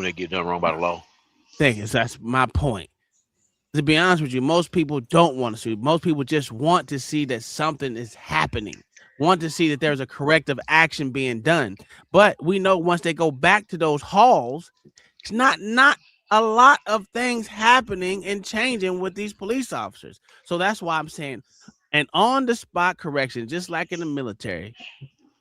S1: they get done wrong by the law.
S2: That's my point. To be honest with you, most people don't want to sue. Most people just want to see that something is happening, want to see that there's a corrective action being done. But we know once they go back to those halls, it's not a lot of things happening and changing with these police officers. So that's why I'm saying an on-the-spot correction, just like in the military,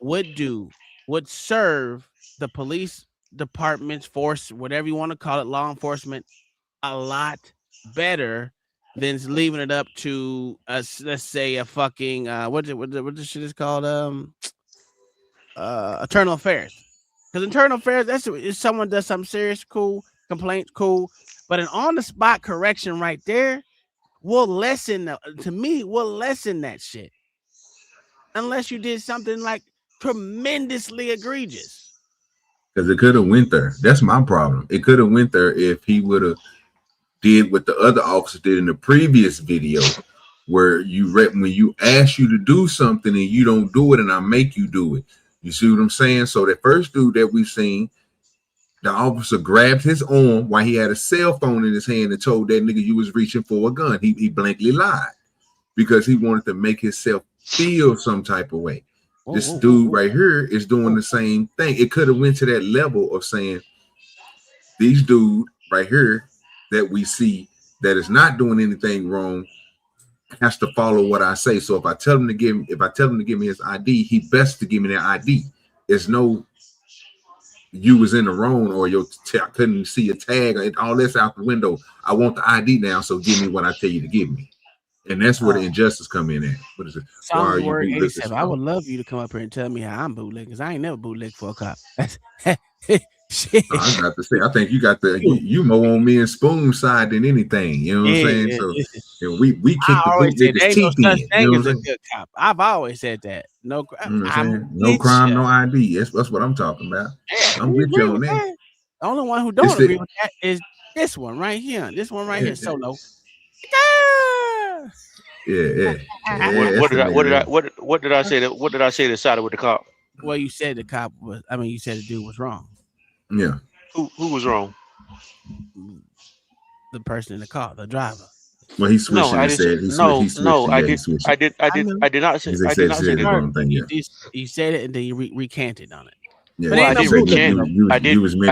S2: would serve the police department's force, whatever you want to call it, law enforcement, a lot better than leaving it up to let's say a fucking what the shit is called internal affairs. Because internal affairs, that's if someone does something serious, cool, complaints, cool, but an on-the-spot correction right there will lessen that shit. unless you did something like tremendously egregious.
S3: Because it could have went there. That's my problem. It could have went there if he would have did what the other officer did in the previous video, where when you ask you to do something and you don't do it, and I make you do it. You see what I'm saying? So the first dude that we've seen, the officer grabbed his arm while he had a cell phone in his hand and told that nigga you was reaching for a gun. He blankly lied because he wanted to make himself feel some type of way. This dude right here is doing the same thing. It could have went to that level of saying, these dude right here that we see that is not doing anything wrong has to follow what I say. So if I tell him to give me his ID, he best to give me that ID. There's no you was in the wrong or I couldn't see a tag or all this out the window. I want the ID now, so give me what I tell you to give me. And that's where the injustice come in at. What is it? Why are you bootlegging?
S2: 87. I would love you to come up here and tell me how I'm bootlegging, because I ain't never bootlegged for a cop. Shit.
S3: No, I got to say, I think you got you more on me and Spoon side than anything. You know what I'm saying?
S2: Yeah.
S3: So you know, we kick the bootleggers teeth in. You know what I'm saying?
S2: Good cop. I've always said that. No,
S3: No crime, no ID. That's what I'm talking about.
S2: Yeah,
S3: I'm with you on that.
S2: The only one who don't agree with that is this one right here. This one right here, Solo.
S3: Yeah.
S1: What did I say? What did I say that sided with the cop?
S2: Well, you said the cop was. I mean, you said the dude was wrong.
S3: Yeah.
S1: Who was wrong?
S2: The person in the car, the driver.
S3: Well, he switched and said he switched.
S1: I did not say the
S3: wrong thing. Yeah.
S2: You said it and then you recanted on it.
S3: Yeah,
S1: well, I didn't recant. I didn't recant.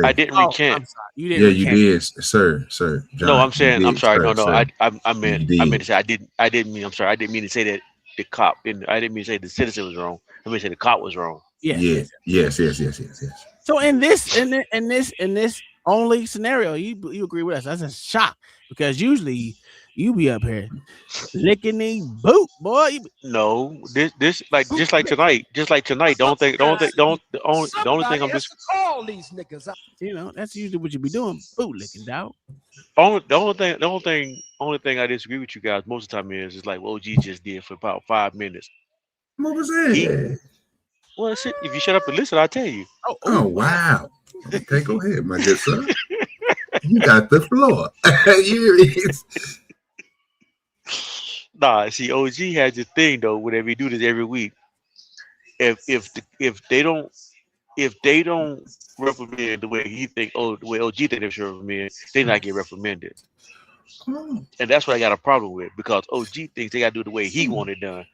S1: I didn't recant.
S2: You didn't.
S3: You did, sir. John,
S1: no, I'm saying. I'm sorry. No.
S3: Sir.
S1: I meant to say I didn't mean. I'm sorry. I didn't mean to say that the cop. I didn't mean to say the citizen was wrong. I mean to say the cop was wrong.
S2: Yes.
S3: So
S2: in this only scenario, you agree with us? That's a shock, because usually you be up here licking the boot, boy.
S1: No, this like just like tonight. The only thing I'm just
S7: call these niggas up.
S2: You know, that's usually what you be doing, boot licking, dog.
S1: The only thing I disagree with you guys most of the time is like what OG just did for about 5 minutes.
S3: What was that?
S1: Well, shit, if you shut up and listen, I'll tell you.
S3: Oh wow. Okay, go ahead, my good son. You got the floor.
S1: Nah, see, OG has a thing though. Whenever we do this every week, if they don't reprimand the way he think, the way OG think they should reprimand, they not get reprimanded. And that's what I got a problem with, because OG thinks they got to do it the way he want it done,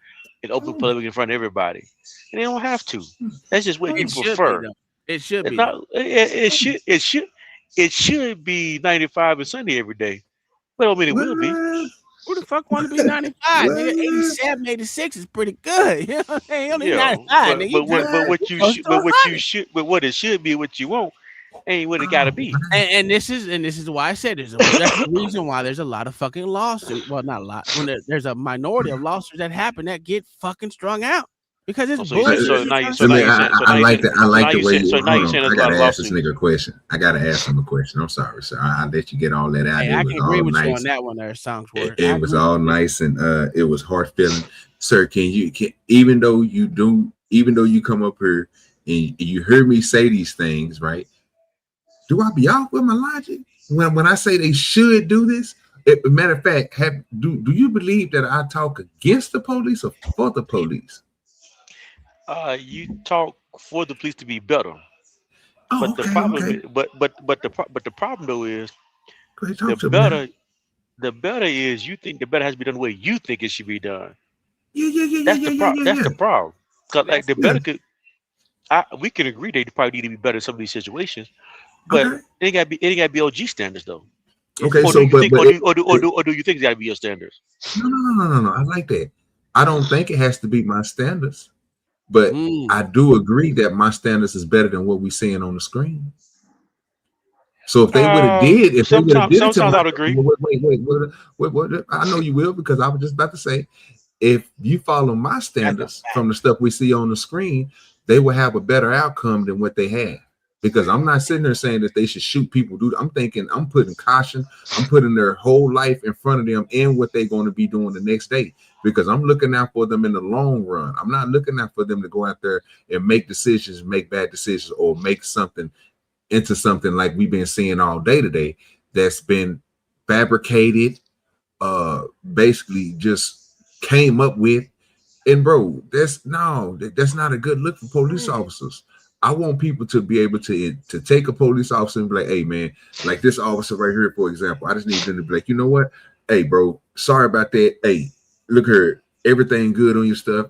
S1: in open public in front of everybody, and they don't have to. That's just what people prefer.
S2: It should be.
S1: It should be 95 and Sunday every day. But I mean, it will be.
S2: Who the fuck want to be 95? Nigga, 87, 86 is pretty good. You know what I'm saying? Only 95, nigga. But what it should be, what you want, ain't what it gotta be. And this is why I said this. That's the reason why there's a lot of fucking lawsuits. Well, not a lot. When there's a minority of lawsuits that happen that get fucking strung out. Because it's bullshit.
S3: I like the way you. I gotta ask this nigga a question. I gotta ask him a question. I'm sorry, sir. I'll let you get all that out.
S2: Hey, I can agree with you on that one. There, songs were.
S3: It was all nice and it was heart-filling, sir. Even though you come up here and you heard me say these things, right? Do I be off with my logic when I say they should do this? Matter of fact, do you believe that I talk against the police or for the police?
S1: You talk for the police to be better,
S3: but
S1: the problem is, but the problem though is the better is you think the better has to be done the way you think it should be done. That's the problem. Because like the better could, we can agree they probably need to be better in some of these situations, but it ain't gotta be OG standards though.
S3: Okay,
S1: or
S3: so
S1: do you think it gotta be your standards?
S3: No. I like that. I don't think it has to be my standards. But I do agree that my standards is better than what we're seeing on the screen. So if they would have did it to
S1: I'd agree.
S3: Wait, I know you will, because I was just about to say, if you follow my standards from the stuff we see on the screen, they will have a better outcome than what they had. Because I'm not sitting there saying that they should shoot people. Dude, I'm thinking I'm putting caution. I'm putting their whole life in front of them and what they're going to be doing the next day. because I'm looking out for them in the long run. I'm not looking out for them to go out there and make decisions, make bad decisions, or make something into something like we've been seeing all day today that's been fabricated, basically just came up with. And bro, that's not a good look for police officers. I want people to be able to take a police officer and be like, hey man, like this officer right here, for example, I just need them to be like, you know what? Hey bro, sorry about that. Hey, look here, everything good on your stuff.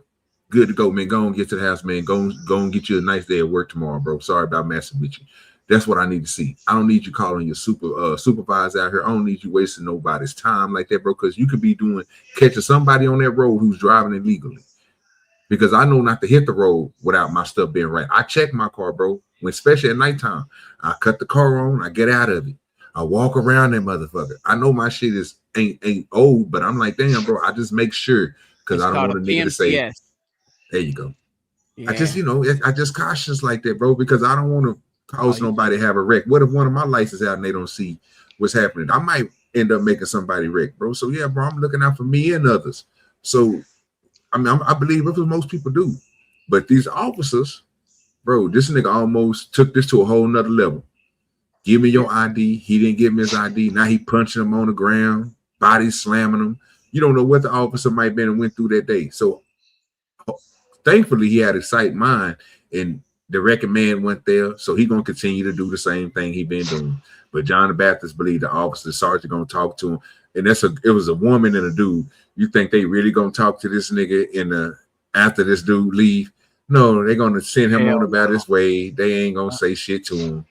S3: Good to go, man. Go and get to the house, man. Go and get you a nice day at work tomorrow, bro. Sorry about messing with you. That's what I need to see. I don't need you calling your supervisor out here. I don't need you wasting nobody's time like that, bro, because you could be catching somebody on that road who's driving illegally. Because I know not to hit the road without my stuff being right. I check my car, bro, especially at nighttime. I cut the car on, I get out of it. I walk around that motherfucker. I know my shit ain't old, but I'm like, damn, bro, I just make sure because I don't want a nigga to say, there you go. Yeah. I just cautious like that, bro, because I don't want to cause nobody to have a wreck. What if one of my lights is out and they don't see what's happening? I might end up making somebody wreck, bro. So yeah, bro, I'm looking out for me and others. So I mean, I believe that's what most people do. But these officers, bro, this nigga almost took this to a whole nother level. Give me your ID. He didn't give me his ID. Now he punching him on the ground, body slamming him. You don't know what the officer might have been and went through that day. So thankfully, he had a sight mind, and the recommend went there. So he gonna continue to do the same thing he been doing. But John the Baptist believed the officer sergeant gonna talk to him, and it was a woman and a dude. You think they really gonna talk to this nigga after this dude leave? No, they're gonna send him on about his way. They ain't gonna say shit to him.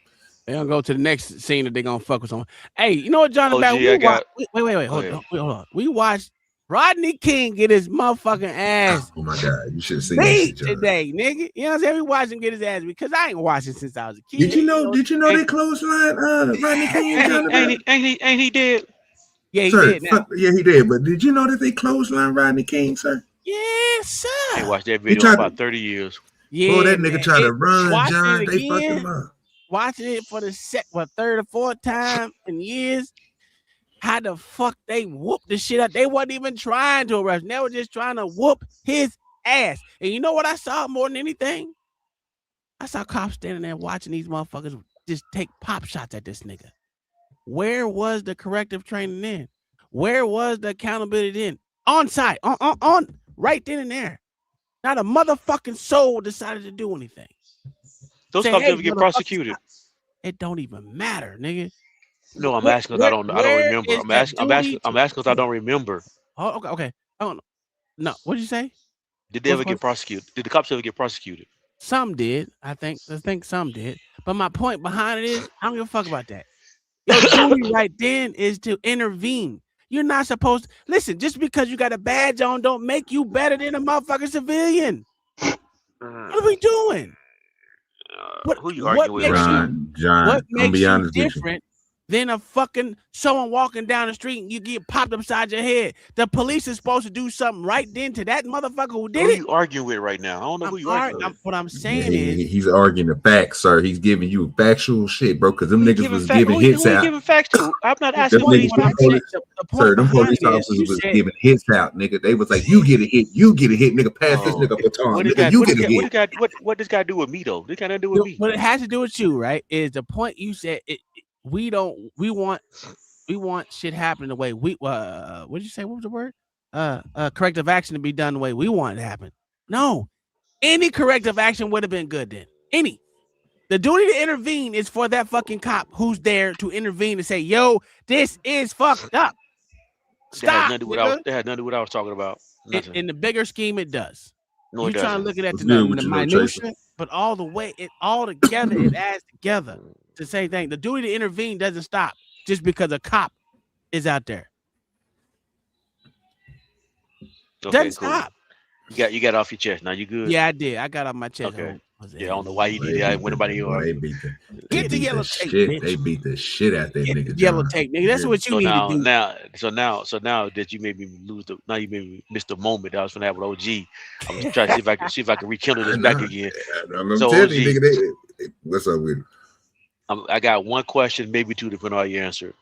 S2: They're gonna go to the next scene that they're gonna fuck with someone. Hey, you know what, John the Baptist? Wait, hold on. We watched Rodney King get his motherfucking ass.
S3: Oh my God, you should have seen that
S2: today, nigga. You know what I'm saying? We watched him get his ass because I ain't watching since I was a kid.
S3: Did you know they clothesline Rodney King?
S1: Ain't he dead?
S2: Yeah, he
S3: sir,
S2: did now.
S3: Yeah, he did. But did you know that they clothesline Rodney King, sir?
S2: Yes, sir.
S1: I watched that video in about 30 years.
S2: Yeah,
S3: boy, that nigga tried to run, John. They fucked him up.
S2: Watching it for the third or fourth time in years. How the fuck they whooped the shit up? They wasn't even trying to arrest him. They were just trying to whoop his ass. And you know what I saw more than anything? I saw cops standing there watching these motherfuckers just take pop shots at this nigga. Where was the corrective training then? Where was the accountability then? On site, on right then and there. Not a motherfucking soul decided to do anything.
S1: Those cops never get prosecuted.
S2: It don't even matter, nigga.
S1: No, I'm asking because I don't remember. I'm asking because I don't remember.
S2: Oh, okay. No, what did you say?
S1: Did they ever get prosecuted? Did the cops ever get prosecuted?
S2: Some did. I think some did. But my point behind it is, I don't give a fuck about that. Your duty right then is to intervene. You're not supposed to listen. Just because you got a badge on, don't make you better than a motherfucking civilian. What are we doing?
S1: Who you arguing with,
S3: John?
S2: What makes you different than a fucking someone walking down the street and you get popped upside your head? The police is supposed to do something right then to that motherfucker who did it.
S1: Who are you arguing with right now? I don't know who you arguing with.
S2: What I'm saying is
S3: he's arguing the facts, sir. He's giving you factual shit, bro. Because them niggas was giving hits out.
S1: Giving facts to? I'm not asking
S3: them police officers was giving hits out, nigga. They was like, you get a hit, nigga. Pass this nigga baton, nigga. You get a hit.
S1: What this guy do with me though? This got nothing to do with me.
S2: What it has to do with you, right? Is the point you said it. We want shit happening the way we what did you say? What was the word? Corrective action to be done the way we want it to happen. No, any corrective action would have been good then. Any. The duty to intervene is for that fucking cop who's there to intervene and say, yo, this is fucked up. Stop.
S1: That had nothing to do with what I was talking about.
S2: In the bigger scheme, it does.
S1: No,
S2: you're trying to look at it the minutia, but all the way, it all together, it adds together. The same thing. The duty to intervene doesn't stop just because a cop is out there.
S1: Okay,
S2: doesn't stop.
S1: You got off your chest. Now you good?
S2: Yeah, I did. I got off my chest.
S1: Okay. Yeah, I don't know why you did that. Anybody
S2: Get the yellow tape.
S3: They beat the shit out that nigga.
S2: Yellow tape, nigga. That's what you need to do.
S1: So now that you made me now you made me miss the moment that I was gonna have with OG. I'm just trying to see if I can rekindle this back again.
S3: I'm telling you, nigga, what's up with it?
S1: I got one question, maybe two, depending on how you answer.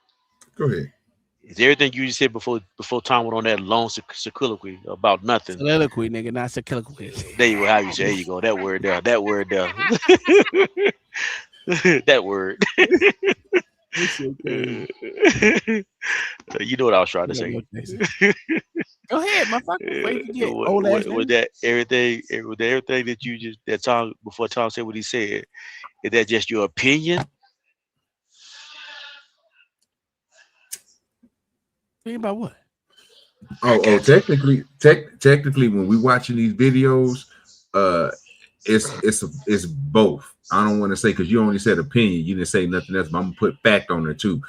S3: Go ahead.
S1: Is everything you just said before Tom went on that long soliloquy about nothing?
S2: Soliloquy, nigga, not soliloquy.
S1: There you go. How you say? There you go. That word there. That word there. That word. You know what I was trying to say.
S2: Go ahead, motherfucker.
S1: Was that everything? Was that everything that you just Tom before Tom said what he said? Is that just your opinion?
S2: Think about what?
S3: Technically, when we watching these videos, it's both. I don't want to say because you only said opinion, you didn't say nothing else. But I'm gonna put fact on there too.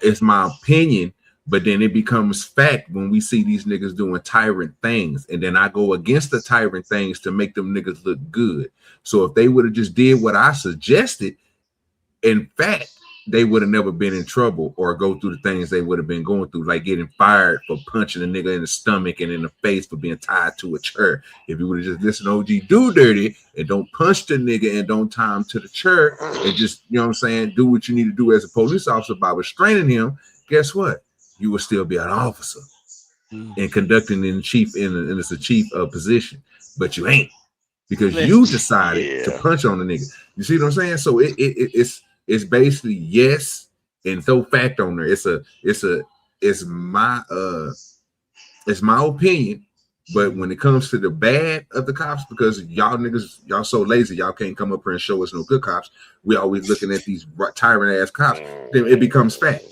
S3: It's my opinion, but then it becomes fact when we see these niggas doing tyrant things, and then I go against the tyrant things to make them niggas look good. So if they would have just did what I suggested, in fact, they would have never been in trouble or go through the things they would have been going through, like getting fired for punching a nigga in the stomach and in the face for being tied to a chair. If you would have just listened to OGDoDirty and don't punch the nigga and don't tie him to the chair and just, you know what I'm saying, do what you need to do as a police officer by restraining him, guess what? You will still be an officer and conducting in chief in it's a chief position, but you ain't because you decided to punch on the nigga. You see what I'm saying? So it's basically yes and throw fact on there. It's my opinion, but when it comes to the bad of the cops, because y'all niggas, y'all so lazy, y'all can't come up here and show us no good cops. We always looking at these tyrant ass cops. Then it becomes fact.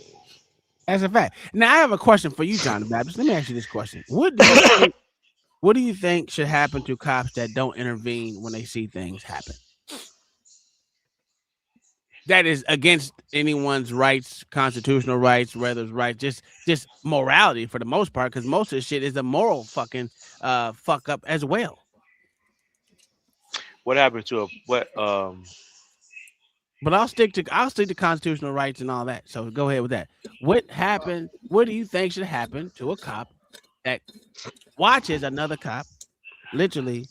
S2: That's a fact. Now I have a question for you, John the Baptist. Let me ask you this question: What do you think should happen to cops that don't intervene when they see things happen? That is against anyone's rights, constitutional rights, whether it's right, just morality for the most part, because most of the shit is a moral fucking fuck up as well.
S1: What happened to what?
S2: But I'll stick to constitutional rights and all that. So go ahead with that. What happened? What do you think should happen to a cop that watches another cop literally?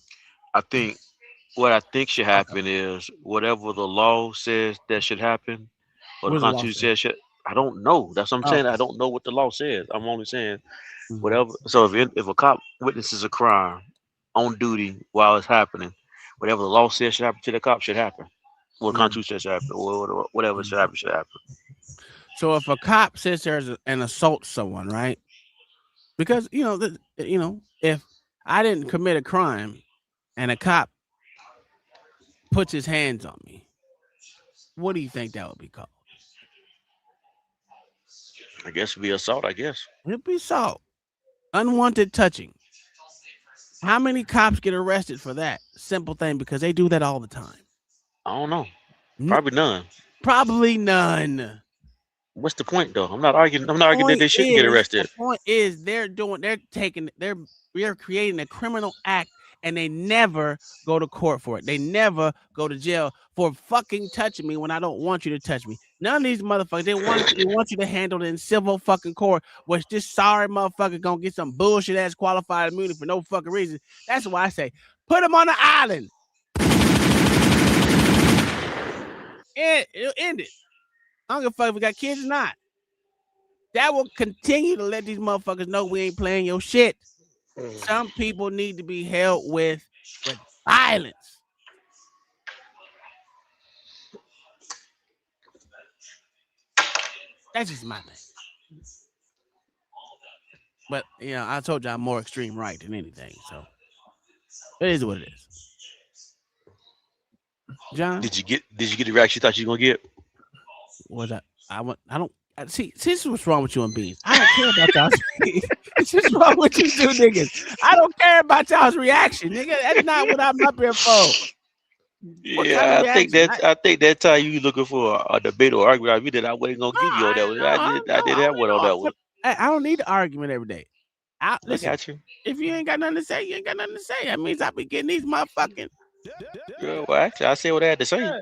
S1: What I think should happen is whatever the law says that should happen, or the Constitution says should. I don't know. That's what I'm saying. I don't know what the law says. I'm only saying whatever. So if a cop witnesses a crime on duty while it's happening, whatever the law says should happen to the cop should happen. What the Constitution says should happen, or whatever should happen should happen.
S2: So if a cop sits there and assaults someone, right? Because if I didn't commit a crime and a cop puts his hands on me, what do you think that would be called?
S1: I guess it'd be assault, I guess.
S2: It'd be assault. Unwanted touching. How many cops get arrested for that simple thing? Because they do that all the time.
S1: I don't know. Probably none.
S2: Probably none.
S1: What's the point though? I'm not arguing that they shouldn't get arrested.
S2: The point is they're creating a criminal act and they never go to court for it. They never go to jail for fucking touching me when I don't want you to touch me. None of these motherfuckers, they want you to handle it in civil fucking court, which this sorry motherfucker gonna get some bullshit ass qualified immunity for no fucking reason. That's why I say, put him on the island. It'll end it. I don't give a fuck if we got kids or not. That will continue to let these motherfuckers know we ain't playing your shit. Some people need to be held with violence. That's just my thing. But I told you I'm more extreme right than anything, so it is what it is. John,
S1: did you get the reaction you thought you were gonna get?
S2: Was that I don't see. This is what's wrong with you and beans. I don't care about y'all. This is wrong with you two niggas. I don't care about y'all's reaction, nigga. That's not what I'm up here for.
S1: Yeah, I think that time you looking for a debate or argument, I that I wasn't gonna give you on that one. I did have one on that one.
S2: I don't need the argument every day. Listen,
S1: I got you.
S2: If you ain't got nothing to say, you ain't got nothing to say. That means I be getting these motherfucking.
S1: Yeah, well, actually, I say what I had to say.
S2: Yeah.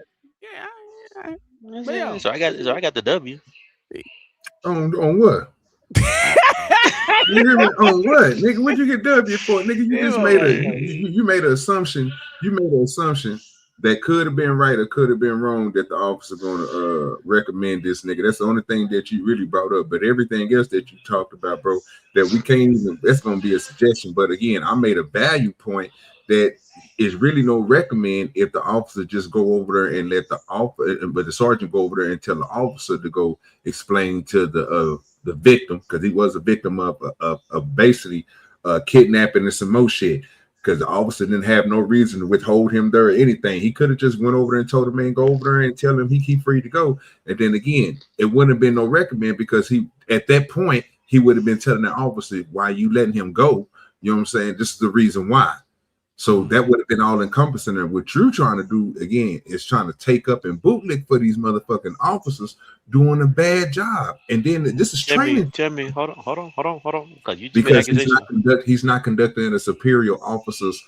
S1: So I got the W.
S3: On what? You hear me? On what, nigga? What'd you get W for, nigga? You just made an assumption. You made an assumption that could have been right or could have been wrong that the officer gonna recommend this nigga. That's the only thing that you really brought up. But everything else that you talked about, bro, that we can't even, that's gonna be a suggestion. But again, I made a value point that is really no recommend if the officer just go over there and let the sergeant go over there and tell the officer to go explain to the victim, because he was a victim of basically kidnapping and some more shit. Because the officer didn't have no reason to withhold him there or anything. He could have just went over there and told the man, go over there and tell him he free to go. And then again, it wouldn't have been no recommend, because he, at that point, he would have been telling the officer, why you letting him go? You know what I'm saying? This is the reason why. So that would have been all encompassing. And what you're trying to do, again, is trying to take up and bootlick for these motherfucking officers doing a bad job. And then this is training.
S1: Tell me, hold on.
S3: Because he's not conducting a superior officer's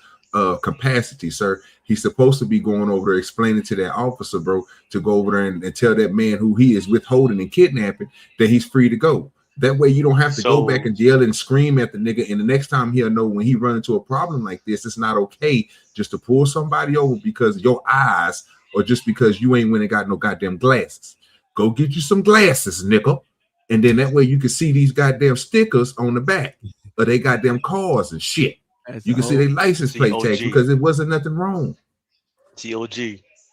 S3: capacity, sir. He's supposed to be going over there explaining to that officer, bro, to go over there and tell that man who he is withholding and kidnapping that he's free to go. That way you don't have to go back and yell and scream at the nigga. And the next time he'll know when he run into a problem like this, it's not okay just to pull somebody over because of your eyes or just because you ain't went and got no goddamn glasses. Go get you some glasses, nickel. And then that way you can see these goddamn stickers on the back of they goddamn cars and shit. You can see their license plate tags because it wasn't nothing wrong.
S1: TOG.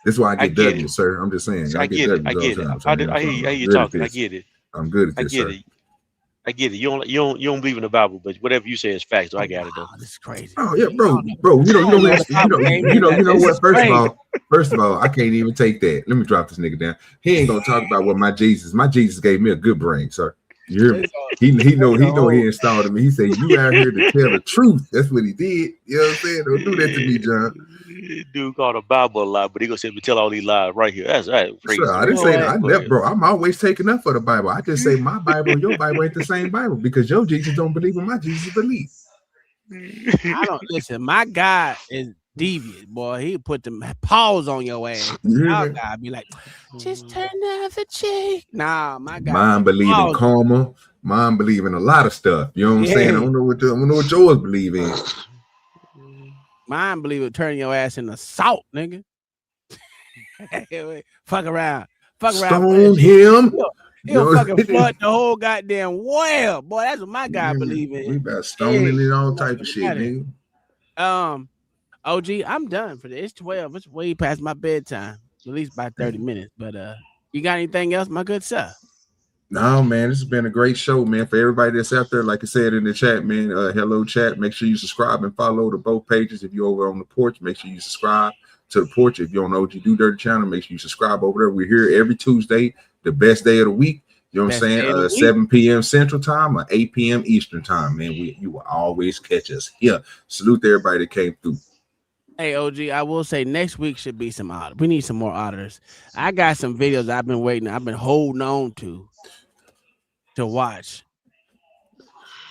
S3: That's why I get W, sir. I'm just saying.
S1: I get it. I hear you talking. I get it.
S3: I'm good at this, sir.
S1: I get it. You don't believe in the Bible, but whatever you say is facts. So I got it though.
S2: This is crazy.
S3: Oh yeah, bro. You know what? First of all, I can't even take that. Let me drop this nigga down. He ain't gonna talk about what my Jesus gave me a good brain, sir. You hear me? He know he installed me. He said, you out here to tell the truth. That's what he did. You know what I'm saying? Don't do that to me, John.
S1: Dude called the Bible a lie, but he gonna say me tell all these lies right here. That's crazy.
S3: Sure, I didn't say that, bro. I'm always taking up for the Bible. I just say my Bible and your Bible ain't the same Bible because your Jesus don't believe in my Jesus believe.
S2: I don't listen. My God is devious, boy. He put the paws on your ass. Y'all gotta be like, just turn the other cheek. Nah, my God.
S3: Mine believe in karma. Mine believe in a lot of stuff. You know what I'm saying? I don't know what yours believe in.
S2: Mine believe it turn your ass into salt, nigga. Fuck around.
S3: Stone him.
S2: He'll fucking flood the whole goddamn well. Boy, that's what my guy believe in.
S3: We about stoning and all type of shit, nigga.
S2: OG, I'm done for this. It's 12. It's way past my bedtime. At least by 30 minutes. But you got anything else, my good sir?
S3: No, man, this has been a great show, man. For everybody that's out there, like I said in the chat, man, hello chat. Make sure you subscribe and follow the both pages. If you're over on the porch, make sure you subscribe to the porch. If you're on the OGDoDirty channel, make sure you subscribe over there. We're here every Tuesday, the best day of the week. You know what I'm saying? 7 p.m. Central Time or 8 p.m. Eastern Time, man. You will always catch us here. Salute to everybody that came through.
S2: Hey, OG, I will say next week should be some auditors. We need some more auditors. I got some videos I've been holding on to watch.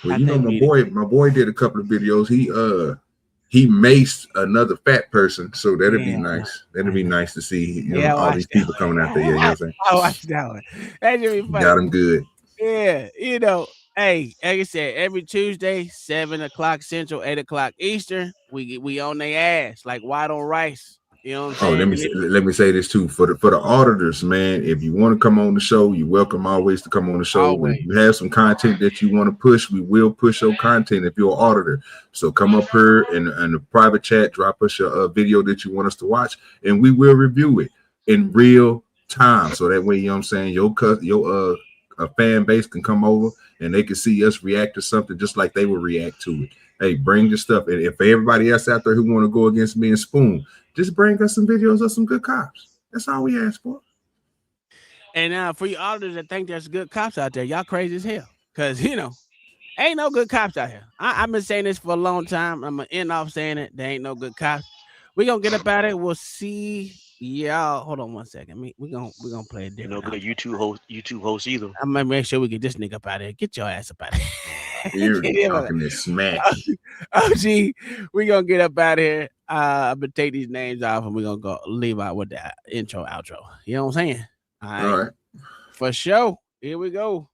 S3: Well, you know, my boy did a couple of videos. He maced another fat person, so that'd be nice. That'd be nice to see, you know, all these people coming out there. Yeah, you know what I'm saying?
S2: I watched that one. That should be funny.
S3: Got him good.
S2: Yeah, you know, hey, like I said, every Tuesday, 7 o'clock Central, 8 o'clock Eastern, we on their ass like white on rice. You know what I'm saying?
S3: Let me say this too. For the auditors, man, if you want to come on the show, you're welcome always to come on the show. When you have some content that you want to push, we will push your content if you're an auditor. So come up here in the private chat, drop us a video that you want us to watch, and we will review it in real time. So that way, you know what I'm saying, your fan base can come over and they can see us react to something just like they will react to it. Hey, bring your stuff. And if everybody else out there who want to go against me and Spoon, just bring us some videos of some good cops. That's all we ask for.
S2: And for you auditors that think there's good cops out there, y'all crazy as hell. Because, you know, ain't no good cops out here. I've been saying this for a long time. I'm going to end off saying it. There ain't no good cops. We're going to get up out of it. We'll see y'all. Hold on one second. We're gonna play a different.
S1: No good YouTube host either.
S2: I'm going to make sure we get this nigga up out of here. Get your ass up out of here.
S3: You're talking this smack.
S2: OG, we're going to get up out of here. I'm going to take these names off and we're going to go leave out with the intro, outro. You know what I'm saying? All right. For sure. Here we go.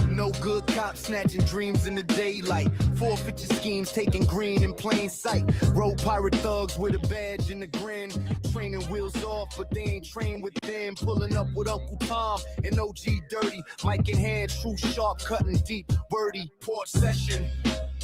S7: No good Not snatching dreams in the daylight. Forfeiture schemes taking green in plain sight. Road pirate thugs with a badge and a grin. Training wheels off, but they ain't trained within. Pulling up with UnkleTom and OGDoDirty. Mic in hand, true sharp, cutting deep. Birdie, port session.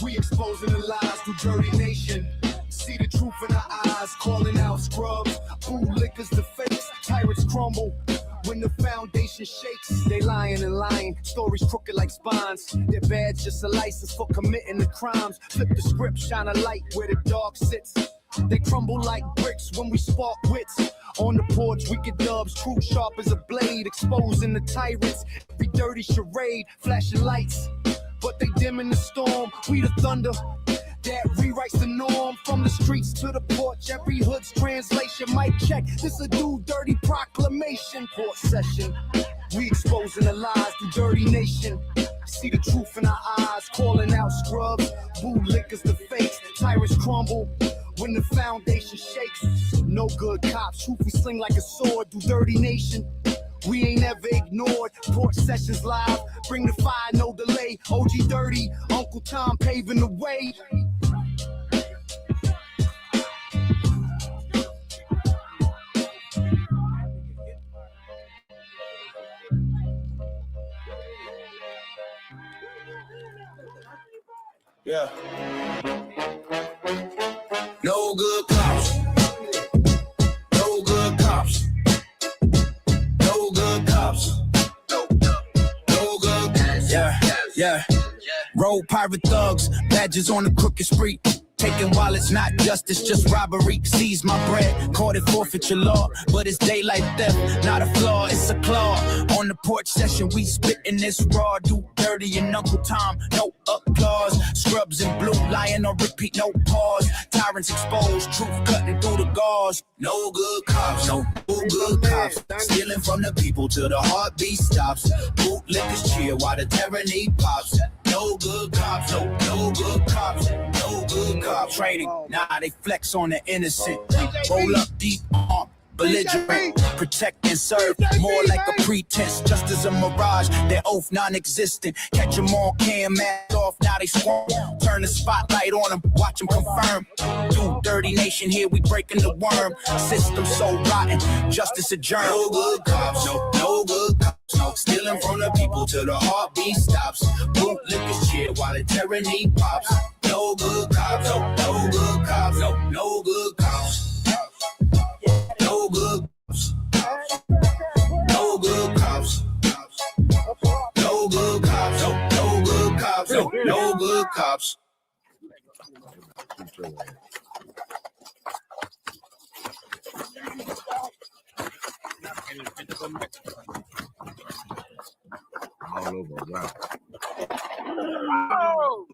S7: We exposing the lies through Dirty Nation. See the truth in our eyes, calling out scrubs. Bootlickers, the fakes, tyrants crumble. When the foundation shakes, they lying and lying. Stories crooked like spines. Their badge just a license for committing the crimes. Flip the script, shine a light where the dark sits. They crumble like bricks when we spark wits. On the porch, we get dubs, true sharp as a blade. Exposing the tyrants, every dirty charade. Flashing lights, but they dim in the storm. We the thunder that rewrites the norm. From the streets to the porch, every hood's translation. Mic check, this a DoDirty proclamation. Court session, we exposing the lies through Dirty Nation. See the truth in our eyes, calling out scrubs. Bootlickers, the fakes, tyrants crumble when the foundation shakes. No good cops, truth we sling like a sword through Dirty Nation. We ain't ever ignored. Court sessions live, bring the fire, no delay. OGDoDirty, UnkleTom paving the way. Yeah. No good cops. No good cops. No good cops. No good cops. Yeah. Road pirate thugs, badges on the crooked street. Taking wallets, not justice, just robbery. Seize my bread, caught it forfeiture law. But it's daylight theft, not a flaw, it's a claw. On the porch session, we spitting this raw. DoDirty and UnkleTom, no applause. Scrubs in blue, lying on repeat, no pause. Tyrants exposed, truth cutting through the gauze. No good cops, no good cops. Stealing from the people till the heartbeat stops. Bootlickers cheer while the tyranny pops. No good cops, no good cops, no good cops. Training, nah, they flex on the innocent. Roll up deep arm, belligerent, protect and serve, more like a pretense, just as a mirage, their oath non-existent. Catch them on cam, mask off, now they swarm. Turn the spotlight on them, watch them confirm. DoDirty Nation, here we breaking the worm. System so rotten, justice adjourned. No good cops, no good cops. Stealing from the people till the heartbeat stops. Bootlickers cheer while the tyranny pops. No good cops, no good cops, no good cops. No good cops. No good cops. No good cops. No good cops. No good cops.
S3: All over, wow.
S7: Oh!